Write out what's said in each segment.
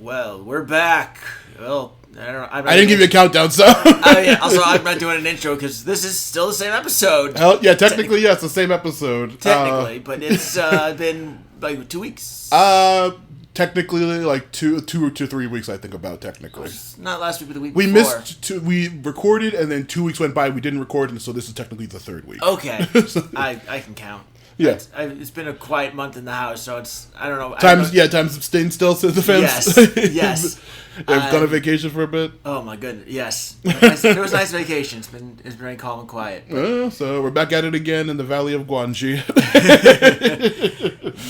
Well, we're back. Well, I didn't give you a countdown, so. Yeah. Also, I'm not doing an intro because this is still the same episode. Yeah, technically, yeah, it's the same episode. Technically, but it's been like 2 weeks. Technically, like two to 3 weeks, I think, about technically. Not last week, but the week we before. Missed two. We recorded, and then 2 weeks went by. We didn't record, and so this is technically the third week. Okay, I can count. Yeah, it's been a quiet month in the house, so it's I don't know. Time's staying still since the fence. Yes. I've gone on vacation for a bit. Oh my goodness, yes. It was a nice vacation. It's been very calm and quiet. So we're back at it again in the Valley of Guangxi.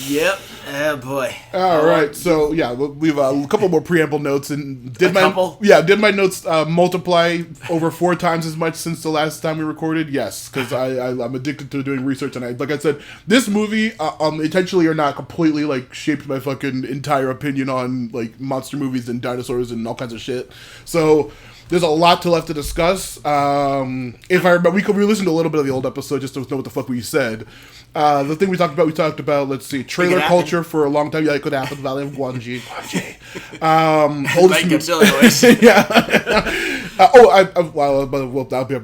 Yep. Oh boy. All right. So yeah, we've a couple more preamble notes and did my notes multiply over 4 times as much since the last time we recorded? Yes, because I'm addicted to doing research, and like I said, this movie intentionally or not completely like shaped my fucking entire opinion on like monster movies and dinosaurs and all kinds of shit. So there's a lot left to discuss. If I remember, we listened to a little bit of the old episode just to know what the fuck we said. The thing we talked about, let's see, trailer culture for a long time. Yeah, it could happen. Valley of Guangxi. Oldest noise. Yeah.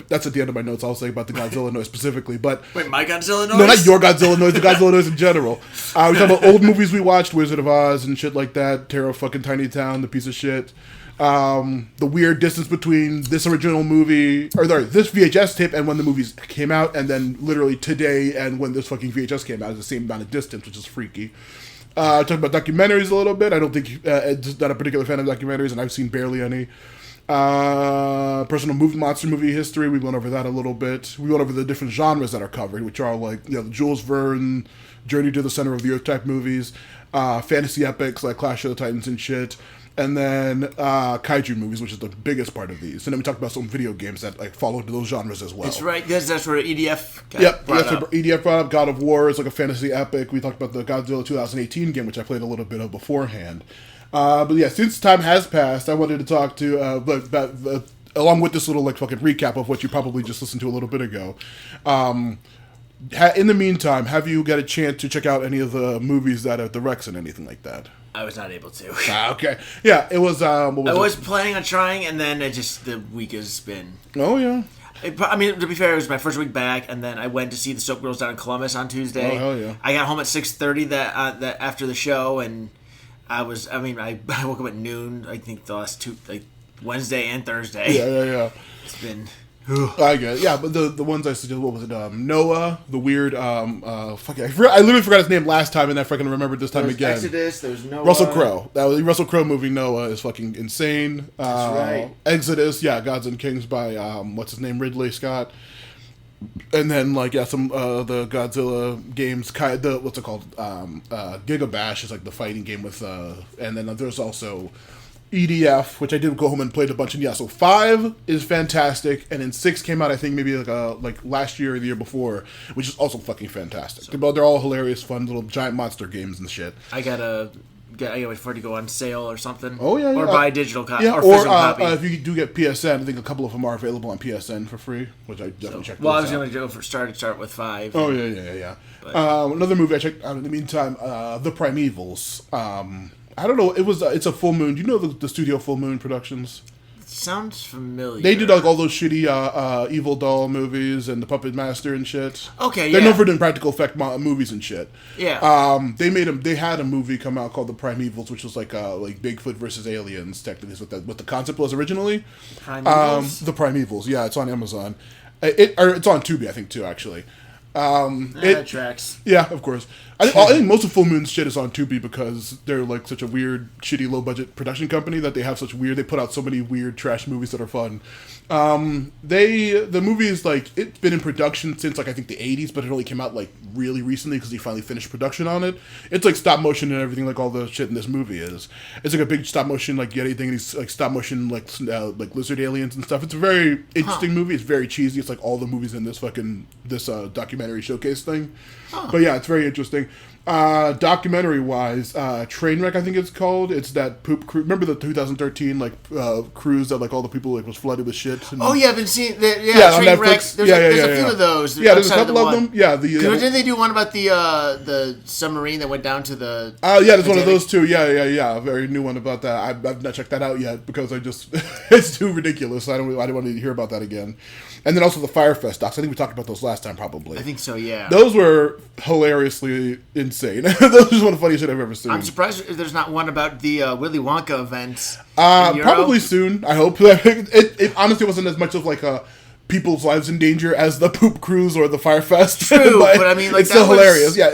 That's at the end of my notes. I'll say about the Godzilla noise specifically. But wait, my Godzilla noise? No, not your Godzilla noise. The Godzilla noise in general. We talk about old movies we watched, Wizard of Oz and shit like that. Terror of fucking Tiny Town, the piece of shit. The weird distance between this original movie, this VHS tape and when the movies came out, and then literally today and when this fucking VHS came out is the same amount of distance, which is freaky. Talk about documentaries a little bit. I don't think Ed's not a particular fan of documentaries, and I've seen barely any. Personal monster movie history. We went over that a little bit. We went over the different genres that are covered, which are like the Jules Verne, Journey to the Center of the Earth type movies, fantasy epics like Clash of the Titans and shit. And then kaiju movies, which is the biggest part of these. And then we talked about some video games that like fall into those genres as well. That's right. That's where EDF brought up. EDF brought up. God of War is like a fantasy epic. We talked about the Godzilla 2018 game, which I played a little bit of beforehand. But yeah, since time has passed, I wanted to talk to, along with this little like fucking recap of what you probably just listened to a little bit ago. In the meantime, have you got a chance to check out any of the movies that are the Rex and anything like that? I was not able to. Okay. Yeah, it was... I was planning on trying, and then the week has been... Oh, yeah. I mean, to be fair, it was my first week back, and then I went to see the Soap Girls down in Columbus on Tuesday. Oh, hell yeah. I got home at 6:30 that after the show, and I woke up at noon, I think the last 2, like, Wednesday and Thursday. Yeah. It's been... I get it. Yeah, but the ones I suggested, what was it? Noah, the weird, I literally forgot his name last time, and I fucking remembered this time again. Exodus, there's Noah. Russell Crowe. That was the Russell Crowe movie, Noah, is fucking insane. That's right. Exodus, yeah, Gods and Kings by, what's his name, Ridley Scott. And then, some, the Godzilla games, what's it called? Giga Bash is, like, the fighting game with, and then there's also... EDF, which I did go home and played a bunch. And yeah, so 5 is fantastic, and then 6 came out I think maybe like last year or the year before, which is also fucking fantastic. They're all hilarious, fun little giant monster games and shit. I gotta wait for it to go on sale or something. Oh yeah, or buy a digital copy. Yeah, or physical copy. If you do get PSN, I think a couple of them are available on PSN for free, which I definitely checked. Well, I was going to go start with 5. Oh yeah. Another movie I checked out in the meantime, The Primevals. I don't know. It's a Full Moon. Do you know the studio Full Moon Productions? It sounds familiar. They did like all those shitty Evil Doll movies and The Puppet Master and shit. Okay, They're known for doing practical effect movies and shit. Yeah. They had a movie come out called The Primevals, which was like Bigfoot versus aliens. Technically, is what the concept was originally. Primevals. The Primevals. Yeah, it's on Amazon. It's on Tubi, I think, too. Actually. That tracks. Yeah, of course. I think most of Full Moon's shit is on Tubi because they're like such a weird, shitty, low-budget production company that they have they put out so many weird trash movies that are fun. The movie is like, it's been in production since like I think the 80s, but it only came out like really recently because he finally finished production on it. It's like stop motion and everything like all the shit in this movie is. It's like a big stop motion like Yeti thing, and he's like stop motion like lizard aliens and stuff. It's a very interesting movie. It's very cheesy. It's like all the movies in this documentary showcase thing. But yeah, it's very interesting. Documentary-wise, Trainwreck, I think it's called. It's that poop cruise. Remember the 2013 cruise that all the people was flooded with shit? Oh yeah, I've been seeing that. Yeah, on Trainwreck. Netflix. There's a few of those. Yeah, there's a couple of them. Yeah, didn't they do one about the submarine that went down to the? Yeah, there's one of those too. Yeah. A very new one about that. I've not checked that out yet because I just it's too ridiculous. I don't want to hear about that again. And then also the Firefest docs. I think we talked about those last time, probably. I think so, yeah. Those were hilariously insane. Those are one of the funniest shit I've ever seen. I'm surprised there's not one about the Willy Wonka event. Probably soon, I hope. It honestly wasn't as much of a people's lives in danger as the poop cruise or the Firefest. True, but I mean, it's still hilarious. Yeah,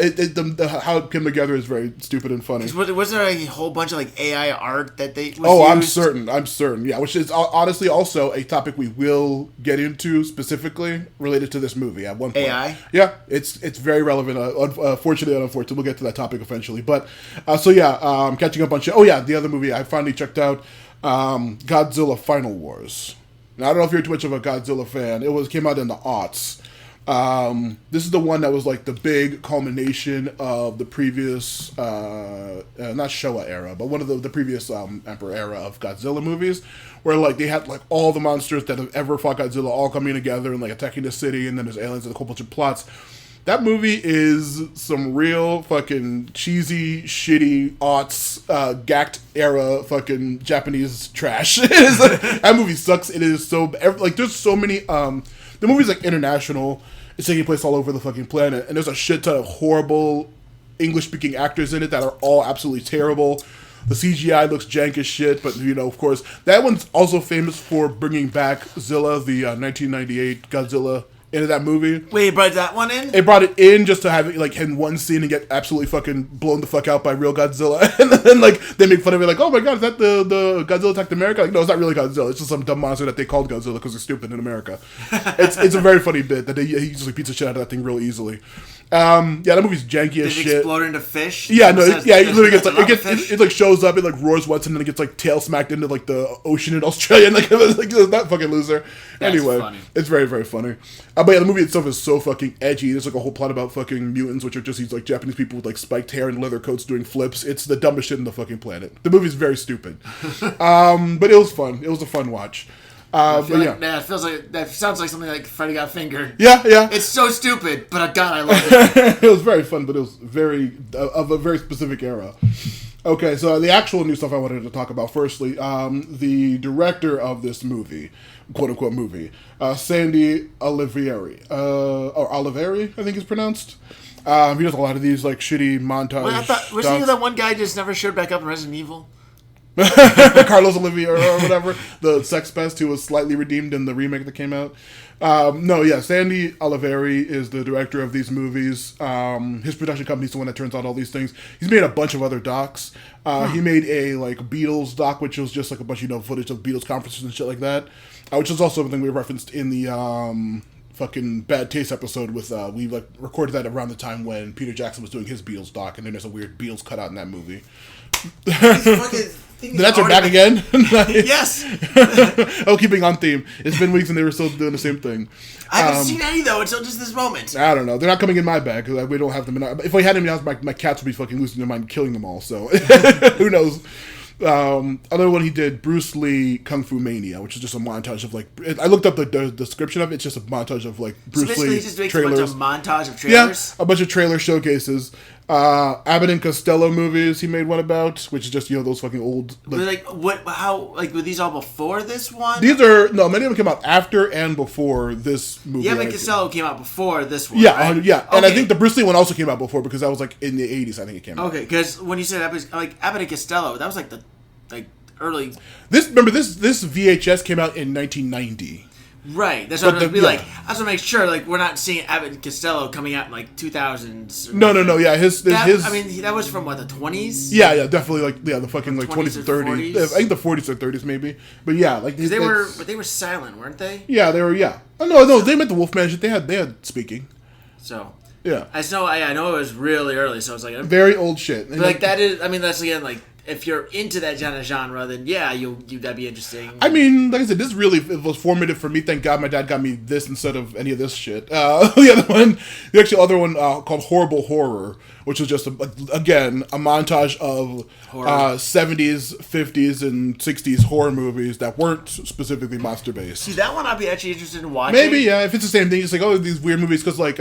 how it came together is very stupid and funny. Was there a whole bunch of AI art that they? I'm certain. Yeah, which is honestly also a topic we will get into specifically related to this movie at one point. AI. Yeah, it's very relevant. Fortunately and unfortunately, we'll get to that topic eventually. But catching up on shit. Oh yeah, the other movie I finally checked out, Godzilla Final Wars. Now, I don't know if you're too much of a Godzilla fan. It came out in the aughts. This is the one that was the big culmination of the previous, not Showa era, but one of the previous Emperor era of Godzilla movies, where they had all the monsters that have ever fought Godzilla all coming together and attacking the city, and then there's aliens and a whole bunch of plots. That movie is some real fucking cheesy, shitty, aughts, gacked era fucking Japanese trash. That movie sucks. It is so... there's so many... the movie's international. It's taking place all over the fucking planet. And there's a shit ton of horrible English-speaking actors in it that are all absolutely terrible. The CGI looks jank as shit, but, of course... That one's also famous for bringing back Zilla, the 1998 Godzilla... into that movie. Wait, it brought that one in? It brought it in just to have it in one scene and get absolutely fucking blown the fuck out by real Godzilla. And then they make fun of it oh my god, is that the Godzilla attacked America? No, it's not really Godzilla. It's just some dumb monster that they called Godzilla because they're stupid in America. It's a very funny bit that he usually beats the shit out of that thing real easily. That movie's janky as shit. Did it explode into fish? Yeah, no, it literally it roars once and then it gets tail smacked into the ocean in Australia. And that fucking loser. That's anyway, funny. It's very, very funny. But yeah, the movie itself is so fucking edgy. There's a whole plot about fucking mutants, which are just these Japanese people with spiked hair and leather coats doing flips. It's the dumbest shit in the fucking planet. The movie's very stupid. But it was fun. It was a fun watch. That sounds like something Freddy Got Fingered. Yeah. It's so stupid, but God, I love it. It was very fun, but it was of a very specific era. Okay, so the actual new stuff I wanted to talk about. Firstly, the director of this movie, quote-unquote movie, Sandy Olivieri. Or Olivieri, I think it's pronounced. He does a lot of these shitty montage wasn't he that one guy just never showed back up in Resident Evil? Carlos Olivier or whatever, the sex pest who was slightly redeemed in the remake that came out. Sandy Olivieri is the director of these movies. His production company is the one that turns out all these things. He's made a bunch of other docs. He made a Beatles doc, which was just a bunch of footage of Beatles conferences and shit like that, which is also something we referenced in the fucking Bad Taste episode with we recorded that around the time when Peter Jackson was doing his Beatles doc, and then there's a weird Beatles cutout in that movie. Did that turn back again? Yes. Keeping on theme. It's been weeks and they were still doing the same thing. I haven't seen any though until just this moment. I don't know. They're not coming in my bag because we don't have them. If we had them in the house, my cats would be fucking losing their mind, killing them all. So who knows? Another one he did, Bruce Lee Kung Fu Mania, which is just a montage of I looked up the description of it. It's just a montage of Bruce Lee just makes trailers. A bunch of montage of trailers. Yeah, a bunch of trailer showcases. Abbott and Costello movies he made one about, which is just those fucking old. Were these all before this one? These are many of them came out after and before this movie. Yeah, but Costello came out before this one. Yeah, right? Yeah, okay. And I think the Bruce Lee one also came out before because that was in the 80s. I think it came out. Okay, because when you said Abbott and Costello, that was the early. This VHS came out in 1990. Right. That's what I was I just want to make sure we're not seeing Abbott and Costello coming out in 2000s. No. Yeah, his. That was from the 20s. Yeah, definitely the fucking 20s and 30s. I think the 40s or 30s maybe. But yeah, they were silent, weren't they? Yeah, they were. Yeah. Oh, no, they meant the Wolfman shit. They had speaking. So. Yeah. I know it was really early, so I was very old shit. But that is, that's again if you're into that kind of genre, then yeah, that'd be interesting. I mean, like I said, this really was formative for me. Thank God my dad got me this instead of any of this shit. The actual other one called Horrible Horror, which was just, again, a montage of 70s, 50s, and 60s horror movies that weren't specifically monster-based. See, that one I'd be actually interested in watching. Maybe, yeah, if it's the same thing. It's like, oh, these weird movies, because, like,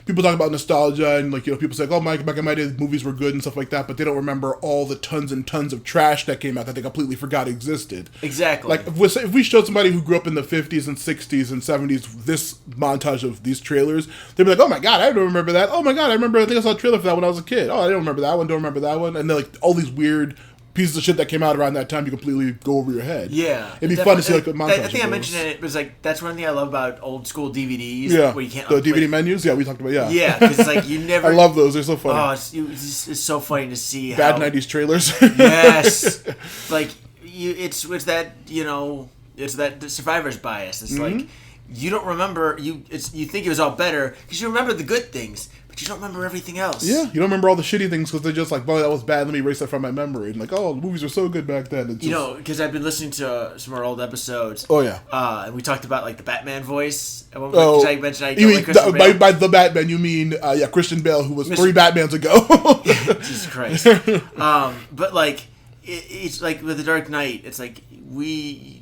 people talk about nostalgia, and, like, people say, oh, back in my day, movies were good and stuff like that, but they don't remember all the tons and tons of trash that came out that they completely forgot existed. Exactly. Like, if we showed somebody who grew up in the 50s and 60s and 70s this montage of these trailers, they'd be like, oh my god, I don't remember that. Oh my god, I think I saw a trailer for that when I was a kid. Oh, I didn't remember that one, don't remember that one. And then, like, all these weird pieces of shit that came out around that time, you completely go over your head. Yeah. It'd be fun to see, like, a montage. I think I mentioned it was like, that's one thing I love about old school DVDs. Yeah. Where you can't the DVD menus? Yeah, we talked about, yeah. Yeah, because, like, you never... I love those, they're so funny. Oh, it's so funny to see Bad 90s trailers. Yes. Like, it's that, it's that survivor's bias. It's like, you don't remember, you think it was all better, because you remember the good things, but you don't remember everything else. Yeah, you don't remember all the shitty things, because they're just like, boy, that was bad, let me erase that from my memory. And like, oh, the movies were so good back then. Because I've been listening to some of our old episodes. Oh, yeah. And we talked about, like, the Batman voice. Oh, I mentioned I don't like Christian Bale. By the Batman, you mean, Christian Bale, who was 3 Batmans ago. Jesus Christ. But, like, it's like with The Dark Knight, it's like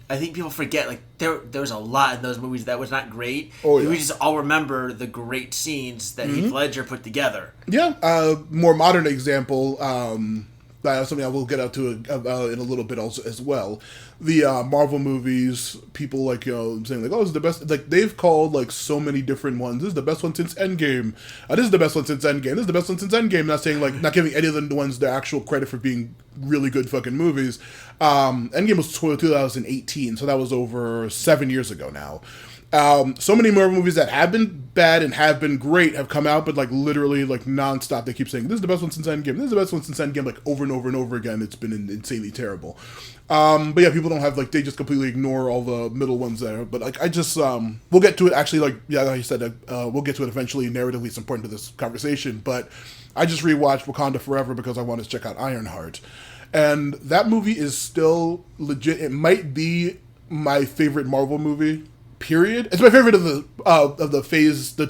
I think people forget, like, there was a lot in those movies that was not great. Oh, yeah. We just all remember the great scenes that Heath Ledger put together. Yeah, more modern example, something I will get out to in a little bit also as well. The Marvel movies, people like, saying like, oh, this is the best. Like, they've called like so many different ones. This is the best one since Endgame. This is the best one since Endgame. This is the best one since Endgame. Not saying, like, not giving any of the ones the actual credit for being really good fucking movies. Endgame was 2018, so that was over 7 years ago now. So many Marvel movies that have been bad and have been great have come out, but like literally like nonstop they keep saying, this is the best one since Endgame, this is the best one since Endgame, like over and over and over again. It's been insanely terrible. But yeah, people don't have, like, they just completely ignore all the middle ones there. But like, I just we'll get to it actually, like, yeah, like you said, we'll get to it eventually. Narratively, it's important to this conversation. But I just rewatched Wakanda Forever because I wanted to check out Ironheart, and that movie is still legit. It might be my favorite Marvel movie. Period. It's my favorite of the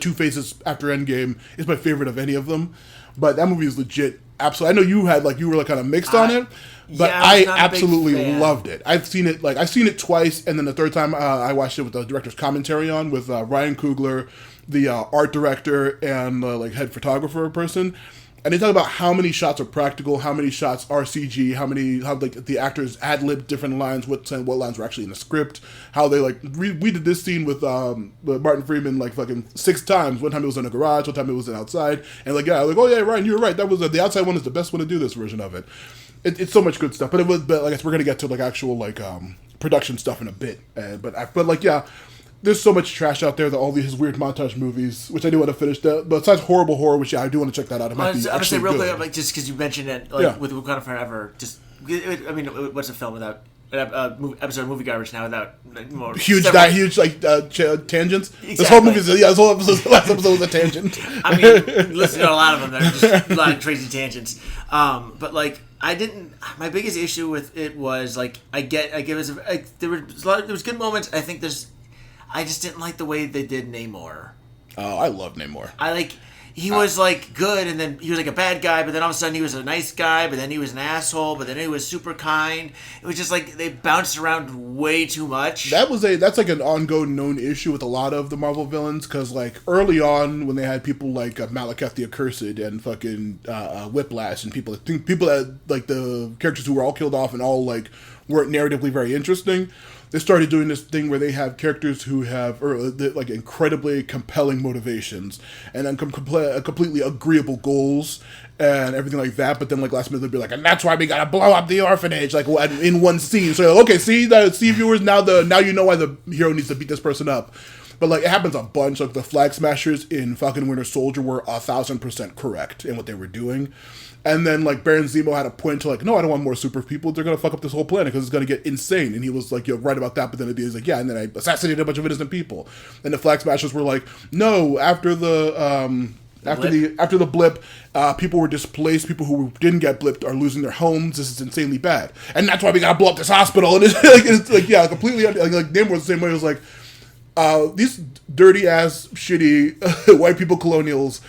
2 phases after Endgame. It's my favorite of any of them. But that movie is legit. Absolutely. I know you were like kind of mixed on it, but yeah, I absolutely loved it. I've seen it twice, and then the third time I watched it with the director's commentary on with Ryan Coogler, the art director and like head photographer person. And they talk about how many shots are practical, how many shots are CG, how like the actors ad-libbed different lines, what lines were actually in the script, how they like we did this scene with Martin Freeman like fucking 6 times. One time it was in a garage, one time it was outside, and like, yeah, like, oh yeah, Ryan, you were right. That was the outside one is the best one to do this version of it. It's so much good stuff, but I guess we're gonna get to like actual like production stuff in a bit. But like, yeah. There's so much trash out there, all these weird montage movies, which I do want to finish. But besides Horrible Horror, which I do want to check that out. It might be actually real quick, like, just because you mentioned it, like with Wakanda Forever. Just, I mean, what's a film without episode of Movie Garbage now without more huge tangents? Exactly. This whole movie, this whole episode, the last episode was a tangent. I mean, listen to a lot of them. They're just a lot of crazy tangents. But like, my biggest issue with it was like, there was good moments. I just didn't like the way they did Namor. Oh, I love Namor. He was like good, and then he was like a bad guy, but then all of a sudden he was a nice guy, but then he was an asshole, but then he was super kind. It was just like they bounced around way too much. That's like an ongoing known issue with a lot of the Marvel villains, because like early on when they had people like Malekith the Accursed and fucking Whiplash and people that like the characters who were all killed off and all like weren't narratively very interesting. They started doing this thing where they have characters who have like incredibly compelling motivations and then completely agreeable goals and everything like that. But then like last minute they'd be like, and that's why we gotta blow up the orphanage like in one scene. So like, okay, see viewers, now you know why the hero needs to beat this person up. But like it happens a bunch. Like the Flag Smashers in Falcon Winter Soldier were 1,000% correct in what they were doing. And then, like, Baron Zemo had a point to, like, no, I don't want more super people. They're going to fuck up this whole planet because it's going to get insane. And he was like, you're right about that. But then he's like, yeah, and then I assassinated a bunch of innocent people. And the Flag Smashers were like, no, after the After the blip, people were displaced. People who didn't get blipped are losing their homes. This is insanely bad, and that's why we gotta blow up this hospital. And it's like yeah, completely like Namor was the same way. It was like these dirty ass, shitty white people colonials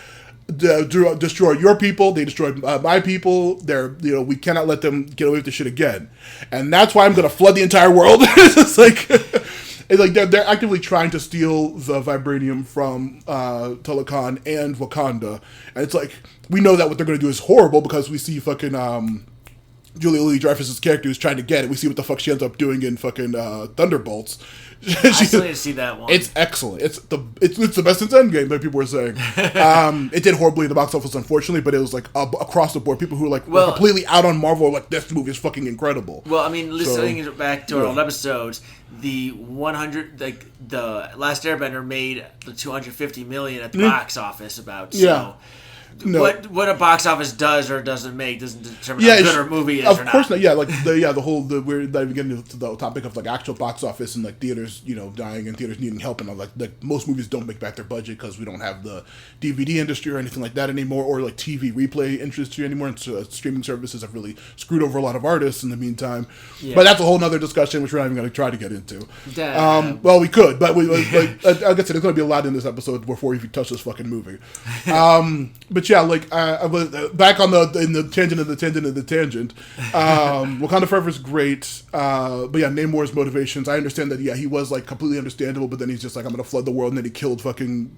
destroy your people. They destroyed my people. We cannot let them get away with this shit again, and that's why I'm gonna flood the entire world. It's just like. It's like they're actively trying to steal the vibranium from Talokan and Wakanda, and it's like we know that what they're going to do is horrible because we see fucking Julia Louis-Dreyfus' character is trying to get it. We see what the fuck she ends up doing in fucking Thunderbolts. I still need to see that one. It's excellent. It's the best since Endgame, like people were saying. It did horribly in the box office, unfortunately, but it was like across the board. People who were completely out on Marvel were like, this movie is fucking incredible. Well, I mean, listening back to our old episodes, the 100 the Last Airbender made the 250 million at the box office about. So. No. What a box office does or doesn't make doesn't determine how good a movie is or not. Of course not. Yeah, like we're not even getting into the topic of like actual box office and like theaters, dying and theaters needing help, and like most movies don't make back their budget because we don't have the DVD industry or anything like that anymore, or like TV replay industry anymore. And so streaming services have really screwed over a lot of artists in the meantime. Yeah. But that's a whole other discussion which we're not even going to try to get into. Well, we could, but like I guess there's going to be a lot in this episode before we touch this fucking movie. But yeah, like I was back on the tangent of the tangent of the tangent. Wakanda Forever is great, but yeah, Namor's motivations. I understand that. Yeah, he was like completely understandable, but then he's just like, I'm gonna flood the world, and then he killed fucking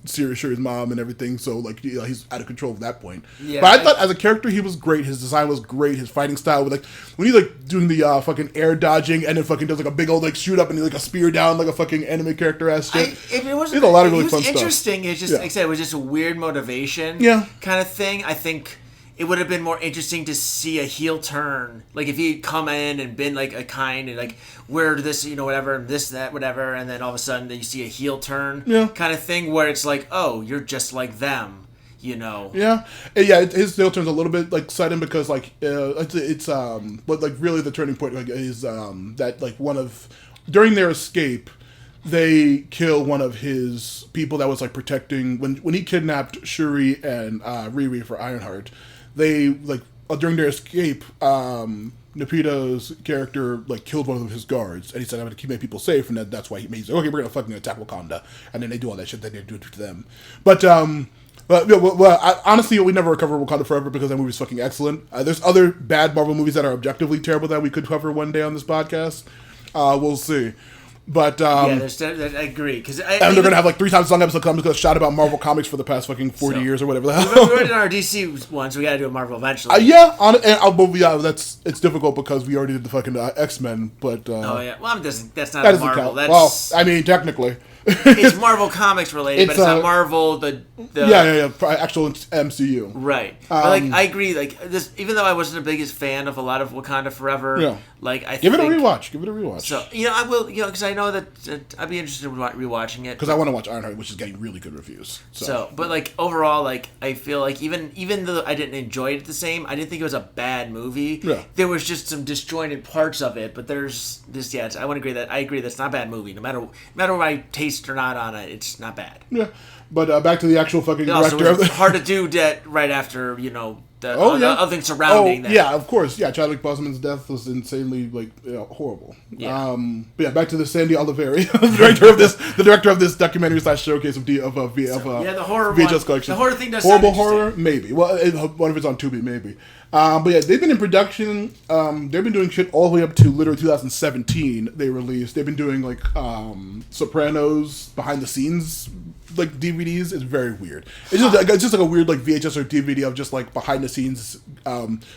Shuri's mom and everything. So like, he's out of control at that point. Yeah, but I thought as a character he was great. His design was great. His fighting style, with like when he's like doing the fucking air dodging and then fucking does like a big old like shoot up and like a spear down like a fucking anime character ass shit. There's a lot of really fun stuff. Interesting. It's just like I said, it was just a weird motivation kind of thing. I think it would have been more interesting to see a heel turn, like if he'd come in and been like a kind and like where this whatever this that whatever, and then all of a sudden you see a heel turn kind of thing where it's like, oh, you're just like them. His heel turn's a little bit like sudden because like but like really the turning point like is that like during their escape they kill one of his people that was like protecting when he kidnapped Shuri and Riri for Ironheart. They like during their escape, Nepito's character like killed one of his guards, and he said, "I'm gonna keep my people safe," and that's why he's like, "Okay, we're gonna fucking attack Wakanda," and then they do all that shit that they do to them. But honestly, we never cover Wakanda Forever because that movie's fucking excellent. There's other bad Marvel movies that are objectively terrible that we could cover one day on this podcast. We'll see. But I agree and they're gonna have like 3 times as long episode comes because shot about Marvel comics for the past fucking 40 years or whatever the hell. We're in our DC one, so we gotta do a Marvel eventually. It's difficult because we already did the fucking X-Men. But that's not Marvel. That's technically. It's Marvel Comics related, but it's not Marvel. Actual MCU. Right, but like I agree. Like this, even though I wasn't the biggest fan of a lot of Wakanda Forever, like I give it a rewatch. So I will, because I know that I'd be interested in rewatching it because I want to watch Ironheart, which is getting really good reviews. So, but like overall, like I feel like even though I didn't enjoy it the same, I didn't think it was a bad movie. Yeah. There was just some disjointed parts of it, but there's this. Yeah, I agree that's not a bad movie. No matter my taste or not on it, it's not bad. Yeah, but back to the actual fucking director. It was hard to do that right after the other things surrounding that. Yeah, of course. Yeah, Chadwick Boseman's death was insanely horrible. Yeah. But yeah, back to the Sandy Oliveri, the director of this documentary / showcase of the horror VHS collection. The horror thing does horrible horror, maybe. Well, one of it's on Tubi, maybe. But yeah, they've been in production. They've been doing shit all the way up to literally 2017. They released. They've been doing like Sopranos behind the scenes like DVDs. It's very weird. It's just like a weird like VHS or DVD of just like behind the scenes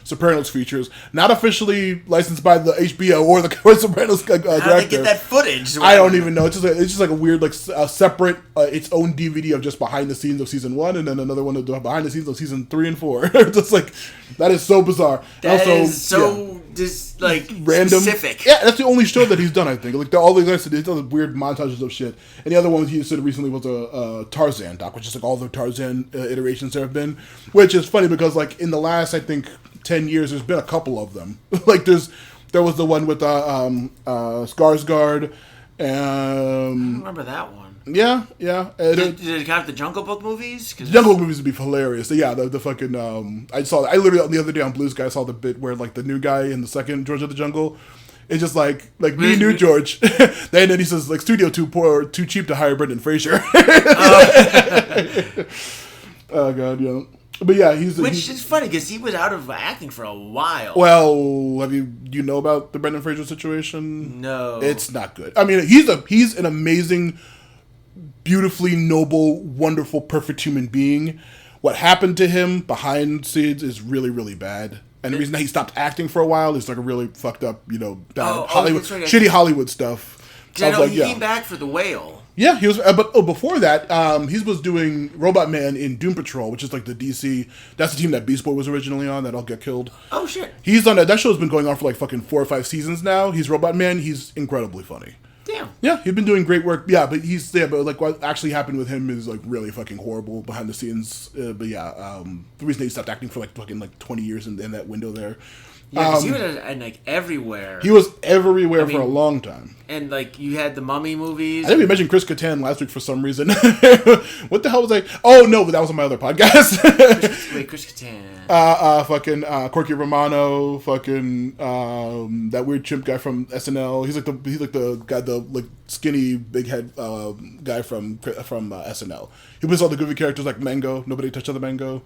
Sopranos features, not officially licensed by the HBO or the Sopranos director. How do they get that footage? I don't even know. It's just like a weird like separate its own DVD of just behind the scenes of season 1, and then another one of behind the scenes of season 3 and 4. Just like that is so bizarre. That is so just like random, specific. Yeah, that's the only show that he's done. I think like all the guys did all the weird montages of shit. And the other one he said recently was a Tarzan doc, which is like all the Tarzan iterations there have been. Which is funny because like in the last I think 10 years, there's been a couple of them. Like there was the one with Skarsgård. I don't remember that one. Yeah. Did it count the Jungle Book movies? Jungle Book movies would be hilarious. So, yeah, the fucking I literally the other day on Blue Sky saw the bit where like the new guy in the second George of the Jungle. It's just like me knew George. Then he says like studio too poor, too cheap to hire Brendan Fraser. Oh god, yeah. But yeah, which is funny because he was out of acting for a while. Well, you know about the Brendan Fraser situation? No, it's not good. I mean, he's an amazing, beautifully noble, wonderful, perfect human being. What happened to him behind the scenes is really, really bad. And the reason that he stopped acting for a while is like a really fucked up, bad Hollywood, shitty Hollywood stuff. Because I know he came back for The Whale. Yeah, he was. But before that, he was doing Robot Man in Doom Patrol, which is like the DC. That's the team that Beast Boy was originally on. That all get killed. Oh shit! He's on that. That show's been going on for like fucking 4 or 5 seasons now. He's Robot Man. He's incredibly funny. Damn. Yeah, he's been doing great work. Yeah, but but like what actually happened with him is like really fucking horrible behind the scenes. But yeah, the reason that he stopped acting for like fucking like 20 years in that window there. Yeah, because he was like everywhere. He was everywhere for a long time. And like you had the Mummy movies. I think we mentioned Chris Kattan last week for some reason. What the hell was I? Oh no, but that was on my other podcast. Chris Kattan. Fucking Corky Romano. Fucking that weird chimp guy from SNL. He's like the guy, the like skinny big head guy from SNL. He plays all the goofy characters like Mango. Nobody touched on the Mango.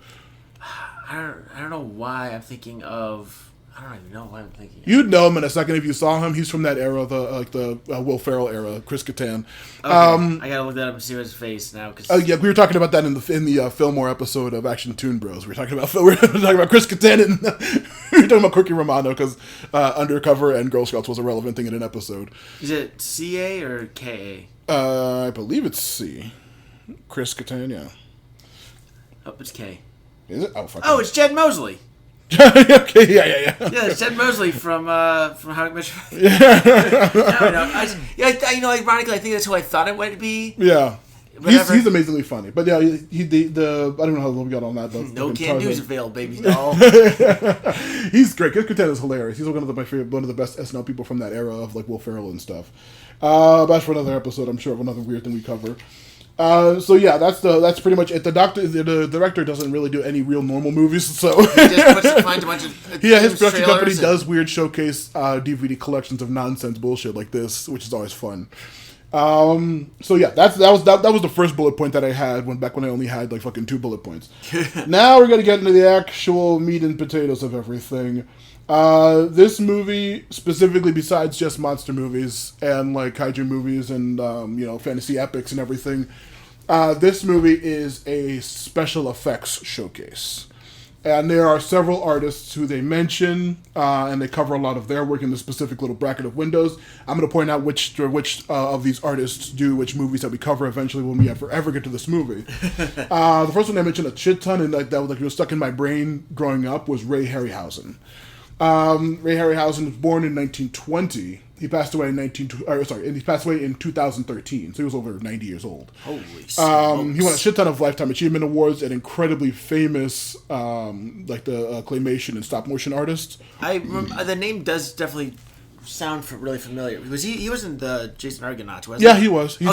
I don't know why I'm thinking of. I don't even know what I'm thinking. You'd know him in a second if you saw him. He's from that era, the Will Ferrell era, Chris Kattan. Okay. I gotta look that up and see his face now. Oh yeah, we were talking about that in the Fillmore episode of Action Toon Bros. We were talking about Chris Kattan and we were talking about Corky Romano because Undercover and Girl Scouts was a relevant thing in an episode. Is it CA or KA? I believe it's C. Chris Kattan, yeah. Oh, it's K. Is it? Oh fuck. Oh, it's Jed Mosley. Okay, yeah. Yeah, it's Ted Mosley from How I Met Your ironically, I think that's who I thought it would be. Yeah, he's amazingly funny. But yeah, the I don't know how we got on that. No Can Do's avail, baby doll. He's great. Chris Kattan is hilarious. He's one of the best SNL people from that era of like Will Ferrell and stuff. But that's for another episode, I'm sure, of another weird thing we cover. So yeah, that's pretty much it. The director doesn't really do any real normal movies, so he just finds a bunch of his production company does weird showcase DVD collections of nonsense bullshit like this, which is always fun. So yeah, that was the first bullet point that I had when I only had like fucking 2 bullet points. Now we're gonna get into the actual meat and potatoes of everything. This movie, specifically besides just monster movies and like kaiju movies and fantasy epics and everything, this movie is a special effects showcase. And there are several artists who they mention, and they cover a lot of their work in the specific little bracket of windows. I'm going to point out which of these artists do which movies that we cover eventually when we ever get to this movie. The first one I mentioned a shit ton, and that was stuck in my brain growing up, was Ray Harryhausen. Ray Harryhausen was born in 1920. He passed away in 2013, so he was over 90 years old. Holy smokes. He won a shit ton of Lifetime Achievement Awards and incredibly famous, like the claymation and stop motion artists. The name does definitely sound really familiar. Was he was in the Jason Argonauts, wasn't he? Yeah, he was. He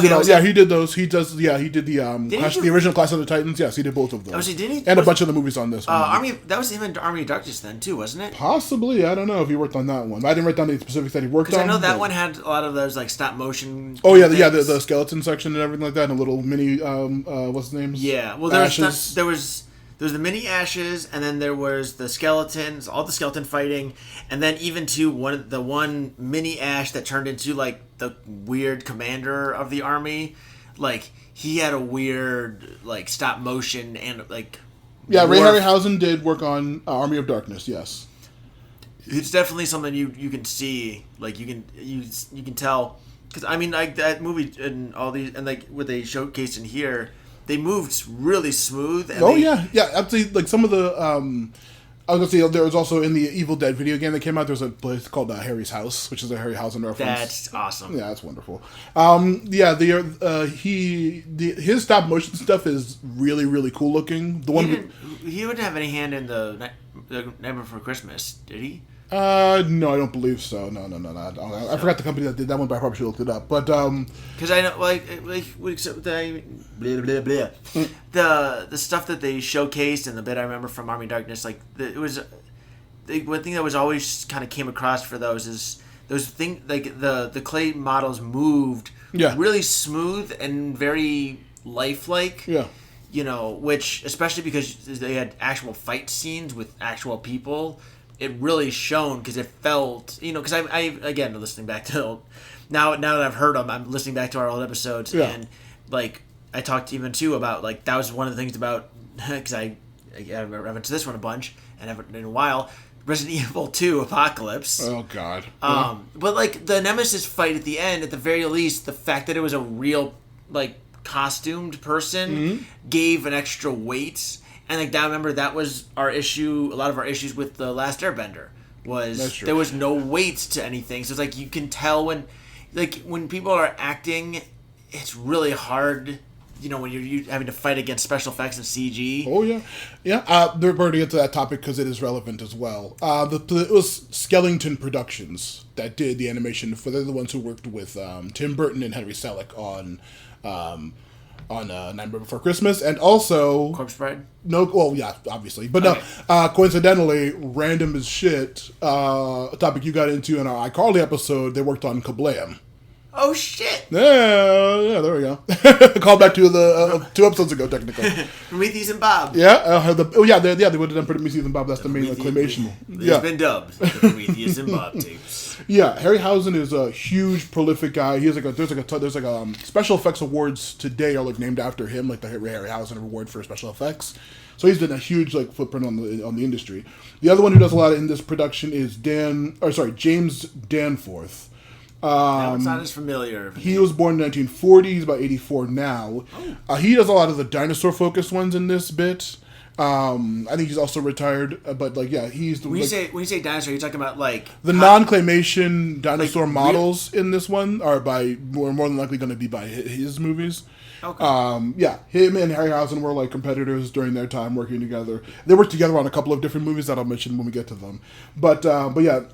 did those. He does. Yeah, he did the the original Clash of the Titans. Yes, he did both of those. Oh, did he? And a bunch of the movies on this one. That was him in Army of Darkness then too, wasn't it? Possibly. I don't know if he worked on that one. I didn't write down the specifics that he worked on. Because I know that one had a lot of those like stop motion. Oh yeah, the skeleton section and everything like that, and a little mini what's the names? Yeah. Well, there was the mini ashes, and then there was the skeletons, all the skeleton fighting, and then even to one mini ash that turned into like the weird commander of the army. Like he had a weird like stop motion and like. Yeah, Ray Harryhausen did work on Army of Darkness. Yes, it's definitely something you can see. Like you can tell because I mean like that movie and all these and like what they showcased in here. They moved really smooth. And absolutely. Like some of the, I was gonna say there was also in the Evil Dead video game that came out. There's a place called Harry's House, which is a Harryhausen reference. That's awesome. Yeah, that's wonderful. His stop motion stuff is really really cool looking. He didn't have any hand in the Nightmare Before Christmas, did he? No, I don't believe so. No. I forgot the company that did that one, but I probably should have looked it up. But because I know, like except the the stuff that they showcased and the bit I remember from Army of Darkness, like it was one thing that was always kind of came across for those is those things like the clay models moved really smooth and very lifelike. Yeah. You know, which especially because they had actual fight scenes with actual people. It really shone because it felt, you know, because I again listening back to now that I've heard them, I'm listening back to our old episodes and like I talked even too about like that was one of the things about because I went to this one a bunch and haven't in a while. Resident Evil 2 Apocalypse. Oh God. But like the Nemesis fight at the end, at the very least, the fact that it was a real like costumed person gave an extra weight. And like that, remember that was our issue. A lot of our issues with the Last Airbender was there was no weight to anything. So it's like you can tell when people are acting, it's really hard. You know, when you're having to fight against special effects and CG. Oh yeah. They're going to get to that topic because it is relevant as well. It was Skellington Productions that did the animation. They're the ones who worked with Tim Burton and Henry Selick on Nightmare Before Christmas, and also Corpse Bride. No, well, yeah, obviously, but no. Coincidentally, random as shit. A topic you got into in our iCarly episode, they worked on Kablam. Oh shit! Yeah, there we go. Call back to the 2 episodes ago, technically. Prometheus and Bob. Yeah, they would have done Prometheus and Bob. That's the main claymation. It's been dubbed the Prometheus and Bob tapes. Yeah, Harryhausen is a huge, prolific guy. He has there's special effects awards today are like named after him, like the Harryhausen Award for special effects. So he's done a huge like footprint on the industry. The other one who does a lot in this production is James Danforth. That one's not as familiar. He was born in 1940. He's about 84 now. Oh. He does a lot of the dinosaur-focused ones in this bit. I think he's also retired, but like, yeah, he's the. When you say dinosaur, you're talking about like the non-claymation dinosaur models in this one are more than likely going to be by his movies. Okay. Yeah, him and Harryhausen were like competitors during their time working together. They worked together on a couple of different movies that I'll mention when we get to them. But yeah,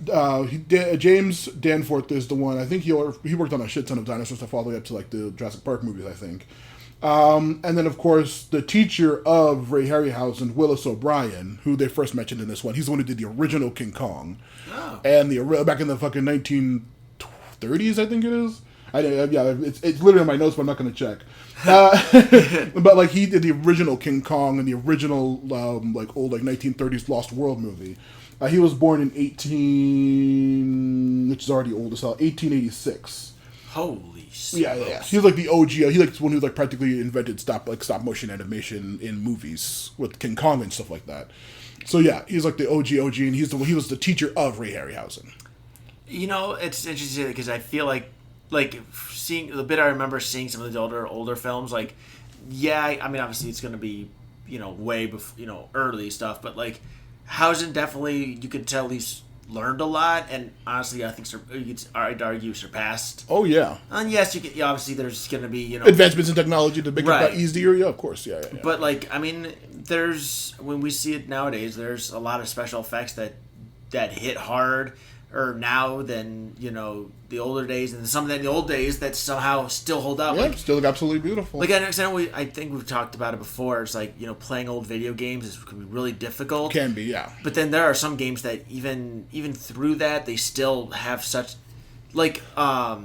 James Danforth is the one. I think he worked on a shit ton of dinosaur stuff all the way up to like the Jurassic Park movies, I think. And then of course the teacher of Ray Harryhausen, Willis O'Brien, who they first mentioned in this one. He's the one who did the original King Kong, and back in the fucking 1930s, I think it is. It's literally in my notes, but I'm not going to check. But like he did the original King Kong and the original like old like 1930s Lost World movie. He was born in 1886. Holy shit! Yeah. He was like the OG. He like the one who like practically invented stop motion animation in movies with King Kong and stuff like that. So yeah, he's like the OG, and he was the teacher of Ray Harryhausen. You know, it's interesting because I feel like seeing the bit I remember seeing some of the older films, like, yeah, I mean, obviously it's going to be, you know, way before, early stuff, but like Hausen definitely, you could tell he's learned a lot, and honestly, I think I'd argue surpassed. Oh yeah. And yes, obviously there's going to be, advancements in technology to make it that easier. Yeah, of course. Yeah. But like, I mean, when we see it nowadays, there's a lot of special effects that hit hard. Or now than the older days, and some of the old days that somehow still hold up. Yeah, like, still look absolutely beautiful. Like I think we've talked about it before. It's like playing old video games can be really difficult. Can be, yeah. But then there are some games that even through that they still have such like there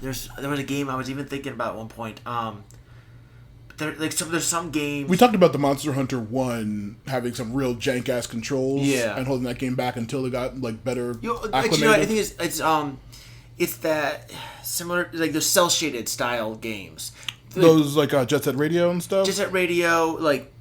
was a game I was even thinking about at one point. There's some games. We talked about the Monster Hunter 1 having some real jank ass controls, and holding that game back until it got like better acclimated. I think it's that similar like the cell shaded style games. Those like Jet Set Radio and stuff. Jet Set Radio, like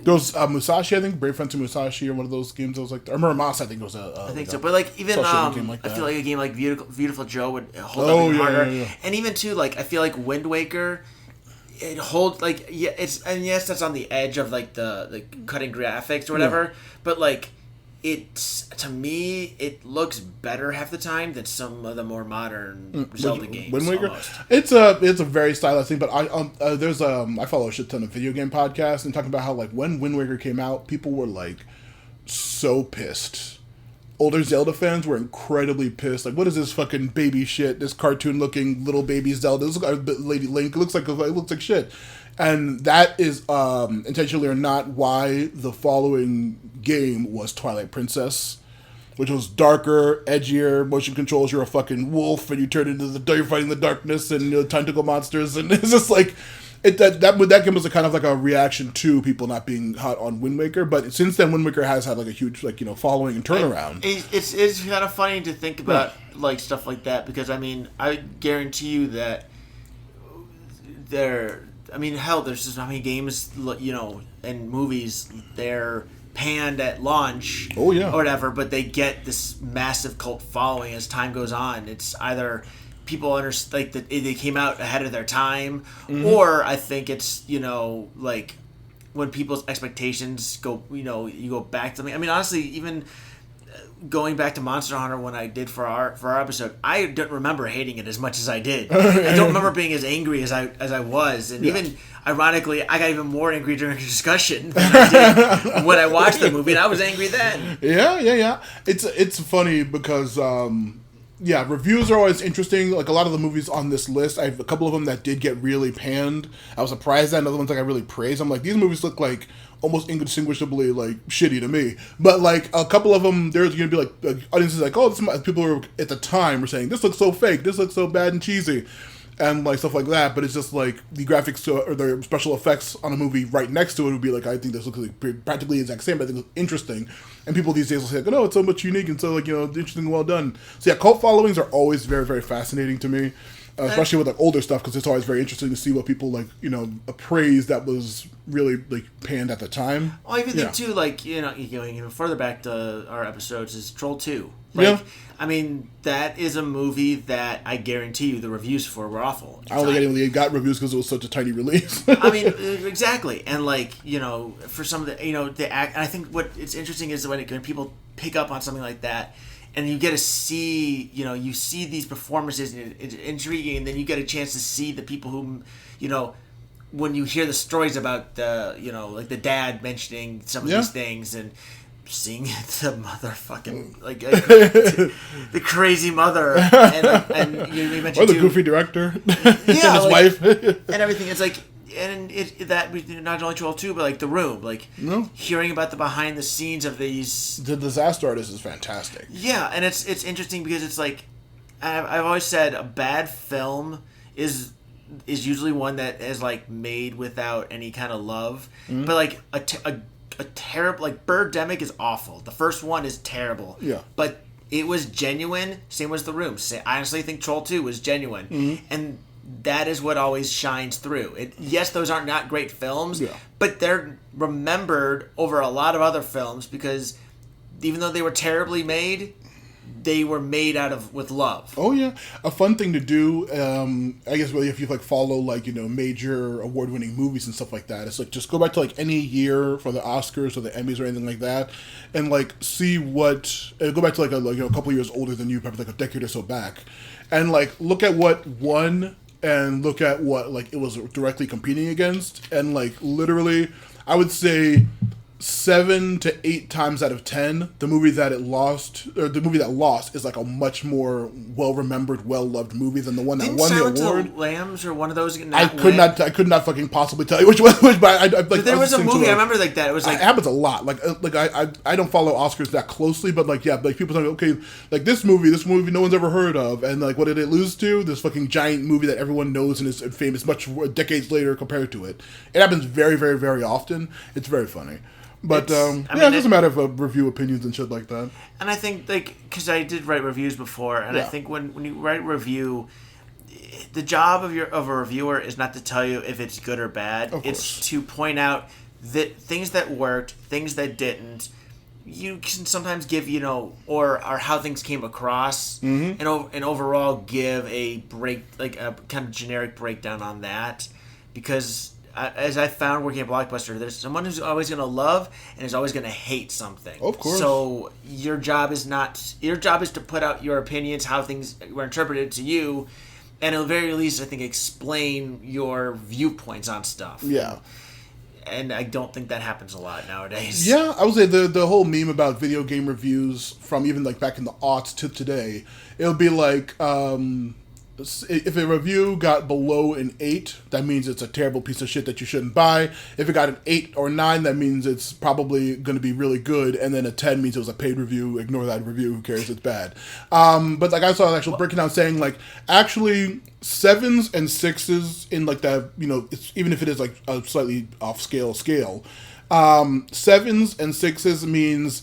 those Musashi, I think Brave Fencer Musashi, or one of those games. That was like, or Muramas, I think it was I think so, but like even game like I feel like a game like Beautiful Joe would hold up even harder, and even too like I feel like Wind Waker. It holds like yes, that's on the edge of like the cutting graphics or whatever, but like to me it looks better half the time than some of the more modern Zelda games. Wind Waker, it's a very stylized thing, but I follow a shit ton of video game podcasts and talking about how like when Wind Waker came out, people were like so pissed older Zelda fans were incredibly pissed. Like, what is this fucking baby shit? This cartoon-looking little baby Zelda. This Lady Link looks like shit. And that is intentionally or not why the following game was Twilight Princess, which was darker, edgier, motion controls. You're a fucking wolf, and you turn into you're fighting the darkness and tentacle monsters, and it's just like. That game was a kind of like a reaction to people not being hot on Wind Waker, but since then Wind Waker has had like a huge following and turnaround. It's kind of funny to think about like stuff like that, because I mean I guarantee you that there's just how many games and movies they're panned at launch or whatever, but they get this massive cult following as time goes on. It's either people understand that they came out ahead of their time, or I think it's like when people's expectations go, you go back to something. I mean, honestly, even going back to Monster Hunter when I did for our episode, I don't remember hating it as much as I did. I don't remember being as angry as I was, and even ironically, I got even more angry during the discussion than I did when I watched the movie, and I was angry then. Yeah. It's funny because. Reviews are always interesting. Like a lot of the movies on this list, I have a couple of them that did get really panned. I was surprised at other ones like I really praised. I'm like, these movies look like almost indistinguishably like shitty to me. But like a couple of them, there's gonna be like audiences like, oh, people were at the time were saying this looks so fake, this looks so bad and cheesy, and like stuff like that. But it's just like the graphics or the special effects on a movie right next to it would be like, I think this looks like practically the exact same, but I think it's interesting. And people these days will say, like, oh, it's so much unique and so interesting and well done. So yeah, cult followings are always very, very fascinating to me, especially with like older stuff, because it's always very interesting to see what people appraise that was really like panned at the time. Well, I even think too, like going even further back to our episodes is Troll 2. I mean, that is a movie that I guarantee you the reviews for were awful. I don't think anyone got reviews because it was such a tiny release. I mean, exactly. And for some of the act, and I think what it's interesting is when people pick up on something like that, and you get to see, you see these performances, and it's intriguing, and then you get a chance to see the people who, when you hear the stories about the, like the dad mentioning some of these things, and seeing the motherfucking the crazy mother, and you mentioned or the goofy director, and his wife, and everything. It's like, and that not only Troll 2, but like The Room, hearing about the behind the scenes of these. The disaster artist is fantastic. Yeah, and it's interesting because it's like I've always said a bad film is usually one that is like made without any kind of love, but like a terrible, like Birdemic is awful. The first one is terrible. Yeah. But it was genuine. Same as The Room. I honestly think Troll 2 was genuine. And that is what always shines through. Yes, those are not great films, but they're remembered over a lot of other films because even though they were terribly made, they were made with love. Oh yeah, a fun thing to do. I guess really if you follow major award-winning movies and stuff like that, it's just go back to any year for the Oscars or the Emmys or anything like that, and see what. Go back to a couple years older than you, probably a decade or so back, and look at what won and look at what it was directly competing against, and literally, I would say 7 to 8 times out of 10, the movie that lost is a much more well remembered, well loved movie than the one that won the award. Silence of the Lambs or one of those. I could not fucking possibly tell you which one. But there was a movie I remember like that. It was it happens a lot. I don't follow Oscars that closely, but people talk, okay, this movie no one's ever heard of, and what did it lose to? This fucking giant movie that everyone knows and is famous much decades later compared to it. It happens very, very, very often. It's very funny. But it doesn't matter if review opinions and shit like that. And I think because I did write reviews before, and I think when you write a review, the job of a reviewer is not to tell you if it's good or bad. It's to point out that things that worked, things that didn't. You can sometimes give or how things came across, and overall give a a kind of generic breakdown on that, because. As I found working at Blockbuster, there's someone who's always going to love and is always going to hate something. Of course. So your job is to put out your opinions, how things were interpreted to you, and at the very least, I think, explain your viewpoints on stuff. Yeah. and I don't think that happens a lot nowadays. Yeah, I would say the whole meme about video game reviews from even like back in the aughts to today, it'll be like if a review got below an 8, that means it's a terrible piece of shit that you shouldn't buy. If it got an 8 or 9, that means it's probably going to be really good. And then a 10 means it was a paid review. Ignore that review. Who cares? It's bad. But like I saw an actual breaking down saying like actually 7s and 6s in like that, it's, even if it is like a slightly off scale, 7s and 6s means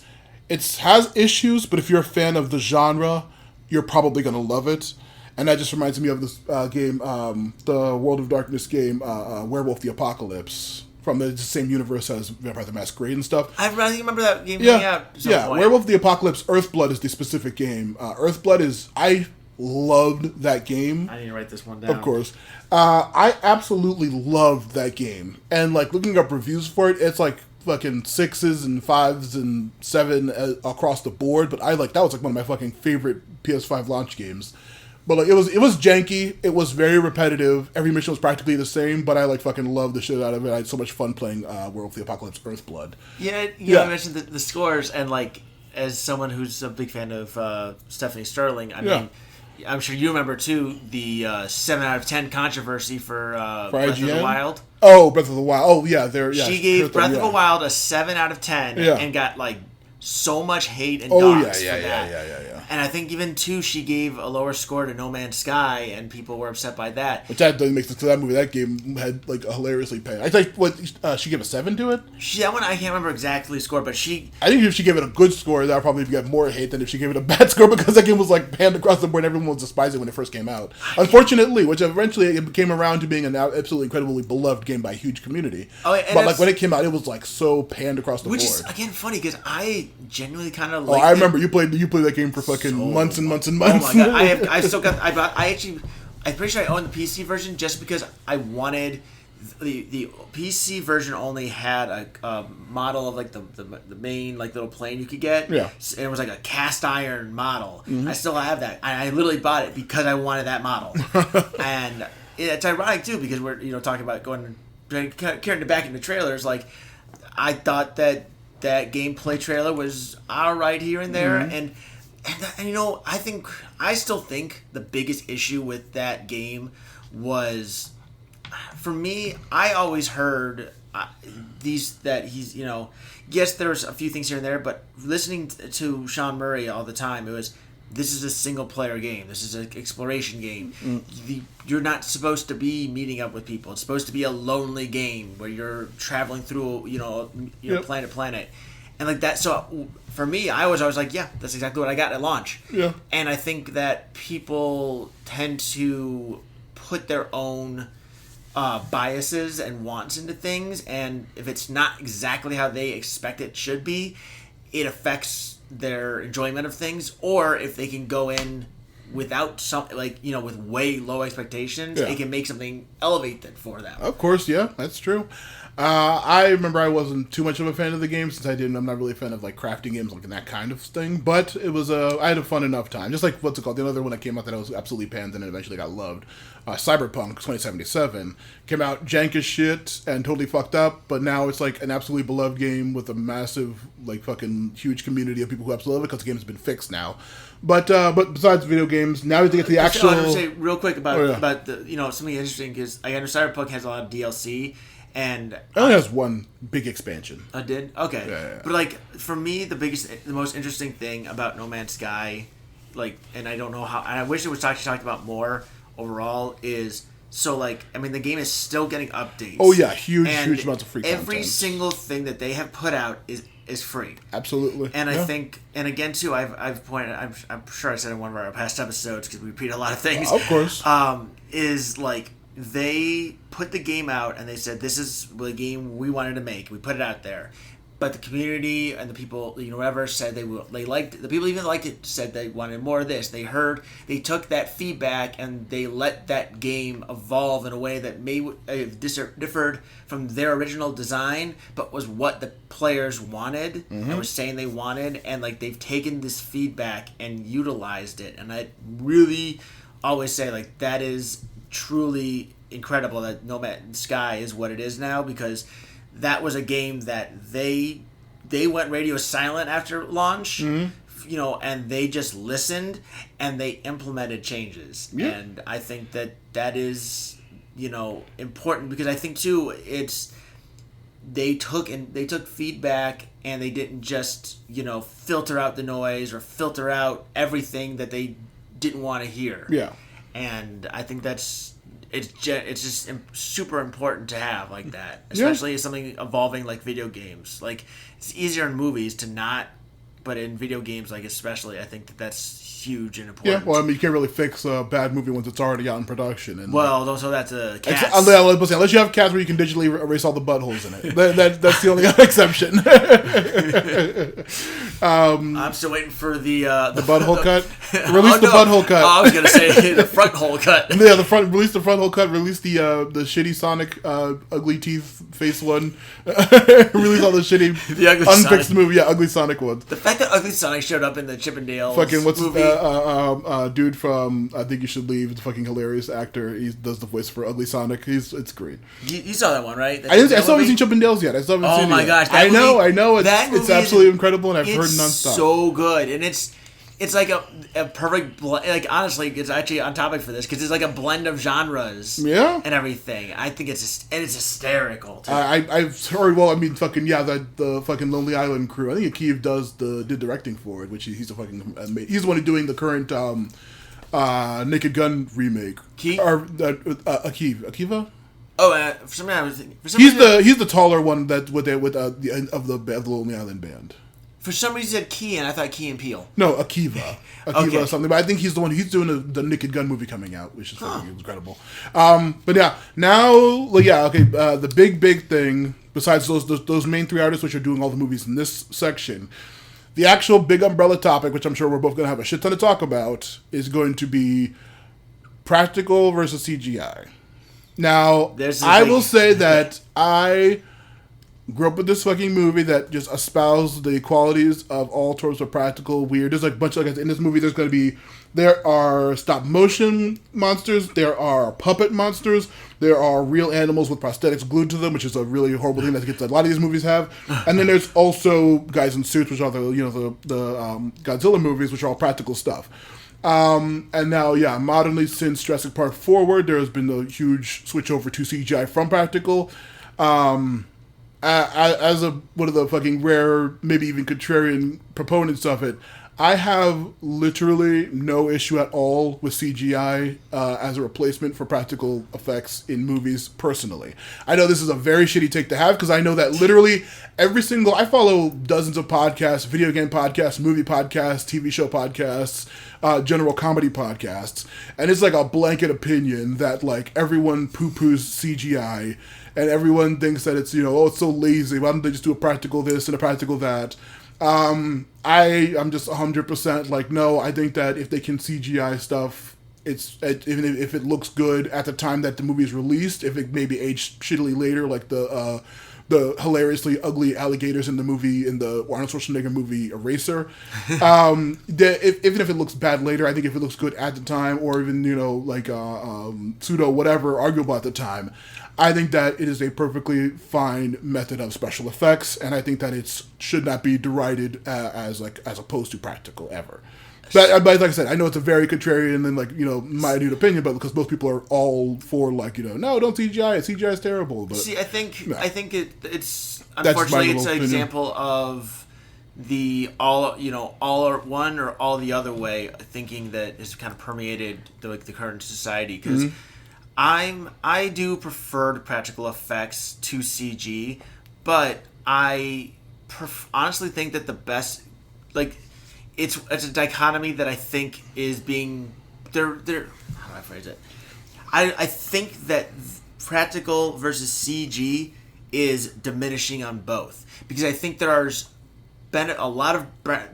it has issues, but if you're a fan of the genre, you're probably going to love it. And that just reminds me of this game, the World of Darkness game, Werewolf the Apocalypse, from the same universe as Vampire the Masquerade and stuff. I remember that game coming out at some point. Werewolf the Apocalypse, Earthblood is the specific game. Earthblood is... I loved that game. I need to write this one down. Of course. I absolutely loved that game. And, like, looking up reviews for it, it's like fucking 6s and 5s and 7 across the board. But that was like one of my fucking favorite PS5 launch games. But like it was janky. It was very repetitive. Every mission was practically the same. But I like fucking loved the shit out of it. I had so much fun playing Werewolf the Apocalypse Earthblood. Yeah, I mentioned the scores, and like as someone who's a big fan of Stephanie Sterling, I mean, I'm sure you remember too the 7 out of 10 controversy for Breath of the Wild. Oh, Breath of the Wild. Oh yeah, she gave Breath of the Wild a 7 out of 10, and got like so much hate and dogs for that. Yeah. And I think even too, she gave a lower score to No Man's Sky, and people were upset by that. Which that doesn't make sense, because that movie, that game had like a hilariously pain. I think she gave a 7 to it. That one I can't remember exactly the score, but I think if she gave it a good score, that would probably get more hate than if she gave it a bad score, because that game was like panned across the board. Everyone was despising it when it first came out. Unfortunately, which eventually it came around to being an absolutely incredibly beloved game by a huge community. But like when it came out, it was like so panned across the board. Which is again funny because I genuinely kind of I remember you played that game for fucking months and months and months. Oh my god! I'm pretty sure I own the PC version just because I wanted the PC version only had a model of like the main like little plane you could get. Yeah. And it was like a cast iron model. Mm-hmm. I still have that. I literally bought it because I wanted that model. And it's ironic too because we're talking about carrying it back into trailers. Like I thought that gameplay trailer was alright here and there, and I still think the biggest issue with that game was, for me, I always heard yes, there's a few things here and there, but listening to Sean Murray all the time, it was, this is a single player game. This is an exploration game. You're not supposed to be meeting up with people. It's supposed to be a lonely game where you're traveling through, planet to planet. And like that, so for me, I was always like, yeah, that's exactly what I got at launch. Yeah. And I think that people tend to put their own biases and wants into things, and if it's not exactly how they expect it should be, it affects their enjoyment of things. Or if they can go in without with way low expectations, it can make something elevated for them. Of course, yeah, that's true. I remember I wasn't too much of a fan of the game since I'm not really a fan of like crafting games, like that kind of thing. But it was I had a fun enough time. Just like what's it called? The other one that came out that I was absolutely panned and it eventually got loved. Cyberpunk 2077 came out jank as shit and totally fucked up, but now it's like an absolutely beloved game with a massive like fucking huge community of people who absolutely love it because the game has been fixed now. But besides video games, now we have to get to the actual. I want to say real quick about the something interesting because I know Cyberpunk has a lot of DLC. And it only has one big expansion. I did? Okay. Yeah. But like for me, the most interesting thing about No Man's Sky, like, and I don't know how, and I wish it was actually talked about more overall, is so like, I mean, the game is still getting updates. Oh yeah, huge amounts of free content. Every single thing that they have put out is free. Absolutely. And I think, and again too, I've pointed, I'm sure I said in one of our past episodes because we repeat a lot of things. Of course. Is like. They put the game out and they said, this is the game we wanted to make. We put it out there. But the community and the people, whatever, said they liked it. The people even liked it, said they wanted more of this. They took that feedback and they let that game evolve in a way that may differed from their original design, but was what the players wanted and was saying they wanted. And like they've taken this feedback and utilized it. And I really always say like that is truly incredible that No Man's Sky is what it is now, because that was a game that they went radio silent after launch. You know, and they just listened and they implemented changes. Yeah. And I think that is, you know, important because I think too they took feedback and they didn't just, you know, filter out the noise or filter out everything that they didn't want to hear. Yeah. And I think it's just super important to have like that, especially something evolving like video games. Like it's easier in movies to not. But in video games, like especially, I think that's huge and important. Yeah, well, I mean, you can't really fix a bad movie once it's already out in production. And well, don't show that to cats. Unless you have cats where you can digitally erase all the buttholes in it. That's the only exception. I'm still waiting for the butthole cut. Release the butthole cut. Oh, I was gonna say the front hole cut. Yeah, release the front hole cut. Release the shitty Sonic ugly teeth face one. Release all the shitty the ugly unfixed Sonic. movie. Yeah, ugly Sonic ones. The fact that ugly Sonic showed up in the Chippendales fucking what's movie. Dude from I Think You Should Leave. The fucking hilarious actor. He does the voice for ugly Sonic. It's great. You saw that one, right? I still haven't seen Chippendales yet. I still haven't seen it. Oh my yet. gosh! I know. It's absolutely incredible, and I've heard nonstop. It's so good, and it's like a perfect blend. Like honestly, it's actually on topic for this because it's like a blend of genres. Yeah. And everything. I think it's hysterical. Too. I've heard. Well, I mean, fucking yeah, the fucking Lonely Island crew. I think Akiva did directing for it, which he's a fucking he's the one who's doing the current Naked Gun remake. Akiva. Oh, for some reason, he's the taller one that with the Lonely Island band. For some reason, he said Key, and I thought Key and Peele. No, Akiva Okay. or something. But I think he's the one. He's doing the Naked Gun movie coming out, which is fucking incredible. But yeah, now the big thing besides those main three artists, which are doing all the movies in this section, the actual big umbrella topic, which I'm sure we're both going to have a shit ton to talk about, is going to be practical versus CGI. Now, I will say that I grew up with this fucking movie that just espoused the qualities of all sorts of practical weird. There's like a bunch of in this movie. There are stop motion monsters. There are puppet monsters. There are real animals with prosthetics glued to them, which is a really horrible thing that a lot of these movies have. And then there's also guys in suits, which are the Godzilla movies, which are all practical stuff. And now, modernly since Jurassic Park forward, there has been a huge switch over to CGI from practical. As one of the fucking rare, maybe even contrarian proponents of it, I have literally no issue at all with CGI as a replacement for practical effects in movies, personally. I know this is a very shitty take to have, because I know that literally I follow dozens of podcasts, video game podcasts, movie podcasts, TV show podcasts, general comedy podcasts, and it's like a blanket opinion that like everyone poo-poos CGI, and everyone thinks that it's, it's so lazy. Why don't they just do a practical this and a practical that? I'm just 100% like, no, I think that if they can CGI stuff, even if it looks good at the time that the movie is released, if it maybe aged shittily later, like the hilariously ugly alligators in the Arnold Schwarzenegger movie Eraser. Even if it looks bad later, I think if it looks good at the time, or even, pseudo whatever, arguable at the time, I think that it is a perfectly fine method of special effects, and I think that it should not be derided as opposed to practical ever. But like I said, I know it's a very contrarian and minute opinion, but because most people are all for no, don't CGI. CGI is terrible. But see, I think it's unfortunately it's an example of the all or one or all the other way thinking that has kind of permeated the current society, because I do prefer practical effects to CG, but I honestly think that the best it's a dichotomy that I think is being how do I phrase it? I think that practical versus CG is diminishing on both, because I think there's a lot of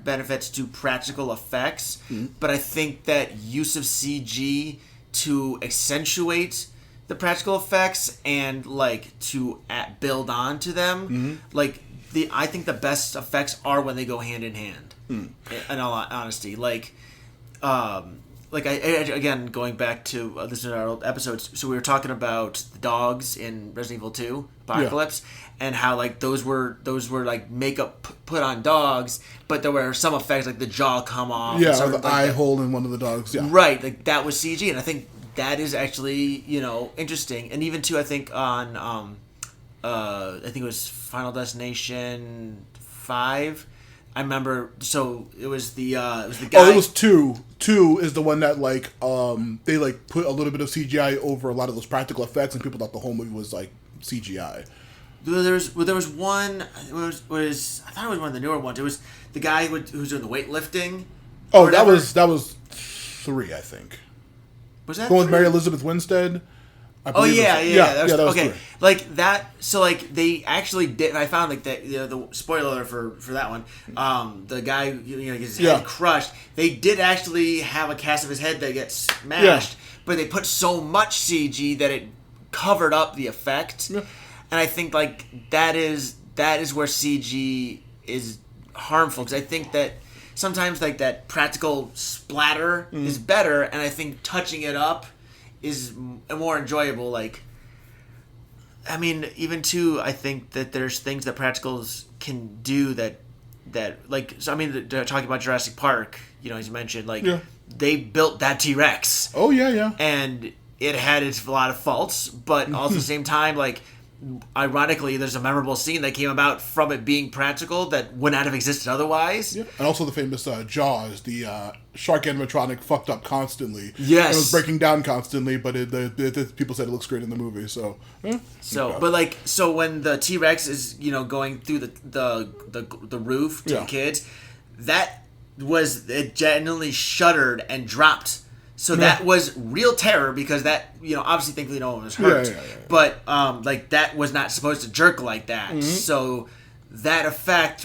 benefits to practical effects, but I think that use of CG to accentuate the practical effects and to build on to them, I think the best effects are when they go hand in hand. In all honesty, like again going back to this is our old episodes. So we were talking about the dogs in Resident Evil 2 Apocalypse, and how like those were like makeup put on dogs, but there were some effects like the jaw come off. Yeah, or the eye hole in one of the dogs. Yeah, right. Like that was CG, and I think that is actually interesting. And even too, I think on I think it was Final Destination 5. I remember. So it was the guy. Oh, it was 2. 2 is the one that like they like put a little bit of CGI over a lot of those practical effects, and people thought the whole movie was like CGI. There was one. It was I thought it was one of the newer ones. It was the guy who was doing the weightlifting. Oh, that was 3, I think. Was that the one with 3? Mary Elizabeth Winstead? Oh yeah. That was okay. 3. Like that. So like they actually did. I found like that. The spoiler alert for that one. The guy gets his head crushed. They did actually have a cast of his head that gets smashed, but they put so much CG that it covered up the effect. Yeah. And I think like that is where CG is harmful, because I think that sometimes like that practical splatter is better, and I think touching it up is more enjoyable. Like, I mean, even too, I think that there's things that practicals can do that like, so I mean, they're talking about Jurassic Park, as you mentioned, like they built that T-Rex. Oh yeah. And it had a lot of faults, but also at the same time, like, ironically, there's a memorable scene that came about from it being practical that would not have existed otherwise. Yeah. And also the famous Jaws, the shark animatronic fucked up constantly. Yes. It was breaking down constantly, but the people said it looks great in the movie. So, so when the T-Rex is going through the roof to the kids, it genuinely shuddered and dropped. So that was real terror, because that, obviously thankfully no one was hurt. Yeah. But like that was not supposed to jerk like that. Mm-hmm. So that effect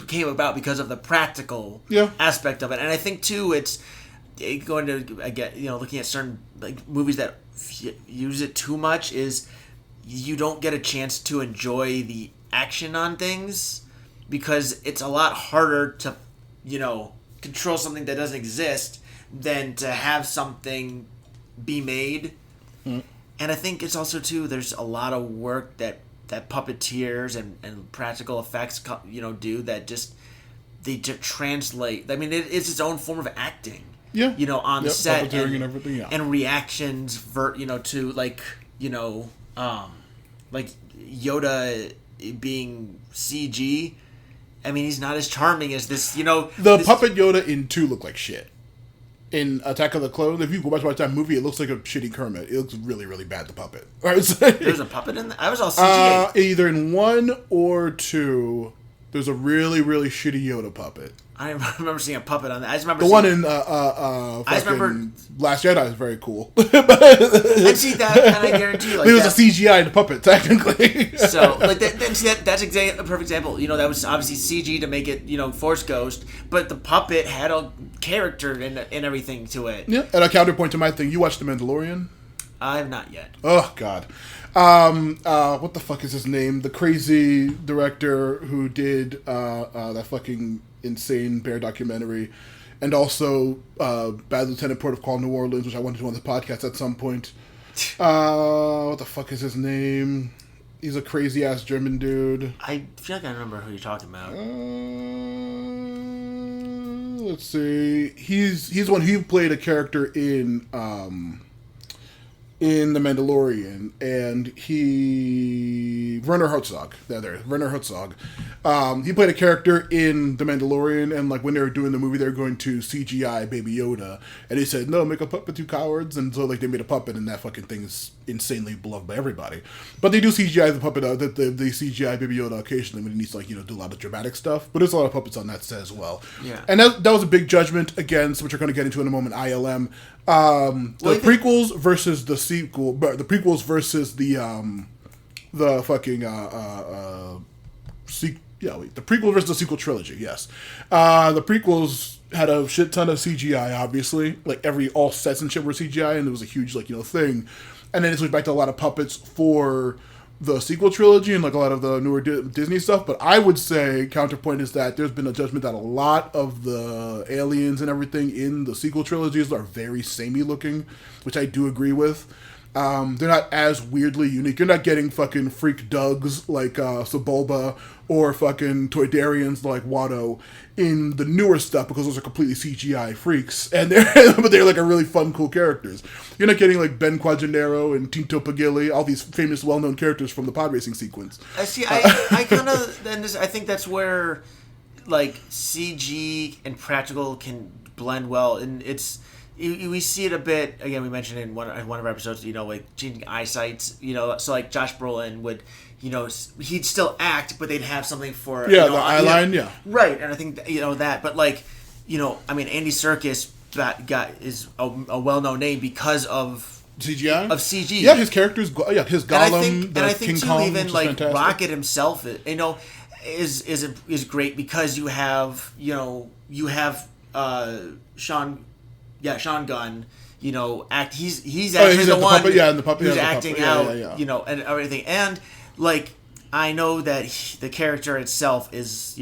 came about because of the practical aspect of it. And I think too, it's going to looking at certain like movies that use it too much, is you don't get a chance to enjoy the action on things, because it's a lot harder to control something that doesn't exist than to have something be made. And I think it's also too, there's a lot of work that puppeteers and practical effects do that just they translate. I mean, it's its own form of acting. On the set and everything, and reactions to like like Yoda being CG. I mean, he's not as charming as this, The puppet Yoda in 2 looked like shit. In Attack of the Clones, if you go watch that movie, it looks like a shitty Kermit. It looks really, really bad, the puppet. There's a puppet in that? I was all CGI. Either in 1 or 2, there's a really, really shitty Yoda puppet. I remember seeing a puppet on that. I just remember one in Last Jedi is very cool. I'd see that, and I guarantee you, like, it was a CGI puppet technically. So like that's a perfect example. That was obviously CG to make it Force Ghost, but the puppet had a character and everything to it. Yeah, and a counterpoint to my thing. You watched The Mandalorian? I have not yet. Oh God. What the fuck is his name? The crazy director who did that fucking insane bear documentary, and also Bad Lieutenant Protocol New Orleans, which I wanted to do on the podcast at some point. What the fuck is his name? He's a crazy ass German dude. I feel like I remember who you're talking about. Let's see. He's one. He played a character in The Mandalorian, and Werner Herzog. Werner Herzog. He played a character in The Mandalorian, and like when they were doing the movie, they were going to CGI Baby Yoda, and he said, "No, make a puppet, you cowards." And so like they made a puppet, and that fucking thing is insanely beloved by everybody. But they do CGI the puppet, the CGI Baby Yoda occasionally when he needs to do a lot of dramatic stuff. But there's a lot of puppets on that set as well. Yeah, and that was a big judgment against, which we're going to get into in a moment. ILM. The prequels versus the sequel, but the prequels versus the fucking the prequel versus the sequel trilogy. Yes, the prequels had a shit ton of CGI. Obviously, like all sets and shit were CGI, and it was a huge thing. And then it switched back to a lot of puppets for the sequel trilogy and like a lot of the newer Disney stuff, but I would say counterpoint is that there's been a judgment that a lot of the aliens and everything in the sequel trilogies are very samey looking, which I do agree with. They're not as weirdly unique. You're not getting fucking freak Dougs like Sebulba or fucking Toydarians like Watto in the newer stuff because those are completely CGI freaks, and but they're like a really fun, cool characters. You're not getting like Ben Quajanero and Tinto Pagili, all these famous, well-known characters from the pod racing sequence. I see. I kind of, and I think that's where like CG and practical can blend well, and it's. We see it a bit, again, we mentioned in one of our episodes, like changing eyesights, so like Josh Brolin would, he'd still act, but they'd have something for... Yeah, the eye line, yeah. Right, and I think, that, but like, Andy Serkis is a well-known name because of... CGI? Of CG. Yeah, his character's, his Golem, and I think King too, Kong, even like fantastic. Rocket himself, is great because you have, Sean Gunn, act. He's actually the one who's acting out, and everything. And like, I know that the character itself is,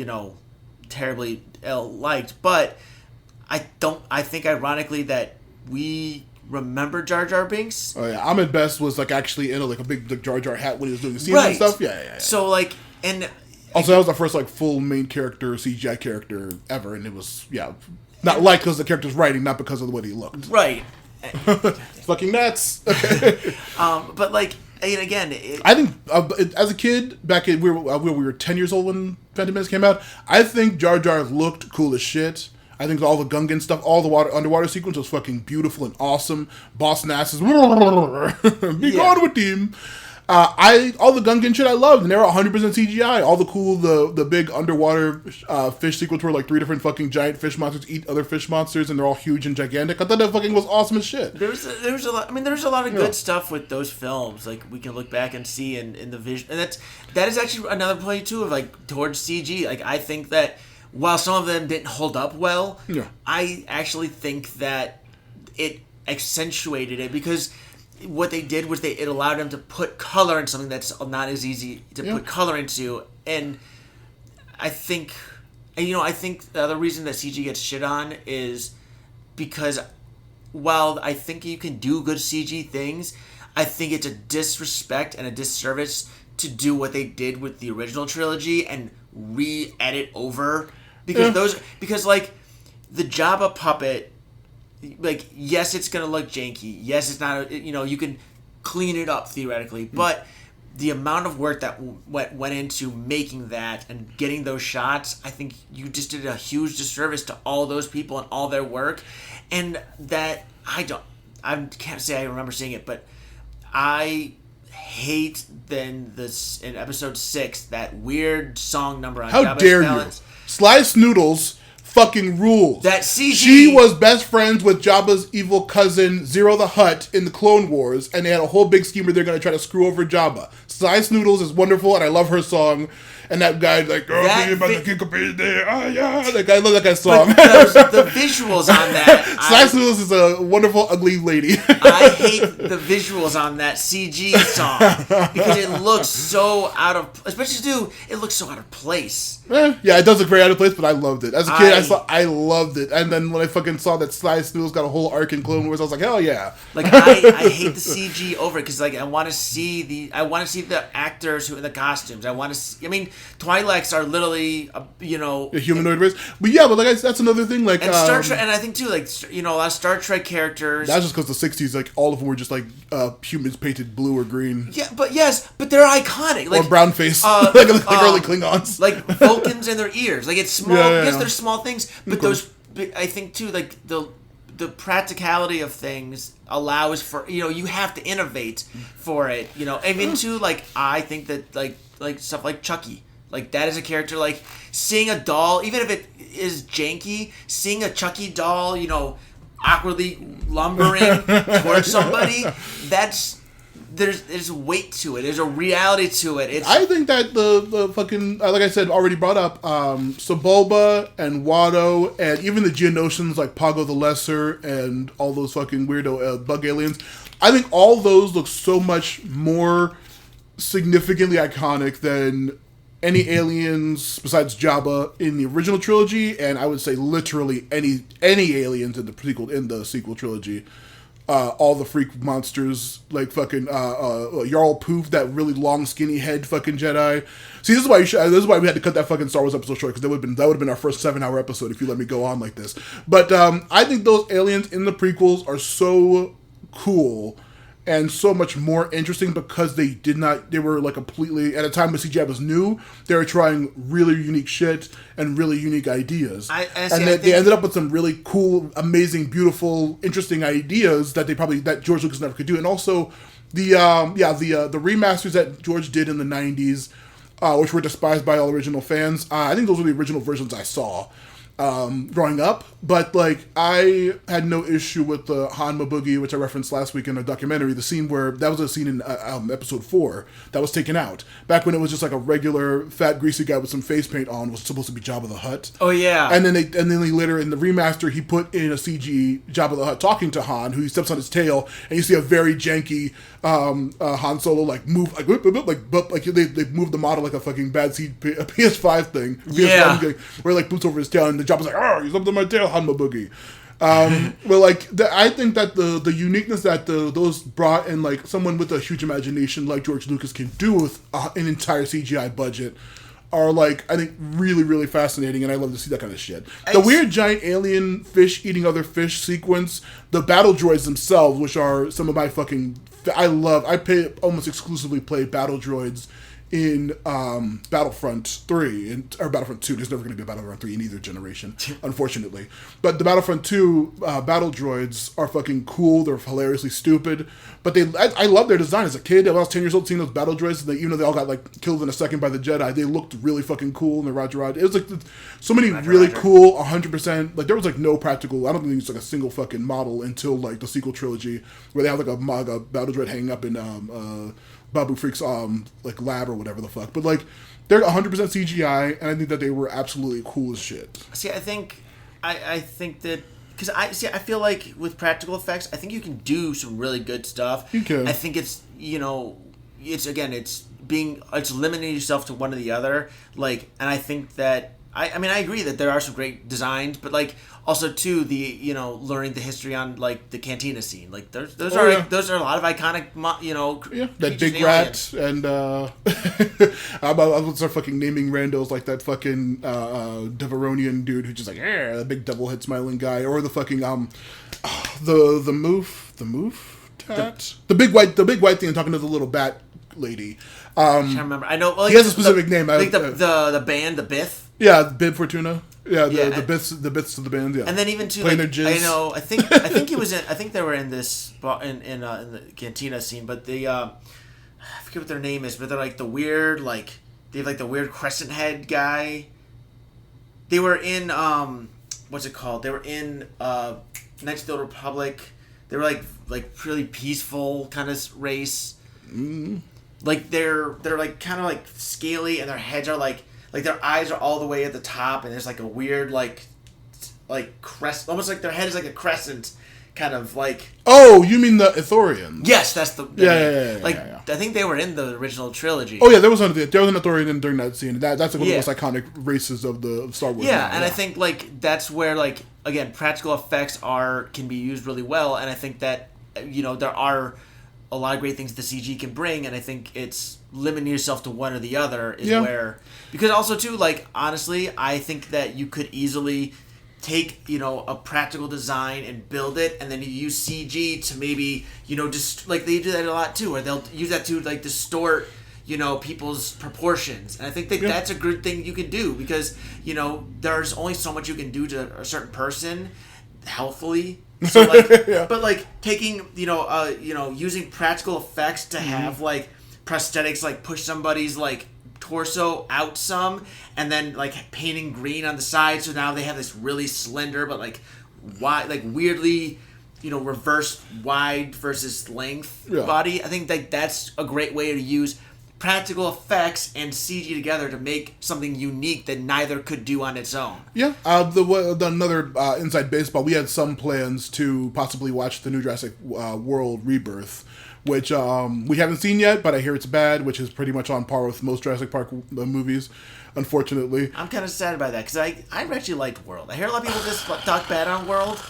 terribly ill-liked, but I think ironically that we remember Jar Jar Binks. Oh yeah, Ahmed Best was like actually in a big Jar Jar hat when he was doing the scenes and stuff. Yeah. So like, and also that was the first like full main character CGI character ever, and it was not like because the character's writing, not because of the way he looked. Right. Fucking nuts. But like, again, I think as a kid back in we were 10 years old when Phantom Menace came out. I think Jar Jar looked cool as shit. I think all the Gungan stuff, all the underwater sequence was fucking beautiful and awesome. Boss Nass is be gone with him. All the Gungan shit I loved, and they were 100% CGI. All the cool, the big underwater fish sequence where like 3 different fucking giant fish monsters eat other fish monsters, and they're all huge and gigantic. I thought that fucking was awesome as shit. There's a lot. I mean, there's a lot of good stuff with those films. Like we can look back and see in the vision, and that is actually another point too of like towards CG. Like I think that while some of them didn't hold up well, I actually think that it accentuated it because. What they did was it allowed them to put color in something that's not as easy to put color into, and I think the other reason that CG gets shit on is because while I think you can do good CG things, I think it's a disrespect and a disservice to do what they did with the original trilogy and re-edit over because like the Jabba puppet. Like, yes, it's going to look janky. Yes, it's not, you can clean it up theoretically. But the amount of work that went into making that and getting those shots, I think you just did a huge disservice to all those people and all their work. And that, I can't say I remember seeing it, but I hate then in episode 6, that weird song number on How Jabba's dare Palace. You? Sly Snoodles fucking rules. That CG. She was best friends with Jabba's evil cousin Zero the Hutt in the Clone Wars, and they had a whole big scheme where they're going to try to screw over Jabba. Sly Snoodles is wonderful, and I love her song. And that guy's like, oh, me about to kick a bitch there. Ah, yeah. That guy, I love that guy's song. The visuals on that. Sly Snoodles is a wonderful, ugly lady. I hate the visuals on that CG song because it looks so out of, especially too, it looks so out of place. Yeah, it does look very out of place, but I loved it. As a kid, I loved it. And then when I fucking saw that Sly Snoodles got a whole arc in Clone Wars, I was like, hell yeah. Like, I hate the CG over it because, like, I want to see the actors who in the costumes. Twi'leks are literally, a humanoid race. But yeah, but like that's another thing. Like, and Star Trek, and I think too, like, a lot of Star Trek characters. That's just because the '60s, like, all of them were just like humans painted blue or green. Yeah, but they're iconic. Like, or brown face, like early Klingons. Like Vulcans in their ears. Like, it's small. Yes, they're small things, but those. I think too, like the practicality of things allows for you have to innovate for it. I mean, too, like I think that like stuff like Chucky. Like, that is a character, like, seeing a doll, even if it is janky, seeing a Chucky doll, awkwardly lumbering towards somebody, there's weight to it. There's a reality to it. I think that the fucking, like I said, already brought up, Sebulba and Watto and even the Geonosians like Pago the Lesser and all those fucking weirdo bug aliens, I think all those look so much more significantly iconic than any aliens besides Jabba in the original trilogy, and I would say literally any aliens in the sequel trilogy. All the freak monsters, like fucking Jarl Poof, that really long, skinny head, fucking Jedi. See, this is why this is why we had to cut that fucking Star Wars episode short, because that would have been our first 7-hour episode if you let me go on like this. But I think those aliens in the prequels are so cool and so much more interesting because they were like completely, at a time when CGI was new, they were trying really unique shit and really unique ideas. They ended up with some really cool, amazing, beautiful, interesting ideas that George Lucas never could do. And also the remasters that George did in the 90s, which were despised by all original fans, I think those were the original versions I saw growing up, but like I had no issue with the Hanma Boogie, which I referenced last week in a documentary. The scene where that was a scene in episode 4 that was taken out back when it was just like a regular fat greasy guy with some face paint on was supposed to be Jabba the Hutt. Oh yeah, and then they later in the remaster he put in a CG Jabba the Hutt talking to Han, who he steps on his tail, and you see a very janky Han Solo like move like they moved the model like a fucking bad PS5 thing. PS1 thing, where like boots over his tail and the Jabba's like, oh, he's up to my tail, Hanma Boogie. But like, I think that the uniqueness that those brought in, like someone with a huge imagination like George Lucas can do with an entire CGI budget, are like, I think really, really fascinating, and I love to see that kind of shit. The weird giant alien fish eating other fish sequence, the battle droids themselves, which are some of my fucking, I almost exclusively play battle droids in Battlefront 3, or Battlefront 2. There's never going to be a Battlefront 3 in either generation, unfortunately. But the Battlefront 2 battle droids are fucking cool. They're hilariously stupid. But I love their design. As a kid, when I was 10 years old, seeing those battle droids, even though they all got like killed in a second by the Jedi, they looked really fucking cool in the Roger. It was like so many really cool, 100%. Like there was like no practical, I don't think there's like a single fucking model until like the sequel trilogy, where they have like a battle droid hanging up in Babu Freak's like lab or whatever the fuck. But like they're 100% CGI, and I think that they were absolutely cool as shit. See, I think that because I feel like with practical effects, I think you can do some really good stuff. You can. I think it's limiting yourself to one or the other. Like, and I think that I agree that there are some great designs, but like also too learning the history on like the cantina scene, like those are a lot of iconic that big rat and I would start fucking naming randos like that fucking Deveronian dude who's just like the big devil head smiling guy, or the fucking the big white thing talking to the little bat lady. I can't remember. I know he has a specific name. I think the band, the Biff. Yeah, Bib Fortuna. Yeah, the bits of the band. Yeah, and then even too, playing like, their jizz. I know. I think he was in. I think they were in this in the cantina scene, but I forget what their name is. But they're like the weird, like they have like the weird crescent head guy. They were in what's it called? They were in Knights of the Old Republic. They were like really peaceful kind of race. Mm-hmm. Like they're like kind of like scaly, and their heads are like their eyes are all the way at the top, and there's like a weird like crest, almost like their head is like a crescent, kind of like. Oh, you mean the Ithorians? Yes, that's the. Yeah. I think they were in the original trilogy. Oh yeah, there was an Ithorian during that scene. That's like one of the most iconic races of Star Wars. Yeah, and I think like that's where like again practical effects can be used really well, and I think that there are a lot of great things the CG can bring, and I think it's limiting yourself to one or the other is where, because also too, like honestly, I think that you could easily take a practical design and build it, and then you use CG to maybe just like they do that a lot too, where they'll use that to like distort people's proportions, and I think that that's a good thing you can do, because there's only so much you can do to a certain person healthfully. So like, but like taking using practical effects to have like prosthetics, like push somebody's like torso out some, and then like painting green on the side, so now they have this really slender but like wide, like weirdly reversed wide versus length body. I think that's a great way to use practical effects and CG together to make something unique that neither could do on its own. Yeah. Another inside baseball. We had some plans to possibly watch the new Jurassic World Rebirth, which we haven't seen yet, but I hear it's bad, which is pretty much on par with most Jurassic Park movies, unfortunately. I'm kind of sad about that because I actually liked World. I hear a lot of people just talk bad on World.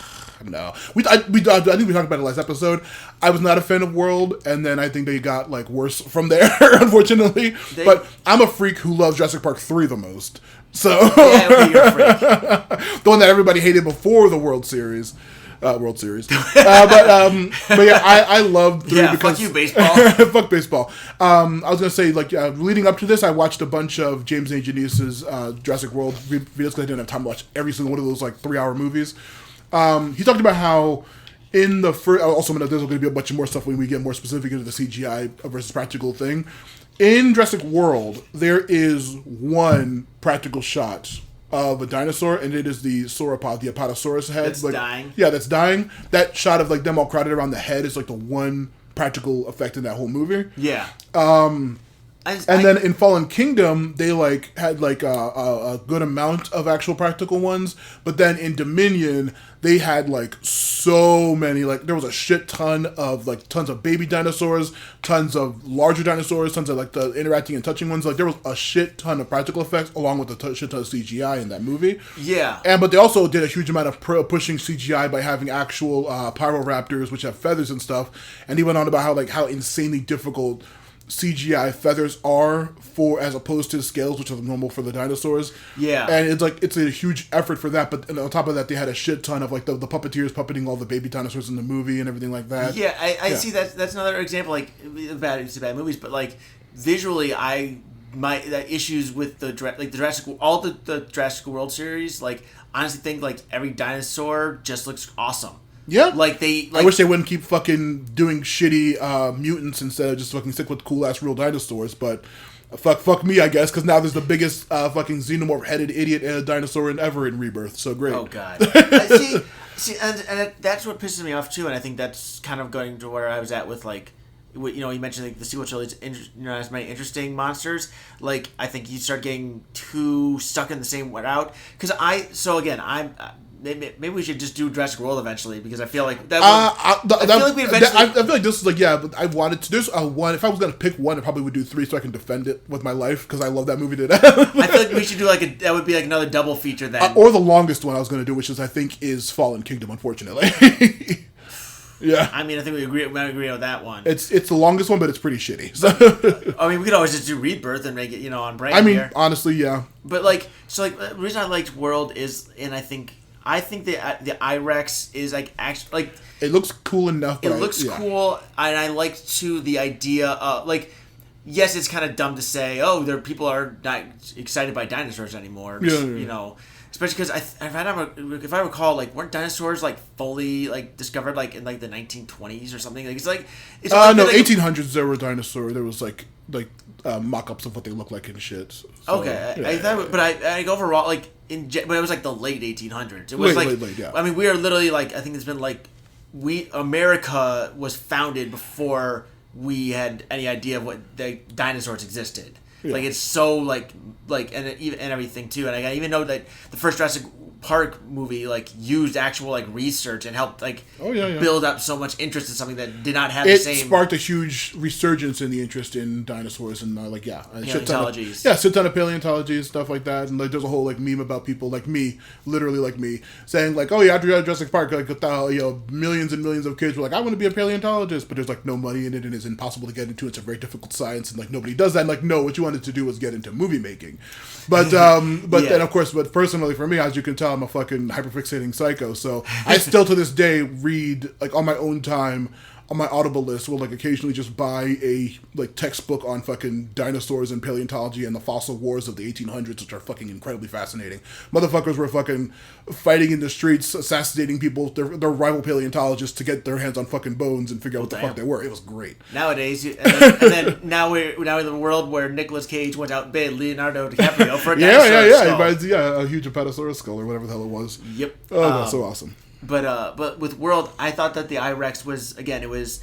No, I think we talked about it last episode. I was not a fan of World, and then I think they got like worse from there, unfortunately. But I'm a freak who loves Jurassic Park 3 the most. So yeah, okay, you're a freak. The one that everybody hated before the World Series. But yeah, I loved 3 because... fuck you, baseball. Fuck baseball. I was going to say, like, leading up to this, I watched a bunch of James A. Janice's Jurassic World videos because I didn't have time to watch every single one of those, like, 3-hour movies. He talked about how in the first... Also, there's going to be a bunch of more stuff when we get more specific into the CGI versus practical thing. In Jurassic World, there is one practical shot of a dinosaur, and it is the sauropod, the Apatosaurus head. That's dying? Yeah, that's dying. That shot of, like, them all crowded around the head is, like, the one practical effect in that whole movie. Yeah. Then in Fallen Kingdom, they like had like a good amount of actual practical ones, but then in Dominion, they had like so many. Like there was a shit ton of like tons of baby dinosaurs, tons of larger dinosaurs, tons of like the interacting and touching ones. Like there was a shit ton of practical effects along with a shit ton of CGI in that movie. Yeah, but they also did a huge amount of pushing CGI by having actual Pyroraptors, which have feathers and stuff. And he went on about how insanely difficult CGI feathers are for as opposed to scales, which are normal for the dinosaurs. Yeah, and it's a huge effort for that. But on top of that, they had a shit ton of like the puppeteers puppeting all the baby dinosaurs in the movie and everything like that. Yeah, I see that. That's another example. Like bad movies, but like visually, my issues with the Jurassic, all the Jurassic World series. Like honestly, think like every dinosaur just looks awesome. Yeah, I wish they wouldn't keep fucking doing shitty mutants instead of just fucking stick with cool ass real dinosaurs. But fuck me, I guess, because now there's the biggest fucking xenomorph headed idiot dinosaur ever in Rebirth. So great. Oh god. see, and that's what pisses me off too. And I think that's kind of going to where I was at with like, you mentioned like the sequel trilogy. As many interesting monsters. Like I think you start getting too stuck in the same route. Because maybe we should just do Jurassic World eventually because I feel like that. I feel like this is like but I wanted to. There's one. If I was gonna pick one, I probably would do 3 so I can defend it with my life because I love that movie to death. I feel like we should do that would be like another double feature then. Or the longest one I was gonna do, which I think is Fallen Kingdom. Unfortunately. Yeah. I mean, I think we agree on that one. It's the longest one, but it's pretty shitty. So. I mean, we could always just do Rebirth and make it on brand. I mean, honestly, yeah. But the reason I liked World is, and I think the I-Rex is like actually like it looks cool enough. It looks cool, and I like too the idea of like. Yes, it's kind of dumb to say. Oh, people are not excited by dinosaurs anymore. Yeah. Especially because if I recall, like weren't dinosaurs like fully like discovered like in like the 1920s or something? Like it's no, 1800s there were dinosaurs. There was like mock-ups of what they look like and shit. So, okay, yeah. I thought, but I overall like but it was like the late 1800s. It was late, yeah. I mean, we are literally like I think it's been like America was founded before we had any idea of what the dinosaurs existed. Yeah. Like it's so like and everything too. And I even know that the first Jurassic Park movie like used actual like research and helped like build up so much interest in something that did not have the same. It sparked a huge resurgence in the interest in dinosaurs and paleontology. Shit ton of paleontology and stuff like that. And like there's a whole like meme about people like me, literally like me, saying like, oh yeah, after Jurassic Park, like millions and millions of kids were like, I want to be a paleontologist, but there's like no money in it and it's impossible to get into. It's a very difficult science and like nobody does that. And like no, what you wanted to do was get into movie making, but then of course, but personally for me, as you can tell, I'm a fucking hyperfixating psycho, so I still to this day read like on my own time on my Audible list will like occasionally just buy a like textbook on fucking dinosaurs and paleontology and the fossil wars of the 1800s, which are fucking incredibly fascinating. Motherfuckers were fucking fighting in the streets, assassinating people, their rival paleontologists to get their hands on fucking bones and figure out what the fuck they were. It was great. Nowadays, and then now we're in a world where Nicolas Cage went out and bid Leonardo DiCaprio for a dinosaur skull. He buys a huge Apatosaurus skull or whatever the hell it was. Yep. Oh, that's so awesome. But with World, I thought that the I-Rex was again. It was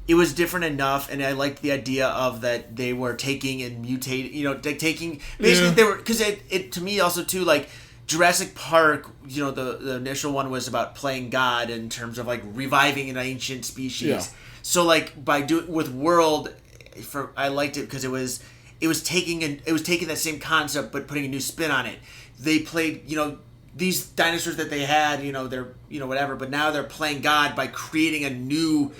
it was different enough, and I liked the idea of that they were taking and mutating, taking basically they were, because it to me also too, like Jurassic Park, the initial one was about playing God in terms of like reviving an ancient species. Yeah. So like by doing with World, I liked it because it was taking that same concept but putting a new spin on it. They played, these dinosaurs that they had, they're, whatever, but now they're playing God by creating a new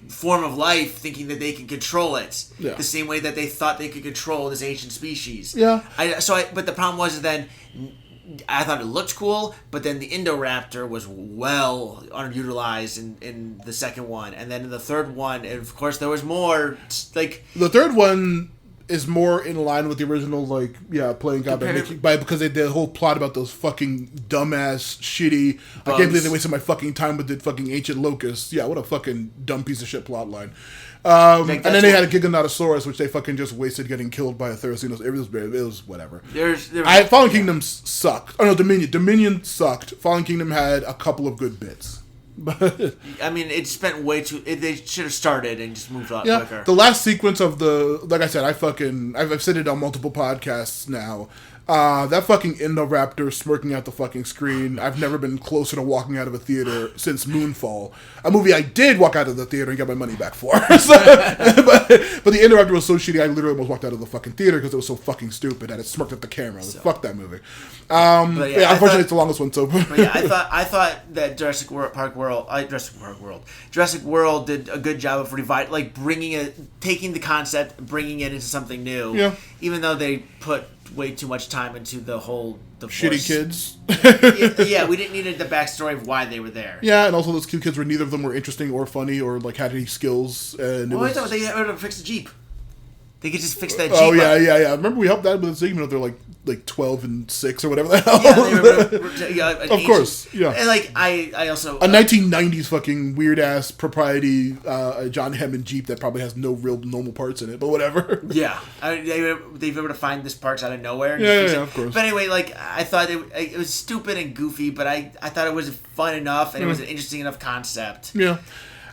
form of life, thinking that they can control it. Yeah. The same way that they thought they could control this ancient species. Yeah. But the problem was then I thought it looked cool, but then the Indoraptor was well underutilized in the second one, and then in the third one, and of course there was more. Like the third one is more in line with the original, playing God because they did a whole plot about those fucking dumbass, shitty. Bugs. I can't believe they wasted my fucking time with the fucking ancient locusts. Yeah, what a fucking dumb piece of shit plot line. And then they had a Giganotosaurus, which they fucking just wasted getting killed by a Therizino. It was whatever. Fallen Kingdom sucked. Oh no, Dominion. Dominion sucked. Fallen Kingdom had a couple of good bits. But I mean, it spent way too. They should have started and just moved a lot quicker. The last sequence of like I said, I've said it on multiple podcasts now. That fucking Indoraptor smirking at the fucking screen. I've never been closer to walking out of a theater since Moonfall, a movie I did walk out of the theater and get my money back for. But the Indoraptor was so shitty, I literally almost walked out of the fucking theater because it was so fucking stupid and it smirked at the camera. Fuck that movie. Unfortunately, it's the longest one. So, but yeah, I thought that Jurassic World did a good job of taking the concept, bringing it into something new. Yeah. Even though they put way too much time into the shitty kids. Yeah, we didn't need the backstory of why they were there. Yeah, and also those cute kids where neither of them were interesting or funny or had any skills. And I thought they had to fix the Jeep. They could just fix that Jeep. Oh yeah. Remember we helped out with the segment. They're like 12 and 6 or whatever the hell. Of course, yeah. And I also a 1990s fucking weird ass propriety John Hammond Jeep that probably has no real normal parts in it, but whatever. Yeah, they were able to find this parts out of nowhere. Yeah, of course. But anyway, I thought it was stupid and goofy, but I thought it was fun enough and it was an interesting enough concept. Yeah.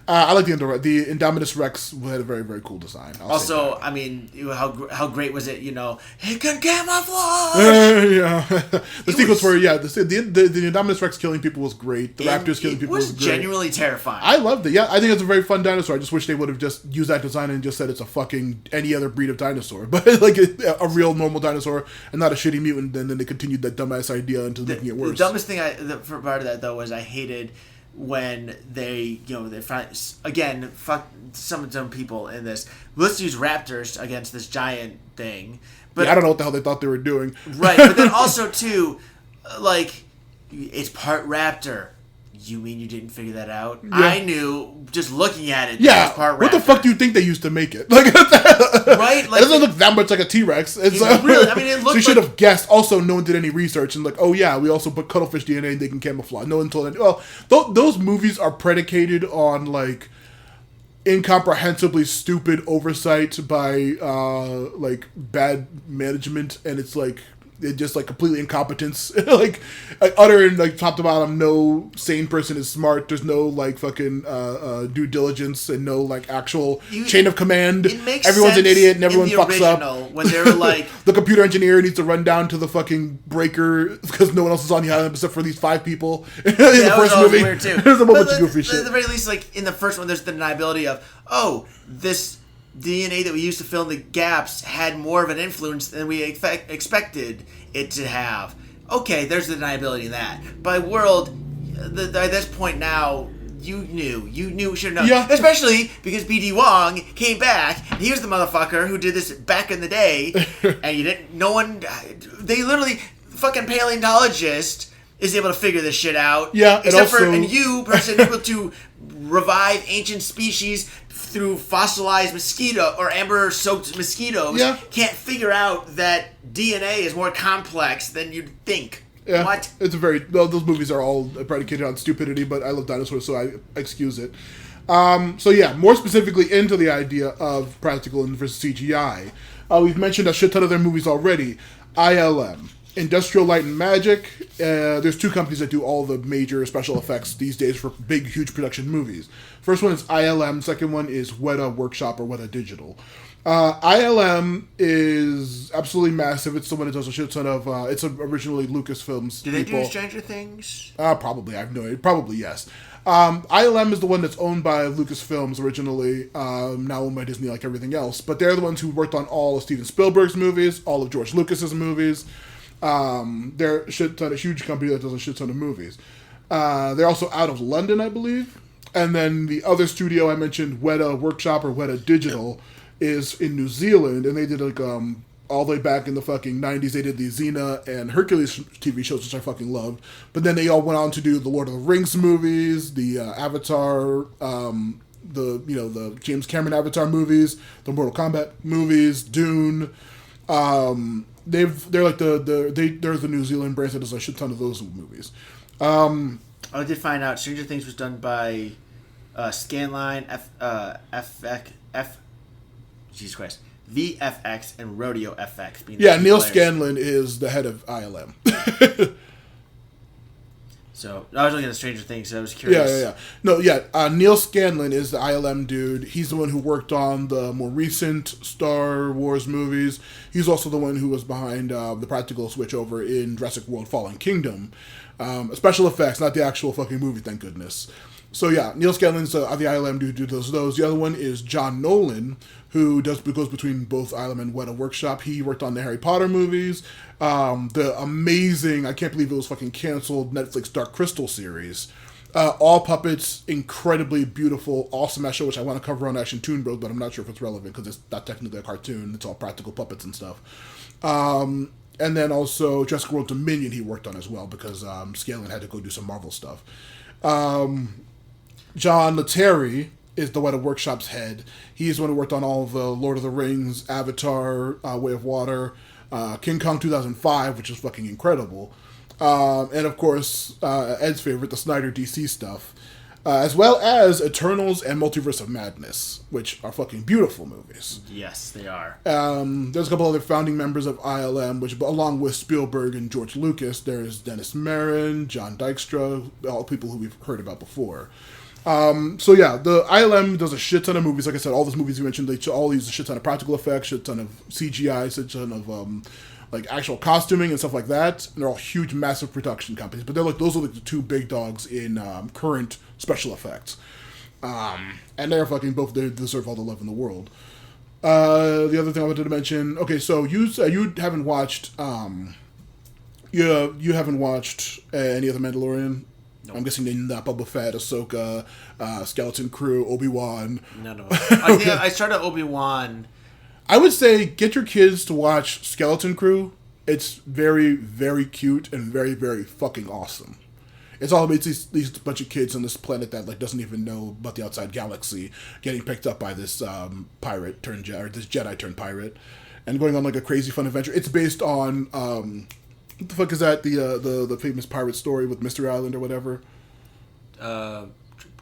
I like the Indominus Rex had a very, very cool design. Also, I mean, how great was it? It can camouflage. The sequence where the Indominus Rex killing people was great. The Raptors killing people was great. Genuinely terrifying. I loved it. Yeah, I think it's a very fun dinosaur. I just wish they would have just used that design and just said it's a fucking any other breed of dinosaur, but like a real normal dinosaur and not a shitty mutant. And then they continued that dumbass idea into making it worse. The dumbest thing for part of that though was I hated when they fuck some dumb people in this. Let's use raptors against this giant thing. But I don't know what the hell they thought they were doing. Right, but then also too, it's part raptor. You mean you didn't figure that out? Yeah. I knew just looking at it. Yeah, it's part raptor. What the fuck do you think they used to make it? Right, it doesn't look that much like a T-Rex. It looked. So you should have guessed. Also, no one did any research and we also put cuttlefish DNA and they can camouflage. No one told any. Well, those movies are predicated on incomprehensibly stupid oversight by bad management, and it's just completely incompetence, utter and top to bottom. No sane person is smart. There's no fucking due diligence and no actual chain of command. Everyone's an idiot and everyone fucks up. When they're the computer engineer needs to run down to the fucking breaker because no one else is on the island except for these 5 people in the first movie. Weird too. There's a whole bunch of goofy shit. At the very least, in the first one, there's the deniability of this DNA that we used to fill in the gaps had more of an influence than we expected it to have. Okay, there's the deniability in that. By World, at this point now, you should have known. Yeah. Especially because B.D. Wong came back, and he was the motherfucker who did this back in the day, and they literally, fucking paleontologist is able to figure this shit out. Yeah, and you, person able to revive ancient species through fossilized mosquito or amber-soaked mosquitoes, can't figure out that DNA is more complex than you'd think. Yeah, what? It's those movies are all predicated on stupidity, but I love dinosaurs, so I excuse it. More specifically into the idea of practical versus CGI. We've mentioned a shit ton of their movies already. ILM. Industrial Light and Magic. There's two companies that do all the major special effects these days for big, huge production movies. First one is ILM. Second one is Weta Workshop or Weta Digital. ILM is absolutely massive. It's the one that does a shit ton of... it's originally Lucasfilms. Do they do Stranger Things? Probably. I have no idea. Probably, yes. ILM is the one that's owned by Lucasfilms originally, now owned by Disney like everything else. But they're the ones who worked on all of Steven Spielberg's movies, all of George Lucas's movies. They're a huge company that does a shit ton of movies. They're also out of London, I believe. And then the other studio I mentioned, Weta Workshop or Weta Digital, is in New Zealand, and they did like all the way back in the fucking 90s, they did the Xena and Hercules TV shows, which I fucking loved. But then they all went on to do the Lord of the Rings movies, the Avatar, the James Cameron Avatar movies, the Mortal Kombat movies, Dune. They're the New Zealand brand that does a shit ton of those movies. I did find out Stranger Things was done by Scanline, Jesus Christ, VFX and Rodeo FX. Neil Scanlon is the head of ILM. So I was looking at Stranger Things, so I was curious. Neil Scanlon is the ILM dude. He's the one who worked on the more recent Star Wars movies. He's also the one who was behind the practical switchover in Jurassic World: Fallen Kingdom. Special effects, not the actual fucking movie, thank goodness. So yeah, Neil Scanlon's the ILM dude who does those. The other one is John Nolan, who goes between both ILM and Weta Workshop. He worked on the Harry Potter movies, the amazing, I can't believe it was fucking canceled, Netflix Dark Crystal series. All puppets, incredibly beautiful, awesome show, which I want to cover on Action Toon Bros, but I'm not sure if it's relevant because it's not technically a cartoon. It's all practical puppets and stuff. And then also Jurassic World Dominion he worked on as well because Scanlon had to go do some Marvel stuff. John Lettieri is the Weta Workshop's head. He's the one who worked on all of the Lord of the Rings, Avatar, Way of Water, King Kong 2005, which is fucking incredible. And of course, Ed's favorite, the Snyder DC stuff. As well as Eternals and Multiverse of Madness, which are fucking beautiful movies. Yes, they are. There's a couple other founding members of ILM, which along with Spielberg and George Lucas, there's Dennis Marin, John Dykstra, all people who we've heard about before. The ILM does a shit ton of movies. Like I said, all those movies you mentioned, they all use a shit ton of practical effects, shit ton of CGI, shit ton of actual costuming and stuff like that. And they're all huge, massive production companies. But those are the two big dogs in current special effects. And they're fucking both. They deserve all the love in the world. The other thing I wanted to mention. Okay, so you haven't watched you haven't watched any of the Mandalorian. Nope. I'm guessing not Boba Fett, Ahsoka, Skeleton Crew, Obi-Wan. None of them. I think I started Obi-Wan. I would say get your kids to watch Skeleton Crew. It's very, very cute and very, very fucking awesome. It's all about these bunch of kids on this planet that doesn't even know about the outside galaxy getting picked up by this pirate turned this Jedi turned pirate and going on a crazy fun adventure. It's based on what the fuck is that? The famous pirate story with Mystery Island or whatever?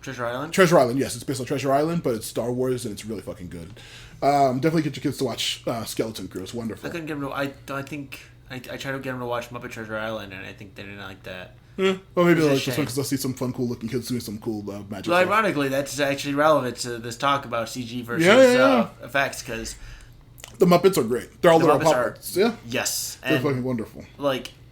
Treasure Island? Treasure Island, yes. It's based on Treasure Island, but it's Star Wars, and it's really fucking good. Definitely get your kids to watch Skeleton Crew. It's wonderful. I couldn't get them to... I think... I tried to get them to watch Muppet Treasure Island, and I think they didn't like that. Yeah. Well, maybe they'll like this one because they'll see some fun, cool-looking kids doing some cool magic stuff. Ironically, that's actually relevant to this talk about CG versus effects, because... The Muppets are great. They're all little puppets. Yeah. Yes. They're fucking wonderful.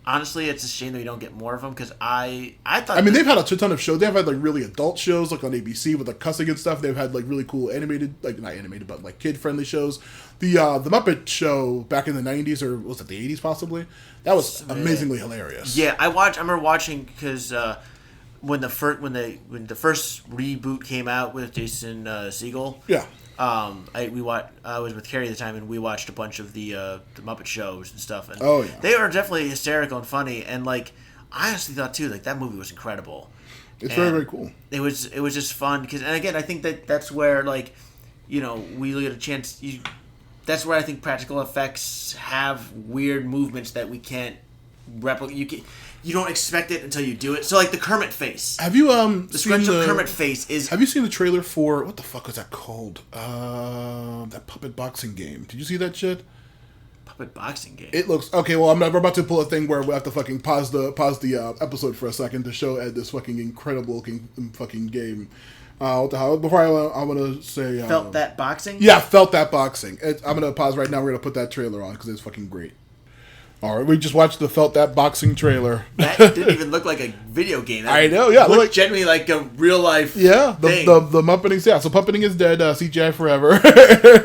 Honestly, it's a shame that we don't get more of them, because I thought... I mean, they've had a ton of shows. They've had, really adult shows, on ABC with, cussing and stuff. They've had, really cool animated, not animated, but, kid-friendly shows. The Muppet Show back in the 90s, or was it the 80s, possibly? That was amazingly hilarious. Yeah, I remember watching, because when the first reboot came out with Jason Segel... Yeah. I was with Carrie at the time, and we watched a bunch of the Muppet shows and stuff. And they are definitely hysterical and funny. And I honestly thought too, that movie was incredible. It's very, very cool. It was just fun because, and again, I think that's where we get a chance. That's where I think practical effects have weird movements that we can't replicate. You don't expect it until you do it. So the Kermit face. Have you the stretch of Kermit face is... Have you seen the trailer for what the fuck was that called? That puppet boxing game. Did you see that shit? But boxing game. It looks okay. Well, we're about to pull a thing where we have to fucking pause the episode for a second to show Ed this fucking incredible looking fucking game. What the hell? Before I want to say Felt That Boxing. Yeah, Felt That Boxing. I'm gonna pause right now. We're gonna put that trailer on because it's fucking great. All right, we just watched the Felt That Boxing trailer. That didn't even look like a video game. That I know, yeah. Looked genuinely like a real life thing. The Muppeting, yeah. So Puppeting is dead, CGI forever.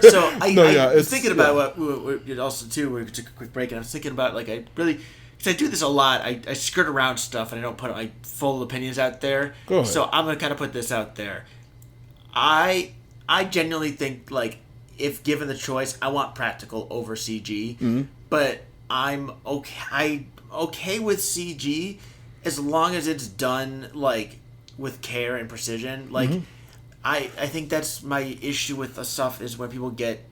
So I was thinking about what also, too, we took a quick break, and I was thinking about, like, because I do this a lot, I skirt around stuff, and I don't put my full opinions out there. Go ahead. So I'm going to kind of put this out there. I genuinely think, like, if given the choice, I want practical over CG, but I'm okay with CG as long as it's done like with care and precision. Like I think that's my issue with the stuff is when people get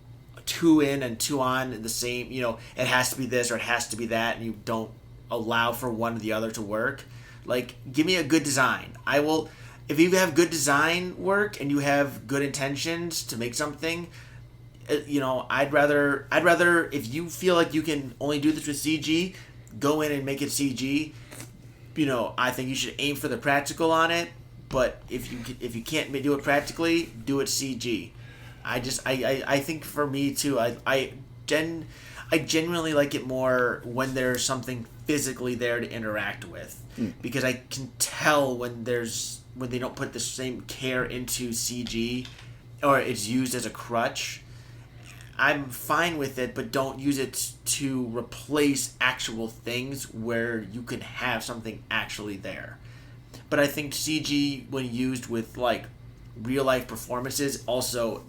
too in and too on the same, it has to be this or it has to be that, and you don't allow for one or the other to work. Like, give me a good design. I will, if you have good design work and you have good intentions to make something, I'd rather if you feel like you can only do this with CG, go in and make it CG. I think you should aim for the practical on it. But if you can't do it practically, do it CG. I think for me too, I genuinely like it more when there's something physically there to interact with, because I can tell when they don't put the same care into CG, or it's used as a crutch. I'm fine with it, but don't use it to replace actual things where you can have something actually there. But I think CG, when used with like real life performances, also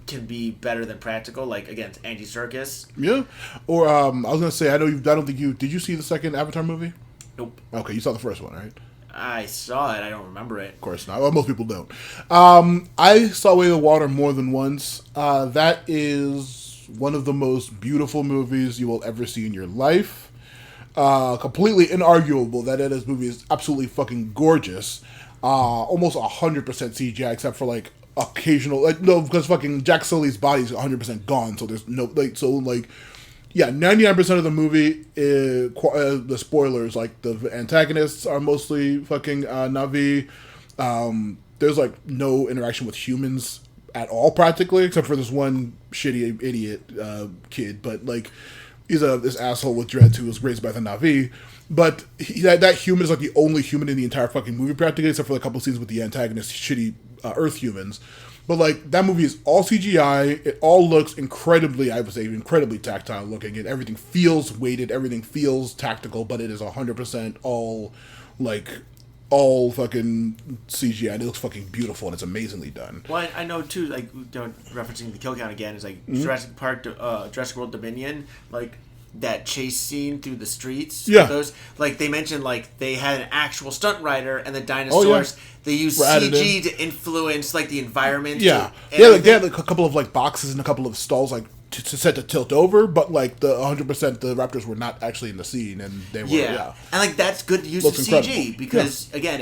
can be better than practical. Like against Andy Serkis. Yeah. Or I was gonna say, I don't think you did. You see the second Avatar movie? Nope. Okay, you saw the first one, right? I saw it. I don't remember it. Of course not. Well, most people don't. I saw Way of the Water more than once. That is one of the most beautiful movies you will ever see in your life. Completely inarguable that this movie is absolutely fucking gorgeous. Almost 100% CGI, except for like occasional, because fucking Jack Sully's body's 100% gone, so there's no yeah, 99% of the movie, the spoilers, like, the antagonists are mostly fucking Na'vi. There's, like, no interaction with humans at all, practically, except for this one shitty idiot kid. But, like, he's this asshole with dreads who was raised by the Na'vi. But that human is, like, the only human in the entire fucking movie, practically, except for a couple scenes with the antagonist, shitty Earth humans. But, like, that movie is all CGI. It all looks incredibly tactile looking. And everything feels weighted. Everything feels tactical. But it is 100% all fucking CGI. And it looks fucking beautiful. And it's amazingly done. Well, I know, too, like, referencing the kill count again, is like Jurassic World Dominion, like, that chase scene through the streets. Yeah. Those, like, they mentioned, like, they had an actual stunt rider, and the dinosaurs, they used CG to influence, like, the environment. Yeah. They had like a couple of, like, boxes and a couple of stalls, like, set to tilt over, but, like, the 100% the raptors were not actually in the scene, and they were, yeah. And, like, that's good use of CG, because, again,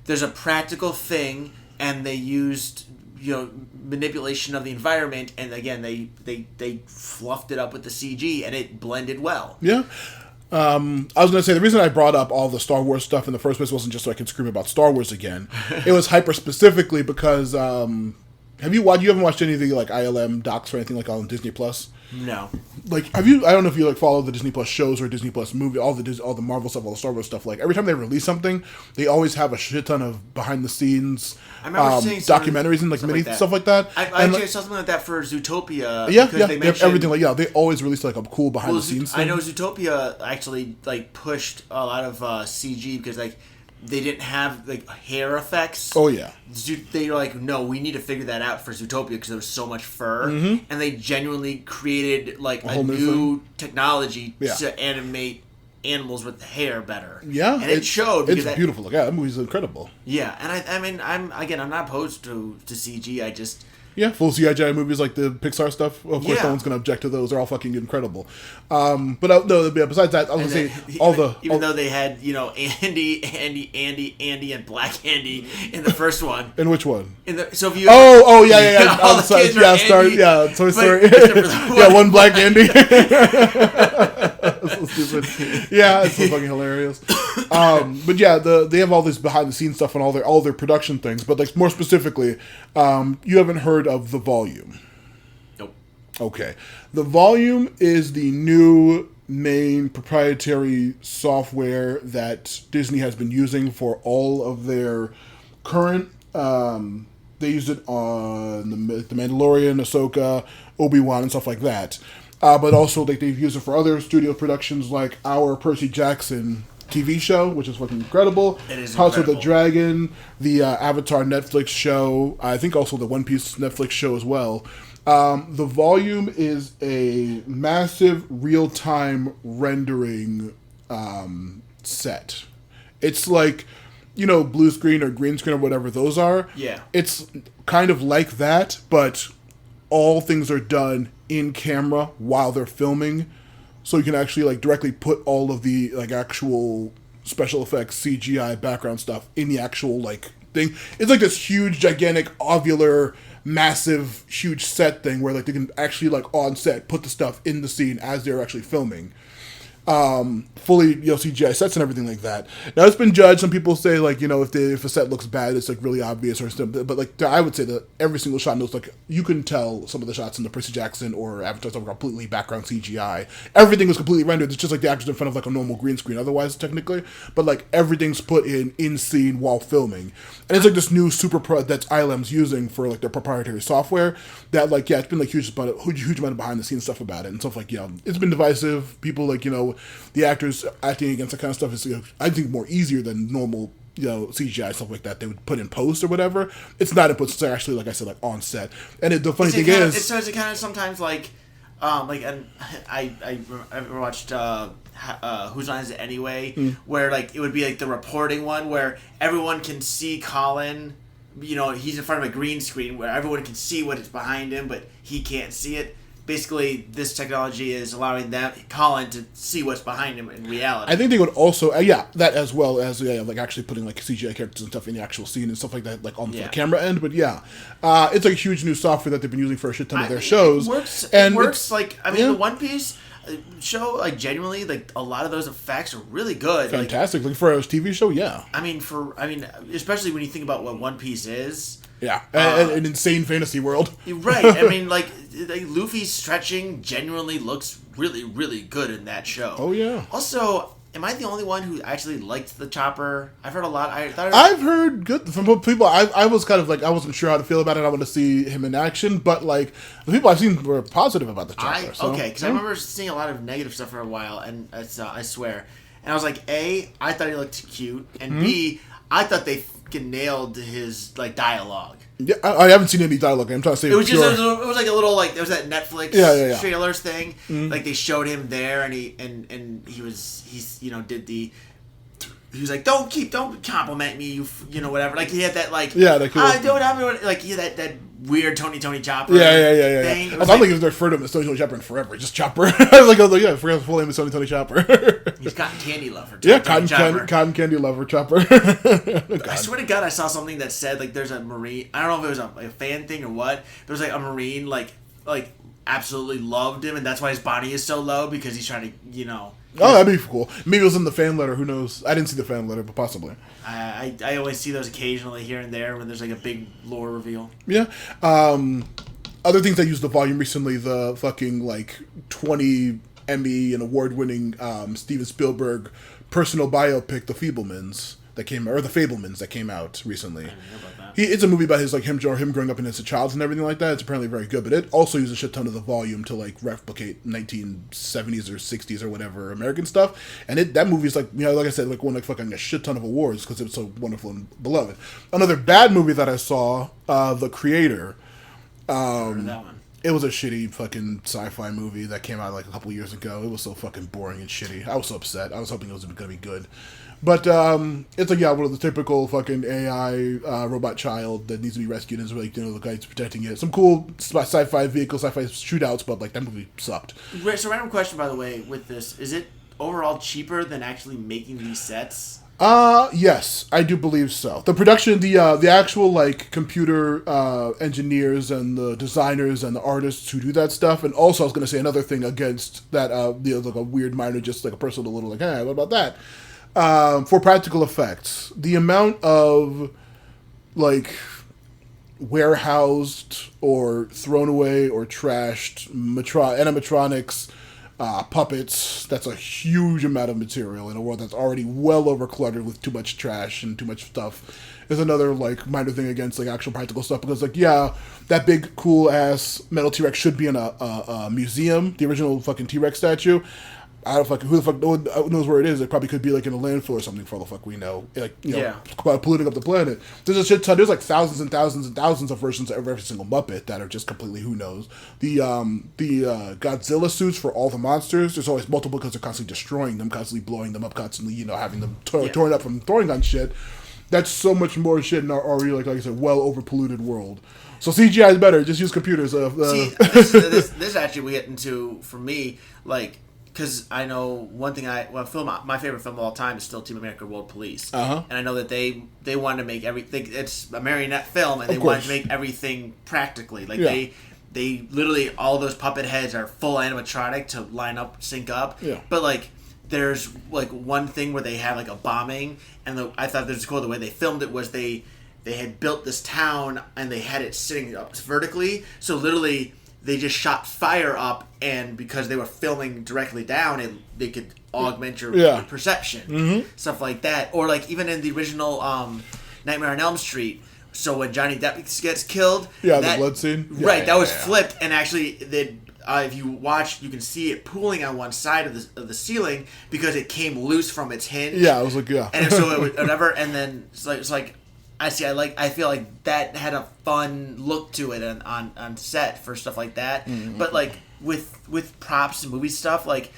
there's a practical thing, and they used, manipulation of the environment, and again they fluffed it up with the CG, and it blended well. Yeah. I was going to say, the reason I brought up all the Star Wars stuff in the first place wasn't just so I could scream about Star Wars again. It was hyper specifically because you haven't watched any of the like ILM docs or anything like on Disney Plus? No. Like, I don't know if you like follow the Disney Plus shows or Disney Plus movie, all the Marvel stuff, all the Star Wars stuff. Like, every time they release something, they always have a shit ton of behind the scenes documentaries and like mini stuff like that. I saw something like that for Zootopia. Yeah, they mentioned everything. They always release like a cool behind the scenes thing. I know Zootopia actually like pushed a lot of CG because like they didn't have like hair effects. Oh yeah. They were like, no, we need to figure that out for Zootopia because there was so much fur, and they genuinely created like a new technology to animate animals with hair better. Yeah, and it showed. It's beautiful. Yeah, that movie's incredible. Yeah, and I mean, I'm not opposed to CG. I just. Yeah, full CGI movies like the Pixar stuff. Of course, Yeah. no one's going to object to those. They're all fucking incredible. But no, besides that, I was going to say even though they had Andy, and Black Andy in the first one. In which one? So if you yeah. all the kids are Andy, Toy Story. except for the One Black Andy. That's so stupid. Yeah, it's so fucking hilarious. But yeah, they have all this behind the scenes stuff and all their production things. But like more specifically, you haven't heard of The Volume. Nope. Okay. The Volume is the new main proprietary software that Disney has been using for all of their current. They used it on the Mandalorian, Ahsoka, Obi-Wan, and stuff like that. But also like they've used it for other studio productions like our Percy Jackson TV show, which is fucking incredible. It is House of the incredible. Dragon, the Avatar Netflix show, I think also the One Piece Netflix show as well. The Volume is a massive real-time rendering set. It's like, blue screen or green screen or whatever those are. Yeah. It's kind of like that, but all things are done in camera while they're filming. So you can actually like directly put all of the like actual special effects, CGI, background stuff in the actual like thing. It's like this huge, gigantic, ovular, massive, huge set thing where like they can actually like on set put the stuff in the scene as they're actually filming. Fully CGI sets and everything like that. Now it's been judged. Some people say like if a set looks bad, it's like really obvious or something. But like I would say that every single shot looks like you can tell some of the shots in the Percy Jackson or Avatar stuff are completely background CGI. Everything was completely rendered. It's just like the actors in front of like a normal green screen. Otherwise, technically, but like everything's put in scene while filming. And it's like this new super pro that ILM's using for like their proprietary software. That like it's been like huge amount of behind the scenes stuff about it and stuff like it's been divisive. People like the actors acting against that kind of stuff is I think more easier than normal CGI stuff like that they would put in post or whatever. It's not in post. It's actually like I said like on set. And the funny thing is, so is it kind of sometimes and I watched Whose Line Is It Anyway, where like it would be like the reporting one where everyone can see Colin. He's in front of a green screen where everyone can see what is behind him, but he can't see it. Basically, this technology is allowing Colin to see what's behind him in reality. I think they would also, that as well as like actually putting like CGI characters and stuff in the actual scene and stuff like that, like on the camera end. But it's like a huge new software that they've been using for a shit ton of their shows. It works. Like the One Piece show, like genuinely, like a lot of those effects are really good. Fantastic, like for a TV show, yeah. I mean, especially when you think about what One Piece is. Yeah, an insane fantasy world. Right. I mean, like Luffy's stretching genuinely looks really, really good in that show. Oh, yeah. Also, am I the only one who actually liked the chopper? I've heard a lot. I've heard good from people. I was kind of like, I wasn't sure how to feel about it. I want to see him in action. But, like, the people I've seen were positive about the chopper. Okay, because I remember seeing a lot of negative stuff for a while, and I swear. And I was like, A, I thought he looked cute, and B, I thought they nailed his like dialogue. Yeah, I haven't seen any dialogue. I'm trying to say it was like a little like there was that Netflix trailers thing. Like they showed him there, and he was like, don't compliment me, you whatever. Like he had that like like he had that weird Tony Chopper. Thing. I thought like he was referred to him as Tony Chopper and forever, just Chopper. I was like, I forgot the full name is Tony Chopper. He's cotton candy lover. Cotton candy lover Chopper. I swear to God, I saw something that said like there's a Marine. I don't know if it was a fan thing or what. There was like a Marine like absolutely loved him, and that's why his body is so low because he's trying to Oh, that'd be cool. Maybe it was in the fan letter. Who knows? I didn't see the fan letter, but possibly. I always see those occasionally here and there when there's like a big lore reveal. Yeah. Other things I used the Volume recently, the fucking like 20 Emmy and award-winning Steven Spielberg personal biopic, The Fabelmans that came out recently. I didn't hear about that. It's a movie about him growing up as a child and everything like that. It's apparently very good, but it also uses a shit ton of the Volume to like replicate 1970s or 60s or whatever American stuff. And that movie is like like I said, like won like fucking a shit ton of awards because it was so wonderful and beloved. Another bad movie that I saw, The Creator. Heard of that one. It was a shitty fucking sci-fi movie that came out like a couple years ago. It was so fucking boring and shitty. I was so upset. I was hoping it was going to be good. But it's like, yeah, one of the typical fucking AI robot child that needs to be rescued, and it's like, the guy's protecting it. Some cool sci-fi vehicles, sci-fi shootouts, but like that movie sucked. So random question, by the way, with this, is it overall cheaper than actually making these sets? Yes, I do believe so. The production, the actual like computer engineers and the designers and the artists who do that stuff, and also I was going to say another thing against that, like a weird minor, just like a personal little like, hey, what about that? For practical effects, the amount of like warehoused or thrown away or trashed animatronics, puppets, that's a huge amount of material in a world that's already well over cluttered with too much trash and too much stuff. Is another like minor thing against like actual practical stuff, because like, yeah, that big cool ass metal T-Rex should be in a museum, the original fucking T-Rex statue. I don't fucking, who the fuck, no one knows where it is. It probably could be like in a landfill or something for all the fuck we know. Like, polluting up the planet. There's a shit ton. There's like thousands and thousands and thousands of versions of every single Muppet that are just completely who knows. The Godzilla suits for all the monsters, there's always multiple because they're constantly destroying them, constantly blowing them up, constantly, having them torn up from throwing on shit. That's so much more shit in our already, like I said, well over polluted world. So CGI is better. Just use computers. See, this actually we get into, for me, like, because I know one thing my favorite film of all time is still Team America World Police. Uh-huh. And I know that they wanted to make everything, it's a marionette film, and they wanted to make everything practically. Like, they literally, all those puppet heads are full animatronic to line up, sync up. Yeah. But, like, there's, like, one thing where they have, like, a bombing, and I thought this was cool. The way they filmed it was they had built this town, and they had it sitting up vertically, so literally they just shot fire up, and because they were filming directly down, they could augment your perception. Stuff like that. Or like even in the original Nightmare on Elm Street, so when Johnny Depp gets killed... the blood scene? That was flipped, and actually if you watch, you can see it pooling on one side of the ceiling because it came loose from its hinge. Yeah, I was like, yeah. And so it was whatever, and then it's like I feel like that had a fun look to it on set for stuff like that. Mm-hmm. But like with props and movie stuff, like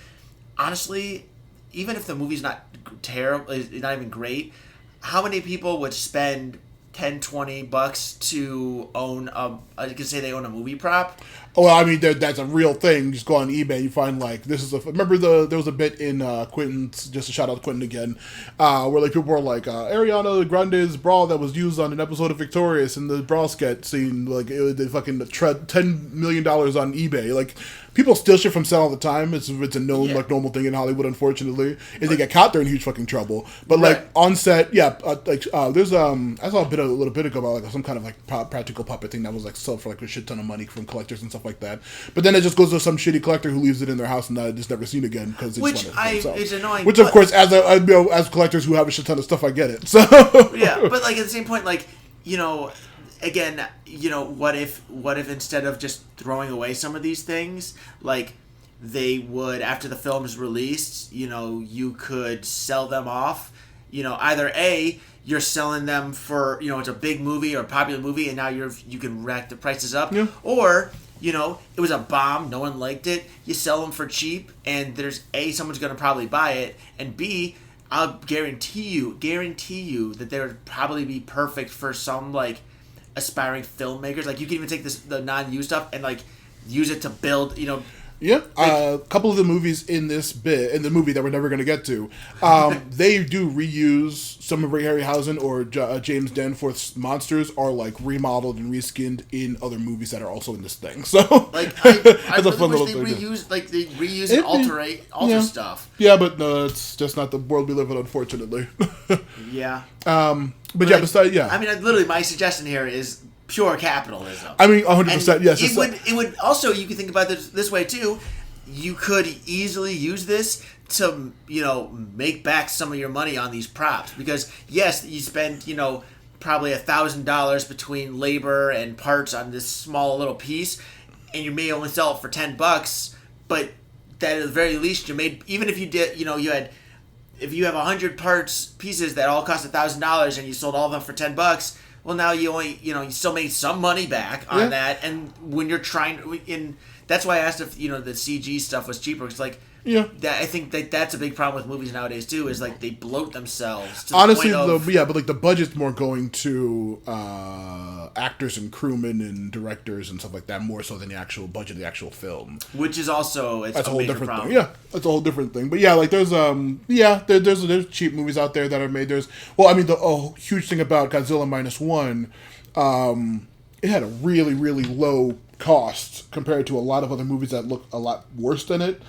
honestly, even if the movie's not terrible, not even great, how many people would spend $10-$20 to own you can say they own a movie prop? Oh, I mean, that's a real thing. Just go on eBay, you find like remember there was a bit in Quentin's, just a shout out to Quentin again, where like people were like Ariana Grande's bra that was used on an episode of Victorious in the bra sketch scene, like they fucking $10 million on eBay. Like people steal shit from set all the time. It's a known like normal thing in Hollywood, unfortunately. And they get caught, they're in huge fucking trouble. But like on set, there's I saw a little bit ago about like some kind of like practical puppet thing that was like sold for like a shit ton of money from collectors and stuff like that. But then it just goes to some shitty collector who leaves it in their house and it's never seen again because it's annoying. Which of course, as collectors who have a shit ton of stuff, I get it. So yeah, but like at the same point, like again, what if instead of just throwing away some of these things, like they would, after the film is released, you could sell them off. Either you're selling them for, it's a big movie or a popular movie, and now you can rack the prices up, or it was a bomb, no one liked it, you sell them for cheap, and there's someone's going to probably buy it, and B, I'll guarantee you that they would probably be perfect for some like aspiring filmmakers. Like you can even take the non-used stuff and like use it to build, Yeah, a couple of the movies in the movie that we're never going to get to, they do reuse some of Ray Harryhausen or James Danforth's monsters are like remodeled and reskinned in other movies that are also in this thing. So like I really wish they reuse and alter stuff. Yeah, but no, it's just not the world we live in, unfortunately. Yeah. But yeah, besides, yeah. I mean, literally, my suggestion here is pure capitalism. I mean, 100%. Yes. It would also, you can think about this way too. You could easily use this to make back some of your money on these props, because yes, you spend probably $1,000 between labor and parts on this small little piece, and you may only sell it for $10, but that at the very least you made, even if you did if you have 100 pieces that all cost $1,000 and you sold all of them for $10, well, now you only, you still made some money back on that, and when you're trying, that's why I asked if, the CG stuff was cheaper. It's like, I think that's a big problem with movies nowadays too. Is like they bloat themselves. To Honestly, the point of, but like the budget's more going to actors and crewmen and directors and stuff like that, more so than the actual budget of the actual film. Which is also that's a whole different problem. thing. Yeah, that's a whole different thing. But yeah, like there's there's cheap movies out there that are made. The huge thing about Godzilla -1, it had a really really low cost compared to a lot of other movies that look a lot worse than it.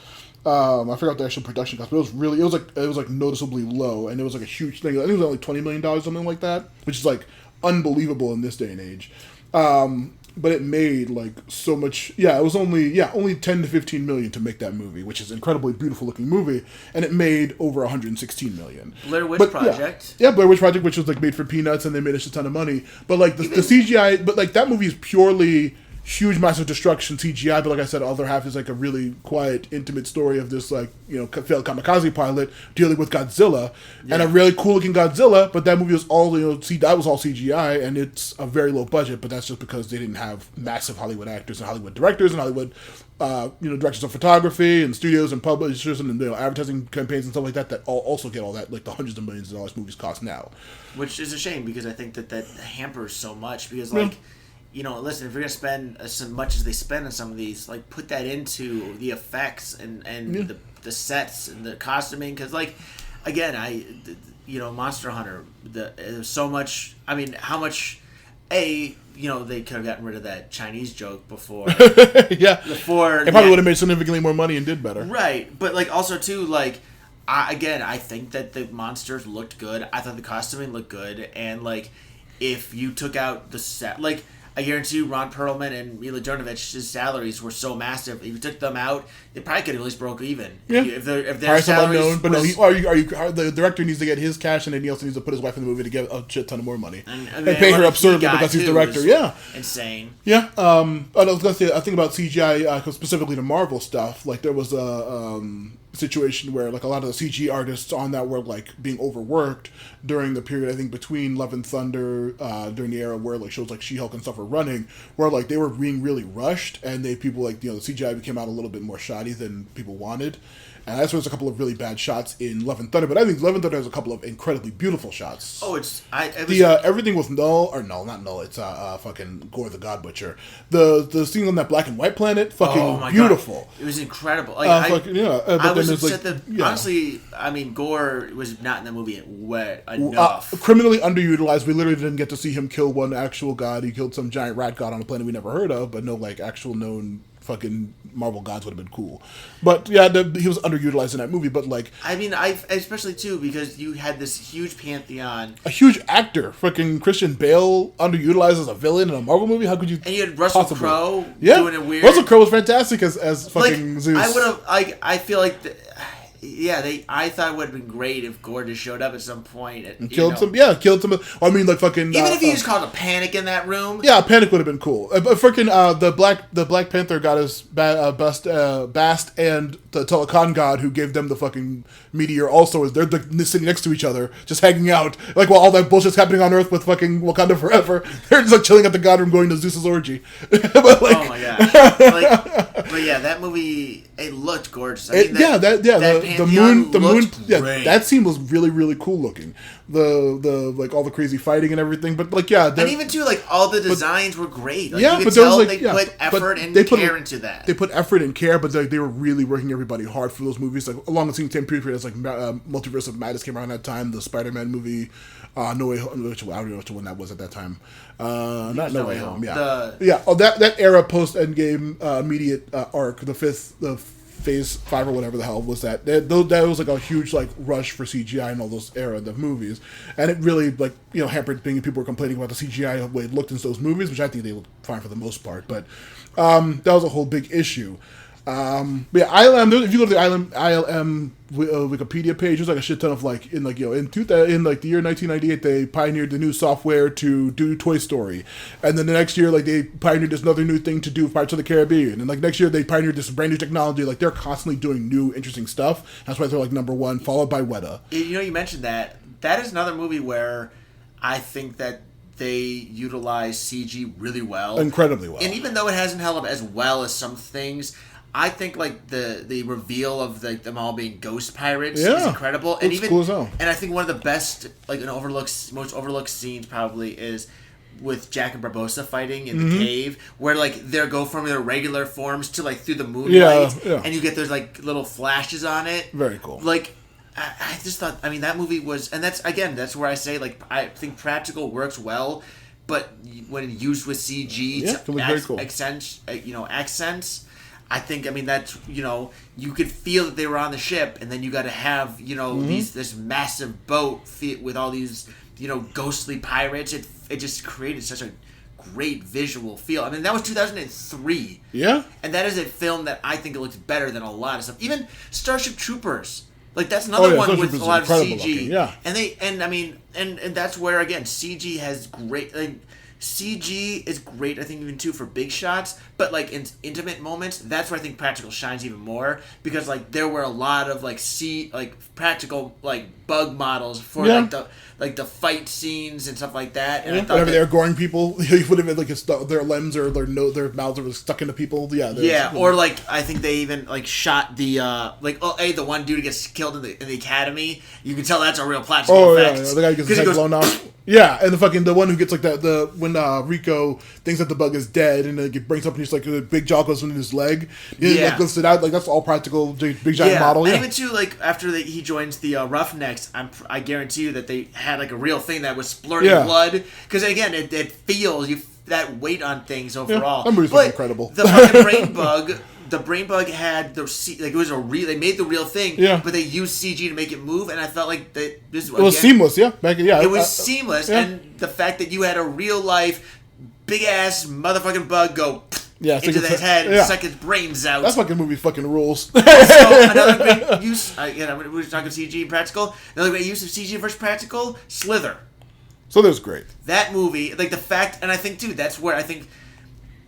I forgot the actual production cost, but it was noticeably low, and it was like a huge thing. I think it was like $20 million, something like that, which is like unbelievable in this day and age. But it made like so much. Yeah, it was only 10 to 15 million to make that movie, which is an incredibly beautiful looking movie, and it made over 116 million. Blair Witch Project. Yeah, Blair Witch Project, which was like made for peanuts, and they made us a ton of money. But like the CGI, but like that movie is purely huge, massive destruction CGI, but like I said, the other half is like a really quiet, intimate story of this like failed kamikaze pilot dealing with Godzilla, and a really cool looking Godzilla. But that movie was all that was all CGI, and it's a very low budget. But that's just because they didn't have massive Hollywood actors and Hollywood directors and Hollywood directors of photography and studios and publishers and advertising campaigns and stuff like that also get all that, like the hundreds of millions of dollars movies cost now. Which is a shame, because I think that hampers so much, because like. Listen, if you're going to spend as much as they spend on some of these, like, put that into the effects and the sets and the costuming. Because, like, again, Monster Hunter, there's so much, how much, they could have gotten rid of that Chinese joke before. Yeah. They probably would have made significantly more money and did better. Right. But, like, also, too, like, I think that the monsters looked good. I thought the costuming looked good. And, like, if you took out the set, like, I guarantee you, Ron Perlman and Mila Jovovich, salaries were so massive. If you took them out, they probably could have at least broke even. Yeah. If their salaries unknown, but the director needs to get his cash, and then he also needs to put his wife in the movie to get a shit ton of more money and pay her absurdly because he's director. Yeah, insane. Yeah. I was gonna say, I think about CGI specifically the Marvel stuff. Like there was a situation where like a lot of the CG artists on that were like being overworked during the period, I think, between Love and Thunder, during the era where like shows like She-Hulk and stuff were running, where like they were being really rushed, and the CGI became out a little bit more shoddy than people wanted. And that's why there's a couple of really bad shots in Love and Thunder, but I think Love and Thunder has a couple of incredibly beautiful shots. Oh, everything with not Null. It's fucking Gore the God Butcher. The scene on that black and white planet, fucking beautiful. God. It was incredible. Like, I was upset that honestly, Gore was not in the movie enough. Criminally underutilized. We literally didn't get to see him kill one actual god. He killed some giant rat god on a planet we never heard of, but no like actual known fucking Marvel gods would have been cool. But yeah, he was underutilized in that movie. But like, I especially too, because you had this huge pantheon, a huge actor, fucking Christian Bale, underutilized as a villain in a Marvel movie. How could you? And you had Russell Crowe doing it weird. Russell Crowe was fantastic as fucking Zeus. I would have. I feel like. I thought it would have been great if Gore just showed up at some point and killed some. Yeah, killed some. I mean, like fucking. Even if he just called a panic in that room. Yeah, a panic would have been cool. But freaking the Black Panther goddess Bast and the Telecan god who gave them the fucking meteor also is they're sitting next to each other, just hanging out, like while all that bullshit's happening on Earth with fucking Wakanda Forever. They're just like chilling at the god room, going to Zeus's orgy. But, like, oh my gosh! But yeah, that movie it looked gorgeous. The moon, that scene was really, really cool looking. The like all the crazy fighting and everything, but like and even too like all the designs were great. Like, yeah, you but could tell there was they put effort and care into that. They put effort and care, but they were really working everybody hard for those movies. Like along the same period as like Multiverse of Madness came around that time, the Spider-Man movie, No Way Home, I don't know which one that was at that time. Not No Way Home. Yeah, that era post Endgame immediate arc, the Phase 5 or whatever the hell was that. That was like a huge like rush for CGI in all those era of movies, and it really like hampered things. People were complaining about the CGI way it looked in those movies, which I think they looked fine for the most part. But that was a whole big issue. But yeah, ILM. If you go to the ILM Wikipedia page, there's like a shit ton of like in the year 1998 they pioneered the new software to do Toy Story, and then the next year like they pioneered this another new thing to do Pirates of the Caribbean, and like next year they pioneered this brand new technology. Like they're constantly doing new interesting stuff. That's why they're like number one, followed by Weta. You mentioned that. That is another movie where I think that they utilize CG really well. Incredibly well. And even though it hasn't held up as well as some things, I think like the reveal of them all being ghost pirates is incredible. And even cool as hell. And I think one of the best, like most overlooked scenes probably is with Jack and Barbossa fighting in the cave, where like they go from their regular forms to like through the moonlight, and you get those like little flashes on it. Very cool. Like I just thought, I mean, that movie was, and that's where I say like I think practical works well, but when used with CG to accents. I think, I mean, that's, you could feel that they were on the ship, and then you got to have, this massive boat with all these, ghostly pirates. It just created such a great visual feel. I mean, that was 2003. Yeah. And that is a film that I think it looks better than a lot of stuff. Even Starship Troopers. Like, that's another one with a lot of CG. Looking, yeah. And that's where, again, CG has great... Like, CG is great, I think, even too, for big shots, but like in intimate moments, that's where I think practical shines even more, because like there were a lot of like practical like bug models for like the fight scenes and stuff like that. And I thought whenever they're goring people, you would have been like their limbs or their mouths were stuck into people. Or like I think they even like shot the the one dude gets killed in the academy. You can tell that's a real practical effect. The guy gets his head blown off. Yeah, and the one who gets like when Rico thinks that the bug is dead, and it brings up and he's like the big jaw goes into his leg. Like lifts it out, like that's all practical big giant model. And even too, like after he joins the Roughnecks, I guarantee you that they had like a real thing that was splurting blood, because again it feels that weight on things overall. That movie's incredible. The fucking brain bug. The brain bug had it was they made the real thing, but they used CG to make it move, and I felt like it was seamless, it was seamless, and the fact that you had a real life big ass motherfucking bug go into his head and suck his brains out. That fucking movie fucking rules. So another great use, we were talking CG and practical. Another great use of CG versus practical, Slither. So that was great. That movie, like the fact, and I think too, that's where I think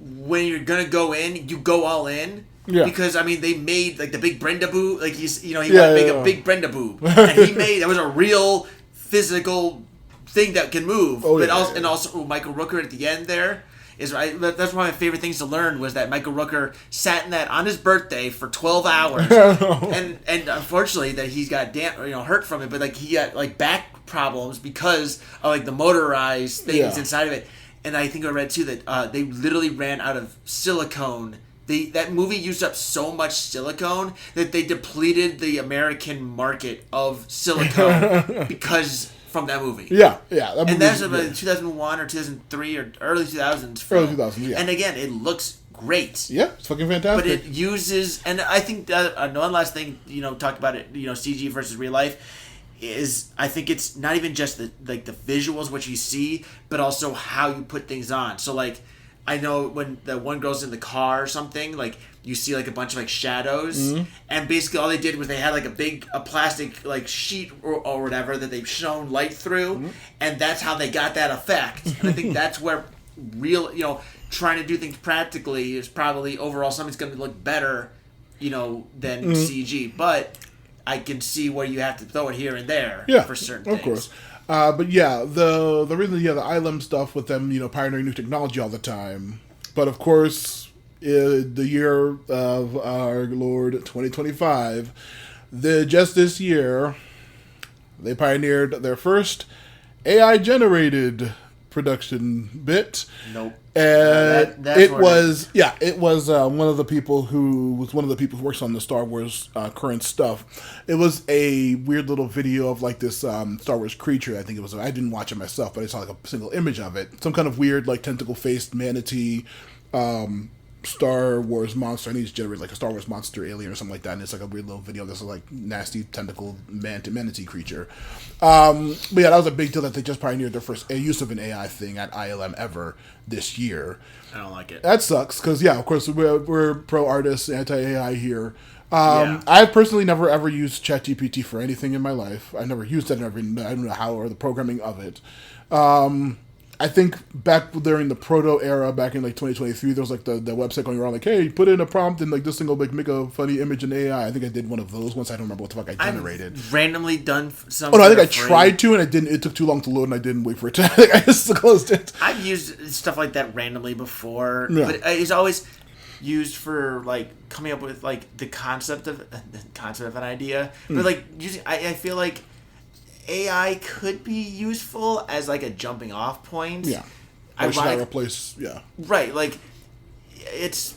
when you're gonna go in, you go all in. Yeah. Because I mean, they made like the big Brenda boob, like he wanted to make a big Brenda boob, and that was a real physical thing that can move. And also Michael Rooker at the end there is right. That's one of my favorite things to learn was that Michael Rooker sat in that on his birthday for 12 hours, and unfortunately that he's got hurt from it, but like he got like back problems because of like the motorized things inside of it. And I think I read too that they literally ran out of silicone. That movie used up so much silicone that they depleted the American market of silicone from that movie. Yeah. And that's about 2001 or 2003 or early 2000s. Early 2000s, yeah. And again, it looks great. Yeah, it's fucking fantastic. But it uses, and I think one last thing, talk about it, CG versus real life, is I think it's not even just the visuals, what you see, but also how you put things on. So like, I know when the one girl's in the car or something, like you see like a bunch of like shadows, and basically all they did was they had like a plastic like sheet or whatever that they've shown light through, and that's how they got that effect. And I think that's where real, trying to do things practically is probably overall something's going to look better, than CG. But I can see where you have to throw it here and there for certain things. Of course. But yeah, the reason the ILM stuff with them, pioneering new technology all the time. But of course, the year of our Lord 2025, just this year, they pioneered their first AI generated production bit. Nope. It was one of the people who works on the Star Wars current stuff. It was a weird little video of like this Star Wars creature. I think it was. I didn't watch it myself, but I saw like a single image of it. Some kind of weird like tentacle faced manatee. Star Wars monster. I think it's generated like a Star Wars monster alien or something like that, and it's like a weird little video of this like nasty tentacle manatee creature. But yeah, that was a big deal that they just pioneered their first use of an AI thing at ILM ever this year. I don't like it. That sucks because of course we're pro artists, anti AI here. I've personally never ever used ChatGPT for anything in my life. I never used it. I don't know how or the programming of it. I think back during the proto era, back in like 2023, there was like the website going around like, hey, put in a prompt and like this thing will like make a funny image in AI. I think I did one of those once. I don't remember what the fuck I generated. I've randomly done some. Oh no, I think I tried to and it didn't. It took too long to load and I didn't wait for it to. I just closed it. I've used stuff like that randomly before, Yeah. but it's always used for like coming up with like the concept of an idea. But like using, I feel like AI could be useful as like a jumping off point. Yeah. Or should I replace? Yeah. Right. Like it's,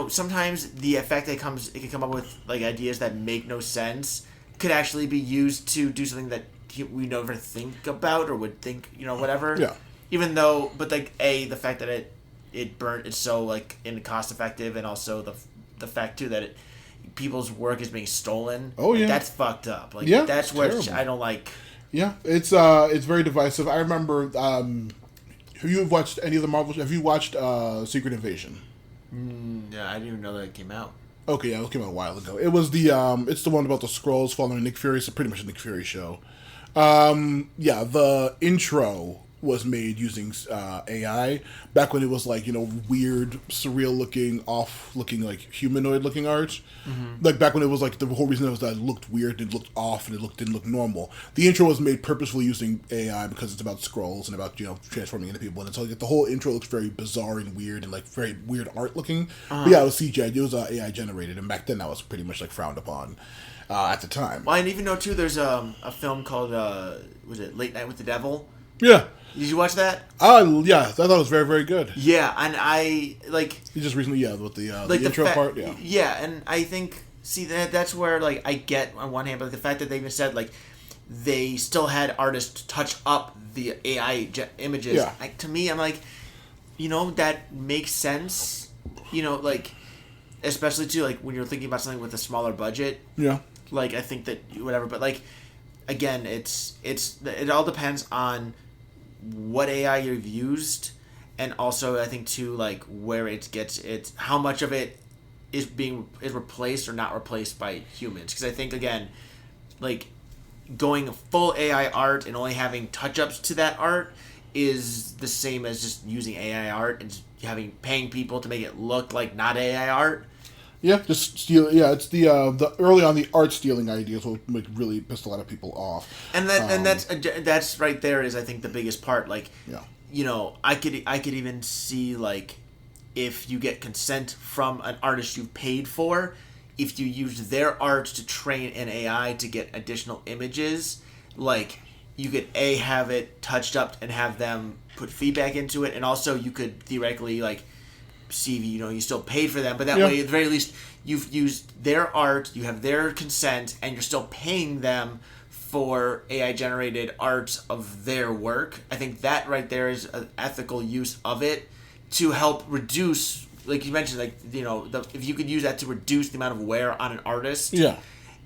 sometimes the effect it can come up with like ideas that make no sense could actually be used to do something that we never think about or would think, whatever. Yeah. Even though, but like the fact that it's so like cost effective, and also the fact too that people's work is being stolen. Oh yeah. That's fucked up. Like that's where I don't like. Yeah, it's very divisive. I remember. Have you watched any of the Marvel? Have you watched Secret Invasion? Yeah, I didn't even know that it came out. Okay, yeah, it came out a while ago. It was it's the one about the Skrulls following Nick Fury. It's pretty much a Nick Fury show. Yeah, the intro was made using AI back when it was like weird, surreal looking, off looking like humanoid looking art. Mm-hmm. Like back when it was like the whole reason it was that it looked weird, it looked off, and didn't look normal. The intro was made purposefully using AI because it's about Skrulls and about transforming into people, and so like the whole intro looks very bizarre and weird and like very weird art looking. But yeah, it was CGI. It was AI generated, and back then that was pretty much like frowned upon. At the time. Well, I even know too. There's a film called was it Late Night with the Devil? Yeah. Did you watch that? Yeah. I thought it was very, very good. Yeah, and I like. You just recently, with the like intro part, yeah. Yeah, and I think that's where like I get on one hand, but the fact that they even said like they still had artists touch up the AI images. Yeah. To me, I'm like, that makes sense. Like, especially too like when you're thinking about something with a smaller budget. Yeah. Like I think that whatever, but like again, it all depends on what AI you've used, and also I think too like where it's how much of it is replaced or not replaced by humans. Because I think again, like going full AI art and only having touch ups to that art is the same as just using AI art and paying people to make it look like not AI art. Yeah, just steal. Yeah, it's the early on the art stealing ideas will really pissed a lot of people off. And that's right there is I think the biggest part. Like, I could even see like if you get consent from an artist you've paid for, if you use their art to train an AI to get additional images, like you could have it touched up and have them put feedback into it, and also you could theoretically like. See, you still paid for them, but that way, at the very least, you've used their art, you have their consent, and you're still paying them for AI-generated art of their work. I think that right there is an ethical use of it to help reduce, like you mentioned, like if you could use that to reduce the amount of wear on an artist. Yeah.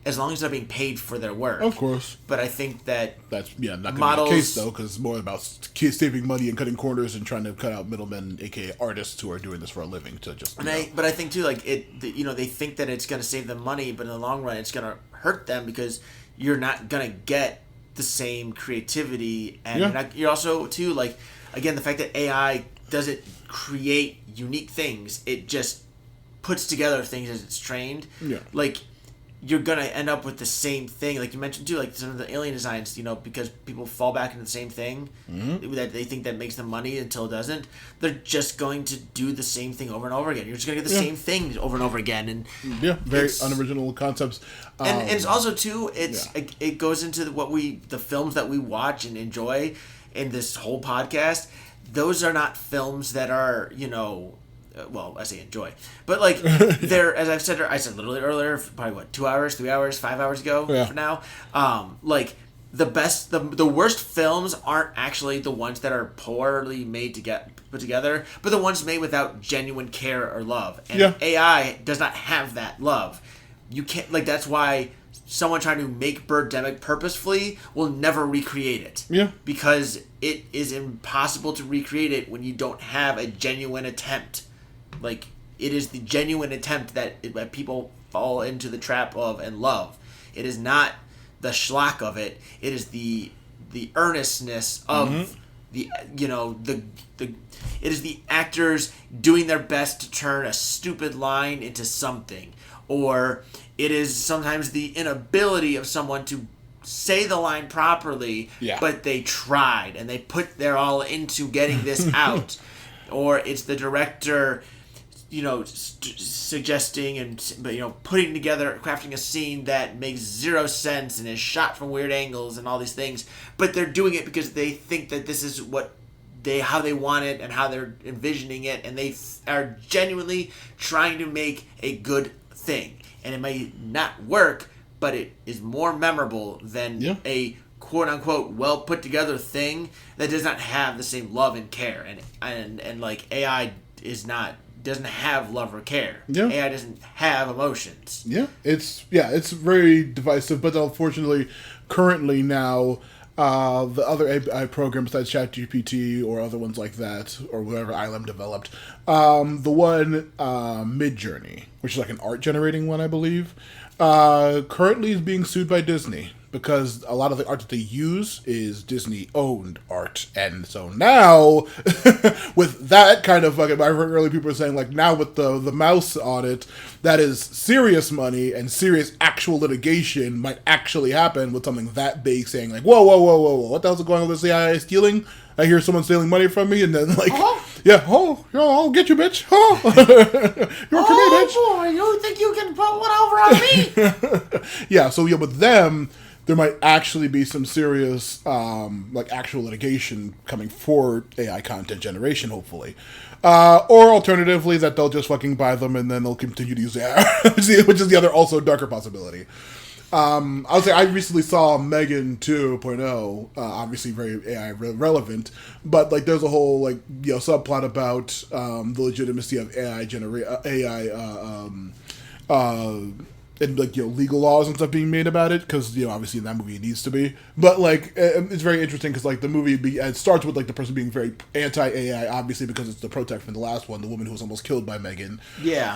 As long as they're being paid for their work. Of course. But I think that's not going to be the case, though, because it's more about saving money and cutting corners and trying to cut out middlemen, a.k.a. artists who are doing this for a living to just... But I think, too, like, they think that it's going to save them money, but in the long run, it's going to hurt them because you're not going to get the same creativity. And you're also, too, like, again, the fact that AI doesn't create unique things, it just puts together things as it's trained. Yeah. Like... You're gonna end up with the same thing, like you mentioned too, like some of the alien designs. Because people fall back into the same thing that they think that makes them money until it doesn't. They're just going to do the same thing over and over again. You're just gonna get the same thing over and over again, and very unoriginal concepts. And it's also too, it goes into the films that we watch and enjoy in this whole podcast. Those are not films that are well, I say enjoy, but like they're, as I said literally earlier, probably 2 hours, 3 hours, 5 hours ago for now. Like the worst films aren't actually the ones that are poorly made to get put together, but the ones made without genuine care or love. And AI does not have that love. You can't, like, that's why someone trying to make Birdemic purposefully will never recreate it. Yeah. Because it is impossible to recreate it when you don't have a genuine attempt. Like, it is the genuine attempt that people fall into the trap of and love. It is not the schlock of it. It is the earnestness of the it is the actors doing their best to turn a stupid line into something, or it is sometimes the inability of someone to say the line properly, but they tried and they put their all into getting this out, or it's the director, suggesting and putting together, crafting a scene that makes zero sense and is shot from weird angles and all these things, but they're doing it because they think that this is how they want it and how they're envisioning it, and they are genuinely trying to make a good thing, and it may not work, but it is more memorable than a quote-unquote well-put-together thing that does not have the same love and care. And like, AI doesn't have love or care. Yeah. AI doesn't have emotions. Yeah. It's very divisive, but unfortunately, currently now, the other AI programs besides ChatGPT or other ones like that, or whatever ILM developed, the one Midjourney, which is like an art-generating one, I believe, currently is being sued by Disney because a lot of the art that they use is Disney-owned art. And so now, with that kind of fucking, I've heard earlier people are saying, like, now with the mouse on it, that is serious money and serious actual litigation might actually happen with something that big, saying, like, whoa, what the hell's going on with this AI stealing? I hear someone stealing money from me, and then, like, I'll get you, bitch. You're for me, bitch. Boy, you think you can put one over on me? Yeah, so with them, there might actually be some serious, actual litigation coming for AI content generation, hopefully. Or alternatively, that they'll just fucking buy them and then they'll continue to use AI, which is the other also darker possibility. I'll say I recently saw Megan 2.0, obviously very AI relevant, but like there's a whole subplot about the legitimacy of AI and legal laws and stuff being made about it, because obviously in that movie it needs to be, but it's very interesting because the movie it starts with the person being very anti-AI, obviously because it's the protect from the last one, the woman who was almost killed by Megan,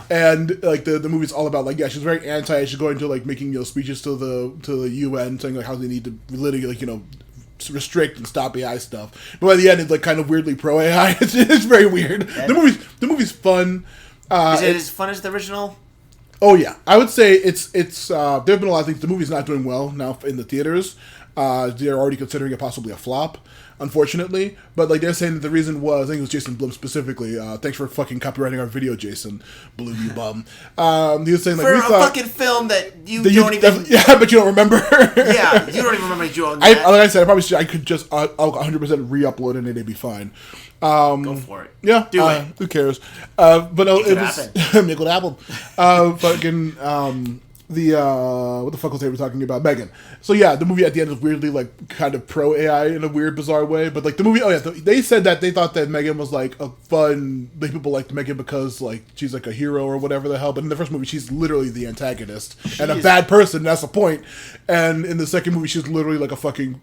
and the movie's all about she's very anti, she's going to making speeches to the UN saying how they need to literally restrict and stop AI stuff, but by the end it's kind of weirdly pro AI. It's very weird. The movie's fun. Is it as fun as the original? Oh yeah, I would say it's there've been a lot of things. The movie's not doing well now in the theaters. They're already considering it possibly a flop, unfortunately. But they're saying that the reason was, I think it was Jason Blum specifically. Thanks for fucking copyrighting our video, Jason. Blum, you bum. He was saying for we thought, fucking film that you don't even. Yeah, but you don't remember. Yeah, you don't even remember you own that. Like I said, I could just I'll 100% re-upload it and it'd be fine. Go for it. Yeah, do it. Who cares? But no, it was make it happen. Fucking what the fuck was they were talking about? Megan. So yeah, the movie at the end is weirdly kind of pro AI in a weird, bizarre way. But the movie, they said that they thought that Megan was a fun. People liked Megan because she's a hero or whatever the hell. But in the first movie, she's literally the antagonist and a bad person. That's the point. And in the second movie, she's literally a fucking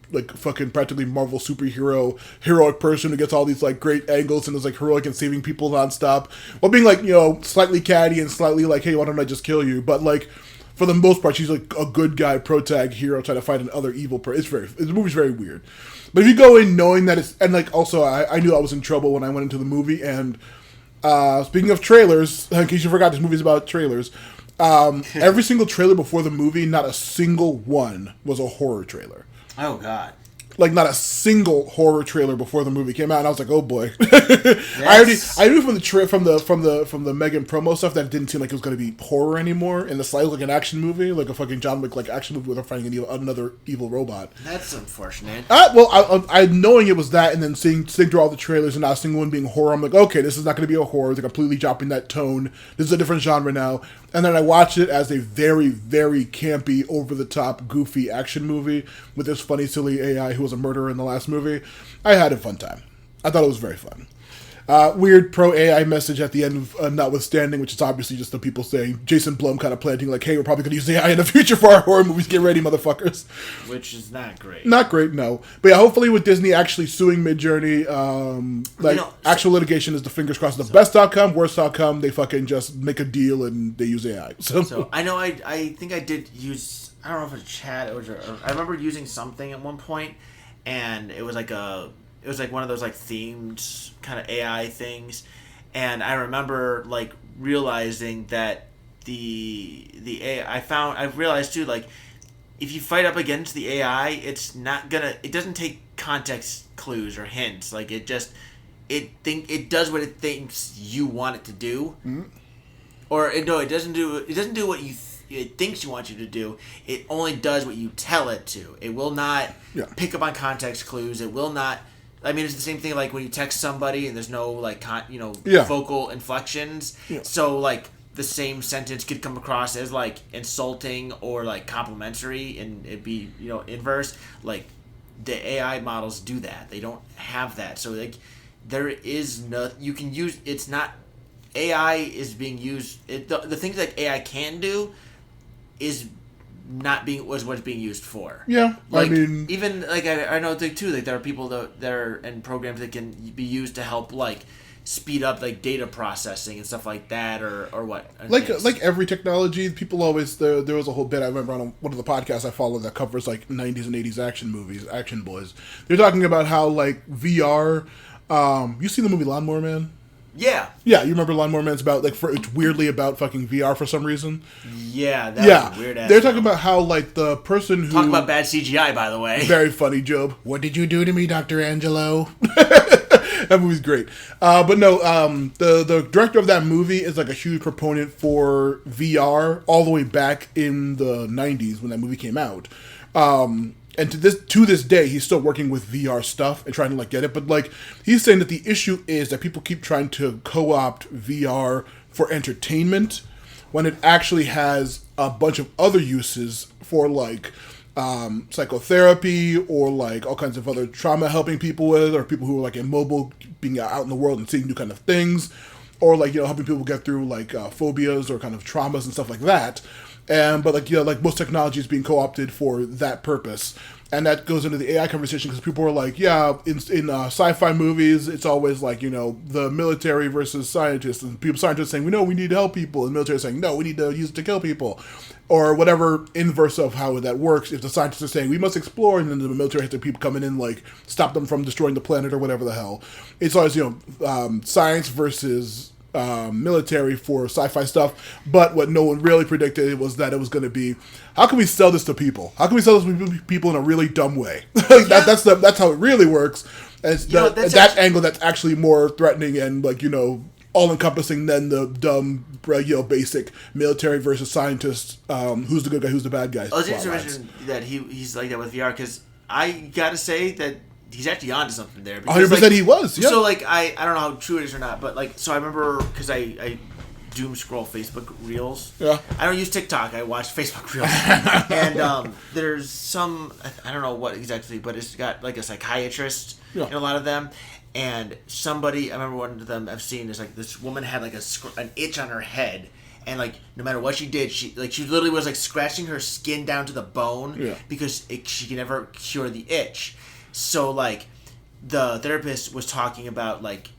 practically Marvel superhero, heroic person who gets all these great angles and is heroic and saving people nonstop, while being slightly catty and slightly hey, why don't I just kill you? But for the most part, she's a good guy, protag hero trying to fight another evil person. The movie's very weird. But if you go in knowing that it's, and also I knew I was in trouble when I went into the movie, and speaking of trailers, in case you forgot, this movie's about trailers, every single trailer before the movie, not a single one was a horror trailer. Oh, God. Not a single horror trailer before the movie came out, and I was like, "Oh boy!" I knew from the Megan promo stuff that it didn't seem like it was going to be horror anymore, and the slide was an action movie, a fucking John Wick action movie where they're fighting another evil robot. That's unfortunate. I knowing it was that, and then seeing through all the trailers and not seeing one being horror, I'm like, okay, this is not going to be a horror. They're completely dropping that tone. This is a different genre now. And then I watched it as a very, very campy, over-the-top, goofy action movie with this funny, silly AI who was a murderer in the last movie. I had a fun time. I thought it was very fun. Weird pro-AI message at the end, notwithstanding, which is obviously just the people saying, Jason Blum kind of planting, hey, we're probably going to use AI in the future for our horror movies. Get ready, motherfuckers. Which is not great. Not great, no. But yeah, hopefully with Disney actually suing Midjourney, actual litigation is the fingers crossed. The best outcome, worst outcome, they fucking just make a deal and they use AI. So I know I think I did use, I don't know if it's chat or I remember using something at one point, and it was it was like one of those like themed kind of AI things, and I remember like realizing that the AI I realized too, like, if you fight up against the AI, it doesn't take context clues or hints. Like, it does what it thinks you want it to do. Mm-hmm. Or it doesn't do what it thinks you want you to do. It only does what you tell it to. It will not pick up on context clues. It will not. I mean, it's the same thing like when you text somebody and there's no like vocal inflections. Yeah. So like the same sentence could come across as like insulting or like complimentary, and it'd be inverse. Like the AI models do that. They don't have that. So like there is no, you can use. It's not. AI is being used. The things that AI can do is not being was what it's being used for. Yeah, like, I mean, even like I know too. Like there are people that are in programs that can be used to help like speed up like data processing and stuff like that, or what. Like every technology, people always there was a whole bit I remember on one of the podcasts I follow that covers like 90s and 80s action movies, Action Boys. They're talking about how like VR. You seen the movie Lawnmower Man? Yeah. Yeah, you remember Lawnmower Man's about, like, it's weirdly about fucking VR for some reason? Yeah, that was a weird ass. They're talking about how, like, the person who... Talk about bad CGI, by the way. Very funny, Job. What did you do to me, Dr. Angelo? That movie's great. But no, the director of that movie is, like, a huge proponent for VR all the way back in the 90s when that movie came out. And to this day, he's still working with VR stuff and trying to like get it. But like he's saying that the issue is that people keep trying to co-opt VR for entertainment when it actually has a bunch of other uses for like psychotherapy or like all kinds of other trauma helping people with, or people who are like immobile, being out in the world and seeing new kind of things, or like helping people get through like phobias or kind of traumas and stuff like that. But like most technology is being co-opted for that purpose, and that goes into the AI conversation because people are like, in sci-fi movies, it's always like the military versus scientists, and scientists saying we need to help people, and the military saying no, we need to use it to kill people, or whatever inverse of how that works. If the scientists are saying we must explore, and then the military has to people coming in like stop them from destroying the planet or whatever the hell. It's always science versus military for sci-fi stuff, but what no one really predicted was that it was going to be, how can we sell this to people? How can we sell this to people in a really dumb way? That's how it really works. And it's that angle that's actually more threatening and like all-encompassing than the dumb basic military versus scientist. Who's the good guy? Who's the bad guy? I was interested to mention that he's like that with VR because I gotta say that he's actually onto something there. 100% he was. Yeah. So like I don't know how true it is or not, but like so I remember because I doom scroll Facebook Reels. Yeah. I don't use TikTok. I watch Facebook Reels, and there's some I don't know what exactly, but it's got like a psychiatrist in a lot of them, and somebody I remember one of them I've seen is like this woman had like an itch on her head. And like no matter what she did, she literally was like scratching her skin down to the bone because she can never cure the itch. So, like, the therapist was talking about, like,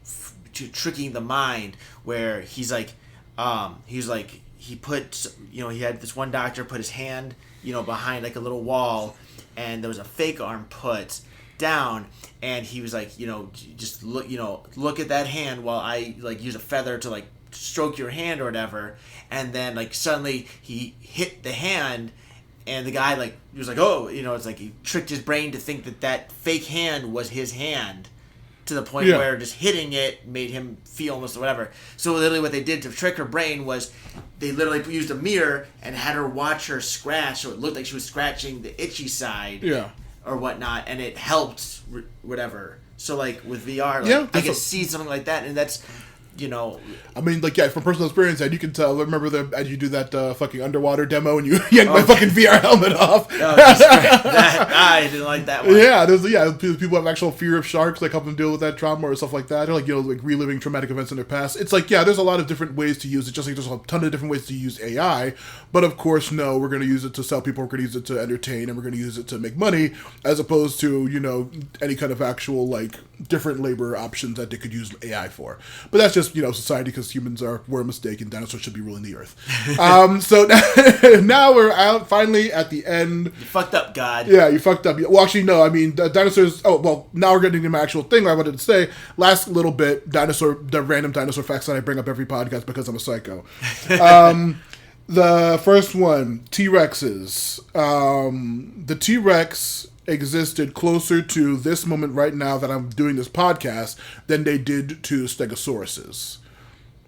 tricking the mind, where he's like, he put, he had this one doctor put his hand, behind, like, a little wall, and there was a fake arm put down, and he was like, just look at that hand while I, like, use a feather to, like, stroke your hand or whatever, and then, like, suddenly he hit the hand. And the guy, like, he was like, oh, it's like he tricked his brain to think that fake hand was his hand to the point where just hitting it made him feel almost whatever. So literally what they did to trick her brain was they literally used a mirror and had her watch her scratch, so it looked like she was scratching the itchy side or whatnot, and it helped whatever. So, like, with VR, like, I can see something like that, and that's... I mean, like, from personal experience, and you can tell. Remember as you do that fucking underwater demo, and you yank my fucking VR helmet off. I didn't like that one. Yeah, people have actual fear of sharks, like help them deal with that trauma or stuff like that. Or like like reliving traumatic events in their past. It's like there's a lot of different ways to use it. Just like there's a ton of different ways to use AI. But of course, no, we're going to use it to sell people. We're going to use it to entertain, and we're going to use it to make money, as opposed to any kind of actual like different labor options that they could use AI for. But that's just just, society, because humans were a mistake and dinosaurs should be ruling the earth. So now we're out finally at the end. You fucked up, God. Yeah, you fucked up. Well, actually, no. I mean, the dinosaurs. Oh, well, now we're getting to my actual thing I wanted to say. Last little bit, the random dinosaur facts that I bring up every podcast because I'm a psycho. The first one, T-Rexes. The T-Rex existed closer to this moment right now that I'm doing this podcast than they did to Stegosauruses.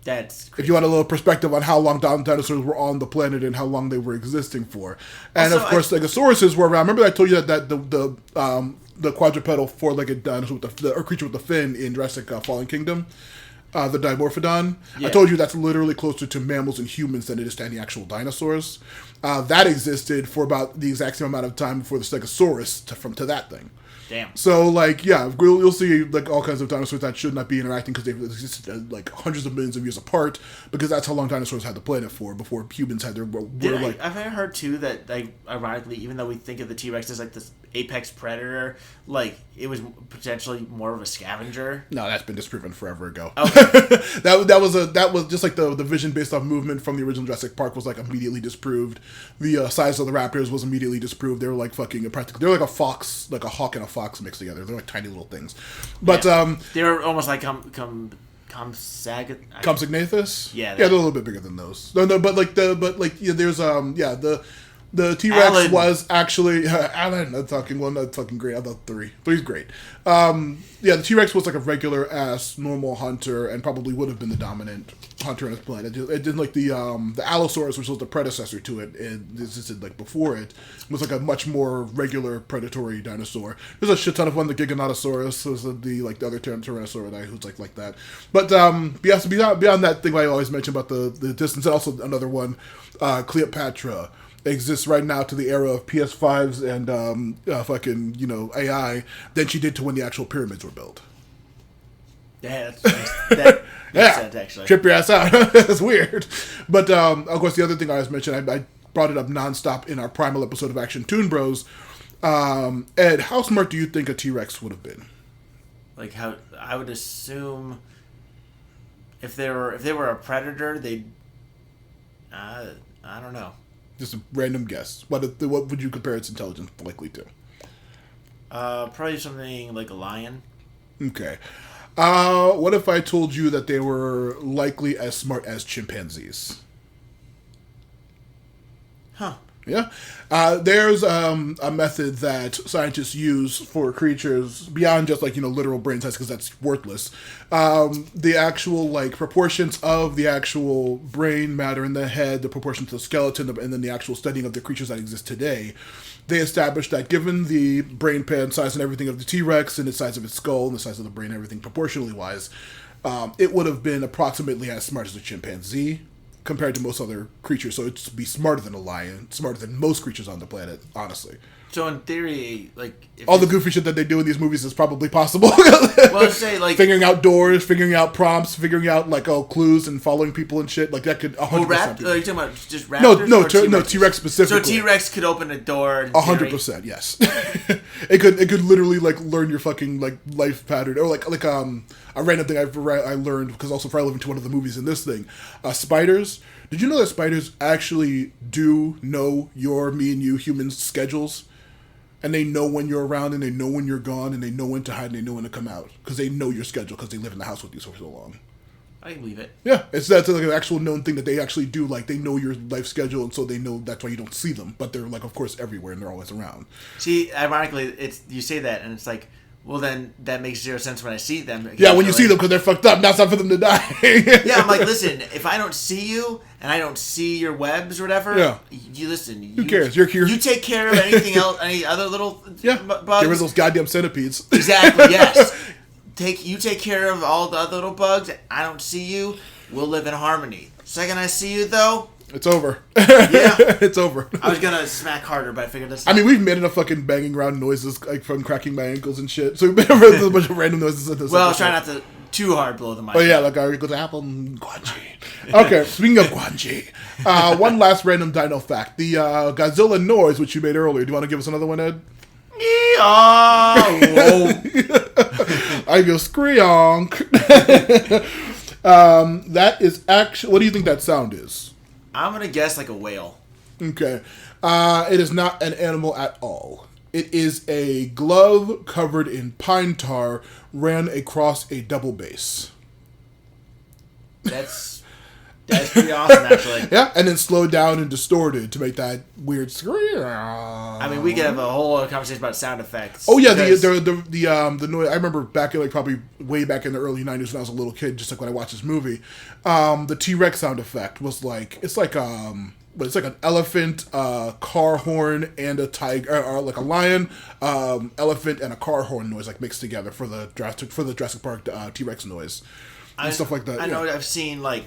That's crazy. If you want a little perspective on how long dinosaurs were on the planet and how long they were existing for. And also, of course, Stegosauruses were around. Remember I told you that the quadrupedal four-legged dinosaur or creature with the fin in Jurassic Fallen Kingdom? The Dimorphodon. Yeah. I told you that's literally closer to mammals and humans than it is to any actual dinosaurs. That existed for about the exact same amount of time before the Stegosaurus to that thing. Damn. So, you'll see, all kinds of dinosaurs that should not be interacting because they've existed, hundreds of millions of years apart, because that's how long dinosaurs had the planet for, before humans had their... I've heard, too, that, ironically, even though we think of the T-Rex as, this apex predator, it was potentially more of a scavenger. No, that's been disproven forever ago. Okay. that was just the vision based off movement from the original Jurassic Park was, immediately disproved. The size of the raptors was immediately disproved. They were, they're like a fox, like a hawk and a fox mixed together. They're tiny little things, but they're almost like Compsognathus. Yeah, they're a little bit bigger than those. No, there's the T-Rex Alan. was actually Alan. That's fucking great. I thought three's great. The T-Rex was a regular ass normal hunter and probably would have been the dominant hunter on this planet. It didn't the Allosaurus, which was the predecessor to it, and existed before it, was a much more regular predatory dinosaur. There's a shit ton of one. The Giganotosaurus was the other Tyrannosaurus who's like that. But yes, beyond that thing I always mention about the distance, and also another one, Cleopatra, exists right now to the era of PS5s and AI than she did to when the actual pyramids were built. Yeah, that makes sense, actually. Trip your ass out. That's weird. But, of course, the other thing I was mentioning, I brought it up nonstop in our primal episode of Action Toon Bros. Ed, how smart do you think a T-Rex would have been? How I would assume if they were a predator, they'd I don't know. Just a random guess. What would you compare its intelligence likely to? Probably something like a lion. Okay. What if I told you that they were likely as smart as chimpanzees? Huh. Yeah. There's a method that scientists use for creatures beyond just literal brain size, because that's worthless. The actual proportions of the actual brain matter in the head, the proportions of the skeleton, and then the actual studying of the creatures that exist today. They established that given the brain pan size and everything of the T-Rex and the size of its skull and the size of the brain and everything proportionally wise, it would have been approximately as smart as a chimpanzee compared to most other creatures. So it'd be smarter than a lion, smarter than most creatures on the planet, honestly. So in theory, all the goofy shit that they do in these movies is probably possible. Well, say figuring out doors, figuring out prompts, figuring out clues and following people and shit, that could 100%. Are you talking about just raptors? No, T-Rex specifically. So T-Rex could open a door. 100%, yes. it could literally learn your fucking life pattern, or a random thing I learned because also for I live into one of the movies in this thing. Spiders. Did you know that spiders actually do know me and you humans' schedules? And they know when you're around, and they know when you're gone, and they know when to hide, and they know when to come out. Because they know your schedule, because they live in the house with you for so long. I can believe it. Yeah, that's an actual known thing that they actually do. They know your life schedule, and so they know that's why you don't see them. But they're, of course, everywhere, and they're always around. See, ironically, you say that, and it's well, then that makes zero sense when I see them. Yeah, when you see them because they're fucked up. Now it's time for them to die. Yeah, I'm listen, if I don't see you and I don't see your webs or whatever, yeah. You listen. Who cares? You're here. You take care of anything else, any other little bugs. Get rid of those goddamn centipedes. Exactly, yes. You take care of all the other little bugs. I don't see you. We'll live in harmony. Second I see you, though, it's over. Yeah. It's over. I was gonna smack harder, but I figured that's... we've made enough fucking banging around noises from cracking my ankles and shit. So we've been around a bunch of random noises at this. Well, I was trying not to too hard blow the mic. Oh yeah, I go to Apple and Guanji. Okay, speaking of Guanji, one last random dino fact. The Godzilla noise, which you made earlier. Do you want to give us another one, Ed? I go screonk. That is actually... What do you think that sound is? I'm going to guess like a whale. Okay. It is not an animal at all. It is a glove covered in pine tar ran across a double bass. That's pretty awesome, actually. Yeah, and then slowed down and distorted to make that weird scream. I mean, we could have a whole other conversation about sound effects. Oh yeah, the noise. I remember back in probably way back in the early '90s when I was a little kid, just like when I watched this movie. The T-Rex sound effect was like it's like an elephant, car horn, and a tiger, or like a lion, elephant, and a car horn noise like mixed together for the Jurassic Park T-Rex noise and stuff like that. I know I've seen like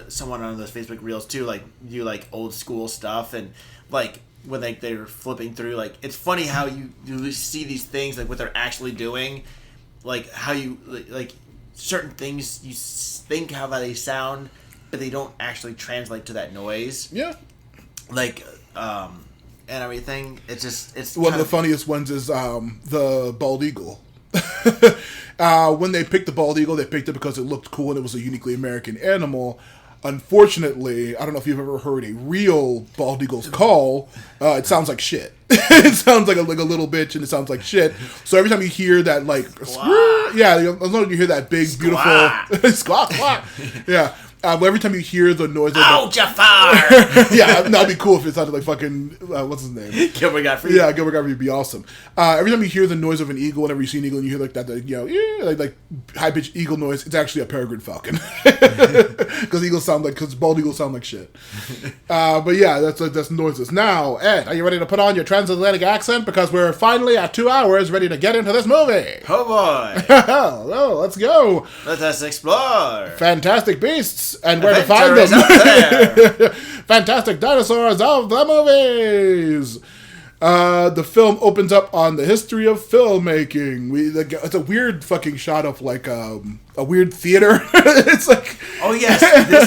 someone on those Facebook reels too, like do like old school stuff, and like when they're flipping through, like it's funny how you see these things like what they're actually doing, like how you like certain things you think how they sound, but they don't actually translate to that noise. Yeah. Like and everything. It's one of the funniest ones is the bald eagle. When they picked the bald eagle, they picked it because it looked cool and it was a uniquely American animal. Unfortunately, I don't know if you've ever heard a real bald eagle's call. It sounds like shit. It sounds like a little bitch, and it sounds like shit. So every time you hear that, like, yeah, as long as you hear that big, beautiful squawk, squawk, yeah. But every time you hear the noise, oh, Jafar! Yeah, that'd be cool if it sounded like fucking what's his name? Gilbert Gottfried. Yeah, Gilbert Gottfried would be awesome. Every time you hear the noise of an eagle, whenever you see an eagle, and you hear like that, like high pitched eagle noise, it's actually a peregrine falcon because bald eagles sound like shit. But yeah, that's noises. Now, Ed, are you ready to put on your transatlantic accent because we're finally at 2 hours ready to get into this movie? Oh boy! Oh, let's go. Let us explore. Fantastic beasts. And where to find them. Fantastic Dinosaurs of the movies. The film opens up on the history of filmmaking. It's a weird fucking shot of like a weird theater. It's like, oh yes,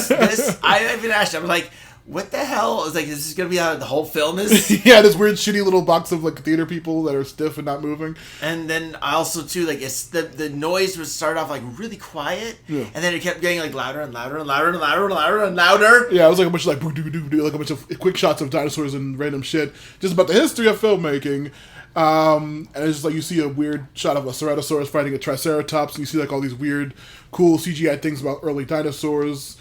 this I even asked him, I'm like, what the hell is like? Is this gonna be how the whole film is? Yeah, this weird shitty little box of like theater people that are stiff and not moving. And then I also too like it's the noise would start off like really quiet, yeah, and then it kept getting like louder and louder and louder and louder and louder and louder. Yeah, it was like a bunch of like a bunch of quick shots of dinosaurs and random shit, just about the history of filmmaking. And it's just like you see a weird shot of a Ceratosaurus fighting a Triceratops, and you see like all these weird, cool CGI things about early dinosaurs.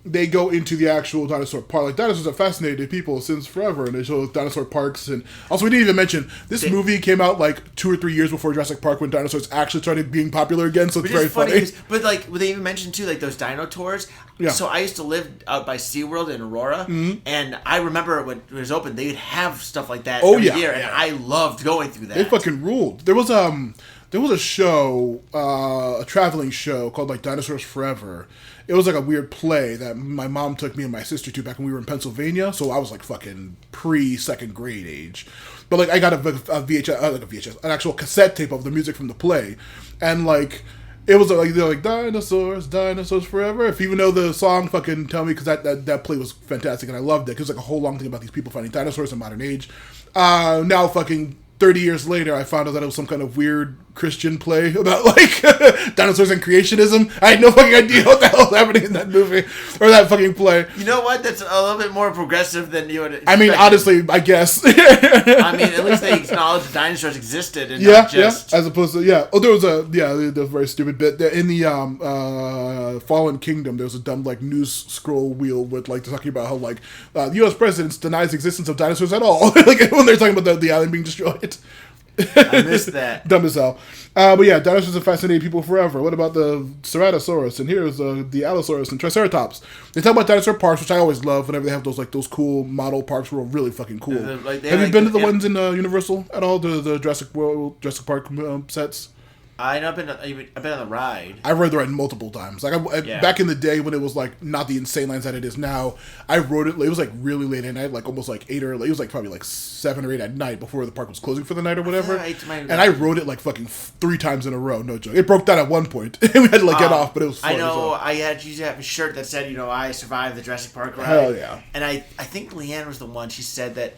They go into the actual dinosaur park. Like, dinosaurs have fascinated people since forever, and they show dinosaur parks. And also, we didn't even mention, this movie came out like 2 or 3 years before Jurassic Park, when dinosaurs actually started being popular again, so it's very funny. But like, they even mentioned too, like those dino tours. Yeah. So I used to live out by SeaWorld in Aurora, and I remember when it was open, they would have stuff like that every year, and I loved going through that. They fucking ruled. There was a show, a traveling show called like Dinosaurs Forever. It was like a weird play that my mom took me and my sister to back when we were in Pennsylvania. So I was like fucking pre-second grade age. But like I got a VHS, an actual cassette tape of the music from the play. And like, it was like, they're like, dinosaurs forever. If you even know the song, fucking tell me, because that play was fantastic and I loved it. Because it was like a whole long thing about these people finding dinosaurs in modern age. Now fucking 30 years later, I found out that it was some kind of weird Christian play about like dinosaurs and creationism. I had no fucking idea what the hell was happening in that movie or that fucking play. You know what? That's a little bit more progressive than you would expect. I mean, honestly, I guess. I mean, at least they acknowledged dinosaurs existed and not just... as opposed to, Oh, there was the very stupid bit. In the Fallen Kingdom, there was a dumb like news scroll wheel with like talking about how like the U.S. president denies existence of dinosaurs at all. Like when they're talking about the island being destroyed. I missed that. Dumb as hell. But yeah, dinosaurs have fascinated people forever. What about the Ceratosaurus? And here's the Allosaurus and Triceratops. They talk about dinosaur parks, which I always love whenever they have those cool model parks were really fucking cool. Have you been to the ones in Universal at all? The Jurassic Park sets? I've been on the ride. I rode the ride multiple times. Like back in the day when it was like not the insane lines that it is now, I rode it. It was like really late at night, like almost like 8 or it was like probably like 7 or 8 at night before the park was closing for the night or whatever. And I rode it like fucking 3 times in a row. No joke. It broke down at one point. We had to like get off, but it was fun. I know. I used to have a shirt that said, I survived the Jurassic Park ride. Hell yeah. And I think Leanne was the one. She said that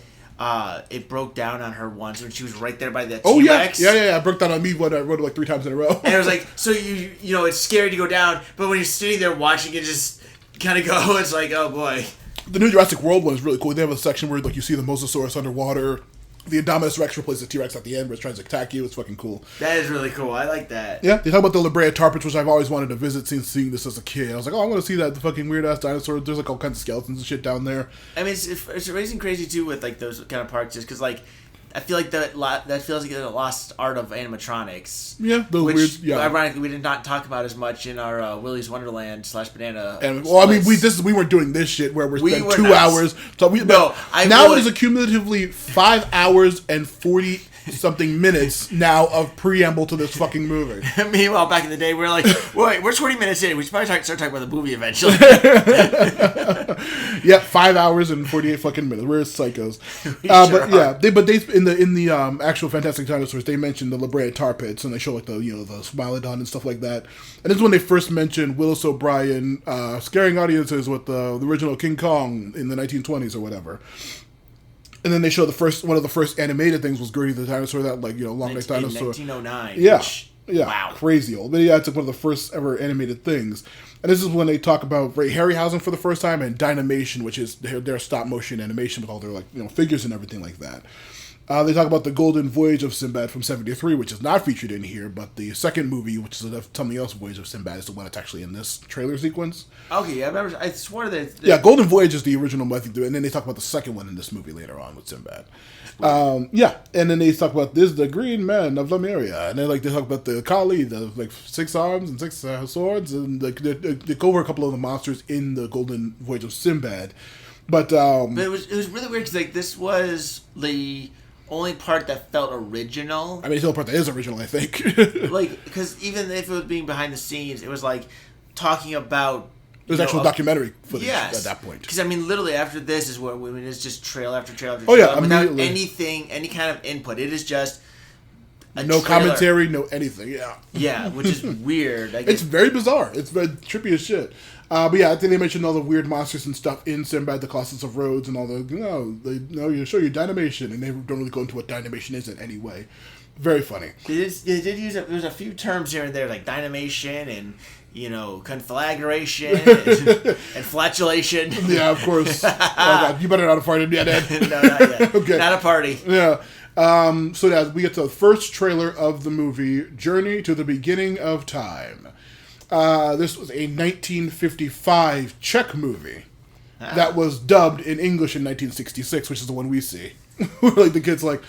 it broke down on her once when she was right there by the Oh T-Rex. yeah. It broke down on me when I wrote it like 3 times in a row. And it was like, so you know, it's scary to go down, but when you're sitting there watching it just kind of go, it's like, oh boy. The new Jurassic World one is really cool. They have a section where like you see the Mosasaurus underwater. The Indominus Rex replaces the T-Rex at the end where it's trying to attack you. It's fucking cool. That is really cool. I like that. Yeah, they talk about the La Brea tar pits, which I've always wanted to visit since seeing this as a kid. I was like, oh, I want to see that, the fucking weird-ass dinosaur. There's like all kinds of skeletons and shit down there. I mean, it's amazing crazy, too, with like those kind of parks, just because, like, I feel like that feels like a lost art of animatronics. Yeah, those which, weird. Yeah, ironically, we did not talk about as much in our Willy's Wonderland / Banana. and well, I mean, we weren't doing this shit where we spent 2 hours. So now it is a cumulatively 5 hours and 40 something minutes now of preamble to this fucking movie. Meanwhile, back in the day, we were like, wait, we're 20 minutes in. We should probably start talking about the movie eventually. Yeah, 5 hours and 48 fucking minutes. We're psychos. But they in the actual Fantastic Dinosaurs, they mentioned the La Brea tar pits, and they show like the Smilodon and stuff like that. And this is when they first mentioned Willis O'Brien scaring audiences with the original King Kong in the 1920s or whatever. And then they show one of the first animated things was Gertie the dinosaur, that long-necked dinosaur. 1909. Yeah. Yeah. Wow. Crazy old. But yeah, it's like one of the first ever animated things. And this is when they talk about Ray Harryhausen for the first time and Dynamation, which is their stop-motion animation with all their figures and everything like that. They talk about the Golden Voyage of Sinbad from '73, which is not featured in here, but the second movie, which is something else, Voyage of Sinbad, is the one that's actually in this trailer sequence. Okay, I remember. I swore that. Yeah, Golden Voyage is the original, I think, and then they talk about the second one in this movie later on with Sinbad. And then they talk about the Green Men of Lemuria, and they talk about the Kali, the 6 arms and 6 swords, and they go over a couple of the monsters in the Golden Voyage of Sinbad. But it was really weird because this was the only part that felt original. I mean, it's the only part that is original, I think. Because even if it was being behind the scenes, it was talking about. It was actual documentary footage at that point. Because, I mean, literally after this is where it's just trail after trail after trail. Oh, yeah, without any kind of input. It is just no commentary, no anything, yeah. Yeah, which is weird. It's very bizarre. It's very trippy as shit. But yeah, I think they mentioned all the weird monsters and stuff in Sinbad, the Colossus of Rhodes, and all the, you show you Dynamation, and they don't really go into what Dynamation is in any way. Very funny. They did use there's a few terms here and there, like Dynamation and, conflagration and flatulation. Yeah, of course. Oh, God, you better not have farted yet, Ed. No, not yet. Okay. Not a party. Yeah. So yeah, we get to the first trailer of the movie, Journey to the Beginning of Time. This was a 1955 Czech movie that was dubbed in English in 1966, which is the one we see. The kid's like,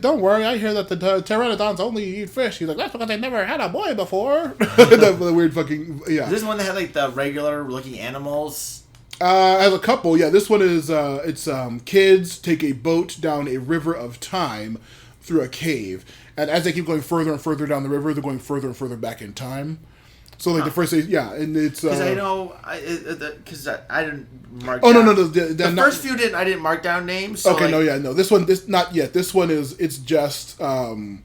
don't worry, I hear that the pteranodons only eat fish. He's like, that's because they never had a boy before. The weird fucking, yeah. Is this one that had the regular looking animals? As a couple, yeah. This one is it's kids take a boat down a river of time through a cave, and as they keep going further and further down the river, they're going further and further back in time. So the first, and it's because I know because I didn't mark. Oh down. No! The first few I didn't mark down names. So okay, no. This one, not yet. This one is it's just the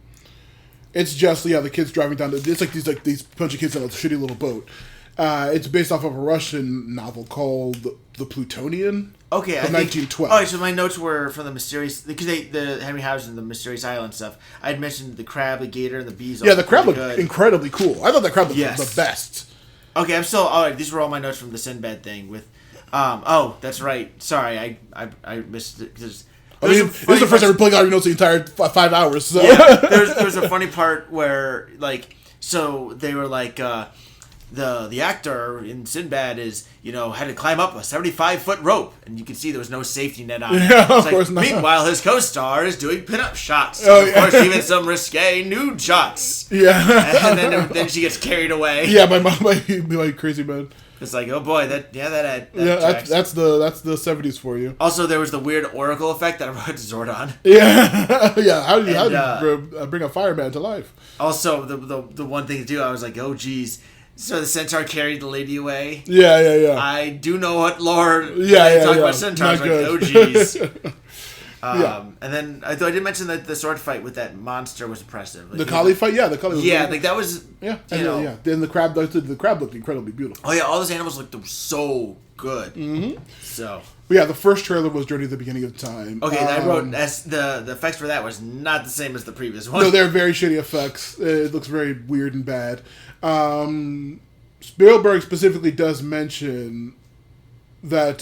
kids driving down. It's these bunch of kids on a shitty little boat. It's based off of a Russian novel called The Plutonian. Okay, of 1912. Oh, so my notes were from the mysterious because the Harryhausen, the mysterious island stuff. I had mentioned the crab, the gator, and the bees. Yeah, the crab looked incredibly cool. I thought the crab looked the best. Okay, I'm still all right. These were all my notes from the Sinbad thing with. Oh, that's right. Sorry, I missed it because. This is the first time we're pulling out your notes the entire 5 hours. So. Yeah, there's a funny part where so they were the actor in Sinbad is, had to climb up a 75-foot rope, and you can see there was no safety net on it. Yeah, of course not. Meanwhile, his co-star is doing pin-up shots. Oh, of course, even some risque nude shots. Yeah. And then she gets carried away. Yeah, my crazy man. It's like, oh boy, that that's the 70s for you. Also, there was the weird oracle effect that I wrote Zordon. Yeah, yeah. How do you bring a fireman to life? Also, the one thing to do, I was like, oh geez. So the centaur carried the lady away. Yeah. I do know what lore. Yeah. Talk about centaurs. Oh geez. Yeah. And then I did mention that the sword fight with that monster was impressive. The Kali fight, the Kali. Yeah, that was. Yeah, yeah. Then the crab looked incredibly beautiful. Oh yeah, all those animals looked so good. Mm-hmm. So. But yeah, the first trailer was Journey to the Beginning of Time. Okay, I wrote the effects for that was not the same as the previous one. No, they're very shitty effects. It looks very weird and bad. Spielberg specifically does mention that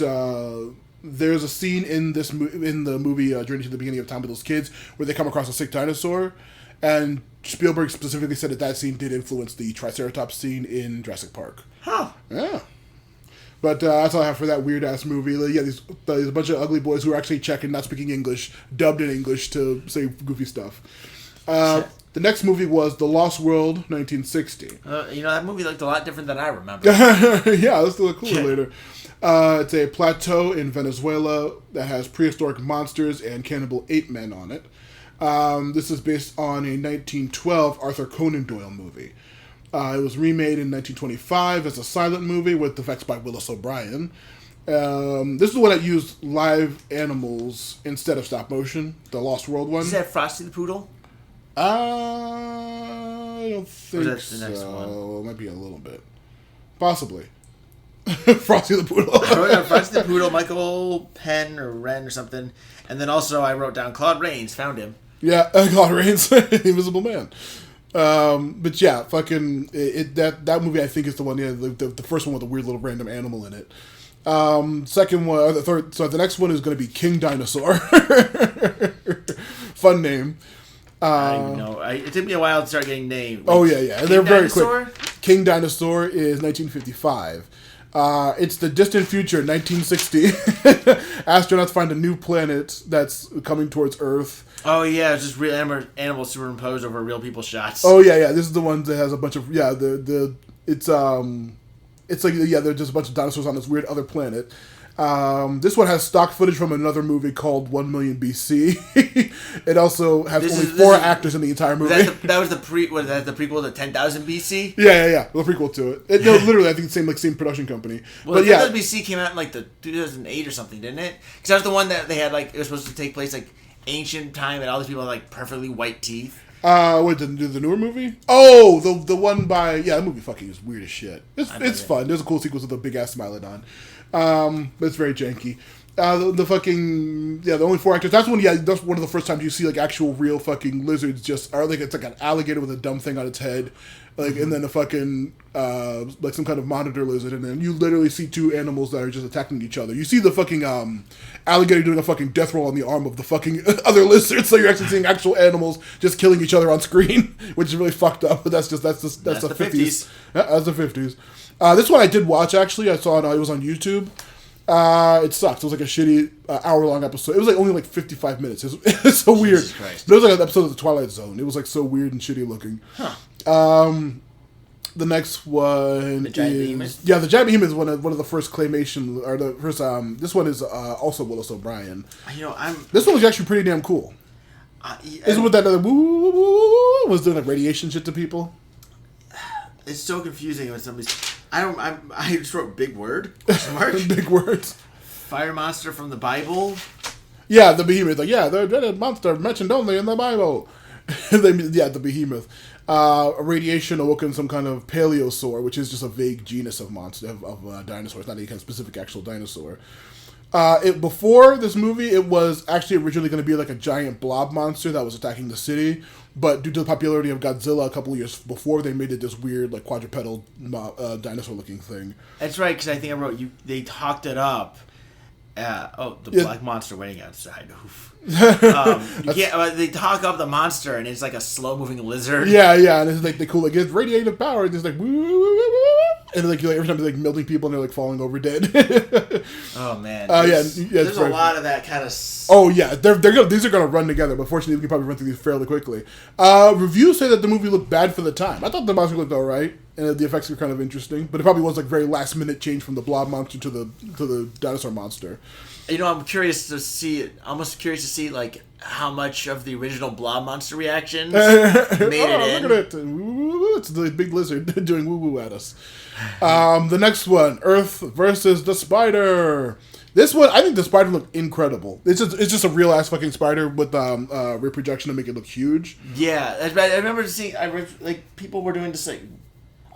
there's a scene in the movie Journey to the Beginning of Time with those kids where they come across a sick dinosaur, and Spielberg specifically said that scene did influence the Triceratops scene in Jurassic Park. Huh. Yeah. But that's all I have for that weird-ass movie. Yeah, there's a bunch of ugly boys who are actually Czech and not speaking English, dubbed in English to say goofy stuff. The next movie was The Lost World, 1960. That movie looked a lot different than I remember. Yeah, let's do a cooler later. It's a plateau in Venezuela that has prehistoric monsters and cannibal ape men on it. This is based on a 1912 Arthur Conan Doyle movie. It was remade in 1925 as a silent movie with effects by Willis O'Brien. This is the one that used live animals instead of stop motion, the Lost World one. Is that Frosty the Poodle? I don't think so. The next one? It might be a little bit. Possibly. Frosty the Poodle. I wrote down Frosty the Poodle, Michael Penn or Wren or something. And then also I wrote down Claude Rains, found him. Yeah, Claude Rains, Invisible Man. But yeah, fucking that movie I think is the one. Yeah, the first one with a weird little random animal in it. Second one, the third. So the next one is going to be King Dinosaur. Fun name. I don't know. It took me a while to start getting names. Oh yeah. They're very quick. King Dinosaur is 1955. It's the distant future, 1960. Astronauts find a new planet that's coming towards Earth. Oh yeah, it's just real animals superimposed over real people shots. Oh yeah. This is the one that has a bunch of it's like there's just a bunch of dinosaurs on this weird other planet. This one has stock footage from another movie called 1 Million BC. It also has only four actors in the entire movie. That was the prequel to 10,000 BC? Yeah. The prequel to it. No, literally, I think it's same production company. Well, but 10,000 BC came out in the 2008 or something, didn't it? Because that was the one that they had it was supposed to take place ancient time, and all these people had perfectly white teeth. The newer movie? Oh, the one by that movie fucking is weird as shit. It's fun. There's a cool sequence with a big ass Smilodon. But it's very janky. The only four actors. That's one of the first times you see actual real fucking lizards. Just it's like an alligator with a dumb thing on its head, and then a fucking some kind of monitor lizard, and then you literally see two animals that are just attacking each other. You see the fucking alligator doing a fucking death roll on the arm of the fucking other lizard, so you're actually seeing actual animals just killing each other on screen, which is really fucked up. But that's the 50s. Yeah, that's the 50s. This one I did watch actually. I saw it. It was on YouTube. It sucked. It was a shitty hour-long episode. It was only 55 minutes. It's so weird. But it was an episode of The Twilight Zone. It was so weird and shitty looking. Huh. The next one the Giant Behemoth? Yeah, the Giant Behemoth is one of the first claymation, or the first. This one is also Willis O'Brien. This one was actually pretty damn cool. Isn't what that other was doing radiation shit to people? It's so confusing when somebody's. I just wrote big word. Big words. Fire monster from the Bible. Yeah, the behemoth. They're a monster mentioned only in the Bible. The behemoth. Radiation awoken some kind of paleosaur, which is just a vague genus of monster of dinosaurs, not any kind of specific actual dinosaur. Before this movie, it was actually originally going to be a giant blob monster that was attacking the city, but due to the popularity of Godzilla a couple of years before, they made it this weird quadrupedal dinosaur-looking thing. That's right, because I think I wrote they talked it up. Black monster waiting outside. Oof. They talk up the monster, and it's a slow-moving lizard. Yeah, and it's they cool. It's radiative power, and it's woo, woo, woo, woo. And every time they're melting people, and they're falling over dead. Oh man. There's a lot of that kind of. Oh yeah, these are gonna run together, but fortunately we can probably run through these fairly quickly. Reviews say that the movie looked bad for the time. I thought the monster looked alright, and the effects were kind of interesting, but it probably was very last minute change from the blob monster to the dinosaur monster. I'm curious to see it. Almost curious to see how much of the original blob monster reactions made it in. Look at it! It's the big lizard doing woo woo at us. The next one, Earth versus the Spider. This one, I think the spider looked incredible. It's just a real ass fucking spider with reprojection to make it look huge. Yeah, I remember seeing. People were doing this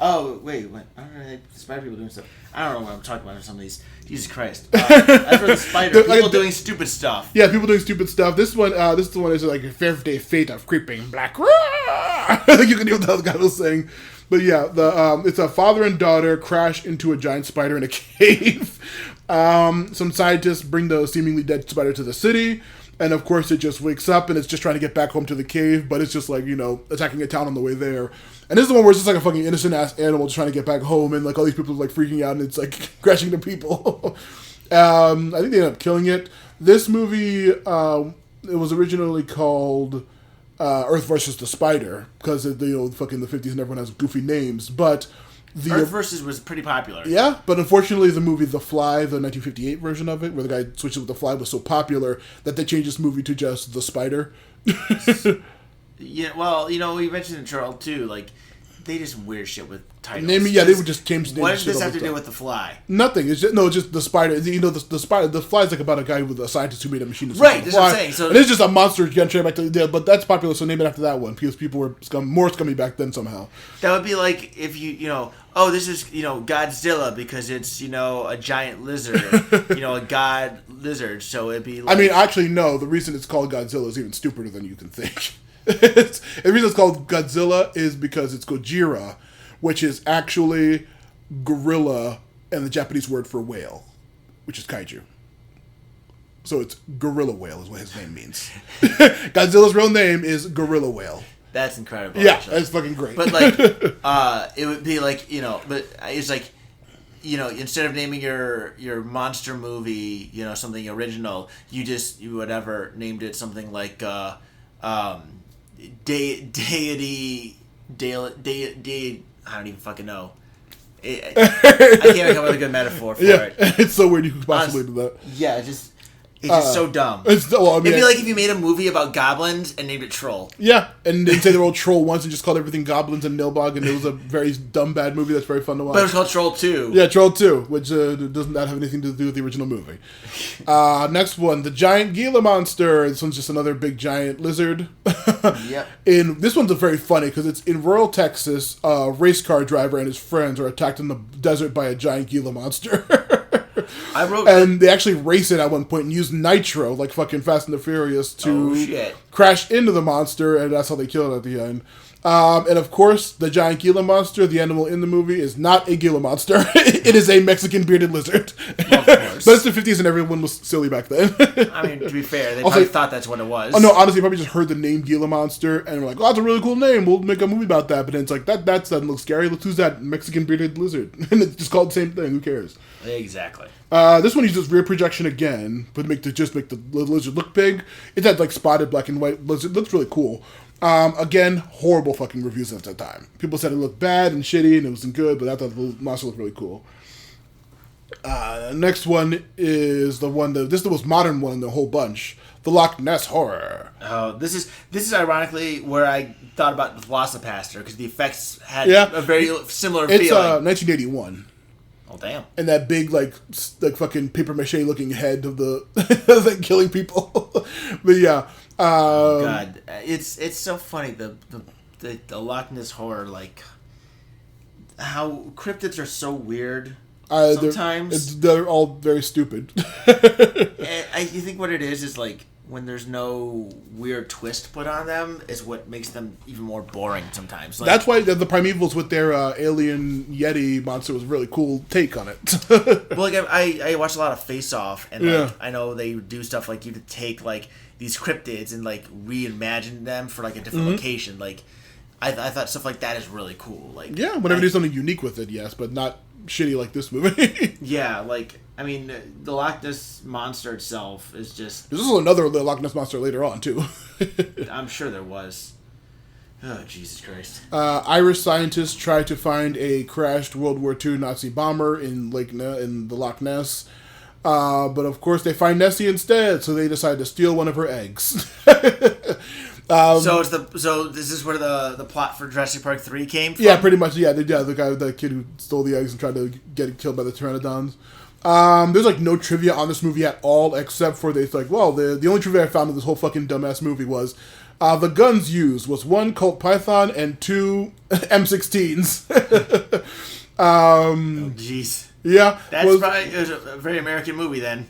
Oh, wait. I don't know. Spider people doing stuff. I don't know what I'm talking about in some of these. Jesus Christ. As for the spider, people doing stupid stuff. Yeah, people doing stupid stuff. This one is like a fair fate of creeping black. I think you can hear what the guy was saying. But yeah, it's a father and daughter crash into a giant spider in a cave. Some scientists bring the seemingly dead spider to the city. And of course, it just wakes up and it's just trying to get back home to the cave, but it's just like, attacking a town on the way there. And this is the one where it's just like a fucking innocent ass animal just trying to get back home, and like all these people are like freaking out and it's like crashing into people. I think they ended up killing it. This movie, it was originally called Earth versus the Spider because fucking the 50s and everyone has goofy names, but. Earth versus was pretty popular. Yeah, but unfortunately the movie The Fly, the 1958 version of it, where the guy switches with The Fly, was so popular that they changed this movie to just The Spider. Yeah, well, we mentioned in Charles too, like, they just weird shit with titles. They would just change names. What does this have to do with The Fly? Nothing. It's just The Spider. The Spider. The Fly is like about a guy with a scientist who made a machine. Right, that's what I'm saying. So, and it's just a monster getting straight back to the but that's popular, so name it after that one because people were more scummy back then somehow. That would be like if this is Godzilla because it's a giant lizard, a god lizard. So it'd be. Like, actually, no. The reason it's called Godzilla is even stupider than you can think. The reason it's called Godzilla is because it's Gojira, which is actually gorilla and the Japanese word for whale, which is kaiju. So it's gorilla whale is what his name means. Godzilla's real name is gorilla whale. That's incredible. Yeah, actually. That's fucking great. But like, it would be like but it's like, instead of naming your monster movie, something original, you named it something like deity. I don't even fucking know. I can't come up with a good metaphor for it. It's so weird you could possibly do that. Yeah, it's just so dumb. It'd be like if you made a movie about goblins and named it Troll. Yeah, and they say they were all Troll once and just called everything goblins and Nilbog, and it was a very dumb, bad movie that's very fun to watch. But it was called Troll 2. Yeah, Troll 2, which does not have anything to do with the original movie. Next one, the giant Gila monster. This one's just another big giant lizard. Yep. This one's very funny because it's in rural Texas. A race car driver and his friends are attacked in the desert by a giant Gila monster. They actually race it at one point and use nitro, like fucking Fast and the Furious, to crash into the monster, and that's how they kill it at the end. And of course, the giant Gila monster, the animal in the movie, is not a Gila monster. It is a Mexican bearded lizard. Well, of course. But it's the 50s and everyone was silly back then. To be fair, they probably thought that's what it was. Oh, no, honestly, probably just heard the name Gila monster and were like, oh, that's a really cool name. We'll make a movie about that. But then it's like, that doesn't look scary. Let's use that Mexican bearded lizard. And it's just called the same thing. Who cares? Exactly. This one uses rear projection again, but make the lizard look big. It's that like spotted black and white lizard. It looks really cool. Again, horrible fucking reviews at the time. People said it looked bad and shitty and it wasn't good, but I thought the monster looked really cool. Next one is this is the most modern one in the whole bunch. The Loch Ness Horror. Oh, this is ironically where I thought about the Velocipaster because the effects had a very similar feeling. It's 1981. Oh damn! And that big like fucking paper mache looking head of the thing killing people. But yeah, God, it's so funny the Loch Ness Horror, like how cryptids are so weird. Sometimes they're all very stupid. You think what it is like when there's no weird twist put on them is what makes them even more boring sometimes. Like, that's why the Primevals with their alien Yeti monster was a really cool take on it. Well, like I watch a lot of Face Off, and like I know they do stuff like you could take like these cryptids and like reimagine them for like a different location. Like I thought stuff like that is really cool. Like whenever there's something unique with it, yes, but not shitty like this movie. Yeah, like I mean, the Loch Ness monster itself is just. There's also another Loch Ness monster later on too. I'm sure there was. Oh Jesus Christ! Irish scientists try to find a crashed World War II Nazi bomber in the Loch Ness, but of course they find Nessie instead, so they decide to steal one of her eggs. So is this where the plot for Jurassic Park 3 came from? Yeah, pretty much. Yeah, the kid who stole the eggs and tried to get killed by the pteranodons. There's like no trivia on this movie at all, except for the only trivia I found in this whole fucking dumbass movie was The guns used was 1 Colt Python and 2 M16s. Jeez. Yeah. That's probably it was a very American movie then.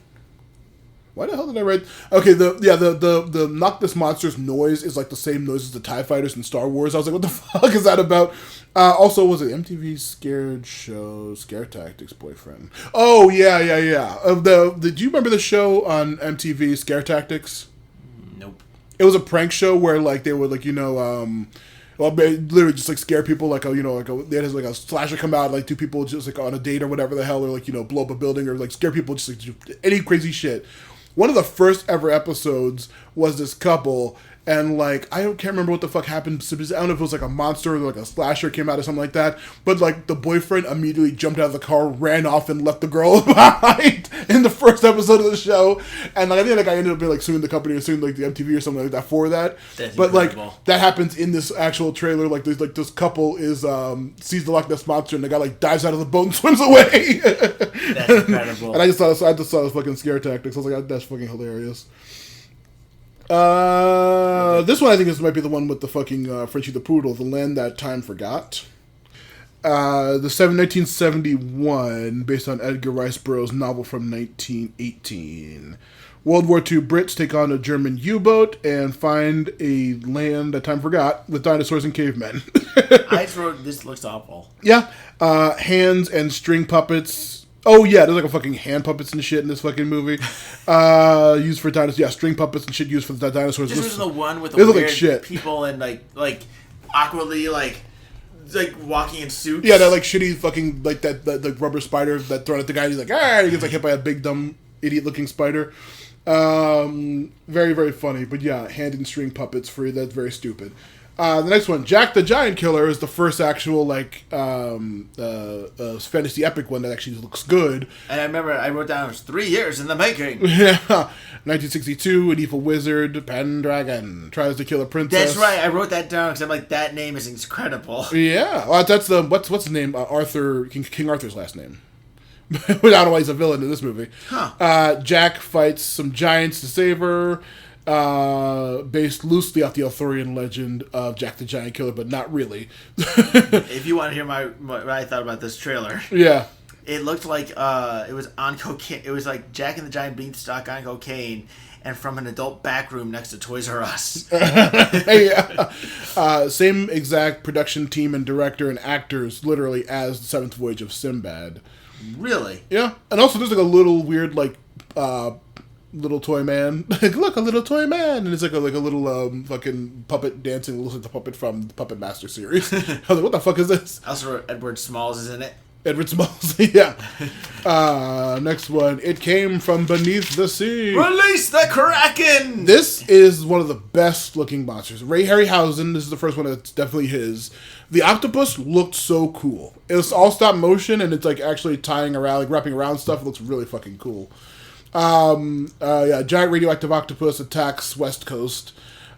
Why the hell did I write? Okay, the Knock This Monster's noise is like the same noise as the TIE Fighters in Star Wars. I was like, what the fuck is that about? Also, was it MTV Scared Show, Scare Tactics Boyfriend? Oh, yeah. Did you remember the show on MTV, Scare Tactics? Nope. It was a prank show where, like, they would, like, well, literally just like scare people, like they had like a slasher come out, like 2 people just like on a date or whatever the hell, or like blow up a building or like scare people, just like any crazy shit. One of the first ever episodes was this couple, and like I can't remember what the fuck happened. I don't know if it was like a monster or like a slasher came out or something like that. But like the boyfriend immediately jumped out of the car, ran off, and left the girl behind in the first episode of the show. And like I think like I ended up being like suing the company or suing like the MTV or something like that for that. That's but incredible. Like that happens in this actual trailer. Like there's like this couple is sees the Loch Ness monster and the guy like dives out of the boat and swims away. That's incredible. And I just saw this fucking Scare Tactics. I was like, that's fucking hilarious. This one I think this might be the one with the fucking Frenchie the Poodle, The Land That Time Forgot. The 1971, based on Edgar Rice Burroughs' novel from 1918. World War II Brits take on a German U-boat and find a land that time forgot with dinosaurs and cavemen. I just wrote, this looks awful. Yeah. Hands and string puppets. Oh, yeah, there's like a fucking hand puppets and shit in this fucking movie. Used for dinosaurs. Yeah, string puppets and shit used for the dinosaurs. This was the one with the weird like people and like awkwardly like walking in suits. Yeah, that like shitty fucking like that the rubber spider that thrown at the guy. He's like, he gets like hit by a big dumb idiot looking spider. Very very funny, but yeah, hand and string puppets free. That's very stupid. The next one, Jack the Giant Killer, is the first actual like fantasy epic one that actually looks good. And I remember I wrote down it was 3 years in the making. Yeah, 1962, an evil wizard, Pendragon, tries to kill a princess. That's right, I wrote that down because I'm like, that name is incredible. Yeah, well, that's the what's his name? Arthur, King Arthur's last name. But I don't know why he's a villain in this movie. Huh. Jack fights some giants to save her. Based loosely off the Arthurian legend of Jack the Giant Killer, but not really. If you want to hear what I thought about this trailer, yeah, it looked like it was on cocaine. It was like Jack and the Giant Beanstalk on cocaine, and from an adult back room next to Toys R Us. Yeah. Same exact production team and director and actors, literally, as the Seventh Voyage of Sinbad. Really? Yeah, and also there's like a little weird like. Little toy man. Look, a little toy man. And it's like a little fucking puppet dancing. It looks like the puppet from the Puppet Master series. I was like, what the fuck is this? Also, Edward Smalls is in it. Edward Smalls, yeah. Next one. It came from beneath the sea. Release the Kraken! This is one of the best looking monsters. Ray Harryhausen, this is the first one that's definitely his. The octopus looked so cool. It's all stop motion and it's like actually tying around, like wrapping around stuff. It looks really fucking cool. Giant radioactive octopus attacks West Coast.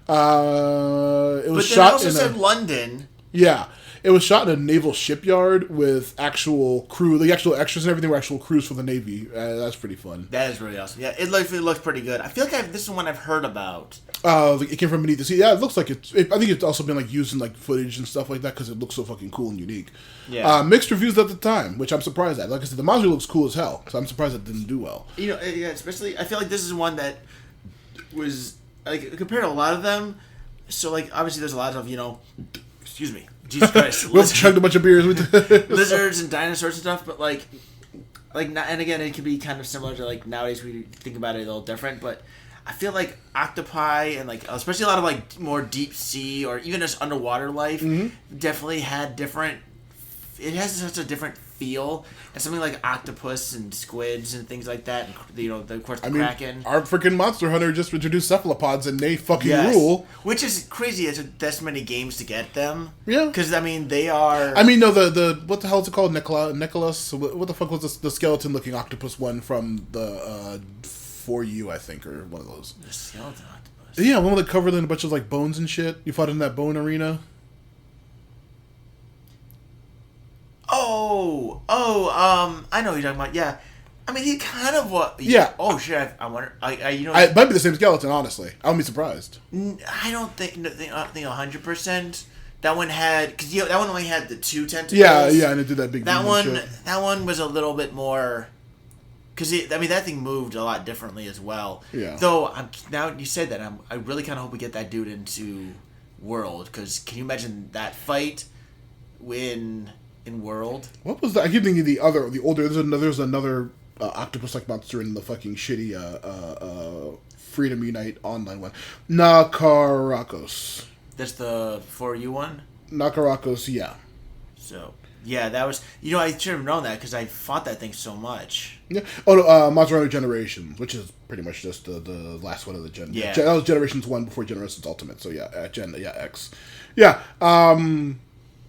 It was shot also in said London. Yeah, it was shot in a naval shipyard with actual crew. The actual extras and everything were actual crews for the Navy. That's pretty fun. That is really awesome. Yeah, it looks pretty good. I feel like this is one I've heard about. It came from beneath the sea. Yeah, it looks like I think it's also been like used in like footage and stuff like that because it looks so fucking cool and unique. Yeah. Mixed reviews at the time, which I'm surprised at. Like I said, the monster looks cool as hell, so I'm surprised it didn't do well. Yeah, especially I feel like this is one that was like compared to a lot of them. So like obviously there's a lot of excuse me, Jesus Christ, We've chugged a bunch of beers with lizards and dinosaurs and stuff, but like not, and again it can be kind of similar to like nowadays we think about it a little different, but I feel like octopi and like especially a lot of like more deep sea or even just underwater life definitely had different. It has such a different feel, and something like octopus and squids and things like that. And, of course, the Kraken. Our freaking Monster Hunter just introduced cephalopods, and they fucking rule. Which is crazy. It's this many games to get them. Yeah, because they are. No, the what the hell is it called? Nicholas. What the fuck was the skeleton looking octopus one from the 4U, I think, or one of those. The skeleton octopus. Yeah, one that covered in a bunch of like bones and shit. You fought in that bone arena. I know what you're talking about. Yeah, I mean, he kind of what? Yeah. Oh shit! I wonder. It might be the same skeleton. Honestly, I wouldn't be surprised. I don't think 100%. That one had because that one only had the 2 tentacles. Yeah, and it did that big. That one was a little bit more. Because that thing moved a lot differently as well. Yeah. Though now you said that, I really kind of hope we get that dude into World. Because can you imagine that fight in World? What was that? I keep thinking the older. There's another octopus-like monster in the fucking shitty Freedom Unite online one. Nakarakos. That's the 4U one? Nakarakos, yeah. So, yeah, that was... I should have known that because I fought that thing so much. Yeah. Oh, no, Monster Hunter Generations, which is pretty much just the last one of the gen. Yeah. That was Generations 1 before Generations Ultimate, so yeah, X. Yeah,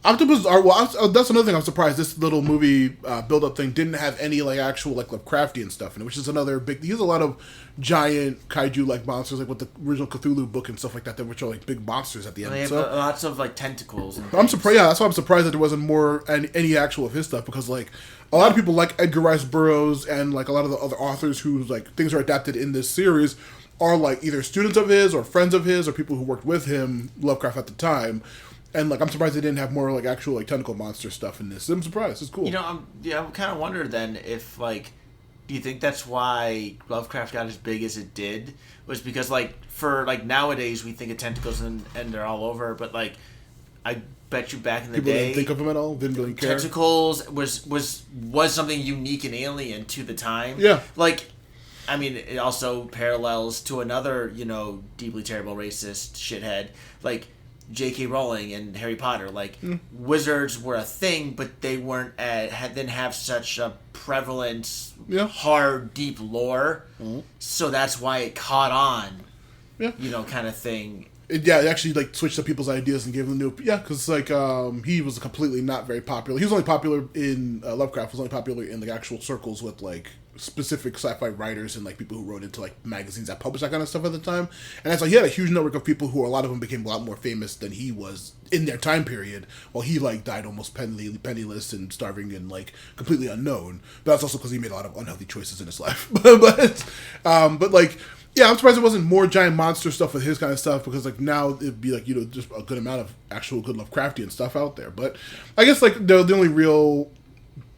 Octopus are... Well, that's another thing I'm surprised. This little movie build-up thing didn't have any, actual, Lovecraftian stuff in it, which is another big... He has a lot of giant kaiju-like monsters, with the original Cthulhu book and stuff like that, which are, big monsters at the end. They have lots of, tentacles. I'm surprised. Yeah, that's why I'm surprised that there wasn't more any actual of his stuff, because, a lot of people like Edgar Rice Burroughs and, a lot of the other authors whose, things are adapted in this series are, either students of his or friends of his or people who worked with him, Lovecraft at the time. And, I'm surprised they didn't have more, actual, tentacle monster stuff in this. I'm surprised. It's cool. I'm kind of wondering then if, do you think that's why Lovecraft got as big as it did? Was because, for, nowadays we think of tentacles and they're all over, but, I bet you back in the People day... didn't think of him at all? Didn't really care? Tentacles was something unique and alien to the time. Yeah. It also parallels to another, deeply terrible racist shithead, J.K. Rowling and Harry Potter. Wizards were a thing, but they didn't have such a prevalent, hard, deep lore. Mm-hmm. So that's why it caught on. Yeah. Kind of thing. It actually switched up people's ideas and gave them new. Yeah, because he was completely not very popular. He was only popular in Lovecraft was only popular in actual circles with specific sci-fi writers and people who wrote into magazines that published that kind of stuff at the time. And that's he had a huge network of people who a lot of them became a lot more famous than he was in their time period. While he died almost penniless and starving and completely unknown. But that's also because he made a lot of unhealthy choices in his life. Yeah, I'm surprised there wasn't more giant monster stuff with his kind of stuff, because now it'd be just a good amount of actual good Lovecraftian stuff out there. But I guess the only real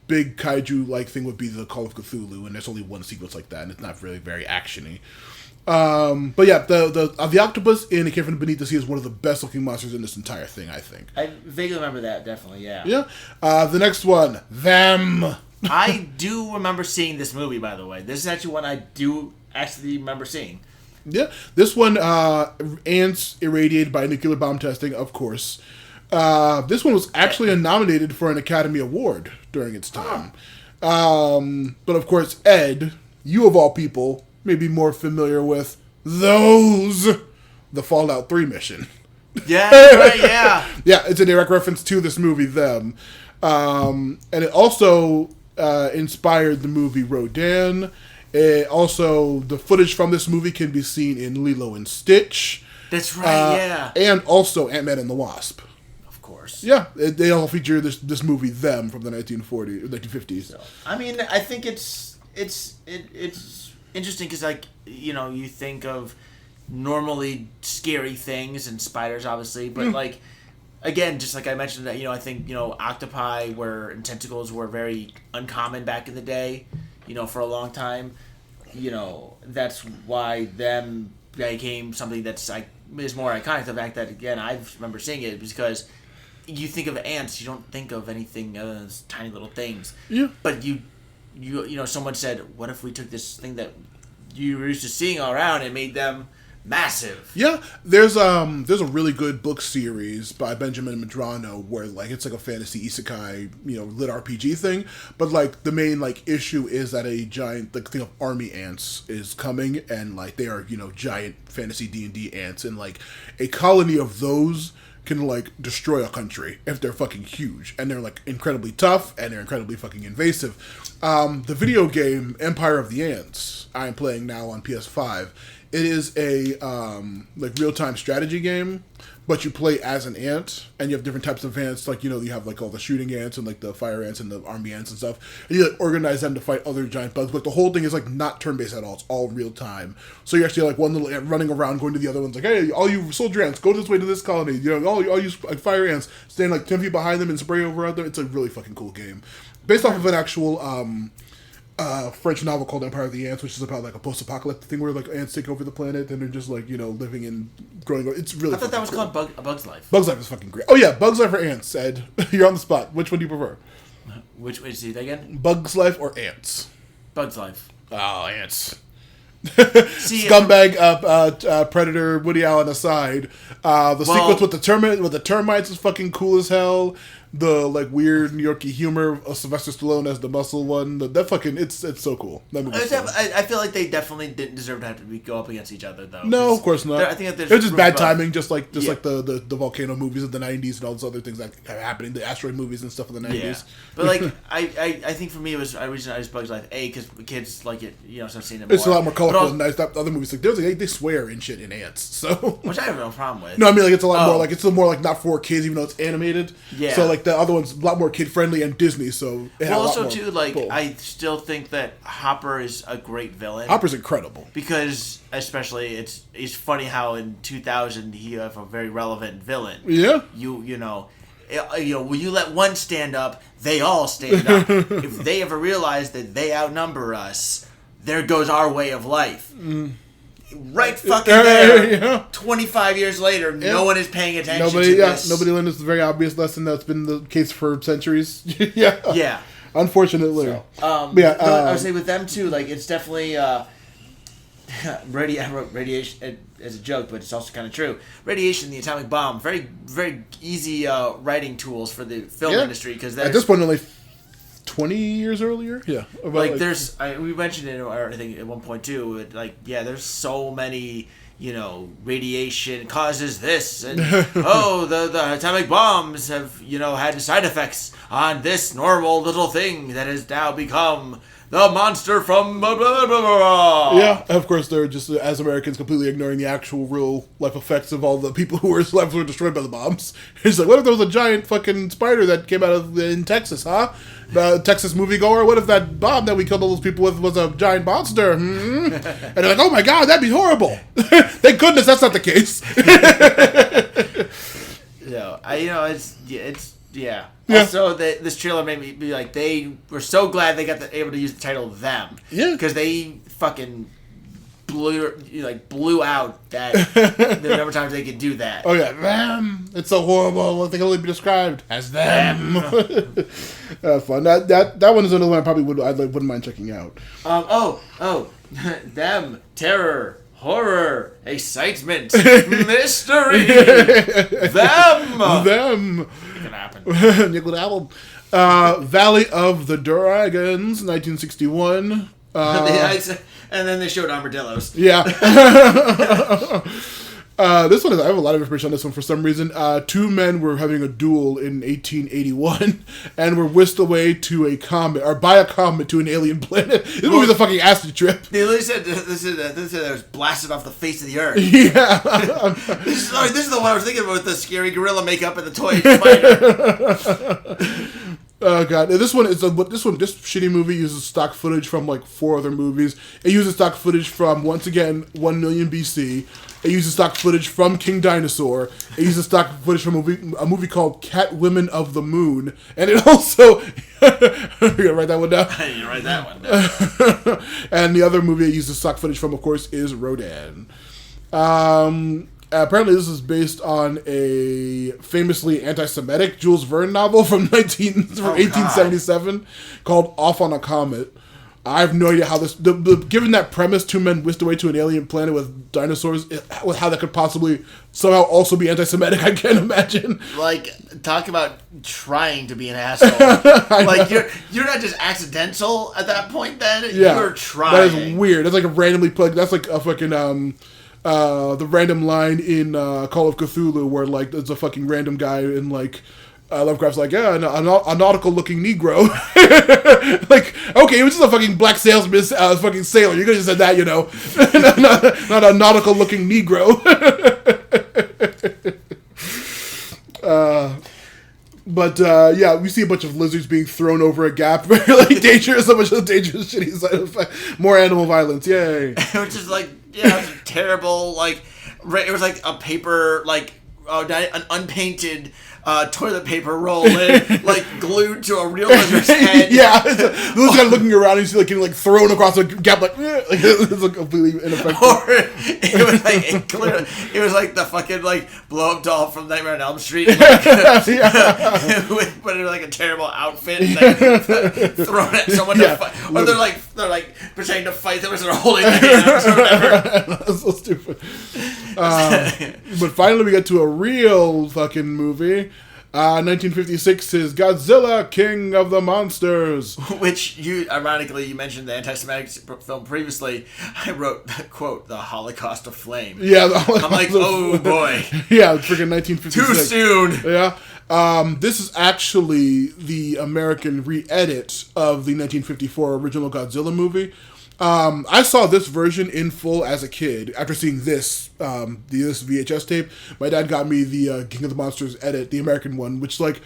big kaiju thing would be the Call of Cthulhu, and there's only one sequence like that, and it's not really very actiony. But yeah, the octopus in A Cave from Beneath the Sea is one of the best looking monsters in this entire thing, I think. I vaguely remember that, definitely, yeah. Yeah. The next one, Them. I do remember seeing this movie, by the way. This is actually one I do actually remember seeing. Yeah, this one, ants irradiated by nuclear bomb testing, of course. This one was actually nominated for an Academy Award during its time. But of course, Ed, you of all people, may be more familiar with the Fallout 3 mission. Yeah, right, yeah. Yeah, it's a direct reference to this movie, Them. And it also inspired the movie Rodan. Also, the footage from this movie can be seen in Lilo and Stitch. That's right, yeah. And also Ant-Man and the Wasp. Of course. Yeah, they all feature this movie, Them, from the 1950s. So, I think it's interesting because, you think of normally scary things and spiders, obviously, but, again, just like I mentioned, that I think, octopi and tentacles were very uncommon back in the day. For a long time, that's why Them became something that's is more iconic. The fact that, again, I remember seeing it because you think of ants, you don't think of anything other than tiny little things. Yeah. But you someone said, what if we took this thing that you were used to seeing all around and made them massive? Yeah, there's a really good book series by Benjamin Madrano where it's a fantasy isekai, lit RPG thing, but the main issue is that a giant thing of army ants is coming, and they are giant fantasy D&D ants, and a colony of those can destroy a country if they're fucking huge, and they're incredibly tough and they're incredibly fucking invasive. The video game Empire of the Ants I'm playing now on PS5 It is a like real-time strategy game, but you play as an ant, and you have different types of ants. Like, you have like all the shooting ants and like the fire ants and the army ants and stuff, and you like organize them to fight other giant bugs. But the whole thing is like not turn-based at all. It's all real-time. So you're actually like one little ant running around, going to the other one's like, hey, all you soldier ants, go this way to this colony. All you like fire ants, stand like 10 feet behind them and spray over at them. It's a really fucking cool game, based off of an actual French novel called Empire of the Ants, which is about like a post-apocalyptic thing where like ants take over the planet and they're just like living and growing. It's really. I thought that was cool. called A Bug's Life. Bug's Life is fucking great. Oh yeah, Bug's Life or Ants. Ed, you're on the spot. Which one do you prefer? Which see that again? Bug's Life or Ants? Bug's Life. Oh, Ants. See, Scumbag, Predator, Woody Allen aside, the sequence with the termites is fucking cool as hell. The like weird New Yorkie humor of Sylvester Stallone as the muscle one, that fucking it's so cool. That I feel like they definitely didn't deserve to have to go up against each other though. No, of course not. I think that it was just bad timing, just like the volcano movies of the '90s and all those other things that are happening, the asteroid movies and stuff of the '90s. Yeah. But like I think for me it was I just Bugs Life because kids like it, so I've seen it more. It's a lot more colorful than nice. Other movies like they swear and shit in Ants, so which I have no problem with. No, I mean like it's a lot more like more like not for kids, even though it's animated. Yeah. So like the other one's a lot more kid friendly and Disney. So also too like pull. I still think that Hopper is a great villain. Hopper's incredible because especially it's funny how in 2000 he have a very relevant villain. Yeah. When you let one stand up, they all stand up. If they ever realize that they outnumber us, there goes our way of life. Right fucking there. Yeah. 25 years later, no one is paying attention to this. Nobody learned this very obvious lesson that's been the case for centuries. Yeah. Unfortunately. So, I would say with them too, like it's definitely radiation as a joke, but it's also kind of true. Radiation, the atomic bomb, very very easy writing tools for the film industry because at this point only 20 years earlier, like there's we mentioned it I think at one point too. There's so many radiation causes this, and the atomic bombs have had side effects on this normal little thing that has now become the monster from blah, blah, blah, blah. Yeah, of course they're just as Americans completely ignoring the actual real life effects of all the people whose lives were destroyed by the bombs. It's like, what if there was a giant fucking spider that came out in Texas, huh? The Texas moviegoer, what if that bomb that we killed all those people with was a giant monster? And they're like, oh my god, that'd be horrible. Thank goodness that's not the case. Yeah. Also, this trailer made me be like, they were so glad they got able to use the title "Them." Yeah. Because they fucking blew out the number of times they could do that. Oh yeah, them. It's so horrible. They can only be described as them. Fun. That one is another one I probably wouldn't mind checking out. Them. Terror. Horror, excitement, mystery, them. It can happen. Nickel album. Valley of the Dragons, 1961. And then they showed armadillos. Yeah. This one I have a lot of information on this one for some reason. Two men were having a duel in 1881 and were whisked away to a comet, or by a comet to an alien planet. This movie's a fucking acid trip. They literally said this was blasted off the face of the earth. Yeah. This is the one I was thinking about with the scary gorilla makeup and the toy spider. Oh god, this shitty movie uses stock footage from like 4 other movies. It uses stock footage from, once again, 1 million BC. It uses stock footage from King Dinosaur. It uses stock footage from a movie called Cat Women of the Moon. And it also... You're gonna write that one down? You write that one down. And the other movie it uses stock footage from, of course, is Rodan. Apparently this is based on a famously anti-Semitic Jules Verne novel from 1877 called Off on a Comet. I have no idea how this... given that premise, 2 men whisked away to an alien planet with dinosaurs, how that could possibly somehow also be anti-Semitic, I can't imagine. Like, talk about trying to be an asshole. Like, you're not just accidental at that point then. Yeah, you're trying. That is weird. That's like a randomly plugged... That's like a fucking... the random line in Call of Cthulhu where, like, there's a fucking random guy in, like... Lovecraft's like, yeah, a nautical-looking Negro. Like, okay, it was just a fucking black salesman, fucking sailor. You could have just said that, you know. not a nautical-looking Negro. But yeah, we see a bunch of lizards being thrown over a gap. Very like dangerous, a bunch of dangerous shitty side effects. More animal violence, yay. Which is like, yeah, it was terrible, like, it was like a paper, like, an unpainted toilet paper roll in, like glued to a real lizard's head. Yeah, the lizard's kind of looking around and you see like getting like thrown across a gap, like it's like completely ineffective. Or it was like the fucking like blow up doll from Nightmare on Elm Street, like, but in like a terrible outfit, and, like, thrown at someone to fight, or they're like pretending to fight them as they're holding their hands or whatever. That's so stupid. But finally, we get to a real fucking movie. 1956's Godzilla, King of the Monsters. Which, ironically, you mentioned the anti-Semitic film previously. I wrote, quote, the Holocaust of Flame. Yeah, the Holocaust I'm like, oh boy. Yeah, freaking 1956. Too soon. Yeah. This is actually the American re-edit of the 1954 original Godzilla movie. I saw this version in full as a kid after seeing this VHS tape. My dad got me the King of the Monsters edit, the American one, which like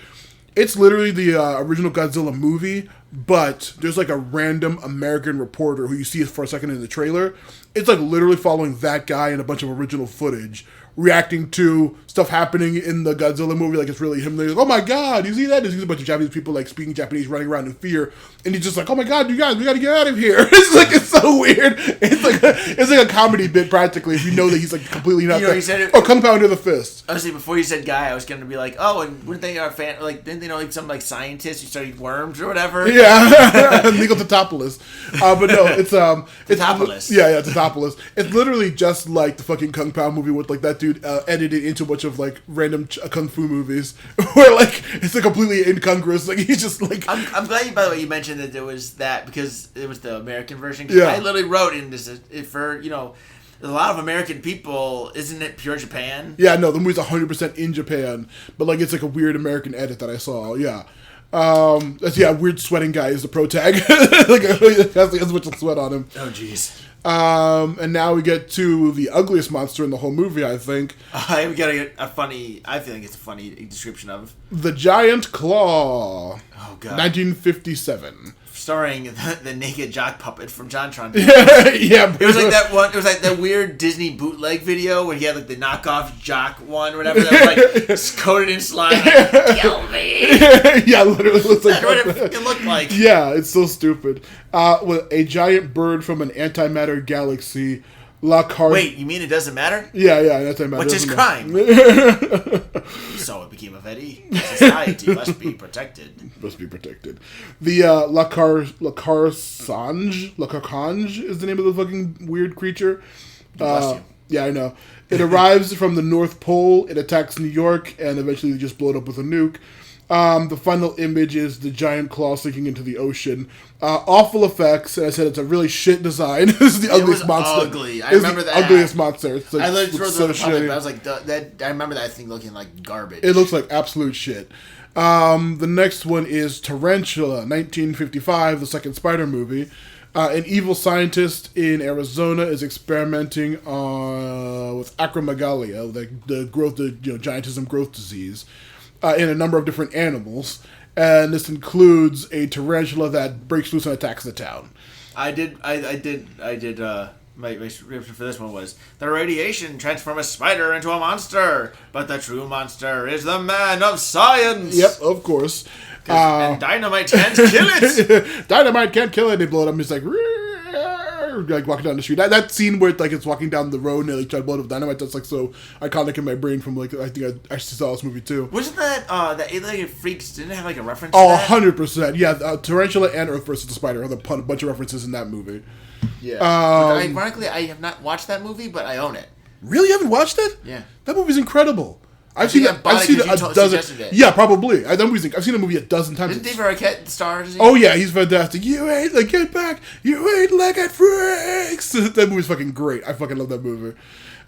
it's literally the original Godzilla movie, but there's like a random American reporter who you see for a second in the trailer. It's like literally following that guy and a bunch of original footage reacting to stuff happening in the Godzilla movie, like it's really him. They're like, oh my god, you see that? There's a bunch of Japanese people like speaking Japanese running around in fear, and he's just like, oh my god, you guys, we gotta get out of here. It's so weird. It's like a comedy bit practically if you know that he's like completely not. He said it, Kung Pao under the fist. Honestly, before you said guy, I was gonna be like, oh, and wouldn't they didn't they know like some like scientists who studied worms or whatever? Yeah, Legal Totopoulos. But no, it's Totopoulos. Yeah, Totopoulos. It's literally just like the fucking Kung Pao movie with like that dude edited into a bunch of like random kung fu movies where like it's like completely incongruous. Like he's just like. I'm glad you, by the way, you mentioned that there was that because it was the American version. Yeah. I literally wrote in this for a lot of American people, isn't it pure Japan? Yeah, no, the movie's 100% in Japan, but like it's like a weird American edit that I saw. Yeah. Weird sweating guy is the pro tag. Like has a bunch of sweat on him. Oh jeez. And now we get to the ugliest monster in the whole movie, I think. We gotta get I feel like it's a funny description of the Giant Claw. Oh god. 1957. Starring the naked jock puppet from JonTron. Yeah. It was like that one. It was like that weird Disney bootleg video where he had like the knockoff jock one or whatever that was like coated in slime. Like, kill me. Yeah, literally looks like that's what it looked like. Yeah, it's so stupid. With a giant bird from an antimatter galaxy. Wait, you mean it doesn't matter? Yeah, antimatter. Which is crime. So it became a Vetti. Society must be protected. The Lacarsange is the name of the fucking weird creature. Bless you. Yeah, I know. It arrives from the North Pole. It attacks New York and eventually they just blow it up with a nuke. The final image is the giant claw sinking into the ocean. Awful effects. And I said it's a really shit design. This is the ugliest monster. Ugly. I remember that. Ugliest monster. It's like, I looked through the public, but I was like, I remember that thing looking like garbage. It looks like absolute shit. The next one is Tarantula, 1955, the second Spider movie. An evil scientist in Arizona is experimenting with acromegalia, the giantism growth disease, in a number of different animals. And this includes a tarantula that breaks loose and attacks the town. I did. My description for this one was, the radiation transforms a spider into a monster, but the true monster is the man of science. Yep, of course. And dynamite can't kill it. Dynamite can't kill it. They blow it up and it's like walking down the street. That scene where it's walking down the road and they try to blow it up with dynamite, that's like so iconic in my brain from I think I actually saw this movie too. Wasn't that the eight-legged freaks, didn't it have like a reference to that? 100%. Yeah, Tarantula and Earth vs. the Spider have a bunch of references in that movie. Yeah. Ironically, I have not watched that movie, but I own it. Really? You haven't watched it? Yeah. That movie's incredible. I've seen it a dozen. It. Yeah, probably. I've seen the movie a dozen times. Isn't David Arquette the star? Oh yeah, he's fantastic. You ain't like get back. You ain't legged freaks. That movie's fucking great. I fucking love that movie.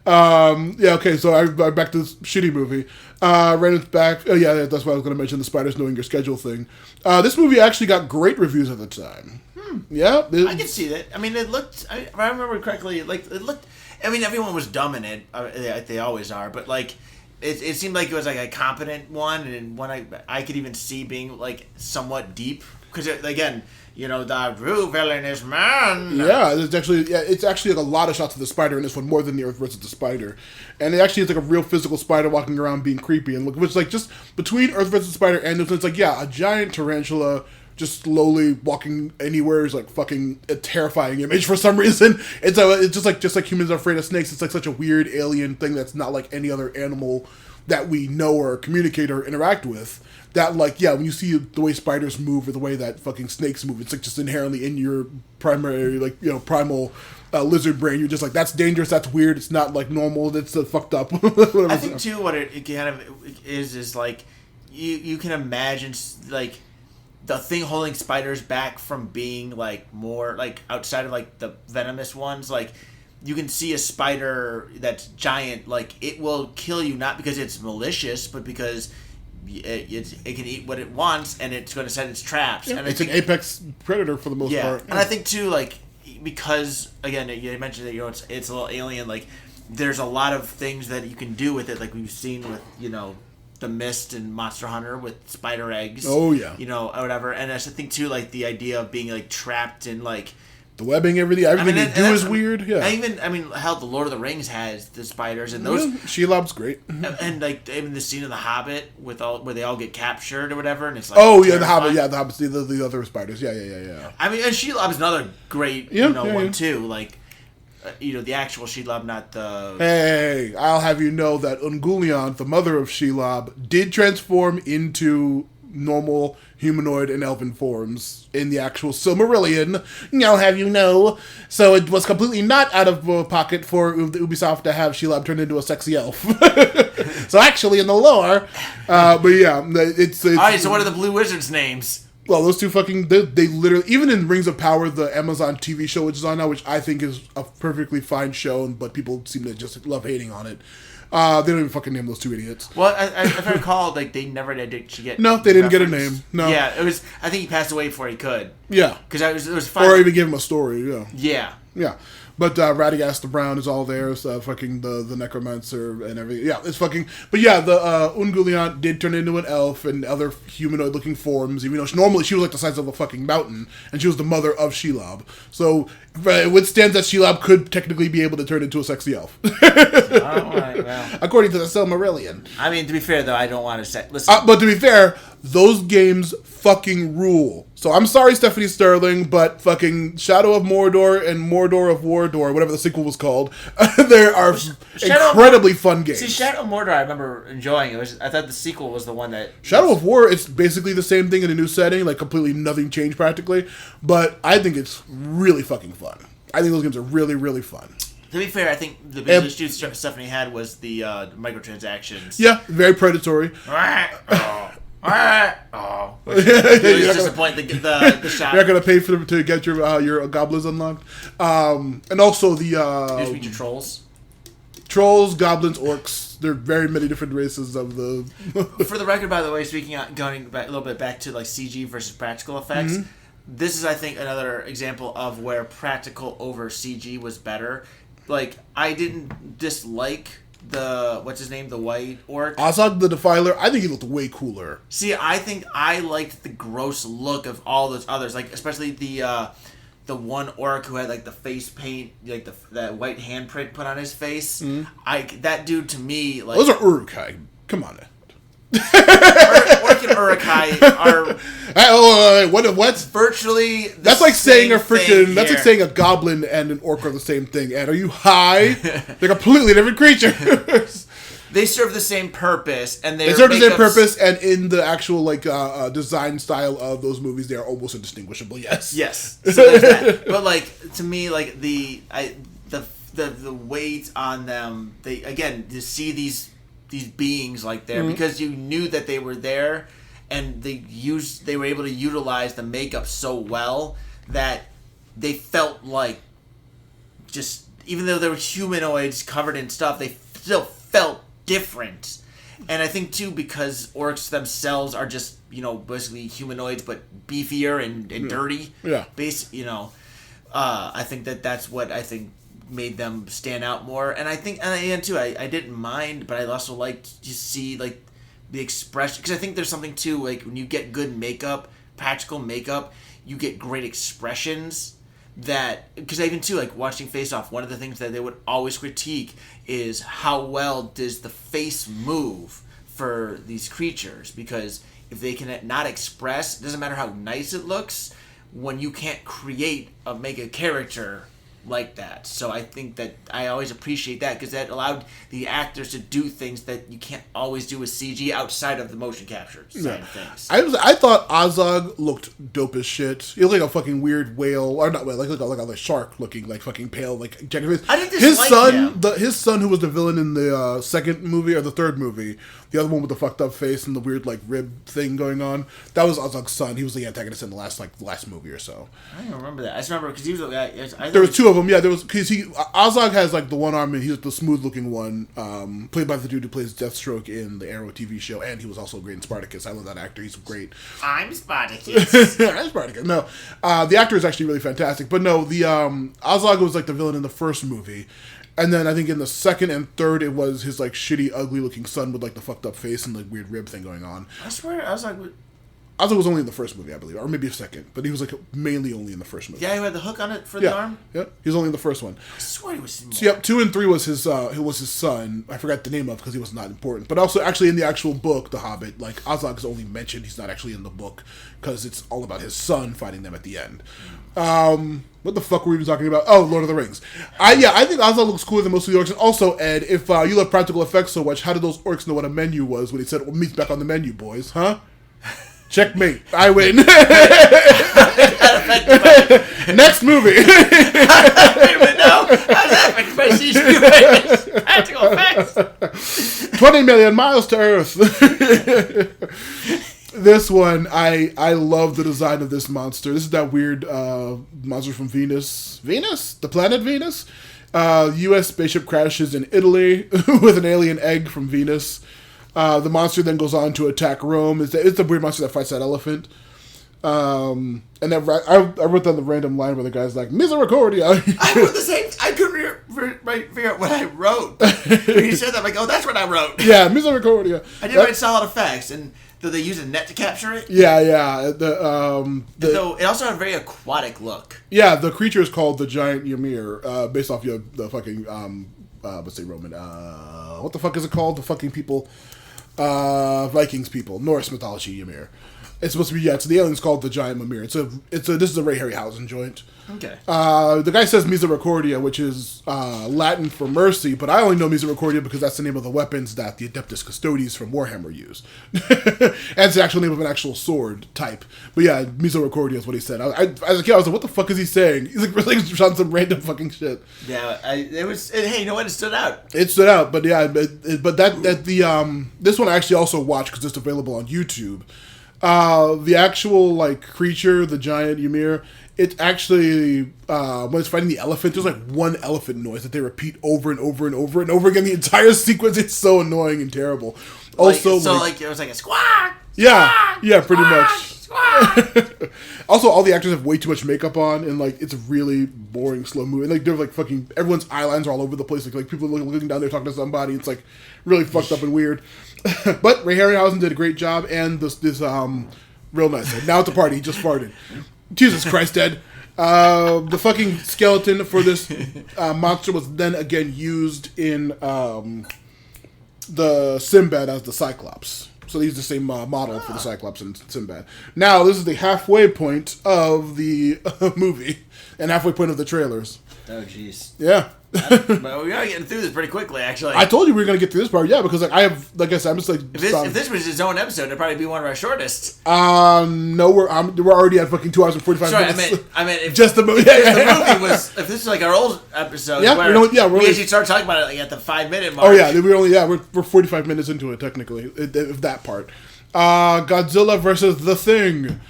Yeah. Okay. So I'm back to this shitty movie. Ran it back. Oh yeah, that's what I was going to mention. The spiders knowing your schedule thing. This movie actually got great reviews at the time. Yeah, I can see that. I mean, it looked. If I remember correctly, like it looked. I mean, everyone was dumb in it. They always are. But like, it seemed like it was like a competent one, and one I could even see being like somewhat deep because again, you know, the true villain is man. Yeah, it's actually like a lot of shots of the spider in this one, more than the Earth versus the Spider, and it actually is like a real physical spider walking around being creepy, and look, which like just between Earth versus the Spider and this, it's like a giant tarantula just slowly walking anywhere is like fucking a terrifying image for some reason. It's just like humans are afraid of snakes. It's like such a weird alien thing that's not like any other animal that we know or communicate or interact with. That like when you see the way spiders move or the way that fucking snakes move, it's like just inherently in your primary primal lizard brain. You're just like, that's dangerous. That's weird. It's not like normal. It's fucked up. I think too what it kind of is like you can imagine like the thing holding spiders back from being like more like outside of like the venomous ones, like you can see a spider that's giant, like it will kill you not because it's malicious, but because it can eat what it wants and it's going to set its traps. Yeah, and it's an apex predator for the most part. And I think too, like because again you mentioned that it's a little alien, like there's a lot of things that you can do with it, like we've seen with The Mist and Monster Hunter with spider eggs. Oh yeah. Or whatever. And I think too, like the idea of being like trapped in like the webbing, everything they do is weird. Yeah. Hell, the Lord of the Rings has the spiders and those. Shelob's great. And like even the scene of the Hobbit where they all get captured or whatever, and it's like the Hobbit, the Hobbit, the other spiders. Yeah. I mean, and Shelob's another great one too. Like. The actual Shelob, not the... Hey, I'll have you know that Ungoliant, the mother of Shelob, did transform into normal humanoid and elven forms in the actual Silmarillion. I'll have you know. So it was completely not out of pocket for Ubisoft to have Shelob turn into a sexy elf. So actually, in the lore... but yeah, it's... Alright, so what are the Blue Wizards' names? Well, those two fucking... They literally... Even in Rings of Power, the Amazon TV show, which is on now, which I think is a perfectly fine show, but people seem to just love hating on it. They don't even fucking name those two idiots. Well, if I recall, like, they never did get... No, they didn't get a name. No. Yeah, it was... I think he passed away before he could. Yeah. Because it was fine. Or even give him a story, yeah. Yeah. Yeah. But Radagast the Brown is all there, so fucking the necromancer and everything. Yeah, it's fucking... But yeah, the Ungoliant did turn into an elf and other humanoid-looking forms, even though normally she was like the size of a fucking mountain, and she was the mother of Shelob. So it withstands that Shelob could technically be able to turn into a sexy elf. Well. According to the Silmarillion. I mean, to be fair, though, I don't want to say... Listen. But to be fair, those games fucking rule. So I'm sorry, Stephanie Sterling, but fucking Shadow of Mordor and Mordor of Wardor, whatever the sequel was called, there are incredibly fun games. See, Shadow of Mordor, I remember enjoying it. I thought the sequel was the one that... Shadow of War, it's basically the same thing in a new setting, like completely nothing changed practically, but I think it's really fucking fun. I think those games are really, really fun. To be fair, I think the biggest issue Stephanie had was the microtransactions. Yeah, very predatory. Really disappoint the shop. You're not gonna pay for them to get your goblins unlocked, and also the trolls, goblins, orcs. There are very many different races of the. For the record, by the way, going back a little bit back to like CG versus practical effects. Mm-hmm. This is, I think, another example of where practical over CG was better. Like, I didn't dislike the white orc. Ozog the Defiler, I think he looked way cooler. See, I think I liked the gross look of all those others, like especially the one orc who had like the face paint, like that white handprint put on his face. Mm-hmm. That dude to me, like, those are Uruk-hai. Come on. Orc and Uruk-hai are what's virtually the that's like saying a freaking that's like saying a goblin and an orc are the same thing. And are you high? They're completely different creatures. They serve the same purpose, and they serve the same purpose, and in the actual like design style of those movies, they are almost indistinguishable. Yes. So there's that. But like to me, like the weight on them, they again to see these these beings like there because you knew that they were there, and they were able to utilize the makeup so well that they felt like just, even though they were humanoids covered in stuff, they still felt different. And I think too, because orcs themselves are just, basically humanoids but beefier and dirty. Yeah. I think that's what I think made them stand out more. And I think, and too, I didn't mind, but I also liked to see like the expression, because I think there's something too, like when you get good makeup, practical makeup, you get great expressions. That, because even too, like watching Face Off, one of the things that they would always critique is how well does the face move for these creatures, because if they can not express, it doesn't matter how nice it looks when you can't make a character like that. So I think that I always appreciate that, because that allowed the actors to do things that you can't always do with CG outside of the motion capture side of things. I thought Azog looked dope as shit. He looked like a fucking weird whale, or not whale, like a shark looking, like fucking pale, like Jack. I didn't dislike him. His son, who was the villain in the second movie or the third movie, the other one with the fucked up face and the weird like rib thing going on, that was Azog's son. He was the antagonist in the last movie or so. I don't remember that. I just remember because he was the guy. There was two of them. Yeah, there was, because Azog has like the one arm, and he's the smooth looking one, played by the dude who plays Deathstroke in the Arrow TV show, and he was also great in Spartacus. I love that actor. He's great. I'm Spartacus. I'm Spartacus. No, the actor is actually really fantastic. But no, the Azog was like the villain in the first movie. And then I think in the second and third, it was his like shitty, ugly-looking son with like the fucked up face and like weird rib thing going on. I swear, Azog was only in the first movie, I believe, or maybe a second, but he was like mainly only in the first movie. Yeah, he had the hook on it for the arm. Yeah, he was only in the first one. I swear he was. So, yep, 2 and 3 was his son. I forgot the name of because he was not important. But also, actually, in the actual book, The Hobbit, like Azog is only mentioned. He's not actually in the book because it's all about his son fighting them at the end. What the fuck were we even talking about? Oh, Lord of the Rings. I think Azog looks cooler than most of the orcs. And also, Ed, if you love practical effects so much, how did those orcs know what a menu was when he said, well, meat's back on the menu, boys? Huh? Checkmate. I win. Next movie. I don't even know. How's that affected by CG? Practical effects. 20 million miles to Earth. This one, I love the design of this monster. This is that weird monster from Venus. Venus? The planet Venus? U.S. spaceship crashes in Italy with an alien egg from Venus. The monster then goes on to attack Rome. It's the weird monster that fights that elephant. And then I wrote down the random line where the guy's like, Misericordia. I wrote the same. I couldn't figure out what I wrote. When he said that, I'm like, oh, that's what I wrote. Yeah, Misericordia. I did write solid effects, and do they use a net to capture it? Yeah. So it also had a very aquatic look. Yeah, the creature is called the Giant Ymir, based off the fucking, let's say Roman, what the fuck is it called? The fucking people, Vikings people, Norse mythology Ymir. It's supposed to be, so the alien's called the Giant Ymir. This is a Ray Harryhausen joint. Okay. The guy says Misericordia, which is Latin for mercy, but I only know Misericordia because that's the name of the weapons that the Adeptus Custodes from Warhammer use. And it's the actual name of an actual sword type. But yeah, Misericordia is what he said. As a kid, I was like, what the fuck is he saying? He's like really on some random fucking shit. Yeah, hey, you know what? It stood out. It stood out, but yeah, but this one I actually also watched because it's available on YouTube. The actual like creature, the giant Ymir, it actually when it's fighting the elephant, there's like one elephant noise that they repeat over and over and over and over again. The entire sequence, it's so annoying and terrible. Also, it was like a squawk. Yeah, pretty much. Squawk. Also, all the actors have way too much makeup on, and like it's really boring, slow moving. Like they're like fucking everyone's eye lines are all over the place. Like people looking down there talking to somebody. It's like really fucked up and weird. But Ray Harryhausen did a great job, and this real nice. Now it's a party. He just farted. Jesus Christ, Ed. The fucking skeleton for this monster was then again used in the Sinbad as the Cyclops. So they used the same model for the Cyclops and Sinbad. Now this is the halfway point of the movie and halfway point of the trailers. Oh jeez. Yeah. But we are getting through this pretty quickly, actually. I told you we were going to get through this part, yeah, because like I said, I'm just like... If this was his own episode, it'd probably be one of our shortest. No, we're already at fucking 2 hours and 45 minutes. Sorry, I meant if, just the movie. If this was like our old episode, yeah, we actually started talking about it like at the 5-minute mark. Oh yeah, we're 45 minutes into it technically, if that part. Godzilla versus the Thing.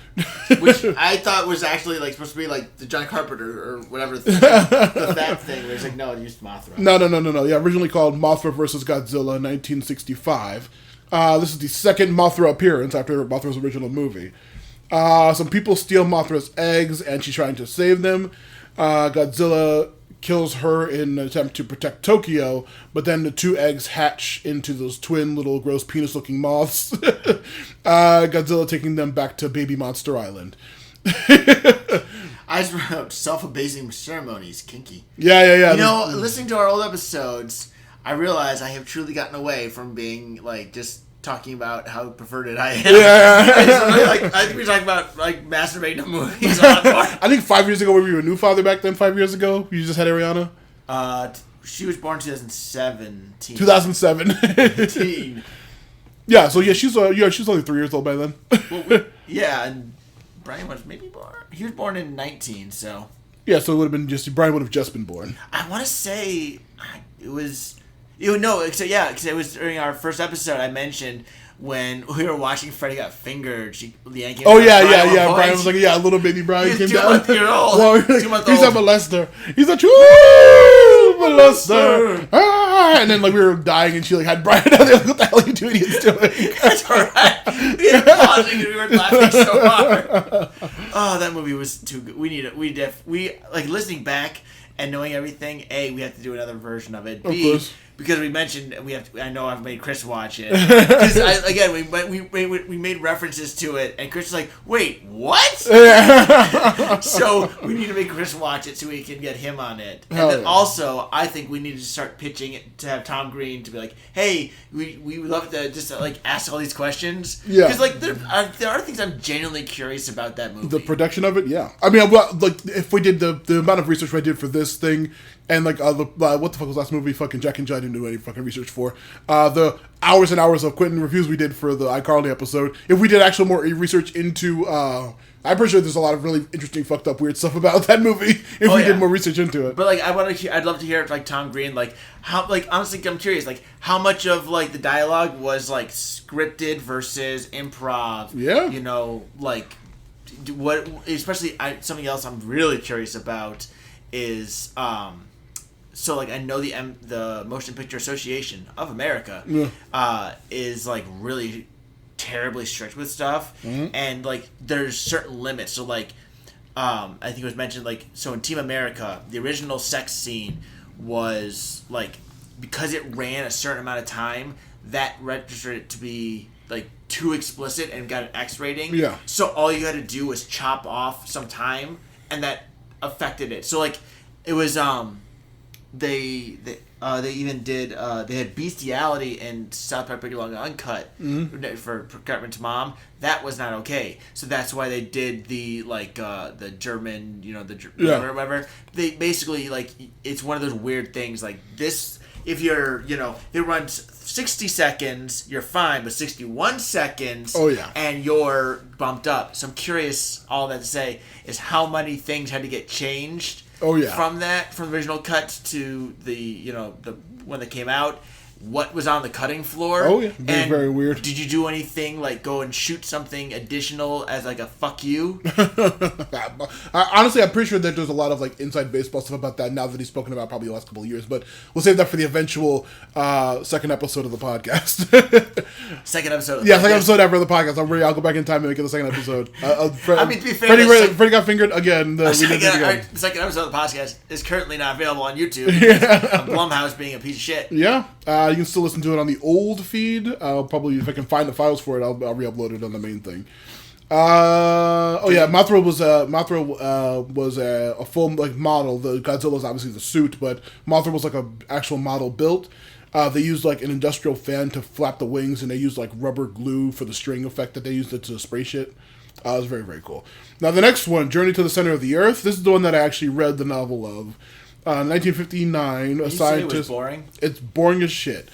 Which I thought was actually like supposed to be like the John Carpenter or whatever that thing. Where it's like, no, it used Mothra. No. Yeah, originally called Mothra versus Godzilla, 1965. This is the second Mothra appearance after Mothra's original movie. Some people steal Mothra's eggs, and she's trying to save them. Godzilla kills her in an attempt to protect Tokyo, but then the 2 eggs hatch into those twin little gross penis-looking moths. Godzilla taking them back to Baby Monster Island. I just wrote self-abasing ceremonies, kinky. Yeah. You know, listening to our old episodes, I realize I have truly gotten away from being like just talking about how perverted I am. Yeah. I think we talking about like masturbating to movies a lot more. I think 5 years ago, were you a new father back then? 5 years ago, you just had Ariana. She was born 2017. 2007. Yeah. So yeah, she's only 3 years old by then. Yeah, and Brian was maybe born. He was born in 19, so. Yeah, so it would have been Brian would have just been born. I want to say it was. Because it was during our first episode. I mentioned when we were watching Freddy Got Fingered. Brian was like, a little baby Brian came down. 2-month-old. Well, 2-month-old. He's a molester. He's a true molester. And then like we were dying, and she like had Brian out there. Like, what the hell are you two idiots doing? That's alright. We had pausing because we were laughing so hard. Oh, that movie was too good. We like listening back and knowing everything. We have to do another version of it. Of course. Because we mentioned I know I've made Chris watch it. Because we made references to it, and Chris was like, "Wait, what?" So we need to make Chris watch it so we can get him on it. And then also, I think we need to start pitching it to have Tom Green to be like, "Hey, we would love to just like ask all these questions." Yeah. Because like there are things I'm genuinely curious about that movie. The production of it, yeah. I mean, like if we did the amount of research I did for this thing. And like what the fuck was last movie? Fucking Jack and Jill didn't do any fucking research for. The hours and hours of Quentin reviews we did for the iCarly episode. If we did actual more research into, I'm pretty sure there's a lot of really interesting, fucked up, weird stuff about that movie. If we did more research into it. But like, I'd love to hear like Tom Green, like how, like honestly, I'm curious, like how much of like the dialogue was like scripted versus improv. Yeah. You know, like what, especially something else I'm really curious about is so like I know the Motion Picture Association of America is like really terribly strict with stuff, and like there's certain limits. So like I think it was mentioned like so in Team America, the original sex scene was like because it ran a certain amount of time that registered it to be like too explicit and got an X rating. Yeah. So all you had to do was chop off some time, and that affected it. So like it was they even did they had bestiality in South Park Big Long Uncut for Cartman's mom. That was not okay. So that's why they did the like the German, or whatever. They basically like it's one of those weird things like this. If you're it runs 60 seconds, you're fine, but 61 seconds, and you're bumped up. So I'm curious. All that to say is how many things had to get changed. From the original cut to the one that came out, what was on the cutting floor? And very weird. Did you do anything like go and shoot something additional as like a fuck you? Honestly, I'm pretty sure that there's a lot of like inside baseball stuff about that now that he's spoken about probably the last couple of years. But we'll save that for the eventual second episode of the podcast. Second episode. Second episode ever of the podcast. I'll go back in time and make it the second episode. I mean, to be fair, Freddie Got Fingered again. The second episode of the podcast is currently not available on YouTube. Blumhouse being a piece of shit. Yeah. You can still listen to it on the old feed. I'll probably, if I can find the files for it, I'll re-upload it on the main thing. Mothra was a full like model. The Godzilla was obviously the suit, but Mothra was like a actual model built. They used like an industrial fan to flap the wings, and they used like rubber glue for the string effect that they used it to spray shit. It was very, very cool. Now the next one, Journey to the Center of the Earth. This is the one that I actually read the novel of. 1959, a You say it scientist. was boring? It's boring as shit.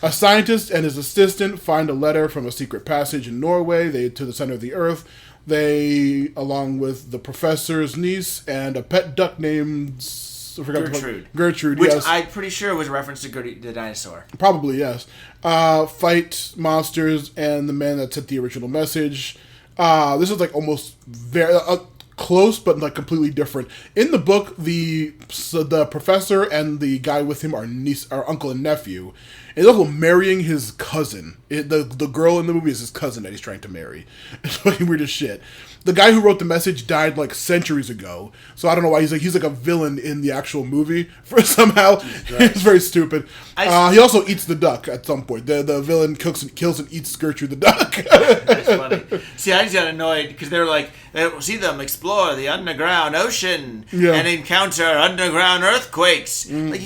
A scientist and his assistant find a letter from a secret passage in Norway. They to the center of the Earth. They, along with the professor's niece and a pet duck named Gertrude, which yes. I'm pretty sure was a reference to Gertie the dinosaur. Probably, yes. Fight monsters and the man that sent the original message. This is like almost very close, but like completely different. In the book, the professor and the guy with him are uncle and nephew. And he's also marrying his cousin. The girl in the movie is his cousin that he's trying to marry. It's fucking weird as shit. The guy who wrote the message died like centuries ago, so I don't know why he's like a villain in the actual movie for somehow. It's very stupid. He also eats the duck at some point. The villain kills and eats Gertrude the duck. That's funny. See, I just got annoyed because they were like, see them explore the underground ocean and encounter underground earthquakes. Like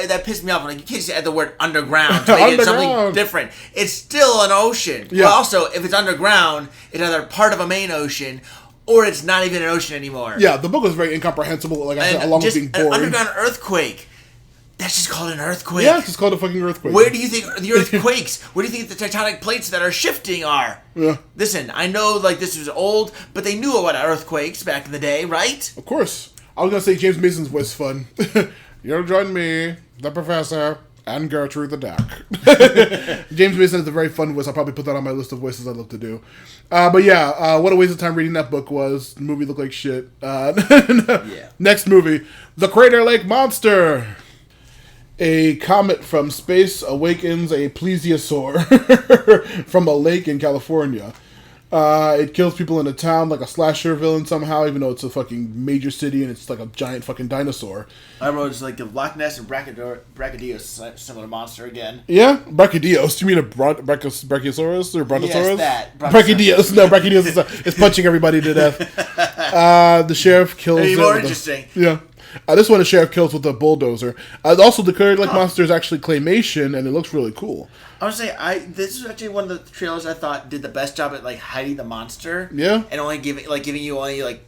that pissed me off. Like you can't just add the word underground to make it something different. It's still an ocean. Yeah. Well, also, if it's underground, it's either part of a main ocean or it's not even an ocean anymore. Yeah, the book was very incomprehensible. Like I said, along with being boring. An underground earthquake. That's just called an earthquake. Yeah, it's just called a fucking earthquake. Where do you think the earthquakes? Where do you think the tectonic plates that are shifting are? Yeah. Listen, I know like this was old, but they knew about earthquakes back in the day, right? Of course. I was gonna say James Mason's voice is fun. You'll join me, the professor, and Gertrude the duck. James Mason has a very fun voice. I'll probably put that on my list of voices I'd love to do. But yeah, what a waste of time reading that book was. The movie looked like shit. Next movie, The Crater Lake Monster. A comet from space awakens a plesiosaur from a lake in California. It kills people in a town like a slasher villain somehow, even though it's a fucking major city and it's like a giant fucking dinosaur. I wrote it's like the Loch Ness and Brachiosaurus similar monster again. Yeah? Brachiosaurus. You mean a Brachiosaurus or Brontosaurus? Yes, that. Brachiosaurus. No, Brachiosaurus is punching everybody to death. The sheriff kills... Hey, more interesting. Yeah. This one the sheriff kills with a bulldozer. Also, the Crater Lake Monster is actually claymation, and it looks really cool. I would say this is actually one of the trailers I thought did the best job at like hiding the monster. Yeah, and only giving you only like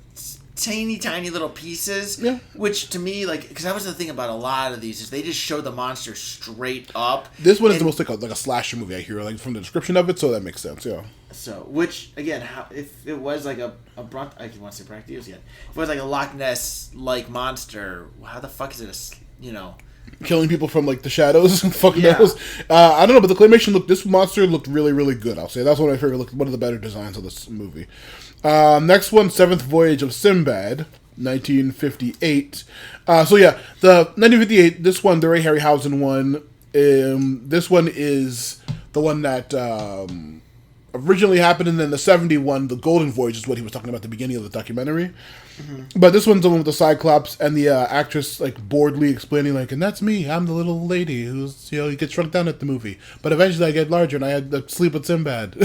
tiny little pieces. Yeah, which to me because that was the thing about a lot of these is they just show the monster straight up. This one is the most like a slasher movie I hear like from the description of it, so that makes sense. Yeah. So, which again, if it was like I want to say Brachiosaurus yet. If it was like a Loch Ness like monster, how the fuck is it killing people from like the shadows and fucking knows. I don't know, but the claymation this monster looked really, really good. I'll say that's one of my favorite. One of the better designs of this movie. Next one, Seventh Voyage of Sinbad, 1958. So yeah, the 1958. This one, the Ray Harryhausen one. This one is the one that originally happened, and then the 71, the Golden Voyage, is what he was talking about at the beginning of the documentary. Mm-hmm. But this one's the one with the Cyclops and the actress like boredly explaining like, and that's me. I'm the little lady who's you gets shrunk down at the movie, but eventually I get larger and I had to sleep with Sinbad.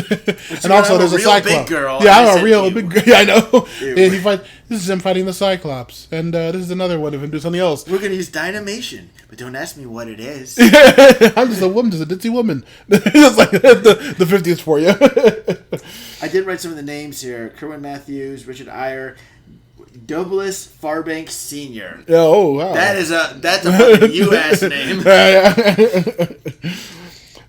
And also there's a Cyclops. Big girl. Yeah, I'm a real big girl. Yeah, I know. And he fights. This is him fighting the Cyclops, and this is another one of him doing something else. We're gonna use dynamation, but don't ask me what it is. I'm just a woman, just a ditzy woman. It's like the 50s for you. I did write some of the names here: Kerwin Matthews, Richard Eyre, Douglas Farbanks Sr. Oh wow, that's a fucking U.S. name.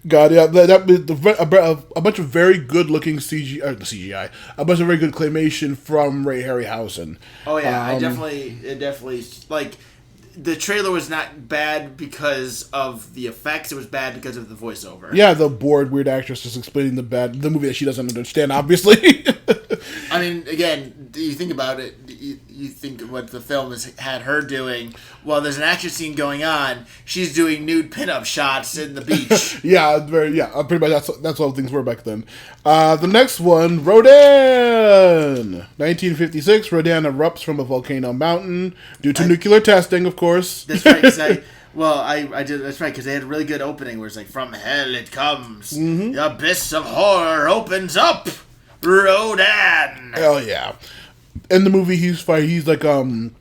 God, yeah, a bunch of very good-looking CGI, a bunch of very good claymation from Ray Harryhausen. Oh yeah, it definitely like the trailer was not bad because of the effects; it was bad because of the voiceover. Yeah, the bored weird actress just explaining the movie that she doesn't understand, obviously. I mean, again, you think about it. You think what the film has had her doing. Well, there's an action scene going on. She's doing nude pinup shots in the beach. Pretty much that's all things were back then. The next one, Rodan, 1956. Rodan erupts from a volcano mountain due to nuclear testing, of course. That's right. I did. That's right because they had a really good opening where it's like, "From hell it comes, the abyss of horror opens up." Rodan. Hell yeah. In the movie, he's like eating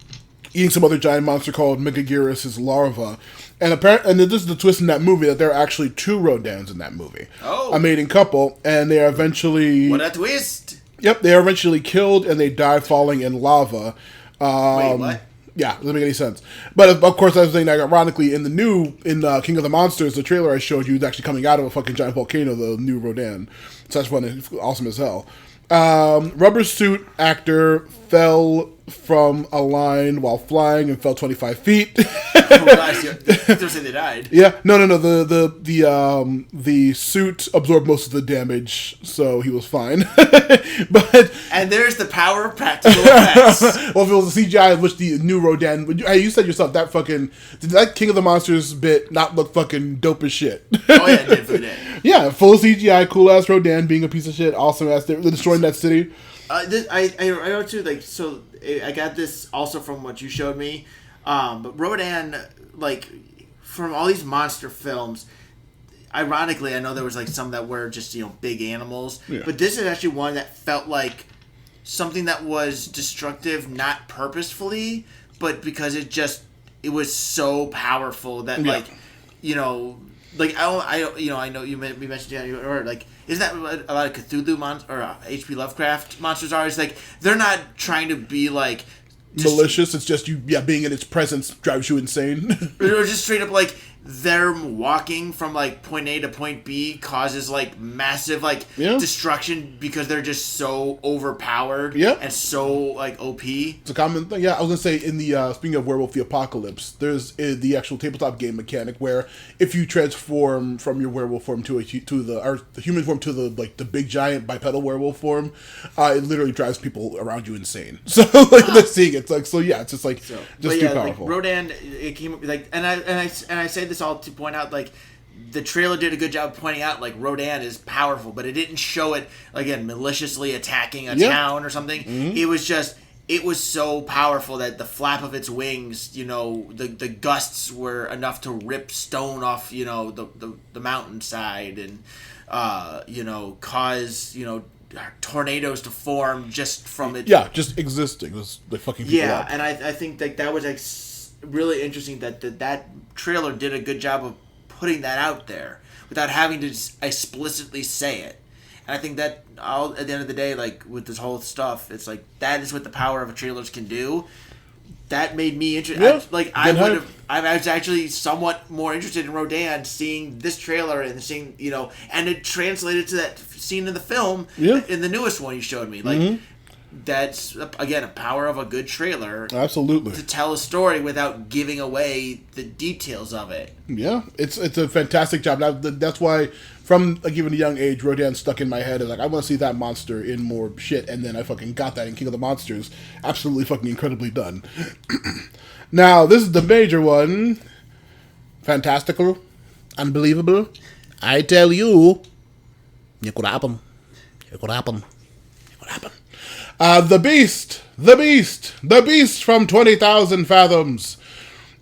some other giant monster called Megaguirus' larva, and this is the twist in that movie that there are actually two Rodans in that movie. Oh, a mating couple, and they are eventually what a twist. Yep, they are eventually killed and they die falling in lava. Wait, what? Yeah, it doesn't make any sense. But of course, I was saying that ironically, in King of the Monsters, the trailer I showed you is actually coming out of a fucking giant volcano, the new Rodan. So that's fun. It's awesome as hell. Rubber suit actor fell from a line while flying and fell 25 feet. Oh gosh, don't say they died. Yeah, no. The suit absorbed most of the damage, so he was fine. And there's the power of practical effects. Well, if it was a CGI, which the new Rodan, you said yourself did that King of the Monsters bit not look fucking dope as shit? Oh yeah, it did for the day. Yeah, full CGI, cool ass Rodan being a piece of shit, awesome ass. They're destroying that city. I know too. Like, so I got this also from what you showed me. But Rodan, like, from all these monster films, ironically, I know there was like some that were just big animals, but this is actually one that felt like something that was destructive, not purposefully, but because it was so powerful that I know we mentioned or like. Isn't that a lot of Cthulhu or H.P. Lovecraft monsters are? It's like they're not trying to be like malicious. It's just being in its presence drives you insane. Or just straight up like them walking from like point A to point B causes like massive destruction because they're just so overpowered and so like OP. It's a common thing. Yeah, I was gonna say in the speaking of Werewolf the Apocalypse, there's the actual tabletop game mechanic where if you transform from your werewolf form to the human form to the big giant bipedal werewolf form, it literally drives people around you insane. So they're seeing it. It's like it's just like too powerful. Like, Rodan, it came like and I say this all to point out like the trailer did a good job pointing out like Rodan is powerful, but it didn't show it again maliciously attacking a town or something. Mm-hmm. It was so powerful that the flap of its wings, the gusts were enough to rip stone off, the mountainside and cause tornadoes to form just from it. Yeah, just existing. It was like fucking people up. And I think that was like really interesting that trailer did a good job of putting that out there without having to explicitly say it. And I think that at the end of the day, like with this whole stuff, it's like that is what the power of a trailers can do. That made me interested. Yeah, I was actually somewhat more interested in Rodan seeing this trailer and seeing and it translated to that scene in the film in the newest one you showed me. Like that's again a power of a good trailer. Absolutely, to tell a story without giving away the details of it. Yeah, it's a fantastic job. That's why from even a young age, Rodan stuck in my head as like I want to see that monster in more shit, and then I fucking got that in King of the Monsters. Absolutely fucking incredibly done. Now this is the major one. Fantastical, unbelievable. I tell you, it could happen. It could happen. It could happen. The Beast from 20,000 Fathoms.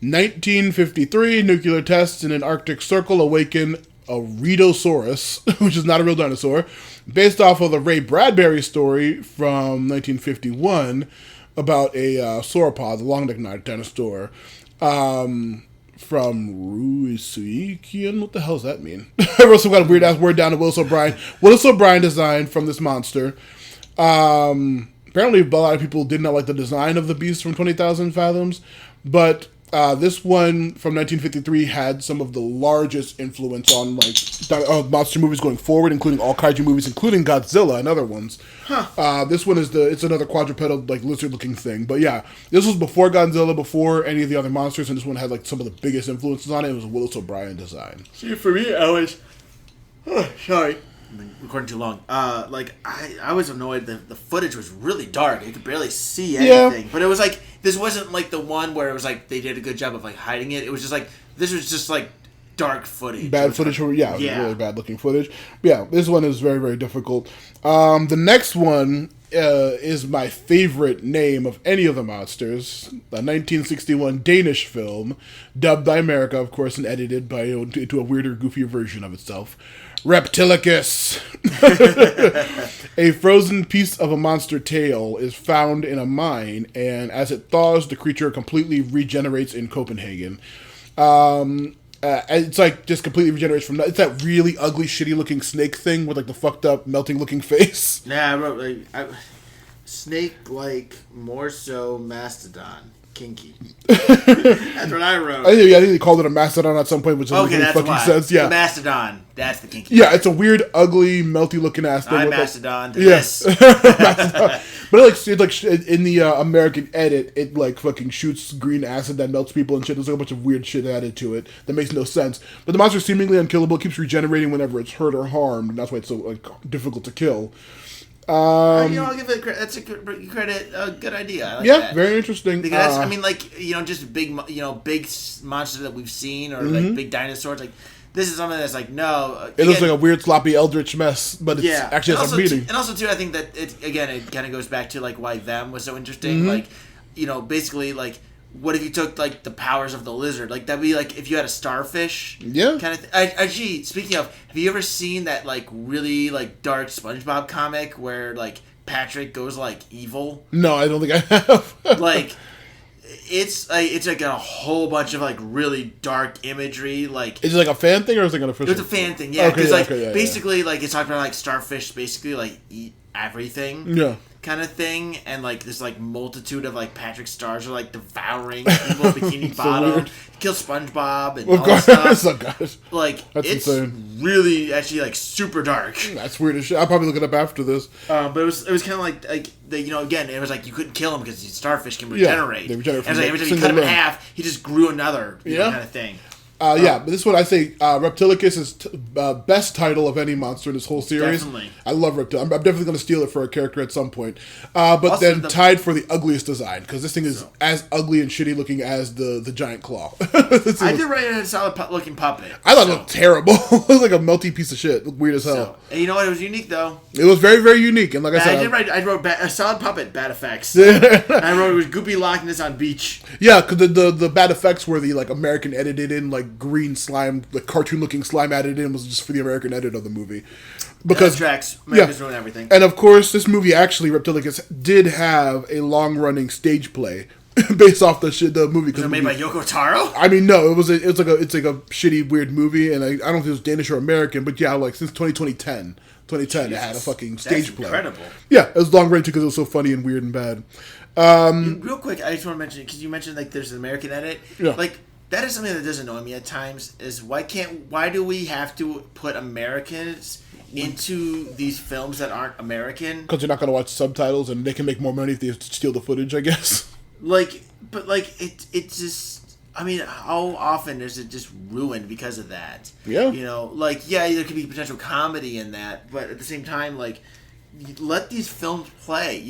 1953, nuclear tests in an Arctic circle awaken a Rhedosaurus, which is not a real dinosaur, based off of the Ray Bradbury story from 1951 about a sauropod, the long-necked dinosaur, from Ruisuikian. What the hell does that mean? I wrote some kind of weird-ass word down to Willis O'Brien. Willis O'Brien designed from this monster. Apparently a lot of people did not like the design of the Beast from 20,000 Fathoms, but this one from 1953 had some of the largest influence on monster movies going forward, including all kaiju movies, including Godzilla and other ones. This one it's another quadrupedal lizard-looking thing, but yeah, this was before Godzilla, before any of the other monsters, and this one had some of the biggest influences on it. It was a Willis O'Brien design. See, for me, I was sorry. I've been recording too long. I was annoyed that the footage was really dark. You could barely see anything. But it was like this wasn't like the one where it was like they did a good job of like hiding it. It was just like this was just like dark footage. Bad footage. It was really bad looking footage. Yeah, this one is very, very difficult. The next one is my favorite name of any of the monsters. A 1961 Danish film, dubbed by America, of course, and edited by into a weirder, goofier version of itself. Reptilicus. A frozen piece of a monster tail is found in a mine, and as it thaws, the creature completely regenerates in Copenhagen. It's like just completely regenerates from. It's that really ugly, shitty looking snake thing with like the fucked up, melting looking face. Yeah, I wrote snake more so mastodon. Kinky. That's what I wrote. I think they called it a mastodon at some point, which doesn't make fucking sense. Yeah, the mastodon. That's the kinky. Yeah, it's a weird, ugly, melty looking ass thing. I'm mastodon. Yes. Mastodon. But it's like in the American edit, it like fucking shoots green acid that melts people and shit. There's like a bunch of weird shit added to it that makes no sense. But the monster is seemingly unkillable. It keeps regenerating whenever it's hurt or harmed, and that's why it's so like difficult to kill. I'll give it credit. That's a good credit. A good idea. I like that. Very interesting. Because I mean, like just big monsters that we've seen or like big dinosaurs. Like this is something that's like no. It looks like a weird, sloppy eldritch mess, but it's actually has a meaning. And also too, I think that it kind of goes back to like why them was so interesting. Like basically like. What if you took like the powers of the lizard? Like that'd be like if you had a starfish, kind of thing. Actually, speaking of, have you ever seen that like really like dark SpongeBob comic where like Patrick goes like evil? No, I don't think I have. Like it's like a whole bunch of like really dark imagery. Like is it like a fan thing or is it like an official? It's a fan thing, yeah. Because basically like it's talking about like starfish basically like eat everything. Yeah. Kind of thing, and like this like multitude of like Patrick stars are like devouring people Bikini Bottom, kill SpongeBob and all that stuff. Oh gosh, like that's insane. Really actually like super dark. That's weird as shit. I'll probably look it up after this. But it was kind of like again it was like you couldn't kill him because these starfish can regenerate. They regenerate. And like, every time you cut him in half, he just grew another kind of thing. But this one I say Reptilicus is best title of any monster in this whole series. Definitely. I love Reptilicus. I'm definitely going to steal it for a character at some point. But also then tied for the ugliest design because this thing is as ugly and shitty looking as the giant claw. I did write a solid looking puppet. I thought it looked terrible. It was like a melty piece of shit. It looked weird as hell. And you know what? It was unique though. It was very, very unique. And like I said, I wrote a solid puppet, bad effects. I wrote it was goopy Loch Ness on beach. Yeah, because the bad effects were the like American edited in like green slime, the cartoon looking slime added in was just for the American edit of the movie. Because tracks, America's ruined everything. And of course, this movie actually, Reptilicus, did have a long running stage play based off the movie. Was it made by Yoko Taro? I mean, no, it's like a shitty weird movie, and I don't know if it was Danish or American, but yeah, like since 2010, it had a fucking stage play. Incredible. Yeah, it was long running too because it was so funny and weird and bad. Real quick, I just want to mention because you mentioned like there's an American edit, like. That is something that does annoy me at times. Is why do we have to put Americans into these films that aren't American? Because you're not going to watch subtitles, and they can make more money if they steal the footage, I guess. It just. I mean, how often is it just ruined because of that? Yeah. There could be potential comedy in that, but at the same time, like, let these films play.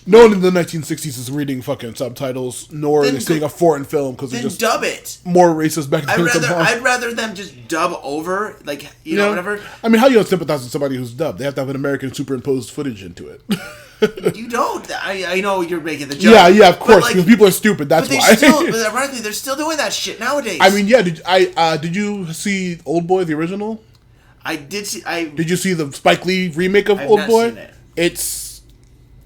No one in the 1960s is reading fucking subtitles, nor are they seeing a foreign film because they're just dub it. More racist back then. I'd rather them just dub over, like whatever. I mean, how do you sympathize with somebody who's dubbed? They have to have an American superimposed footage into it. You don't. I know you're making the joke. Yeah, of course. Because people are stupid. That's why. But ironically, they're still doing that shit nowadays. I mean, yeah. Did you see Old Boy, the original? I did see. Did you see the Spike Lee remake of Old Boy? It's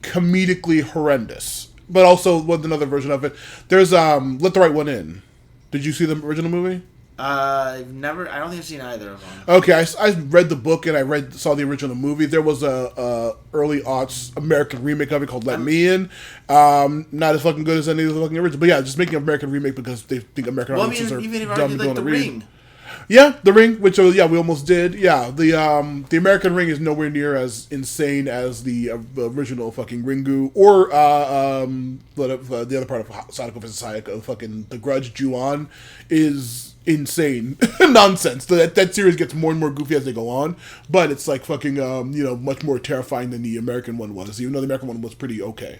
comedically horrendous, but also with another version of it. There's Let the Right One In. Did you see the original movie? I don't think I've seen either of them. Okay, I read the book and saw the original movie. There was a early aughts American remake of it called Let Me In. Not as fucking good as any of the fucking original, but yeah, just making an American remake because they think American audiences are dumb and don't The read. Ring. Yeah, The Ring, which we almost did. Yeah, the American Ring is nowhere near as insane as the original fucking Ringu or the other part of Sadako vs. Sayaka, fucking The Grudge, Ju-On, is insane nonsense. That series gets more and more goofy as they go on, but it's like fucking much more terrifying than the American one was. Even though the American one was pretty okay.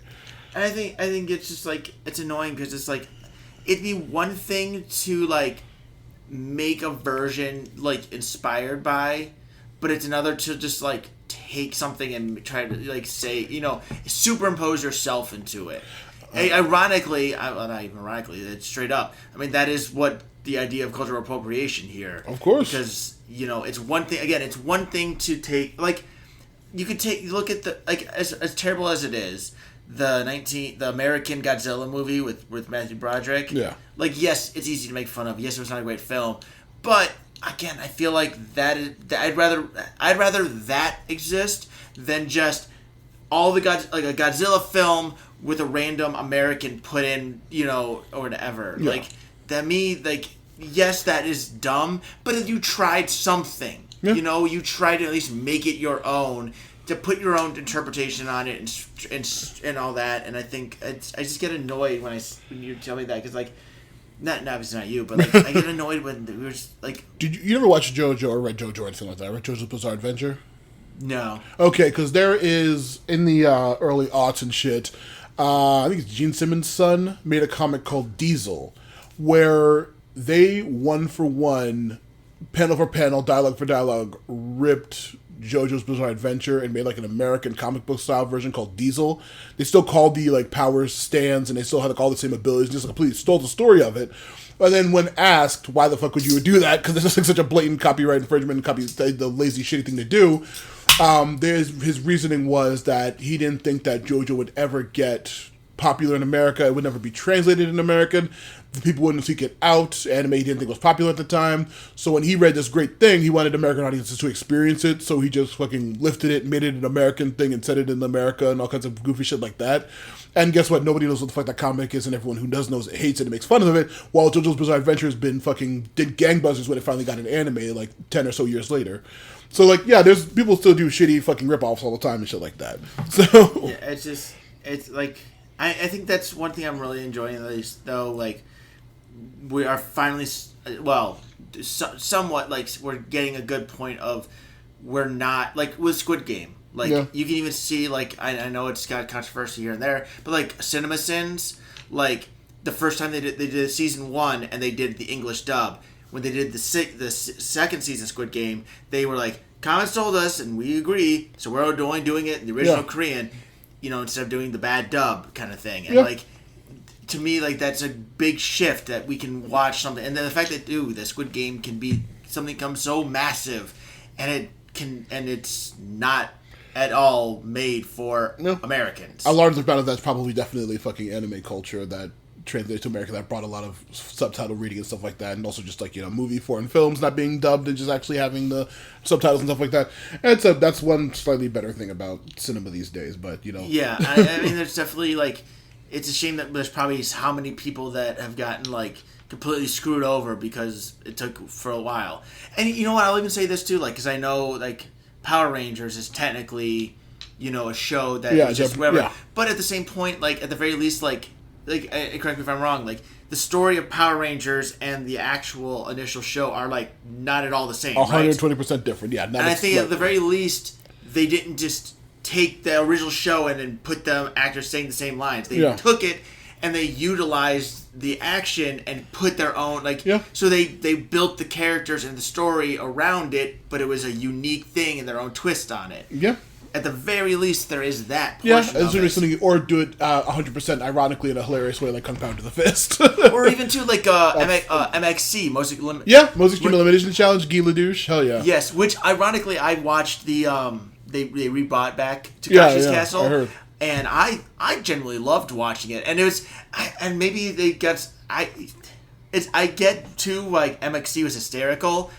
And I think it's just like it's annoying because it's like it'd be one thing to like make a version like inspired by, but it's another to just like take something and try to like say superimpose yourself into it. Ironically, not even ironically, it's straight up. I mean, that is what the idea of cultural appropriation here. Of course, because it's one thing. Again, it's one thing to take like you could look at the like as terrible as it is. The American Godzilla movie with Matthew Broderick. Yeah. Like, yes, it's easy to make fun of. Yes, it was not a great film, but again, I feel like I'd rather that exist than just all the a Godzilla film with a random American put in, or whatever. Yeah. Like, that yes, that is dumb, but you tried something. Yeah. You tried to at least make it your own, to put your own interpretation on it and all that. And I think I just get annoyed when you tell me that, because like, not obviously not you, but like I get annoyed when we were just like. Did you ever watch JoJo or read JoJo or anything like that? Read JoJo's Bizarre Adventure? No. Okay, because there is in the early aughts and shit. I think it's Gene Simmons' son made a comic called Diesel, where they one for one, panel for panel, dialogue for dialogue, ripped JoJo's Bizarre Adventure and made like an American comic book style version called Diesel. They still called the like powers stands, and they still had like all the same abilities, just completely stole the story of it. But then when asked why the fuck would you do that, because it's just like such a blatant copyright infringement and the lazy shitty thing to do, his reasoning was that he didn't think that JoJo would ever get popular in America. It would never be translated in American. The people wouldn't seek it out. Anime he didn't think was popular at the time. So when he read this great thing, he wanted American audiences to experience it. So he just fucking lifted it, made it an American thing, and set it in America and all kinds of goofy shit like that. And guess what? Nobody knows what the fuck that comic is, and everyone who does knows it hates it and makes fun of it. While JoJo's Bizarre Adventure has been did gangbusters when it finally got an anime like 10 or so years later. So like, yeah, there's people still do shitty fucking ripoffs all the time and shit like that. So yeah, it's like. I think that's one thing I'm really enjoying, at least, though, like, we are finally, somewhat, like, we're getting a good point of we're not, like, with Squid Game. Like, you can even see, like, I know it's got controversy here and there, but, like, CinemaSins, like, the first time they did season 1 and they did the English dub, when they did the second season Squid Game, they were like, comments told us, and we agree, so we're only doing it in the original Korean, instead of doing the bad dub kind of thing. And, like, to me, like, that's a big shift that we can watch something. And then the fact that, the Squid Game can be something come so massive, and it's not at all made for Americans. A large amount of that's probably definitely fucking anime culture that translated to America that brought a lot of subtitle reading and stuff like that, and also just like movie foreign films not being dubbed and just actually having the subtitles and stuff like that. And so that's one slightly better thing about cinema these days. But yeah, I mean, there's definitely like, it's a shame that there's probably how many people that have gotten like completely screwed over because it took for a while. And you know what? I'll even say this too, like, because I know like Power Rangers is technically a show that is just whatever. Yeah. But at the same point, like at the very least, like correct me if I'm wrong, like the story of Power Rangers and the actual initial show are like not at all the same. 120% different, yeah. And I think at the very least they didn't just take the original show and then put the actors saying the same lines. They took it and they utilized the action and put their own so they built the characters and the story around it, but it was a unique thing and their own twist on it. Yeah. At the very least, there is that portion of it. Or do it 100% ironically in a hilarious way, like Kung Pao to the Fist. Or even too, like MXC, Most Extreme Elimination Challenge, Guy Ledouche, hell yeah. Yes, which ironically I watched they rebought back Takashi's Castle, I heard. And I genuinely loved watching it, and it was, and maybe they got I get too like MXC was hysterical,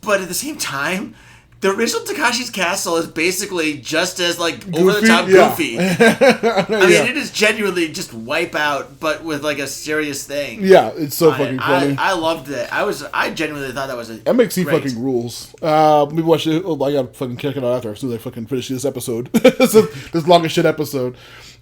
but at the same time. The original Takashi's Castle is basically just as, like, over-the-top goofy. I mean, it is genuinely just Wipeout, but with, like, a serious thing. Yeah, it's so fucking funny. I loved it. I genuinely thought that was MXC great. Fucking rules. We watched it. Oh, I gotta fucking check it out after as soon as I fucking finish this episode. This long as shit episode.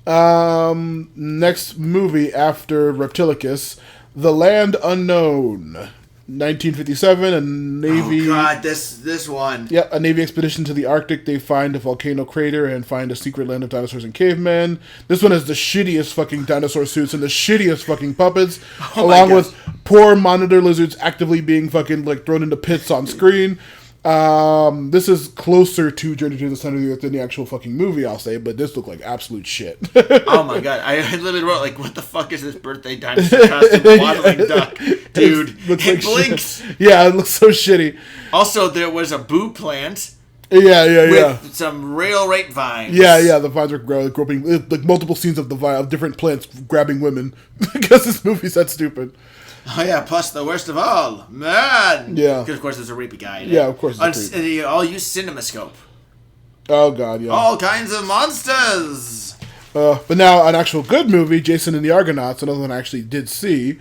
Next movie after Reptilicus, The Land Unknown. 1957, a Navy... Oh, God, this one. Yeah, a Navy expedition to the Arctic. They find a volcano crater and find a secret land of dinosaurs and cavemen. This one has the shittiest fucking dinosaur suits and the shittiest fucking puppets, along with poor monitor lizards actively being fucking, like, thrown into pits on screen. This is closer to Journey to the Center of the Earth than the actual fucking movie, I'll say, but this looked like absolute shit. Oh my God. I literally wrote, like, what the fuck is this birthday dinosaur costume waddling duck? Dude, it blinks. Shit. Yeah, it looks so shitty. Also, there was a boo plant. Yeah. With some real rape vines. Yeah, the vines are groping, like multiple scenes of of different plants grabbing women. Because this movie's that stupid. Oh yeah, plus the worst of all, man. Yeah. Because of course there's a rapey guy in it. Yeah, of course there's I'll use CinemaScope. Oh God, yeah. All kinds of monsters. But now an actual good movie, Jason and the Argonauts, another one I actually did see.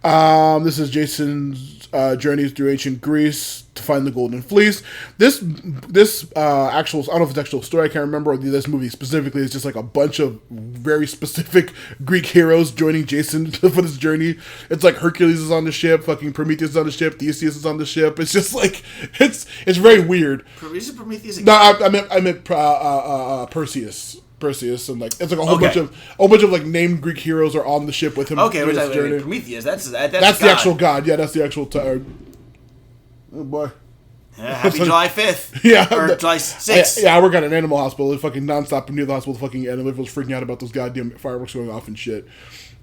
This is Jason's journey through ancient Greece to find the Golden Fleece. This actual, I don't know if it's actual story, I can't remember, or this movie specifically is just like a bunch of very specific Greek heroes joining Jason for this journey. It's like Hercules is on the ship, fucking Prometheus is on the ship, Theseus is on the ship. It's just like, it's very weird. Is it Prometheus? No, I meant Perseus. And like it's like a whole bunch of like named Greek heroes are on the ship with him. Okay, we're talking about Prometheus. That's the actual god. Yeah, that's the actual. Oh boy. Happy July 5th. Yeah. Or July 6th. Yeah, I work at an animal hospital. It's fucking nonstop near the hospital. The fucking animal was freaking out about those goddamn fireworks going off and shit.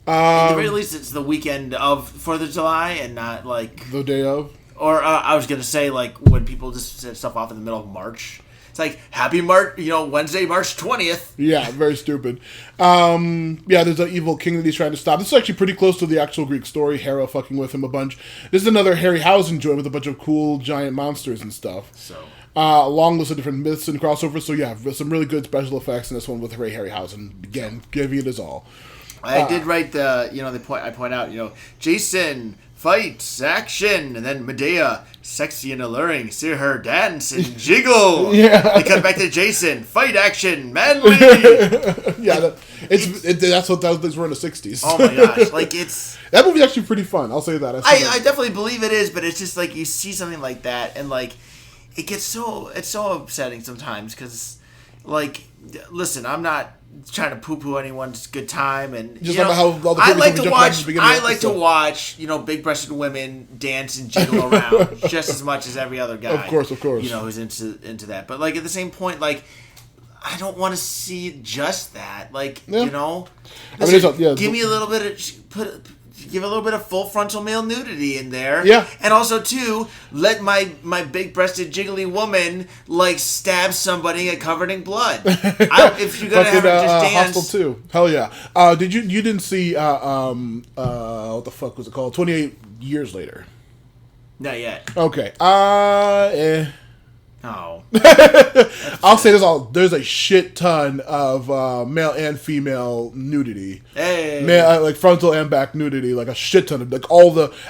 At the very least, it's the weekend of 4th of July and not like the day of. Or I was gonna say like when people just set stuff off in the middle of March. It's like happy March, Wednesday, March 20th. Yeah, very stupid. Yeah, there's an evil king that he's trying to stop. This is actually pretty close to the actual Greek story. Hera fucking with him a bunch. This is another Harryhausen joint with a bunch of cool giant monsters and stuff. So, a long list of different myths and crossovers. So yeah, some really good special effects in this one with Ray Harryhausen. Again, giving it his all. I did write I point out, Jason fights, action, and then Medea, sexy and alluring, see her dance and jiggle. Yeah. They cut back to Jason, fight, action, manly. Yeah, that's what those were in the 60s. Oh my gosh, that movie's actually pretty fun. I'll say that. I definitely believe it is, but it's just like you see something like that, and like it gets so upsetting sometimes because, like, listen, I'm not trying to poo-poo anyone's good time, and just how all the I like to watch big-breasted women dance and jiggle around just as much as every other guy. Of course. Who's into that. But like at the same point, like I don't want to see just that. Like listen, give me a little bit of give a little bit of full frontal male nudity in there. Yeah. And also, too, let my big-breasted jiggly woman, like, stab somebody and covered in blood. If you're going to have her just dance. Hostel 2. Hell yeah. You didn't see, what the fuck was it called? 28 Years Later. Not yet. Okay. Oh. I'll say this there's a shit ton of male and female nudity. Hey. Like frontal and back nudity, like a shit ton of like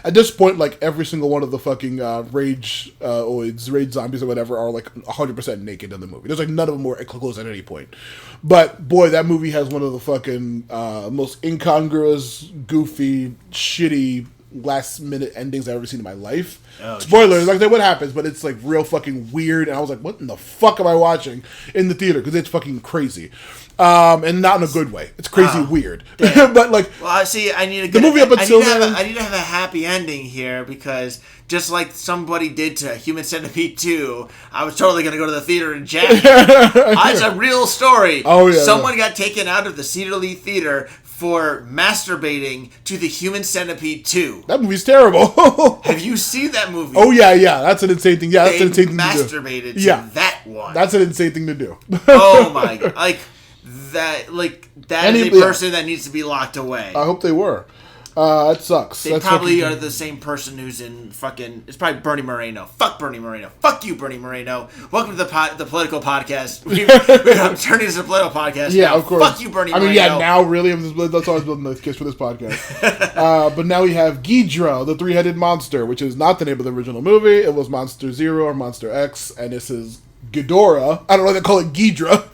at this point, like every single one of the fucking rage zombies or whatever are like 100% naked in the movie. There's like none of them were close at any point. But boy, that movie has one of the fucking most incongruous, goofy, shitty last minute endings I've ever seen in my life. Oh, spoilers, like what happens, but it's like real fucking weird, and I was like, what in the fuck am I watching in the theater? Because it's fucking crazy. And not in a good way. It's crazy weird. But like, well, see, I need to get the movie up until then. I need to have a happy ending here because just like somebody did to Human Centipede 2, I was totally going to go to the theater and jack. It's a real story. Oh yeah. Someone got taken out of the Cedar Lee Theater for masturbating to the Human Centipede 2. That movie's terrible. Have you seen that movie? Oh yeah. That's an insane thing. Yeah, that's an insane thing to do. Masturbated to that one. That's an insane thing to do. Oh my god. That is a person that needs to be locked away. I hope they were. That sucks. They probably are the same person who's in fucking... It's probably Bernie Moreno. Fuck Bernie Moreno. Fuck you, Bernie Moreno. Welcome to the political podcast. I'm turning this into a political podcast. Yeah, now. Of course. Fuck you, Bernie Moreno. Yeah, now really? That's why I was building the case for this podcast. But now we have Ghidra, the three-headed monster, which is not the name of the original movie. It was Monster Zero or Monster X, and this is Ghidorah. I don't know why they call it Ghidra.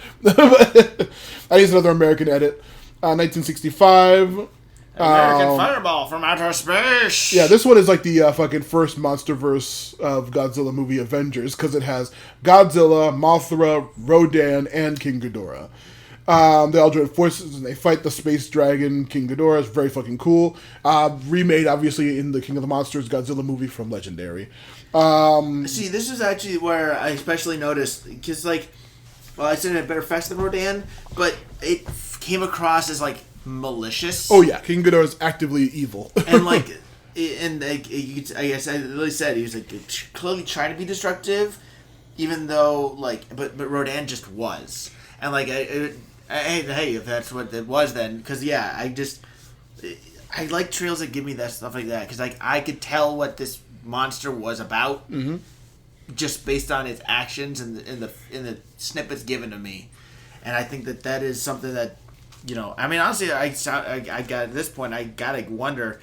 I use another American edit. 1965... American Fireball from outer space. Yeah, this one is like the fucking first MonsterVerse of Godzilla movie Avengers because it has Godzilla, Mothra, Rodan, and King Ghidorah. They all join forces and they fight the space dragon King Ghidorah. It's very fucking cool. Remade, obviously, in the King of the Monsters Godzilla movie from Legendary. See, this is actually where I especially noticed because, like, well, I said it had better effects than Rodan, but it came across as like malicious. Oh yeah, King Ghidorah is actively evil. And like, I guess I really said he was like clearly trying to be destructive, even though like, but Rodan just was, and like, hey, if that's what it was, then because yeah, I like trails that give me that stuff like that because like I could tell what this monster was about, just based on its actions and in the snippets given to me, and I think that is something that I mean, honestly, I got at this point, I gotta wonder.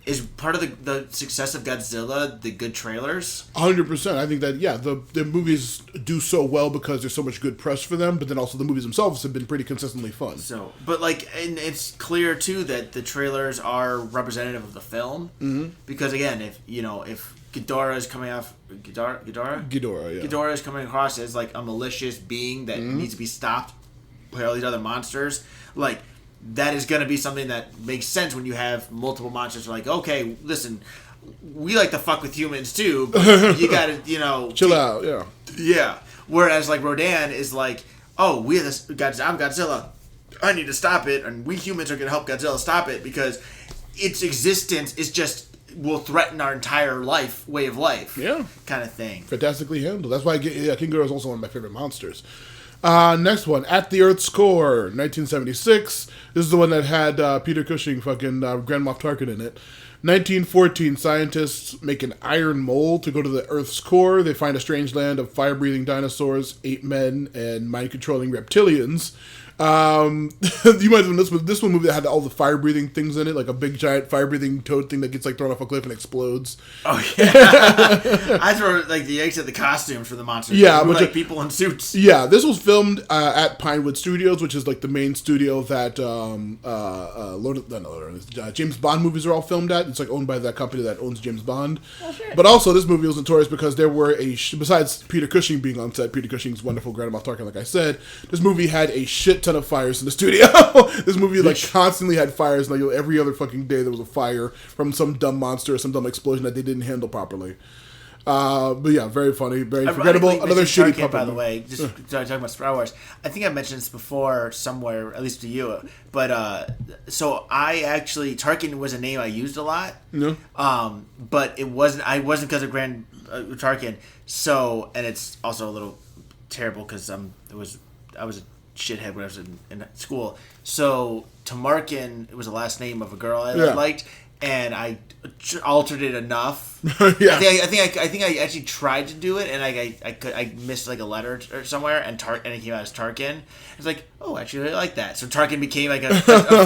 Is part of the success of Godzilla the good trailers? 100%. I think that, the movies do so well because there's so much good press for them, but then also the movies themselves have been pretty consistently fun. So, but and it's clear too that the trailers are representative of the film, because again, if Ghidorah is coming off Ghidorah is coming across as like a malicious being that needs to be stopped by all these other monsters, like. That is going to be something that makes sense when you have multiple monsters. Like, okay, listen, we like to fuck with humans too, but you got to, chill out, yeah. Yeah. Whereas, like, Rodan is like, oh, I'm Godzilla. I need to stop it, and we humans are going to help Godzilla stop it because its existence is just will threaten our entire way of life. Yeah. Kind of thing. Fantastically handled. That's why King Ghidorah is also one of my favorite monsters. Next one, At the Earth's Core, 1976. This is the one that had Peter Cushing, fucking Grand Moff Tarkin in it. 1914, scientists make an iron mold to go to the Earth's core. They find a strange land of fire-breathing dinosaurs, ape men, and mind-controlling reptilians. You might have known this one movie that had all the fire-breathing things in it, like a big giant fire-breathing toad thing that gets like thrown off a cliff and explodes. Oh yeah, I throw like the eggs at the costumes for the monsters. Yeah, but like people in suits. Yeah, this was filmed at Pinewood Studios, which is like the main studio that James Bond movies are all filmed at. It's like owned by that company that owns James Bond. Oh, shit. But also, this movie was notorious because there were besides Peter Cushing being on set, Peter Cushing's wonderful Grand Moff Tarkin, like I said, this movie had a shit ton of fires in the studio. This movie like constantly had fires. Like every other fucking day there was a fire from some dumb monster or some dumb explosion that they didn't handle properly. But yeah, very funny, very forgettable. Another shitty puppet. By the way, just talking about Star Wars, I think I mentioned this before somewhere, at least to you. But so Tarkin was a name I used a lot. Yeah. But it wasn't. I wasn't because of Grand Tarkin. So, and it's also a little terrible because I was a shithead when I was in school. So Tamarkin, it was the last name of a girl I liked, and I altered it enough. Yeah. I think I actually tried to do it, and I missed like a letter or somewhere, and it came out as Tarkin. It's like, oh, actually I like that. So Tarkin became like a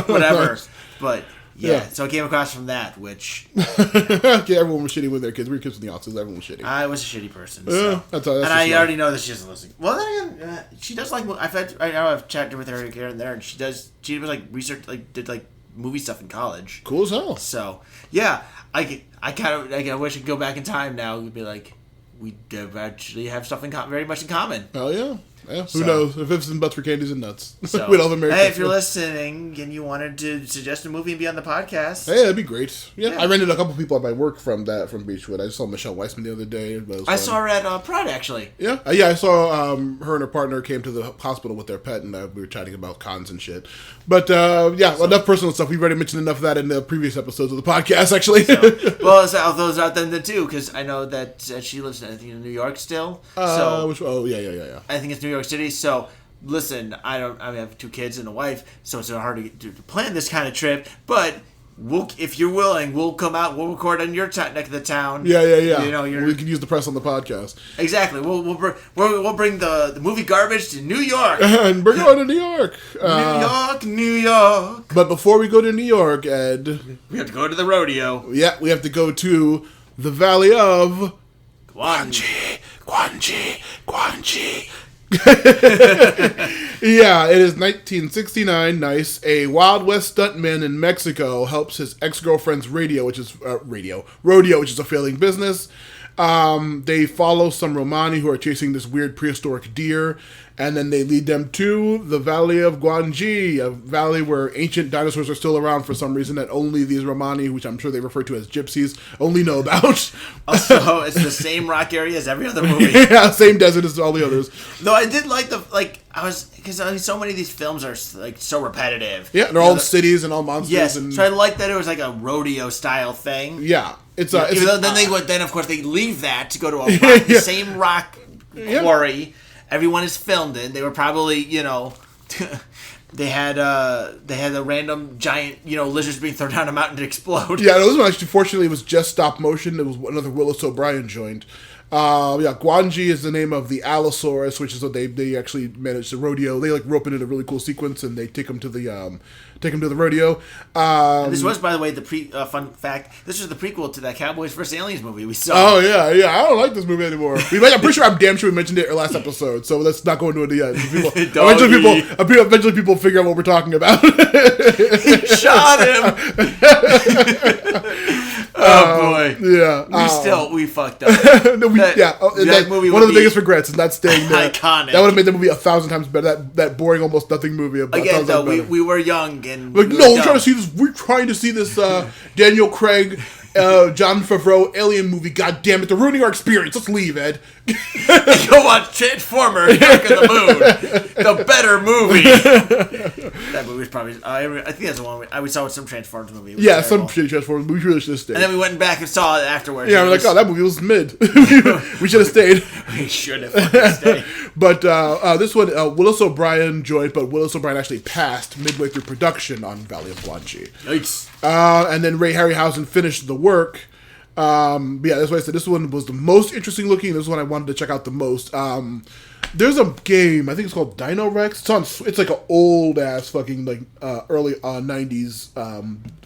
whatever. But yeah, so I came across from that, which everyone was shitty with their kids. We were kids with the autism. Everyone was shitty. I was a shitty person. So. That's and I already know that she doesn't listen. Well, then again, she does like. I've chatted with her here and there, and she was like research, like did like movie stuff in college. Cool as hell. So yeah, I kind of wish I could go back in time now and be like, we actually have stuff very much in common. Oh yeah. Yeah, who knows? If it's and buts for candies and nuts. So, We'd all have hey, if you're listening and you wanted to suggest a movie and be on the podcast, hey, that'd be great. Yeah, I rented a couple people at my work from Beechwood. I saw Michelle Weissman the other day. I saw her at Pride, actually. Yeah, I saw her and her partner came to the hospital with their pet, and we were chatting about cons and shit. But enough personal stuff. We've already mentioned enough of that in the previous episodes of the podcast, actually. Well, so those out then too, because I know that she lives in New York still. Yeah. I think it's New York City, so. Listen, I have 2 kids and a wife, so it's hard to plan this kind of trip. But if you're willing, we'll come out. We'll record on your neck of the town. Yeah. We can use the press on the podcast. Exactly. We'll bring the movie garbage to New York and bring it on to New York. New York. But before we go to New York, Ed, we have to go to the rodeo. Yeah, we have to go to the Valley of Guanji. Yeah, it is 1969. Nice. A Wild West stuntman in Mexico helps his ex-girlfriend's rodeo, which is a failing business. They follow some Romani who are chasing this weird prehistoric deer, and then they lead them to the Valley of Guanji, a valley where ancient dinosaurs are still around for some reason that only these Romani, which I'm sure they refer to as gypsies, only know about. Also, it's the same rock area as every other movie. Yeah, same desert as all the others. Though I did like because so many of these films are like so repetitive. Yeah, they're all cities and all monsters. Yes, and so I like that it was like a rodeo style thing. Yeah, then of course they leave that to go to the same rock quarry. Everyone is filmed in. They were probably they had the random giant lizards being thrown down a mountain to explode. Yeah, this one actually fortunately was just stop motion. It was another Willis O'Brien joint. Guanji is the name of the Allosaurus, which is what they actually managed to rodeo. They like rope it in a really cool sequence, and they take him to the rodeo. This was, by the way, the fun fact. This was the prequel to that Cowboys vs. Aliens movie we saw. Oh yeah. I don't like this movie anymore. I'm pretty sure I'm damn sure we mentioned it in our last episode, so let's not go into it yet. Eventually people figure out what we're talking about. He shot him. Oh boy. Yeah. We fucked up. That movie. One of the biggest regrets is not staying there. Iconic. That would have made the movie 1,000 times better. That boring, almost nothing movie. Again, though, we were young and like, we're trying to see this. We're trying to see this Daniel Craig, Jon Favreau alien movie. God damn it! They're ruining our experience. Let's leave, Ed. Go watch Transformers: Dark of the Moon, the better movie. That movie was probably. I think that's the one we saw with some Transformers movie. Yeah, some shitty Transformers. We really should have stayed. And then we went back and saw it afterwards. Yeah, we're like, oh, that movie was mid. We should have stayed. We should have fucking stayed. But this one, Willis O'Brien joined, but Willis O'Brien actually passed midway through production on Valley of Guanji. Yikes. And then Ray Harryhausen finished the work. That's why I said this one was the most interesting looking. This is one I wanted to check out the most. There's a game, I think it's called Dino Rex. It's like an old ass fucking like early 90s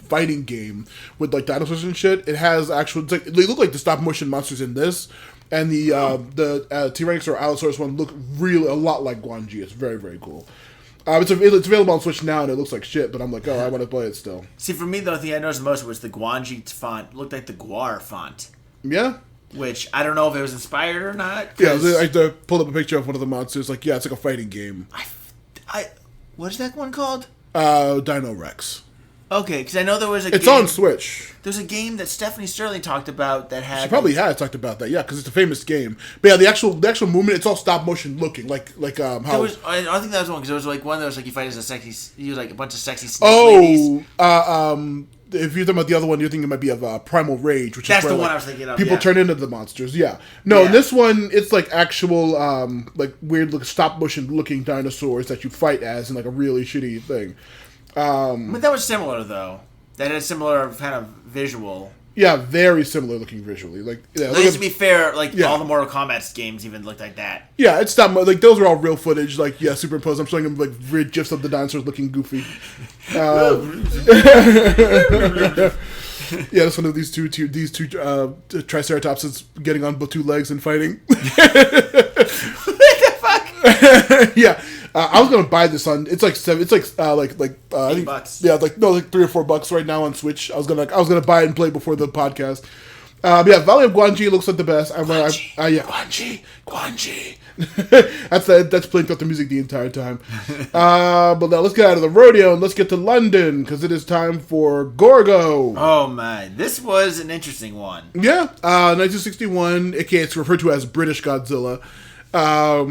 fighting game with like dinosaurs and shit. It has actual, it's like, they look like the stop motion monsters in this, and the T-Rex or Allosaurus one look really a lot like Guanji. It's very, very cool. It's available on Switch now, and it looks like shit, but I'm like, I want to play it still. See, for me, the thing I noticed the most was the Guanji font. It looked like the Guar font. Yeah? Which, I don't know if it was inspired or not. Yeah, I pulled up a picture of one of the monsters. Like, yeah, it's like a fighting game. What is that one called? Dino Rex. Okay, because I know there was a game. It's on Switch. There's a game that Stephanie Sterling talked about that had... She probably has talked about that, yeah, because it's a famous game. But yeah, the actual movement, it's all stop motion looking, like how... I think that was one, because there was like one that was like you fight as a sexy... You like a bunch of sexy snake ladies. If you're talking about the other one, you're thinking it might be of Primal Rage, which that's is where, the one like, I was thinking of. People turn into the monsters. Yeah, no, in this one it's like actual like weird stop motion looking dinosaurs that you fight as in like a really shitty thing. But that was similar though. That had a similar kind of visual. Yeah, very similar looking visually. Like, yeah, to be fair, like all the Mortal Kombat games even looked like that. Yeah, it's not like those are all real footage. Like, yeah, superimposed. I'm showing them like weird gifs of the dinosaurs looking goofy. Yeah, that's one of these two Triceratops is getting on both two legs and fighting. What the fuck? Yeah. I was gonna buy this on. It's like $7. It's like I think, $8. Yeah, like $3 or $4 right now on Switch. I was gonna buy it and play before the podcast. Valley of Guanji looks like the best. Guanji. That's playing throughout the music the entire time. But now let's get out of the rodeo and let's get to London because it is time for Gorgo. Oh man, this was an interesting one. Yeah, 1961. It's referred to as British Godzilla. I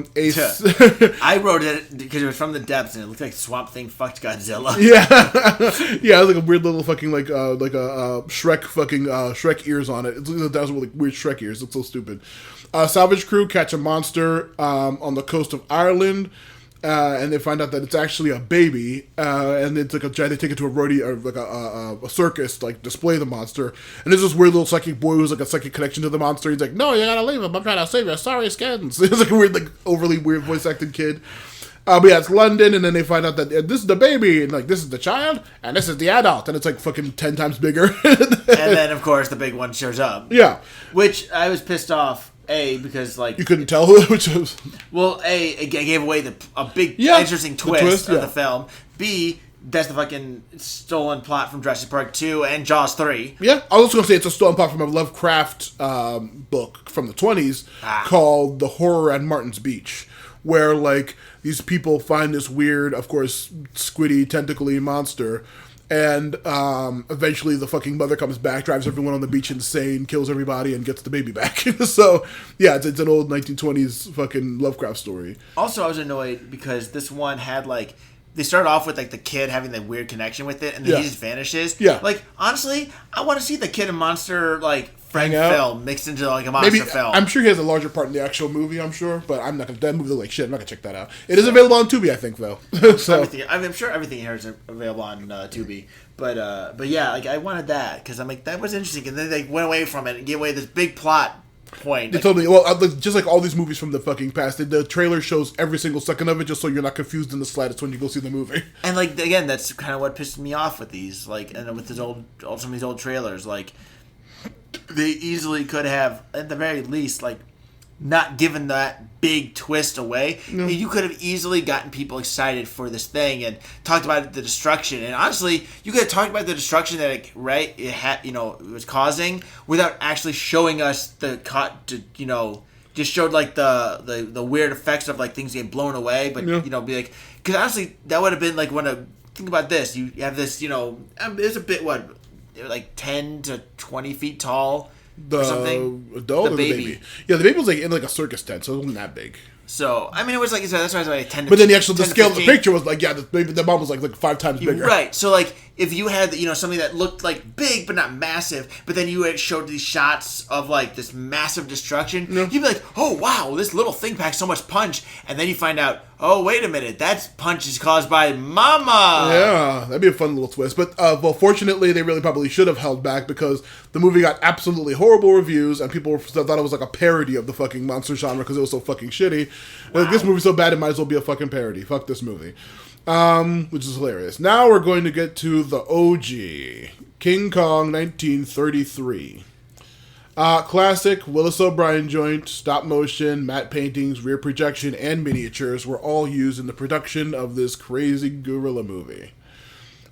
wrote it because it was from the depths and it looked like Swamp Thing fucked Godzilla. Yeah, it was like a weird little fucking like a Shrek fucking Shrek ears on it. It looks like like weird Shrek ears. It looks so stupid. Salvage crew catch a monster on the coast of Ireland. And they find out that it's actually a baby, and it's like they take it to a rodeo or like a circus to like display the monster. And there's this weird little psychic boy who's like a psychic connection to the monster. He's like, "No, you gotta leave him. I'm trying to save you. Sorry, skins." It's like a weird, like overly weird voice acting kid. But yeah, it's London, and then they find out that this is the baby, and like this is the child, and this is the adult, and it's like fucking 10 times bigger. And then of course the big one shows up. Yeah, which I was pissed off. Because like you couldn't tell who which was. Well, it gave away a big interesting twist of the film. B, that's the fucking stolen plot from Jurassic Park 2 and Jaws 3. Yeah, I was also gonna say it's a stolen plot from a Lovecraft book from the 20s called The Horror at Martin's Beach, where like these people find this weird, of course, squiddy, tentacly monster. And eventually the fucking mother comes back, drives everyone on the beach insane, kills everybody, and gets the baby back. So, yeah, it's an old 1920s fucking Lovecraft story. Also, I was annoyed because this one had, like... They started off with, like, the kid having that weird connection with it, and then he just vanishes. Yeah. Like, honestly, I want to see the kid and monster, like, friend film mixed into, like, a monster film. I'm sure he has a larger part in the actual movie, I'm sure, but I'm not going to... That movie looks like shit. I'm not going to check that out. It is available on Tubi, I think, though. I'm sure everything here is available on Tubi. But yeah, like, I wanted that, because I'm like, that was interesting. And then they went away from it and gave away this big plot point. They Like, totally, well, just like all these movies from the fucking past, the trailer shows every single second of it just so you're not confused in the slightest when you go see the movie. and like again, that's kind of what pissed me off with these, like, and with some of these old trailers. Like, they easily could have, at the very least, like, not given that big twist away. No. You could have easily gotten people excited for this thing and talked about the destruction. And honestly, you could have talked about the destruction that it was causing without actually showing us just showed like the weird effects of like things getting blown away. But be like, because honestly, that would have been like think about this. You have this, it's a bit like 10 to 20 feet tall. The adult or the baby? Yeah, the baby was like in like a circus tent, so it wasn't that big. So, I mean, it was like, that's why I was like 10 to 15. But then the scale of the picture was like, the mom was like 5 times bigger. Right. So, like, if you had, something that looked like big but not massive, but then you had showed these shots of like this massive destruction, you'd be like, oh, wow, this little thing packs so much punch. And then you find out, oh, wait a minute, that punch is caused by Mama. Yeah, that'd be a fun little twist. But, fortunately, they really probably should have held back because the movie got absolutely horrible reviews and people thought it was like a parody of the fucking monster genre because it was so fucking shitty. Wow. Like, this movie's so bad it might as well be a fucking parody. Fuck this movie. Which is hilarious. Now we're going to get to the OG. King Kong, 1933. Classic, Willis O'Brien joint, stop motion, matte paintings, rear projection, and miniatures were all used in the production of this crazy gorilla movie.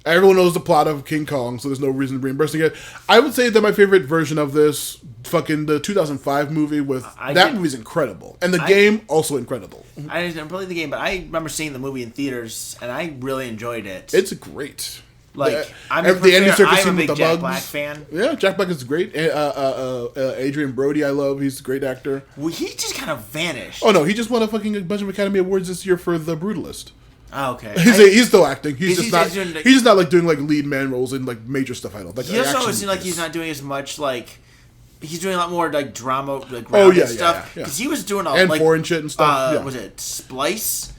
Everyone knows the plot of King Kong, so there's no reason to reimburse it. I would say that my favorite version of this, fucking the 2005 movie movie's incredible. And the game, also incredible. I didn't play the game, but I remember seeing the movie in theaters, and I really enjoyed it. It's great. Like, I'm a big Jack Black fan. Yeah, Jack Black is great. Adrian Brody, I love. He's a great actor. Well, he just kind of vanished. Oh, no, he just won a bunch of Academy Awards this year for The Brutalist. Oh, okay. He's still acting. He's just not like doing like lead man roles in like major stuff. I don't like. He also seems like he's not doing as much like. He's doing a lot more like drama, like grounded stuff. Because he was doing foreign shit and stuff. Was it Splice?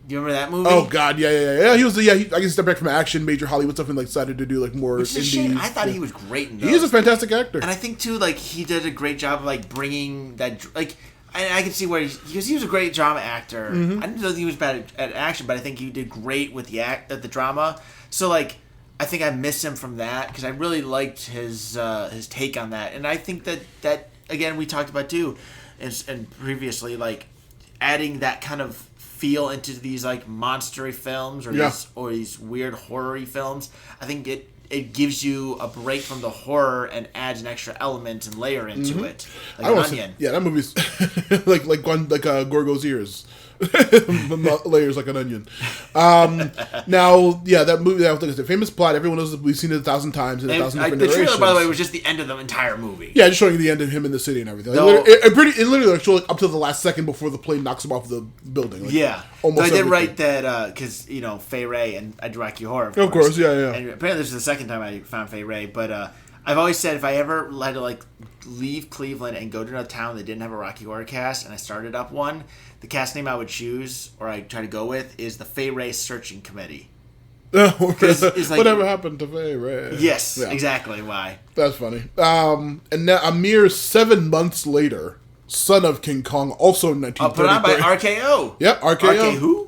Do you remember that movie? Oh God, yeah. He was I guess step back from action, major Hollywood stuff, and like decided to do like more indie. I thought he was great in those. He is a fantastic actor, and I think too, like he did a great job of like bringing that like. I can see where because he was a great drama actor. Mm-hmm. I didn't know he was bad at action, but I think he did great with the drama. So like, I think I miss him from that because I really liked his take on that, and I think that again we talked about too, and previously like adding that kind of feel into these like monstery films or these weird horror-y films. I think it gives you a break from the horror and adds an extra element and layer into it, like an onion. That movie's like Gorgo's ears. Layers like an onion. Now, that movie, that was a famous plot. Everyone knows we've seen it 1,000 times in 1,000 different iterations. The trailer, by the way, was just the end of the entire movie. Yeah, just showing you the end of him in the city and everything. It literally showed up to the last second before the plane knocks him off the building. Almost. I did write that because Fay Ray and I do Rocky Horror. Of course, yeah. And apparently, this is the second time I found Fay Ray, but. I've always said if I ever had to like leave Cleveland and go to another town that didn't have a Rocky Horror cast, and I started up one, the cast name I would choose or I try to go with is the Fay Ray Searching Committee. Whatever happened to Fay Ray? Yes, exactly. Why? That's funny. And now a mere 7 months later, Son of King Kong, also in 1933. Put on by RKO. Yep, RKO. RK who?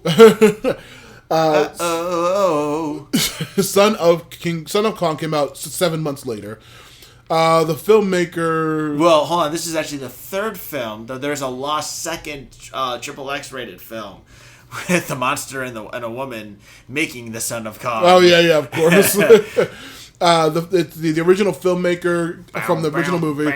Son of Kong came out 7 months later. The filmmaker. Well, hold on. This is actually the third film, though. There's a lost second XXX rated film with the monster and a woman making the Son of Kong. Oh yeah, of course. The original filmmaker from the original movie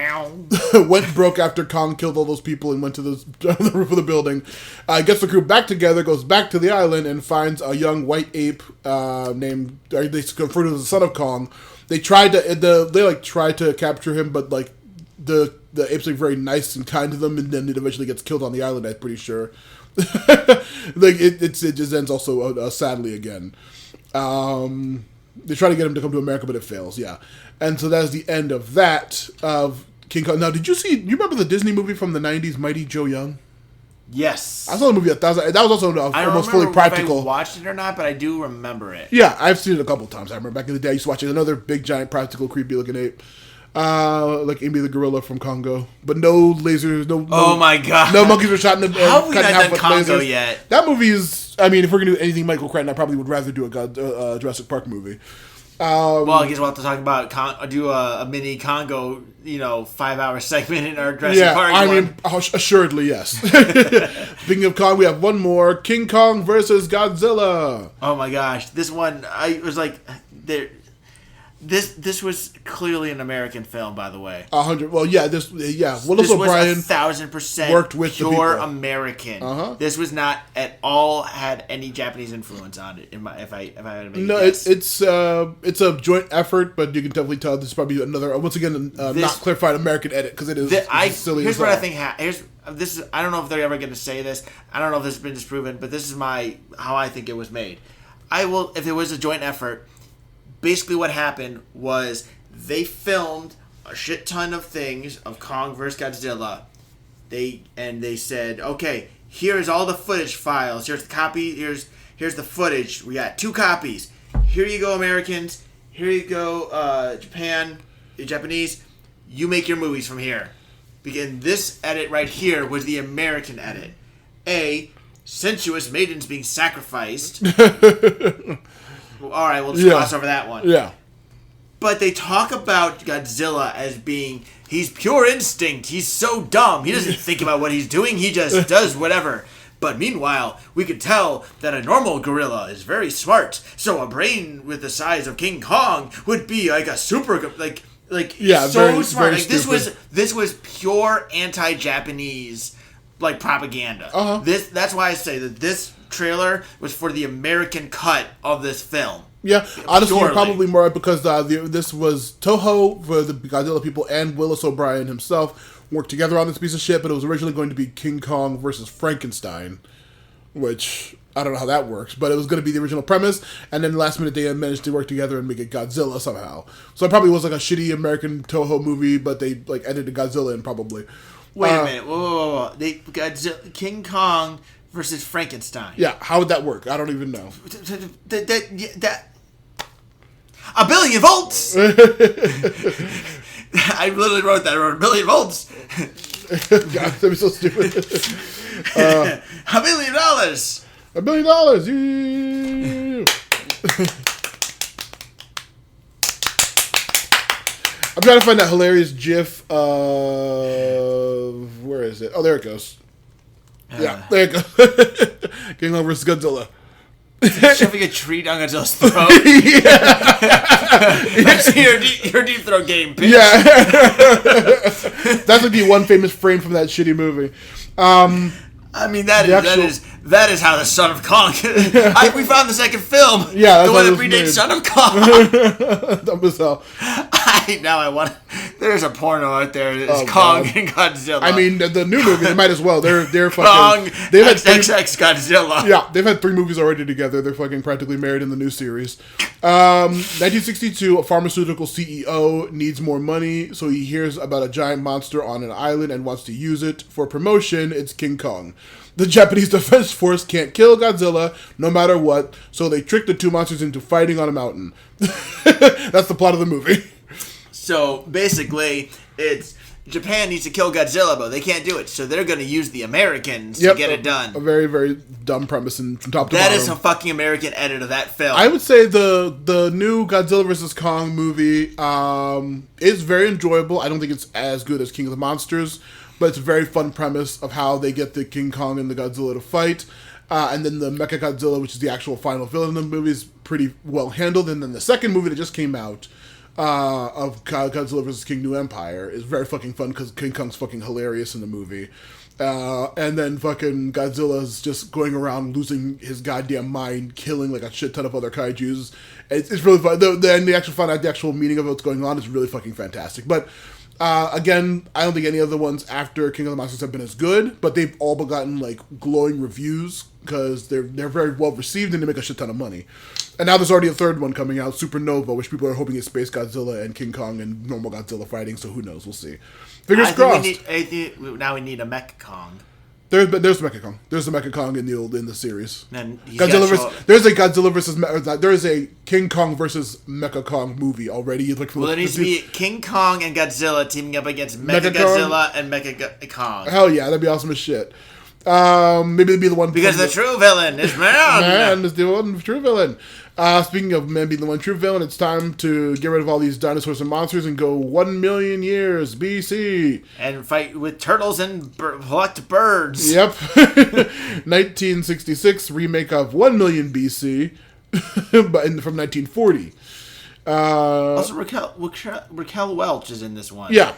went broke after Kong killed all those people and went to the roof of the building. Gets the crew back together, goes back to the island, and finds a young white ape named. They refer to as the Son of Kong. They tried to capture him, but like the ape's like very nice and kind to them, and then it eventually gets killed on the island. I'm pretty sure. Like it just ends also sadly again. They try to get him to come to America, but it fails, And so that's the end of that, of King Kong. Now, you remember the Disney movie from the 90s, Mighty Joe Young? Yes. I saw the movie that was also almost fully practical. If I watched it or not, but I do remember it. Yeah, I've seen it a couple times. I remember back in the day, I used to watch it. Another big, giant, practical, creepy-looking ape. like Amy the gorilla from Congo, but no lasers, Oh my god! no monkeys were shot in the How have we cut in not half done with Congo lasers. yet? That movie is. I mean, if we're gonna do anything Michael Crichton, I probably would rather do a Jurassic Park movie. Well, I guess we'll have to talk about do a mini Congo, 5-hour segment in our Jurassic Park. I mean, assuredly yes. Speaking of Kong, we have one more: King Kong versus Godzilla. Oh my gosh, this one I was like, there. This was clearly an American film, by the way. 100. Well, yeah. Willis This O'Brien was 1,000% worked with the pure people. American. This was not at all had any Japanese influence on it. If I had to make No, a guess. it's a joint effort, but you can definitely tell this is probably another once again not clarified American edit because it is silly. Here's what I think. This is. I don't know if they're ever going to say this. I don't know if this has been disproven, but this is how I think it was made. If it was a joint effort. Basically, what happened was they filmed a shit ton of things of Kong vs. Godzilla. They said, okay, here's all the footage files. Here's the copy. Here's the footage. We got 2 copies. Here you go, Americans. Here you go, Japan, Japanese. You make your movies from here. Because this edit right here was the American edit. Sensuous maidens being sacrificed. All right, we'll just gloss over that one. Yeah. But they talk about Godzilla as being, he's pure instinct. He's so dumb. He doesn't think about what he's doing. He just does whatever. But meanwhile, we could tell that a normal gorilla is very smart. So a brain with the size of King Kong would be like a super, so very, smart. very This was pure anti-Japanese propaganda. That's why I say that this trailer was for the American cut of this film. Yeah, honestly, Purely. probably more because this was Toho for the Godzilla people and Willis O'Brien himself worked together on this piece of shit, but it was originally going to be King Kong versus Frankenstein, which I don't know how that works, but it was going to be the original premise, and then last minute they managed to work together and make it Godzilla somehow. So it probably was like a shitty American Toho movie, but they edited Godzilla in probably. Wait a minute, whoa. King Kong versus Frankenstein. Yeah, how would that work? I don't even know. That 1 billion volts. I literally wrote that. I wrote 1 billion volts. God, that'd be so stupid. $1 billion. $1 billion. I'm trying to find that hilarious GIF of where is it? Oh, there it goes. Yeah, there it goes. King Kong vs. Godzilla. Shoving a tree down Godzilla's throat. Your deep throat game, bitch. Yeah. That's like the one famous frame from that shitty movie. I mean, that is how the Son of Kong. We found the second film. Yeah, the one that predates Son of Kong. Dumb as hell. There's a porno out there that is Kong and Godzilla. I mean, the new movie, they might as well. They're fucking Kong. They've had XX Godzilla. Yeah, they've had 3 movies already together. They're fucking practically married in the new series. 1962, a pharmaceutical CEO needs more money, so he hears about a giant monster on an island and wants to use it for promotion. It's King Kong. The Japanese Defense Force can't kill Godzilla no matter what, so they trick the 2 monsters into fighting on a mountain. That's the plot of the movie. So basically, it's Japan needs to kill Godzilla, but they can't do it, so they're going to use the Americans to get it done. A very, very dumb premise from top to bottom. That is a fucking American edit of that film. I would say the new Godzilla vs. Kong movie is very enjoyable. I don't think it's as good as King of the Monsters, but it's a very fun premise of how they get the King Kong and the Godzilla to fight. And then the Mecha Godzilla, which is the actual final villain of the movie, is pretty well handled. And then the second movie that just came out of Godzilla vs. King New Empire is very fucking fun because King Kong's fucking hilarious in the movie. And then fucking Godzilla's just going around losing his goddamn mind, killing like a shit ton of other kaijus. It's really fun. Then the actual meaning of what's going on is really fucking fantastic. But again, I don't think any of the ones after King of the Monsters have been as good, but they've all gotten like glowing reviews because they're very well received and they make a shit ton of money. And now there's already a third one coming out, Supernova, which people are hoping is Space Godzilla and King Kong and normal Godzilla fighting, so who knows, we'll see. Fingers crossed. Now we need a Mech Kong. There's Mecha Kong. There's a Mecha Kong in the series. And he's There's a Godzilla versus there is a King Kong versus Mecha Kong movie already. Like, well, there needs to be King Kong and Godzilla teaming up against Mecha Godzilla and Mecha Kong. Hell yeah, that'd be awesome as shit. Maybe it'd be the one because the true villain is man. Man is the one true villain. Speaking of man being the one true villain, it's time to get rid of all these dinosaurs and monsters and go 1 million years BC and fight with turtles and plucked birds. Yep. 1966 remake of 1 million BC, but from 1940. Also, Raquel Welch is in this one. Yeah,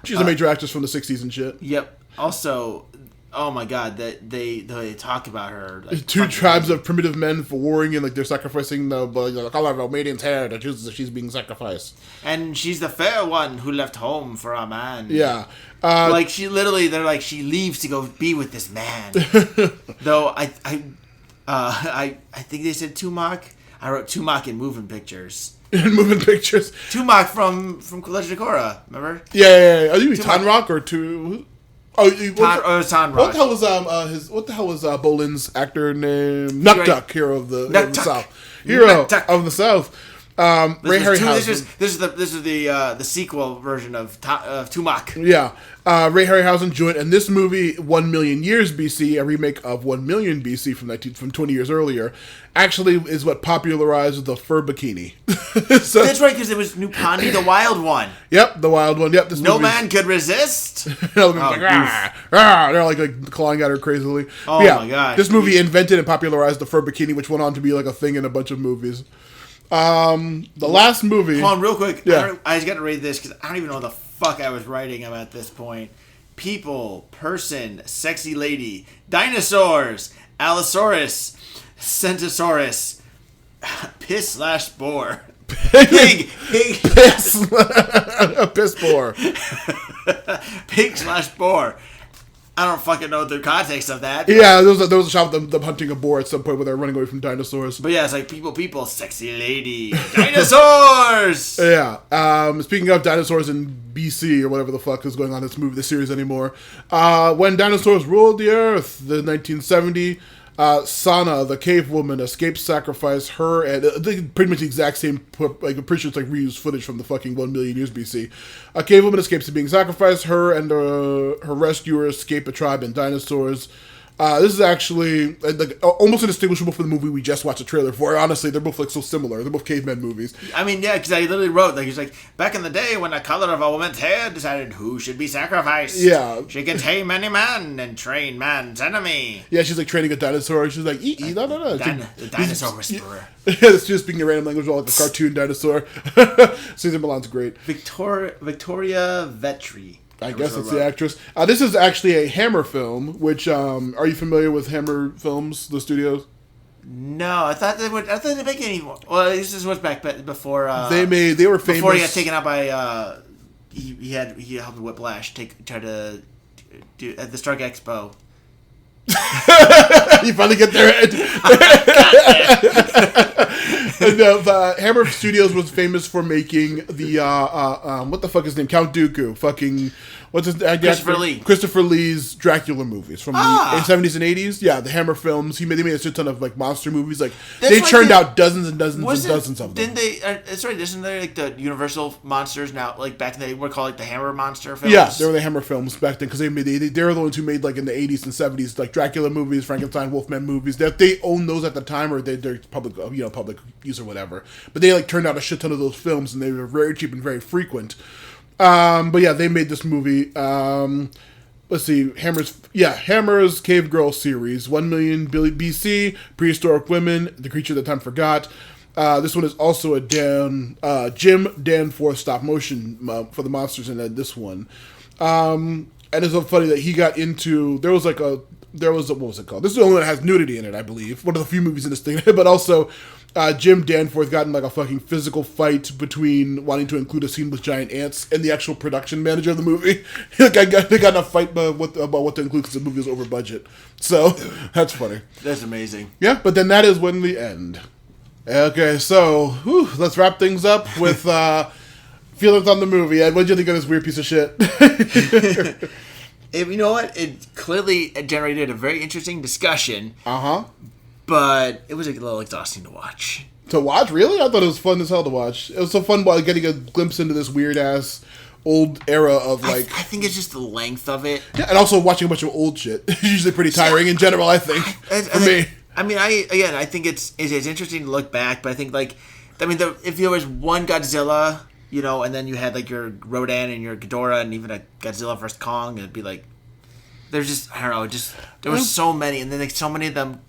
she's a major actress from the 60s and shit. Yep. Also, oh my god, that they talk about her. Like, two tribes of primitive men for warring and like they're sacrificing the color of Almadian's hair that chooses that she's being sacrificed. And she's the fair one who left home for a man. Yeah. Like she literally, they're like she leaves to go be with this man. Though I think they said Tumac. I wrote Tumac in moving pictures. In moving pictures. Tumac from Legend of Korra, remember? Yeah. Are you Tanrock or Tu? Tanrock. What the hell was Bolin's actor name? Nuktuk, hero of the South. Hero of the South. Ray Harryhausen. This is the sequel version of Tumac. Yeah. Ray Harryhausen joined in this movie 1 million years BC, a remake of 1 million BC from 20 years earlier. Actually, is what popularized the fur bikini. So, that's right, because it was Nupani, the wild one. Yep, the wild one. Yep, no man could resist. They're like clawing at her crazily. Oh yeah, my gosh! This movie invented and popularized the fur bikini, which went on to be like a thing in a bunch of movies. The last movie. Hold on, real quick. Yeah. I just got to read this because I don't even know what the fuck I was writing about at this point. People, person, sexy lady, dinosaurs, Allosaurus, Centasaurus, piss/boar, pig, piss, a piss boar, pig/boar. I don't fucking know the context of that. Yeah, there was a shot of them hunting a boar at some point where they're running away from dinosaurs. But yeah, it's like people, sexy lady, dinosaurs! Yeah. Speaking of dinosaurs in BC or whatever the fuck is going on in this series anymore. When dinosaurs ruled the earth, the 1970, Sana, the cave woman, escaped sacrifice. Her and pretty much the exact same. Like I'm pretty sure it's like reused footage from the fucking 1 million years BC. A cave woman escapes being sacrificed. Her and her rescuers escape a tribe and dinosaurs. This is actually like almost indistinguishable from the movie we just watched a trailer for. Honestly, they're both like so similar. They're both caveman movies. I mean, yeah, because I literally wrote like he's like back in the day when the color of a woman's hair decided who should be sacrificed. Yeah, she can tame any man and train man's enemy. Yeah, she's like training a dinosaur. She's like, no. The dinosaur whisperer. Yeah, it's just speaking a random language, all like a cartoon dinosaur. Susan Milan's great. Victoria Vetri. I guess it's the actress. This is actually a Hammer film, which, are you familiar with Hammer Films, the studios? No, I thought they make any more. Well, this was back before, they were famous. Before he got taken out by, he helped Whiplash try to do, at the Stark Expo. You finally get there. And, Hammer Studios was famous for making the what the fuck is his name? Count Dooku. Fucking what's his Christopher Lee. Christopher Lee's Dracula movies from the 70s and 80s. Yeah, the Hammer films. They made a shit ton of like monster movies. Like they churned out dozens and dozens and dozens of them. Didn't they? That's right. Isn't there like the Universal monsters now? Like back then they were called like the Hammer monster films. Yeah, they were the Hammer films back then because they were the ones who made like in the 80s and 70s like Dracula movies, Frankenstein, Wolfman movies. They owned those at the time or they're public use or whatever. But they like turned out a shit ton of those films and they were very cheap and very frequent. But yeah, they made this movie. Let's see, Hammer's Cave Girl series, 1 million BC, prehistoric women, the creature that time forgot. This one is also a Jim Danforth stop motion for the monsters in this one. And it's so funny that he got into, what was it called? This is the only one that has nudity in it, I believe. One of the few movies in this thing, but also Jim Danforth got in like a fucking physical fight between wanting to include a scene with giant ants and the actual production manager of the movie. They got in a fight about what to include because the movie was over budget. So that's funny. That's amazing. Yeah, but then that is when we end. Okay, so let's wrap things up with feelings on the movie. Ed, what did you think of this weird piece of shit? You know what? It clearly generated a very interesting discussion. Uh-huh. But it was a little exhausting to watch. To watch? Really? I thought it was fun as hell to watch. It was so fun getting a glimpse into this weird-ass old era of, like... I think it's just the length of it. Yeah, and also watching a bunch of old shit. It's usually pretty tiring in general, I think, for me. I mean, I think it's interesting to look back, but I think, like... I mean, if there was one Godzilla, you know, and then you had, like, your Rodan and your Ghidorah and even a Godzilla vs. Kong, it'd be, like... There's just... I don't know, there were so many, and then, like, so many of them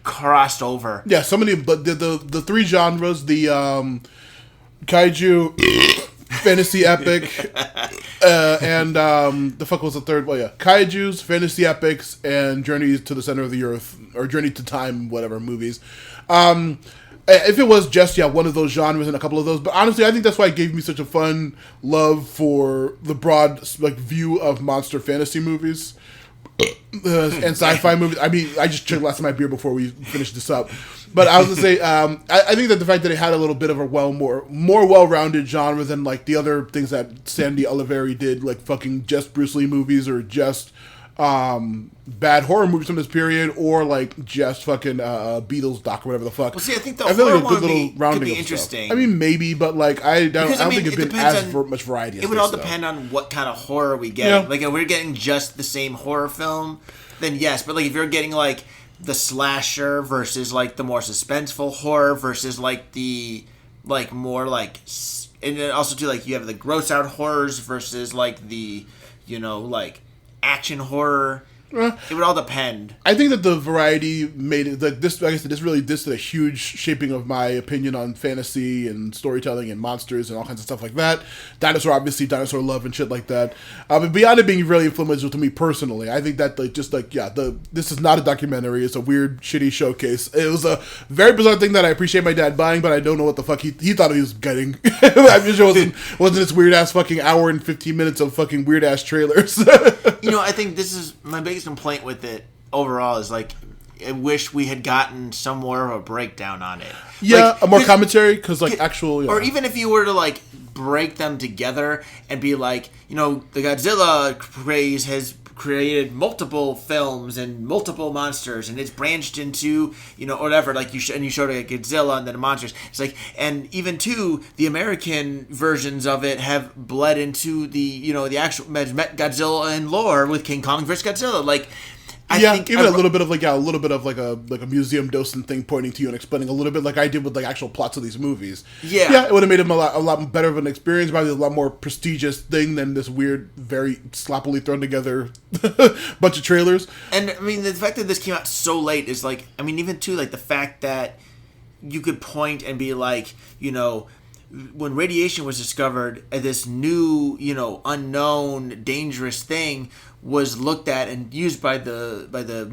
crossed over. Yeah, so many, but the three genres, the kaiju, fantasy epic, and the fuck was the third? Well, yeah, kaijus, fantasy epics, and Journey to the Center of the Earth, or Journey to Time, whatever, movies. If it was just, one of those genres and a couple of those, but honestly, I think that's why it gave me such a fun love for the broad, like, view of monster fantasy movies. And sci-fi movies. I mean, I just chugged last of my beer before we finished this up. But I was gonna say, I think that the fact that it had a little bit of a more well-rounded genre than like the other things that Sandy Oliveri did, like fucking just Bruce Lee movies or just bad horror movies from this period, or like just fucking Beatles doc or whatever the fuck. Well, see, I think the horror one could be interesting. I mean, maybe, but like I don't think it's been as much variety. It would all depend on what kind of horror we get. Yeah. Like if we're getting just the same horror film, then yes. But like if you're getting like the slasher versus like the more suspenseful horror versus like the like more like, and then also too like you have the gross out horrors versus like the, you know, like action horror. It would all depend. I think that the variety made it like this. Like I said, this did a huge shaping of my opinion on fantasy and storytelling and monsters and all kinds of stuff like that. Dinosaur love and shit like that. But beyond it being really influential to me personally, I think that this is not a documentary. It's a weird, shitty showcase. It was a very bizarre thing that I appreciate my dad buying, but I don't know what the fuck he thought he was getting. I'm sure it wasn't this weird ass fucking hour and 15 minutes of fucking weird ass trailers. You know, I think this is my biggest complaint with it overall is like I wish we had gotten some more of a breakdown on it. Yeah, like, a more commentary because like actual, or even if you were to like break them together and be like, you know, the Godzilla craze has created multiple films and multiple monsters, and it's branched into, you know, whatever. Like you showed like Godzilla and then monsters. It's like, and even too, the American versions of it have bled into the, you know, the actual Godzilla and lore with King Kong versus Godzilla. Like, I think even a little bit of like a museum docent thing pointing to you and explaining a little bit like I did with like actual plots of these movies. Yeah, it would have made them a lot better of an experience, probably a lot more prestigious thing than this weird, very sloppily thrown together bunch of trailers. And I mean, the fact that this came out so late is like, I mean, even too like the fact that you could point and be like, you know, when radiation was discovered, this new, you know, unknown, dangerous thing was looked at and used by the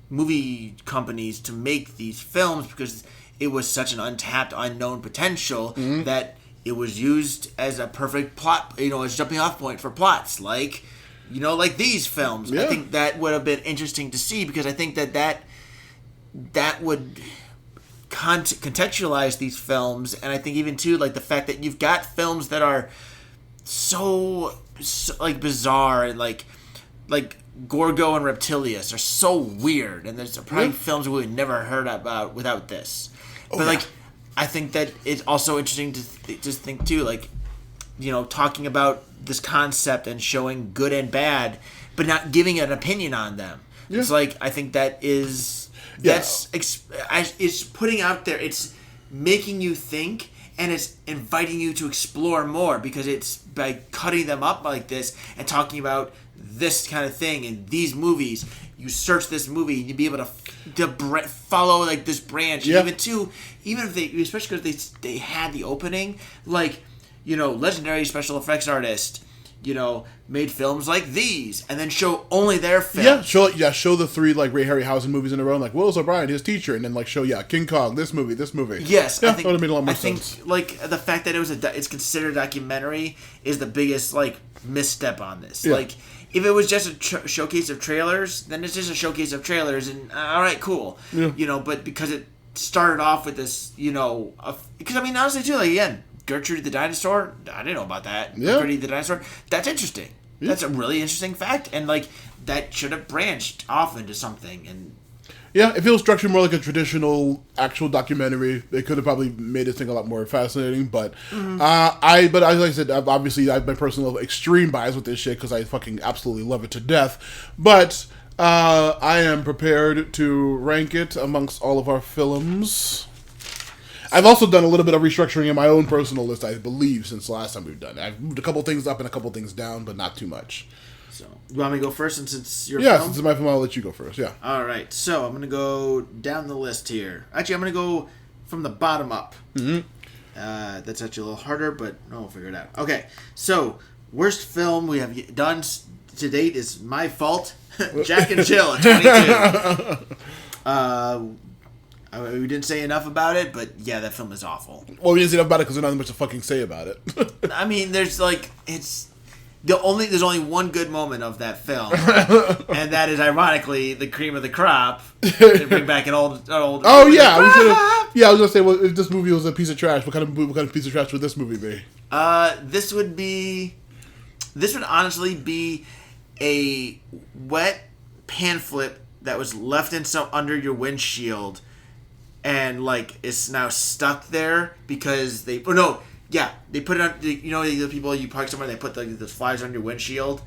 movie companies to make these films because it was such an untapped, unknown potential that it was used as a perfect plot, you know, as jumping off point for plots like, you know, like these films. Yeah. I think that would have been interesting to see because I think that would contextualize these films, and I think even too like the fact that you've got films that are so like bizarre and like Gorgo and Reptilius are so weird, and there's probably films we've never heard about without this. But like I think that it's also interesting to just think too, like, you know, talking about this concept and showing good and bad, but not giving an opinion on them. Yeah. It's like I think that is. It's putting out there, it's making you think, and it's inviting you to explore more because it's by cutting them up like this and talking about this kind of thing in these movies. You search this movie and you'd be able to follow like this branch. Yeah. Even if they, especially because they had the opening, like, you know, legendary special effects artist, you know, made films like these, and then show only their films. Show the three like Ray Harryhausen movies in a row, like Willis O'Brien, his teacher, and then like show King Kong, this movie. Yes, I think that would have made a lot more sense. I think like the fact that it's considered a documentary is the biggest like misstep on this. Yeah. Like if it was just a showcase of trailers, then it's just a showcase of trailers, and all right, cool. Yeah. You know, but because it started off with this, you know, because I mean, honestly too, like again, Gertrude the dinosaur, I didn't know about that. Yeah. Gertrude the dinosaur, that's interesting. That's a really interesting fact, and like that should have branched off into something. And yeah, if it was structured more like a traditional actual documentary, they could have probably made this thing a lot more fascinating. But but as I said, obviously I have my personal extreme bias with this shit because I fucking absolutely love it to death. But I am prepared to rank it amongst all of our films. I've also done a little bit of restructuring in my own personal list, I believe, since the last time we've done it. I've moved a couple things up and a couple things down, but not too much. So, you want me to go first since it's your film? film? Since it's my film, I'll let you go first, yeah. All right, so I'm going to go down the list here. Actually, I'm going to go from the bottom up. Mm-hmm. That's actually a little harder, but we'll figure it out. Okay, so worst film we have done to date is My Fault, Jack and Jill at 22. We didn't say enough about it, but yeah, that film is awful. Well, we didn't say enough about it because there's not much to fucking say about it. I mean, there's only one good moment of that film, and that is ironically the cream of the crop. To bring back an old. Oh yeah, I was gonna say, well, if this movie was a piece of trash, what kind of piece of trash would this movie be? This would honestly be a wet pan flip that was left under your windshield, and like is now stuck there because they put it on. The people you park somewhere, they put those flyers on your windshield,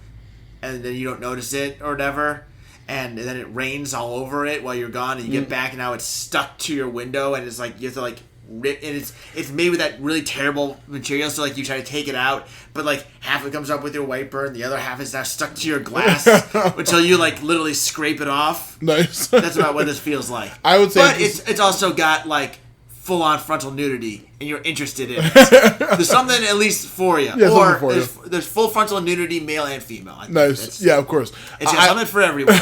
and then you don't notice it or whatever, and then it rains all over it while you're gone, and you get back, and now it's stuck to your window, and it's like you have to like rip, and it's made with that really terrible material, so like you try to take it out, but like half it comes up with your wiper, and the other half is now stuck to your glass until you like literally scrape it off. Nice. That's about what this feels like. I would say, but it's also got like full-on frontal nudity, and you're interested in it. There's something at least for you. Yeah, or for there's full frontal nudity, male and female. Nice. Yeah, of course. It's got something for everyone.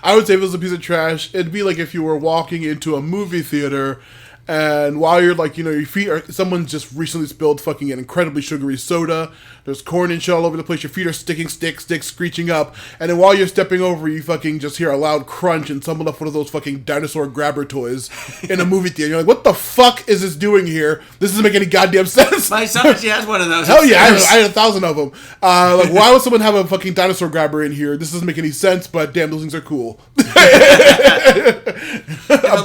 I would say if it was a piece of trash, it'd be like if you were walking into a movie theater, and while you're like, your feet are, someone just recently spilled fucking an incredibly sugary soda. There's corn and shit all over the place. Your feet are sticking, sticks, screeching up. And then while you're stepping over, you fucking just hear a loud crunch, and someone left one of those fucking dinosaur grabber toys in a movie theater. You're like, what the fuck is this doing here? This doesn't make any goddamn sense. My son actually has one of those. Hell yeah, I had 1,000 of them. Like, why would someone have a fucking dinosaur grabber in here? This doesn't make any sense, but damn, those things are cool. A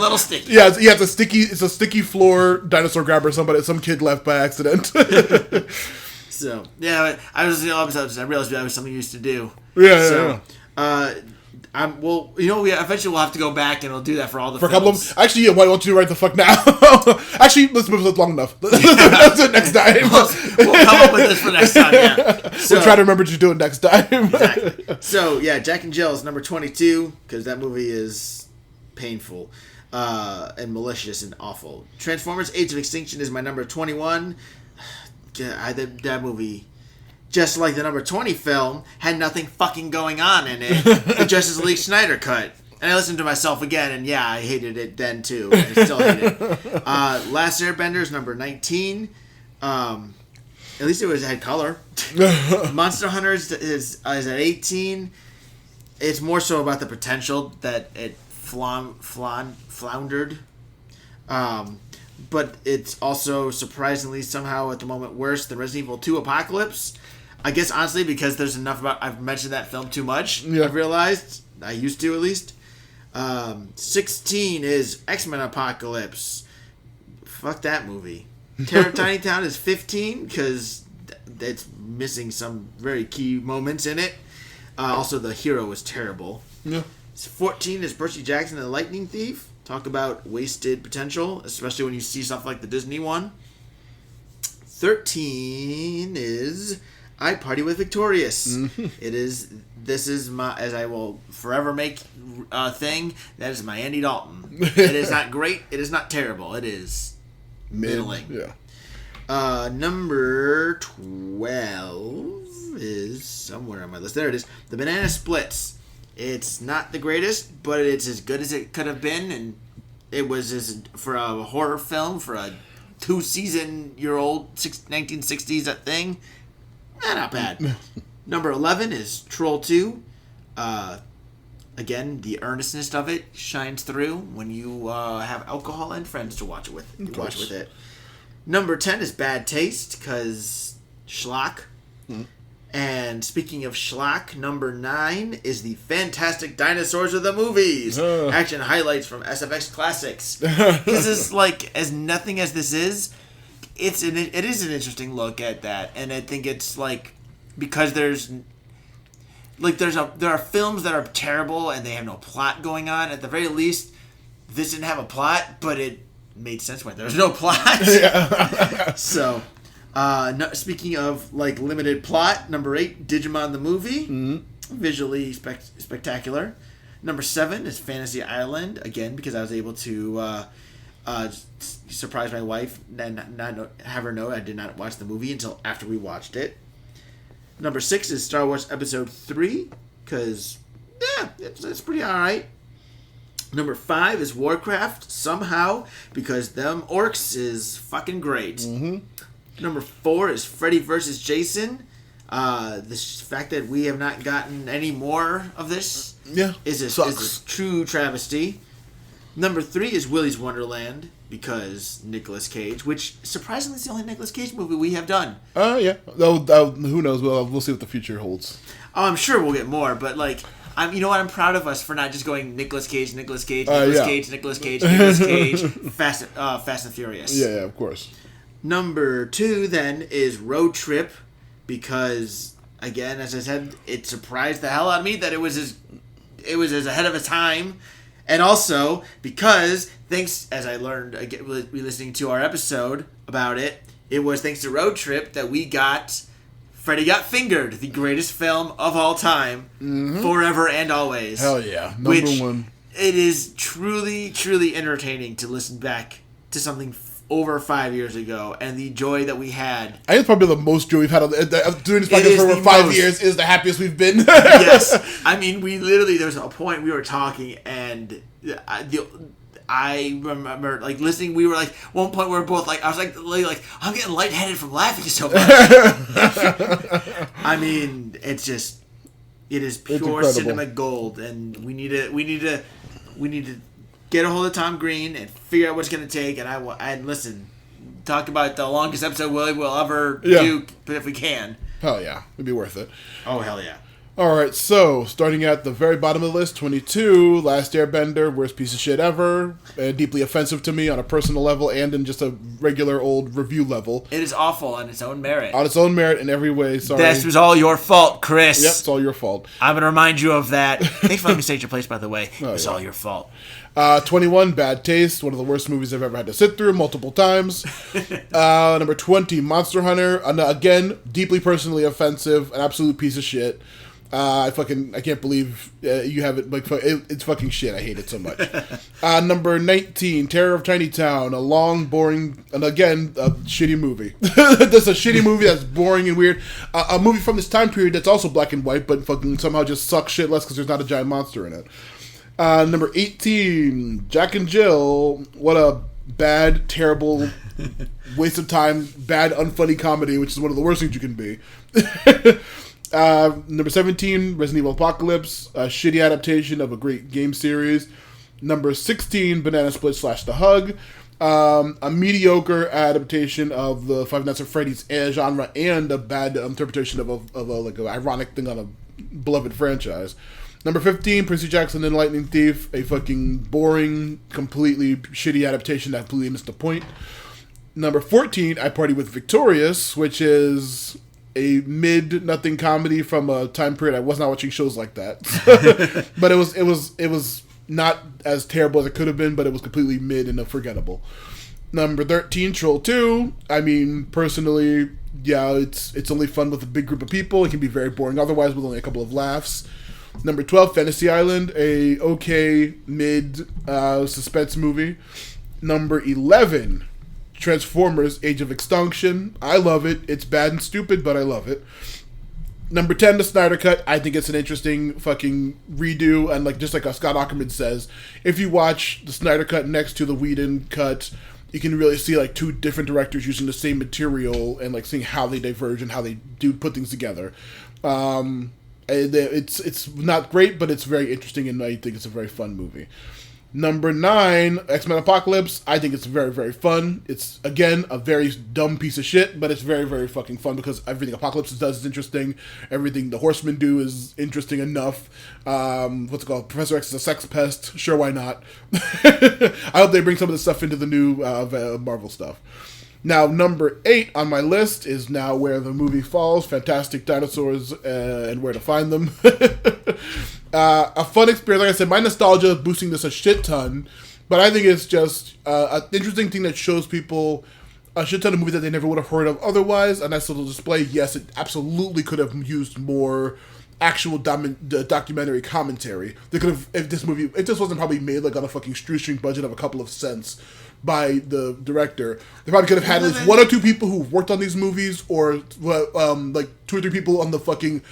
little sticky. Yeah, it's a sticky floor dinosaur grabber some kid left by accident. So yeah, I was I realized that was something you used to do. Yeah. We eventually we'll have to go back and we'll do that for all the for films. a couple of them. Actually, why don't you right the fuck now? Actually, let's move it long enough. Let's do it next time. We'll come up with this for next time. Yeah, we'll try to remember to do it next time. Exactly. So yeah, Jack and Jill is number 22 because that movie is painful and malicious and awful. Transformers: Age of Extinction is my number 21. That movie, just like the number 20 film, had nothing fucking going on in it. The Justice League Snyder cut. And I listened to myself again, and yeah, I hated it then too. I still hate it. Last Airbender is number 19. At least it had color. Monster Hunters is at 18. It's more so about the potential that it floundered. But it's also surprisingly somehow at the moment worse than Resident Evil 2 Apocalypse. I guess honestly because there's enough about I've mentioned that film too much. Yeah. I've realized. I used to at least. 16 is X-Men Apocalypse. Fuck that movie. Terror of Tiny Town is 15 because it's missing some very key moments in it. Also, the hero is terrible. Yeah. 14 is Percy Jackson and the Lightning Thief. Talk about wasted potential, especially when you see stuff like the Disney one. 13 is I Party with Victorious. This is my, as I will forever make a thing, that is my Andy Dalton. It is not great. It is not terrible. It is middling. Yeah. Number 12 is somewhere on my list. There it is. The Banana Splits. It's not the greatest, but it's as good as it could have been, and it was for a horror film, for a 2-season-year-old 1960s thing. Not bad. Number 11 is Troll 2. Again, the earnestness of it shines through when you have alcohol and friends to watch it with. You watch with it. Number 10 is Bad Taste, because schlock. And speaking of schlock, number 9 is the Fantastic Dinosaurs of the movies. Action highlights from SFX Classics. This is like, as nothing as this is, it is an interesting look at that. And I think it's like, because there are films that are terrible and they have no plot going on. At the very least, this didn't have a plot, but it made sense when there was no plot. Yeah. So, speaking of like limited plot, number 8, Digimon the movie, visually spectacular. Number 7 is Fantasy Island, again because I was able to surprise my wife and not have her know I did not watch the movie until after we watched it. Number 6 is Star Wars Episode 3, because it's pretty alright. Number 5 is Warcraft, somehow, because them orcs is fucking great. Number 4 is Freddy vs. Jason. The fact that we have not gotten any more of this is a true travesty. Number 3 is Willy's Wonderland, because Nicolas Cage, which surprisingly is the only Nicolas Cage movie we have done. Yeah. Who knows? We'll see what the future holds. Oh, I'm sure we'll get more, but like, you know what? I'm proud of us for not just going Nicolas Cage, Cage, Fast and Furious. Yeah, of course. Number 2 then is Road Trip, because again, as I said, it surprised the hell out of me that it was as ahead of its time. And also, because, thanks, as I learned, listening to our episode about it, it was thanks to Road Trip that we got Freddy Got Fingered, the greatest film of all time, forever and always. Hell yeah. Number 1. It is truly, truly entertaining to listen back to something over 5 years ago, and the joy that we had. I think probably the most joy we've had doing this podcast for over 5 years is the happiest we've been. Yes. I mean, we literally, there was a point we were talking, and I remember, like, listening, we were like, one point we were both like, I was like, I'm getting lightheaded from laughing so much. I mean, it is pure cinema gold, and we need to get a hold of Tom Green and figure out what it's going to take. And listen, talk about the longest episode we'll ever do, but if we can. Hell yeah. It'd be worth it. Oh, hell yeah. All right, so starting at the very bottom of the list, 22, Last Airbender, worst piece of shit ever, deeply offensive to me on a personal level and in just a regular old review level. It is awful on its own merit. On its own merit in every way, sorry. This was all your fault, Chris. Yep, it's all your fault. I'm going to remind you of that. Thanks for letting me state your place, by the way. It's all your fault. 21, Bad Taste, one of the worst movies I've ever had to sit through multiple times. Number 20, Monster Hunter, again, deeply personally offensive, an absolute piece of shit. I can't believe you have it. Like, it's fucking shit. I hate it so much. Number 19, Terror of Tiny Town, a long, boring, and again, a shitty movie. That's a shitty movie that's boring and weird. A movie from this time period that's also black and white, but fucking somehow just sucks shit less because there's not a giant monster in it. Number 18, Jack and Jill. What a bad, terrible, waste of time, bad, unfunny comedy, which is one of the worst things you can be. Number 17, Resident Evil Apocalypse, a shitty adaptation of a great game series. Number 16, Banana Split / The Hug, a mediocre adaptation of the Five Nights at Freddy's genre and a bad interpretation of an ironic thing on a beloved franchise. Number 15, Percy Jackson and Lightning Thief, a fucking boring, completely shitty adaptation that completely missed the point. Number 14, I Party with Victorious, which is a mid-nothing comedy from a time period I was not watching shows like that. But it was not as terrible as it could have been, but it was completely mid and forgettable. Number 13, Troll 2. I mean, personally, yeah, it's only fun with a big group of people. It can be very boring otherwise with only a couple of laughs. Number 12, Fantasy Island, a okay mid suspense movie. Number 11, Transformers: Age of Extinction. I love it. It's bad and stupid, but I love it. Number 10, the Snyder Cut. I think it's an interesting fucking redo, and just like Scott Aukerman says, if you watch the Snyder Cut next to the Whedon cut, you can really see two different directors using the same material and seeing how they diverge and how they do put things together. It's not great, but it's very interesting, and I think it's a very fun movie. Number 9, X-Men Apocalypse. I think it's very, very fun. It's, again, a very dumb piece of shit, but it's very, very fucking fun because everything Apocalypse does is interesting. Everything the Horsemen do is interesting enough. What's it called? Professor X is a sex pest. Sure, why not? I hope they bring some of this stuff into the new Marvel stuff. Now, number 8 on my list is now where the movie falls, Fantastic Dinosaurs and Where to Find Them. A fun experience. Like I said, my nostalgia is boosting this a shit ton, but I think it's just an interesting thing that shows people a shit ton of movies that they never would have heard of otherwise. A nice little display. Yes, it absolutely could have used more actual documentary commentary. They could have, if this wasn't probably made like on a fucking shoestring budget of a couple of cents by the director, they probably could have had at least 1 or 2 people who worked on these movies, or like 2 or 3 people on the fucking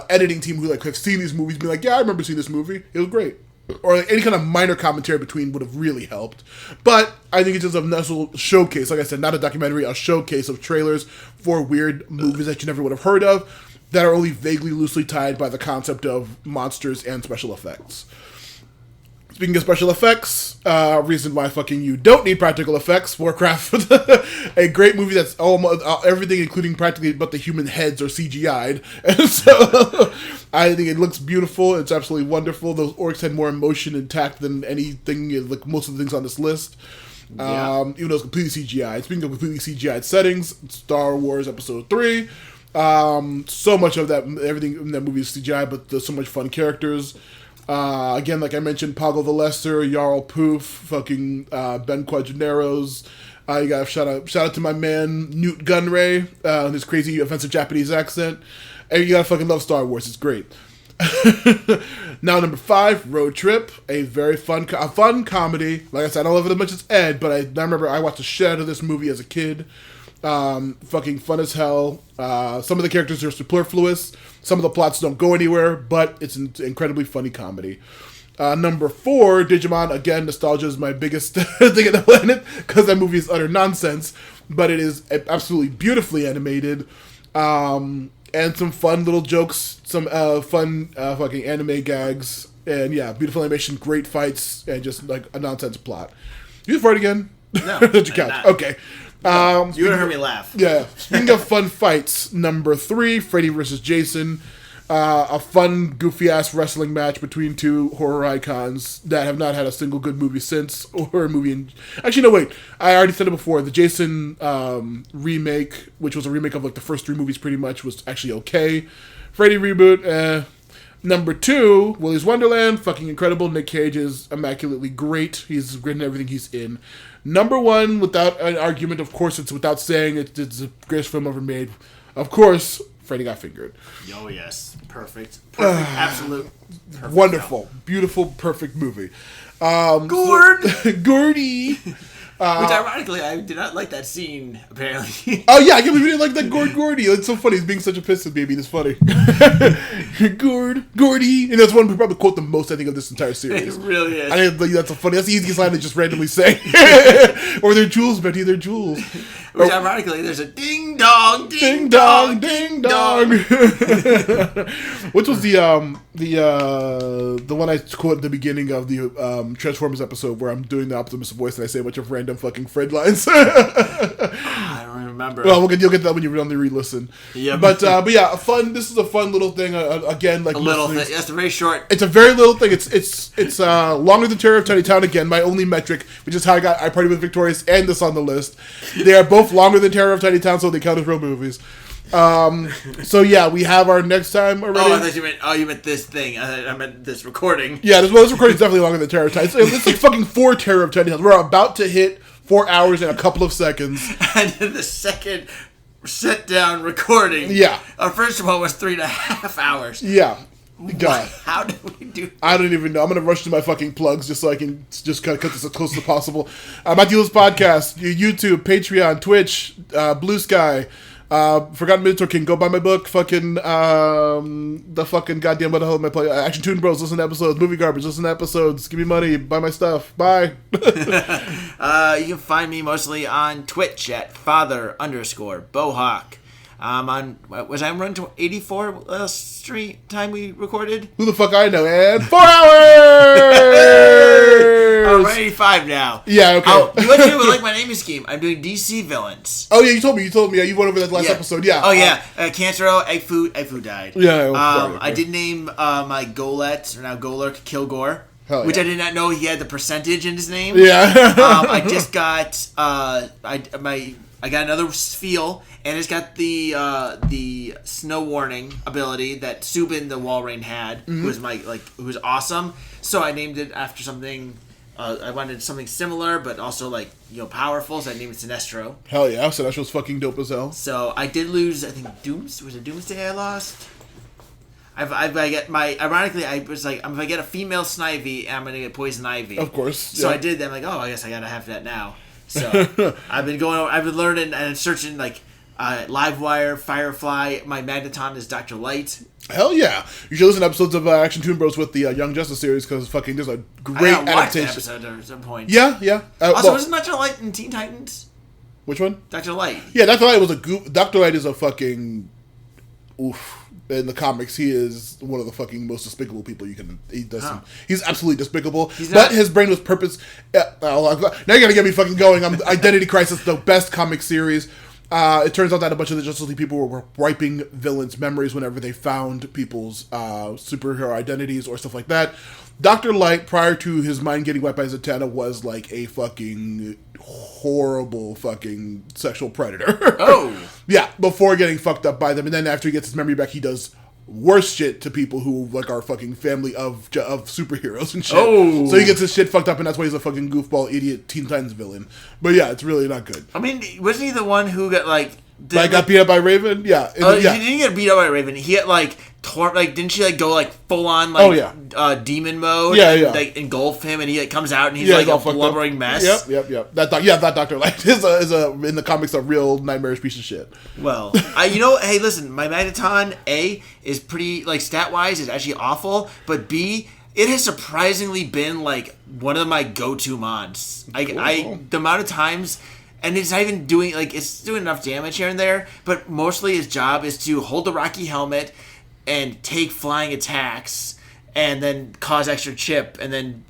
editing team who like have seen these movies, be like, yeah, I remember seeing this movie, it was great. Or like, any kind of minor commentary between would have really helped. But I think it's just a nice little showcase, like I said, not a documentary, a showcase of trailers for weird movies that you never would have heard of, that are only vaguely loosely tied by the concept of monsters and special effects. Speaking of special effects, reason why fucking you don't need practical effects, Warcraft, a great movie that's almost everything, including practically but the human heads, are CGI'd. And so I think it looks beautiful. It's absolutely wonderful. Those orcs had more emotion intact than anything, like most of the things on this list. Yeah. Even though it's completely CGI. Speaking of completely CGI'd settings, Star Wars Episode 3. So much of that, everything in that movie is CGI, but there's so much fun characters. Again, like I mentioned, Pago the Lesser, Jarl Poof, fucking Ben Quadraneros. You got shout out to my man Newt Gunray, his crazy offensive Japanese accent. And you gotta fucking love Star Wars. It's great. Now, number 5, Road Trip, a very fun comedy. Like I said, I don't love it as much as Ed, but I remember I watched a shit out of this movie as a kid. Fucking fun as hell. Some of the characters are superfluous. Some of the plots don't go anywhere, but it's an incredibly funny comedy. Number 4, Digimon. Again, nostalgia is my biggest thing on the planet, because that movie is utter nonsense, but it is absolutely beautifully animated. And some fun little jokes, some fun fucking anime gags, and yeah, beautiful animation, great fights, and just like a nonsense plot. You fart again? No. That's your couch. Okay. You would have heard me laugh. Yeah. Speaking of fun fights, number 3, Freddy vs. Jason. A fun, goofy-ass wrestling match between 2 horror icons that have not had a single good movie since, or a movie Actually, no, wait. I already said it before. The Jason remake, which was a remake of like the first 3 movies pretty much, was actually okay. Freddy reboot, Number 2, Willy's Wonderland, fucking incredible. Nick Cage is immaculately great. He's great in everything he's in. Number 1, without an argument, of course, it's without saying it's the greatest film ever made. Of course, Freddy Got Fingered. Oh, yes. Perfect. Absolute. Perfect wonderful. film. Beautiful, perfect movie. Gordy! Which, ironically, I did not like that scene, apparently. Oh, yeah, I can't believe you didn't like that Gordy. It's so funny. He's being such a pissant baby. It's funny. Gordy. And that's one we probably quote the most, I think, of this entire series. It really is. I think that's so funny. That's the easiest line to just randomly say. Or they're jewels, Betty, they're jewels. Which, ironically, there's a ding dong, ding dong, ding dong. Which was the one I quote at the beginning of the Transformers episode where I'm doing the Optimus voice and I say a bunch of random fucking Fred lines. I don't remember. Well, you'll get that when you only re-listen. Yeah, but yeah, this is a fun little thing. Again, like a little thing. That's very short. It's a very little thing. It's longer than Terror of Tiny Town. Again, my only metric, which is how I Party with Victorious and this on the list. They are both longer than Terror of Tiny Town, so they count as real movies. So yeah, we have our next time already. Oh, I thought you meant this thing. I meant this recording. Yeah, this recording is definitely longer than Terror of Tiny Town. It's like fucking 4 Terror of Tiny Towns. We're about to hit 4 hours in a couple of seconds. And then the second sit-down recording. Yeah. Our first one was 3.5 hours. Yeah. God. How did we do that? I don't even know. I'm going to rush to my fucking plugs just so I can just kind of cut this as close as possible. My Dealers Podcast, YouTube, Patreon, Twitch, Blue Sky, Forgotten Minotaur King. Go buy my book. Fucking, the fucking goddamn, what the hell am I playing? Action Toon Bros. Listen to episodes. Movie Garbage. Listen to episodes. Give me money. Buy my stuff. Bye. You can find me mostly on Twitch at father_Bohawk. Was I run to 84 street time we recorded? Who the fuck I know, Ed? 4 hours! superheroes. I'm at 85 now. Yeah, okay. Oh, you want to do like my naming scheme? I'm doing DC villains. Oh yeah, you told me. Yeah, you went over that last episode. Yeah. Oh yeah, Cancero, Egg Food died. Yeah. Right. I did name my Golett, or now Golurk, Kilgore. Which I did not know he had the percentage in his name. Yeah. I just got I got another Sfeel, and it's got the snow warning ability that Subin the Walrein had, who was awesome. So I named it after something. I wanted something similar, but also powerful. So I named it Sinestro. Hell yeah, Sinestro's fucking dope as hell. So I did lose. I think was it Doomsday I lost? Ironically, I was like, if I get a female Snivy, I'm gonna get Poison Ivy. Of course. So I did that. I'm like, I guess I gotta have that now. So I've been learning and searching Livewire, Firefly. My Magneton is Dr. Light. Hell yeah! You should listen to episodes of Action Toon Bros with the Young Justice series because fucking there's a great adaptation. Episode at some point. Yeah. Also, wasn't Dr. Light in Teen Titans? Which one? Dr. Light. Yeah, Dr. Light was a goof. Dr. Light is a fucking oof. In the comics, he is one of the fucking most despicable people you can. He's absolutely despicable. But his brain was purpose. Now you're gonna get me fucking going. Identity Crisis, the best comic series. It turns out that a bunch of the Justice League people were wiping villains' memories whenever they found people's superhero identities or stuff like that. Dr. Light, prior to his mind getting wiped by Zatanna, was like a fucking horrible fucking sexual predator. Oh. Yeah, before getting fucked up by them. And then after he gets his memory back, he does worse shit to people who are fucking family of superheroes and shit. Oh. So he gets his shit fucked up, and that's why he's a fucking goofball idiot Teen Titans villain. But yeah, it's really not good. I mean, wasn't he the one who got got beat up by Raven? Yeah. He didn't get beat up by Raven. He had didn't she go full on demon mode? Yeah, and engulf him, and he comes out and he's a blubbering mess. Yep. That Dr. Light is in the comics a real nightmarish piece of shit. Well, hey, listen, my Magneton A is pretty stat wise is actually awful, but B, it has surprisingly been one of my go-to mods. The amount of times. And it's not even doing it's doing enough damage here and there, but mostly his job is to hold the Rocky helmet and take flying attacks, and then cause extra chip, and then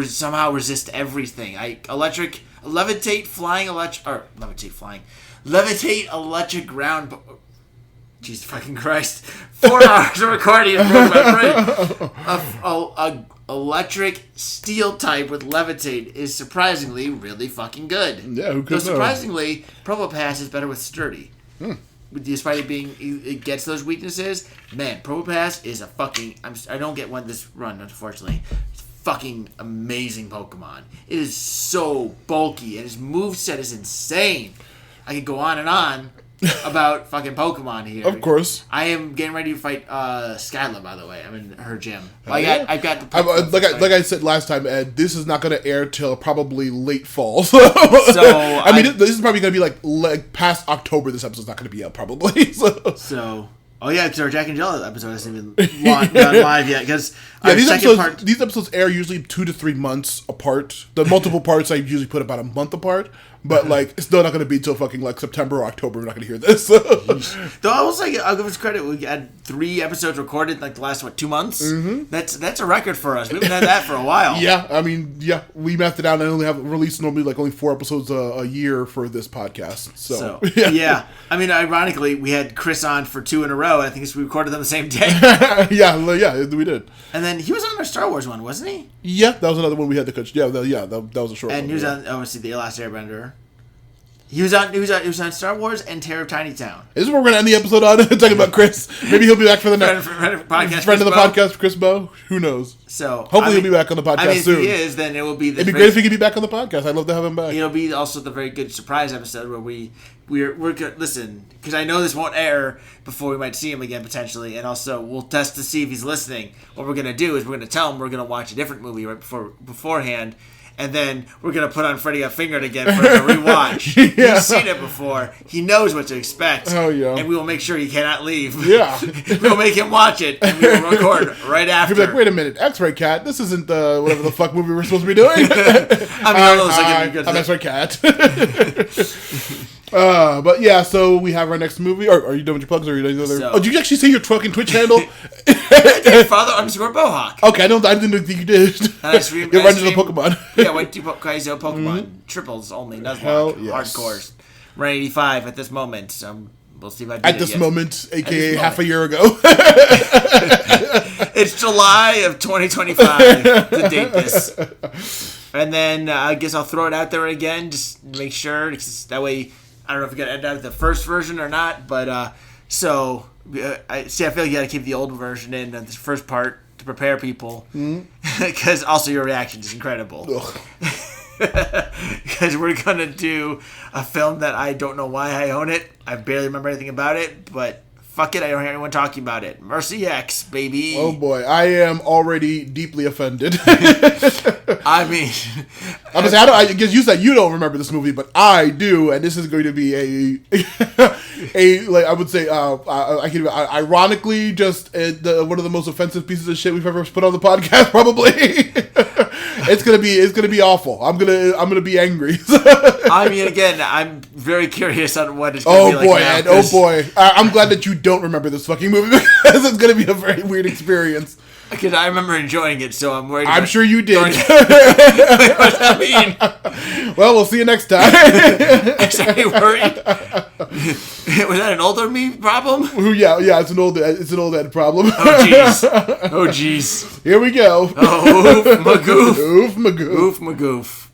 somehow resist everything. Levitate electric ground. Jesus fucking Christ! 4 hours of recording and broke my brain. Electric steel type with levitate is surprisingly really fucking good. Yeah, who could know? Surprisingly, Probopass is better with sturdy. Despite it gets those weaknesses, man, Probopass is a fucking. I don't get one this run, unfortunately. It's fucking amazing Pokemon. It is so bulky, and his moveset is insane. I could go on and on about fucking Pokemon here. Of course. I am getting ready to fight Skyla, by the way. I'm in her gym. I've got the like I said last time, Ed, this is not going to air till probably late fall. So this is probably going to be like past October. This episode's not going to be out probably. So oh yeah, because our Jack and Jill episode hasn't even gone live yet. Because these episodes air usually 2 to 3 months apart. The multiple parts I usually put about a month apart. But it's still not going to be till fucking September or October. We're not going to hear this. Though I was I'll give us credit. We had 3 episodes recorded the last 2 months. Mm-hmm. That's a record for us. We haven't had that for a while. Yeah, I mean, we mathed it out. And I only have released normally only 4 episodes a year for this podcast. So yeah. I mean, ironically, we had Chris on for 2 in a row. I think we recorded them the same day. yeah, we did. And then he was on our Star Wars one, wasn't he? Yeah, that was another one we had to catch. Yeah, that was a short one. And he was on obviously the Last Airbender. He was on Star Wars and Terror of Tiny Town. This is what we're going to end the episode on, talking about Chris. Maybe he'll be back for the next friend of the podcast, Chris Bow. Who knows? So hopefully he'll be back on the podcast soon. If he is, then it will be. It'd be great if he could be back on the podcast. I'd love to have him back. It'll be also the very good surprise episode where we're good. Listen, because I know this won't air before we might see him again potentially, and also we'll test to see if he's listening. What we're gonna do is we're gonna tell him we're gonna watch a different movie right beforehand. And then we're going to put on Freddy Got Fingered again for him to rewatch. Yeah. He's seen it before. He knows what to expect. Oh, yeah. And we will make sure he cannot leave. Yeah. We'll make him watch it, and we will record right after. He'll be like, wait a minute, X-Ray Cat, this isn't the whatever the fuck movie we're supposed to be doing. I'm X-Ray Cat. Cat. But yeah, so we have our next movie. Are you done with your plugs? Or are you done with did you actually say your fucking Twitch handle? Father_Bohawk. Okay, I didn't think you did. And I stream. You're running the Pokemon. Yeah, went to Kaizo Pokemon. Triples only, not hardcores. We're at 85 at this moment. We'll see if I beat At this moment, aka half a year ago. It's July of 2025 to date this. And then I guess I'll throw it out there again, just make sure. That way, I don't know if we're going to end up the first version or not. But I feel like you got to keep the old version in the first part to prepare people. Because also your reaction is incredible. Because we're going to do a film that I don't know why I own it. I barely remember anything about it, but fuck it, I don't hear anyone talking about it. Mercy X, baby. Oh boy, I am already deeply offended. I mean, I guess you said you don't remember this movie, but I do, and this is going to be I would say, ironically, just one of the most offensive pieces of shit we've ever put on the podcast, probably. It's gonna be awful. I'm gonna be angry. I mean, again, I'm very curious on what it's gonna be like now. Ed, oh boy, I'm glad that you don't remember this fucking movie because it's gonna be a very weird experience. Because I remember enjoying it, so I'm worried. I'm sure you did. What does that mean? Well, we'll see you next time. Are you worried? Was that an older me problem? Yeah, it's an old Ed problem. Oh jeez. Here we go. Oh, oof, magoof. Oof, magoof. Oof, magoof.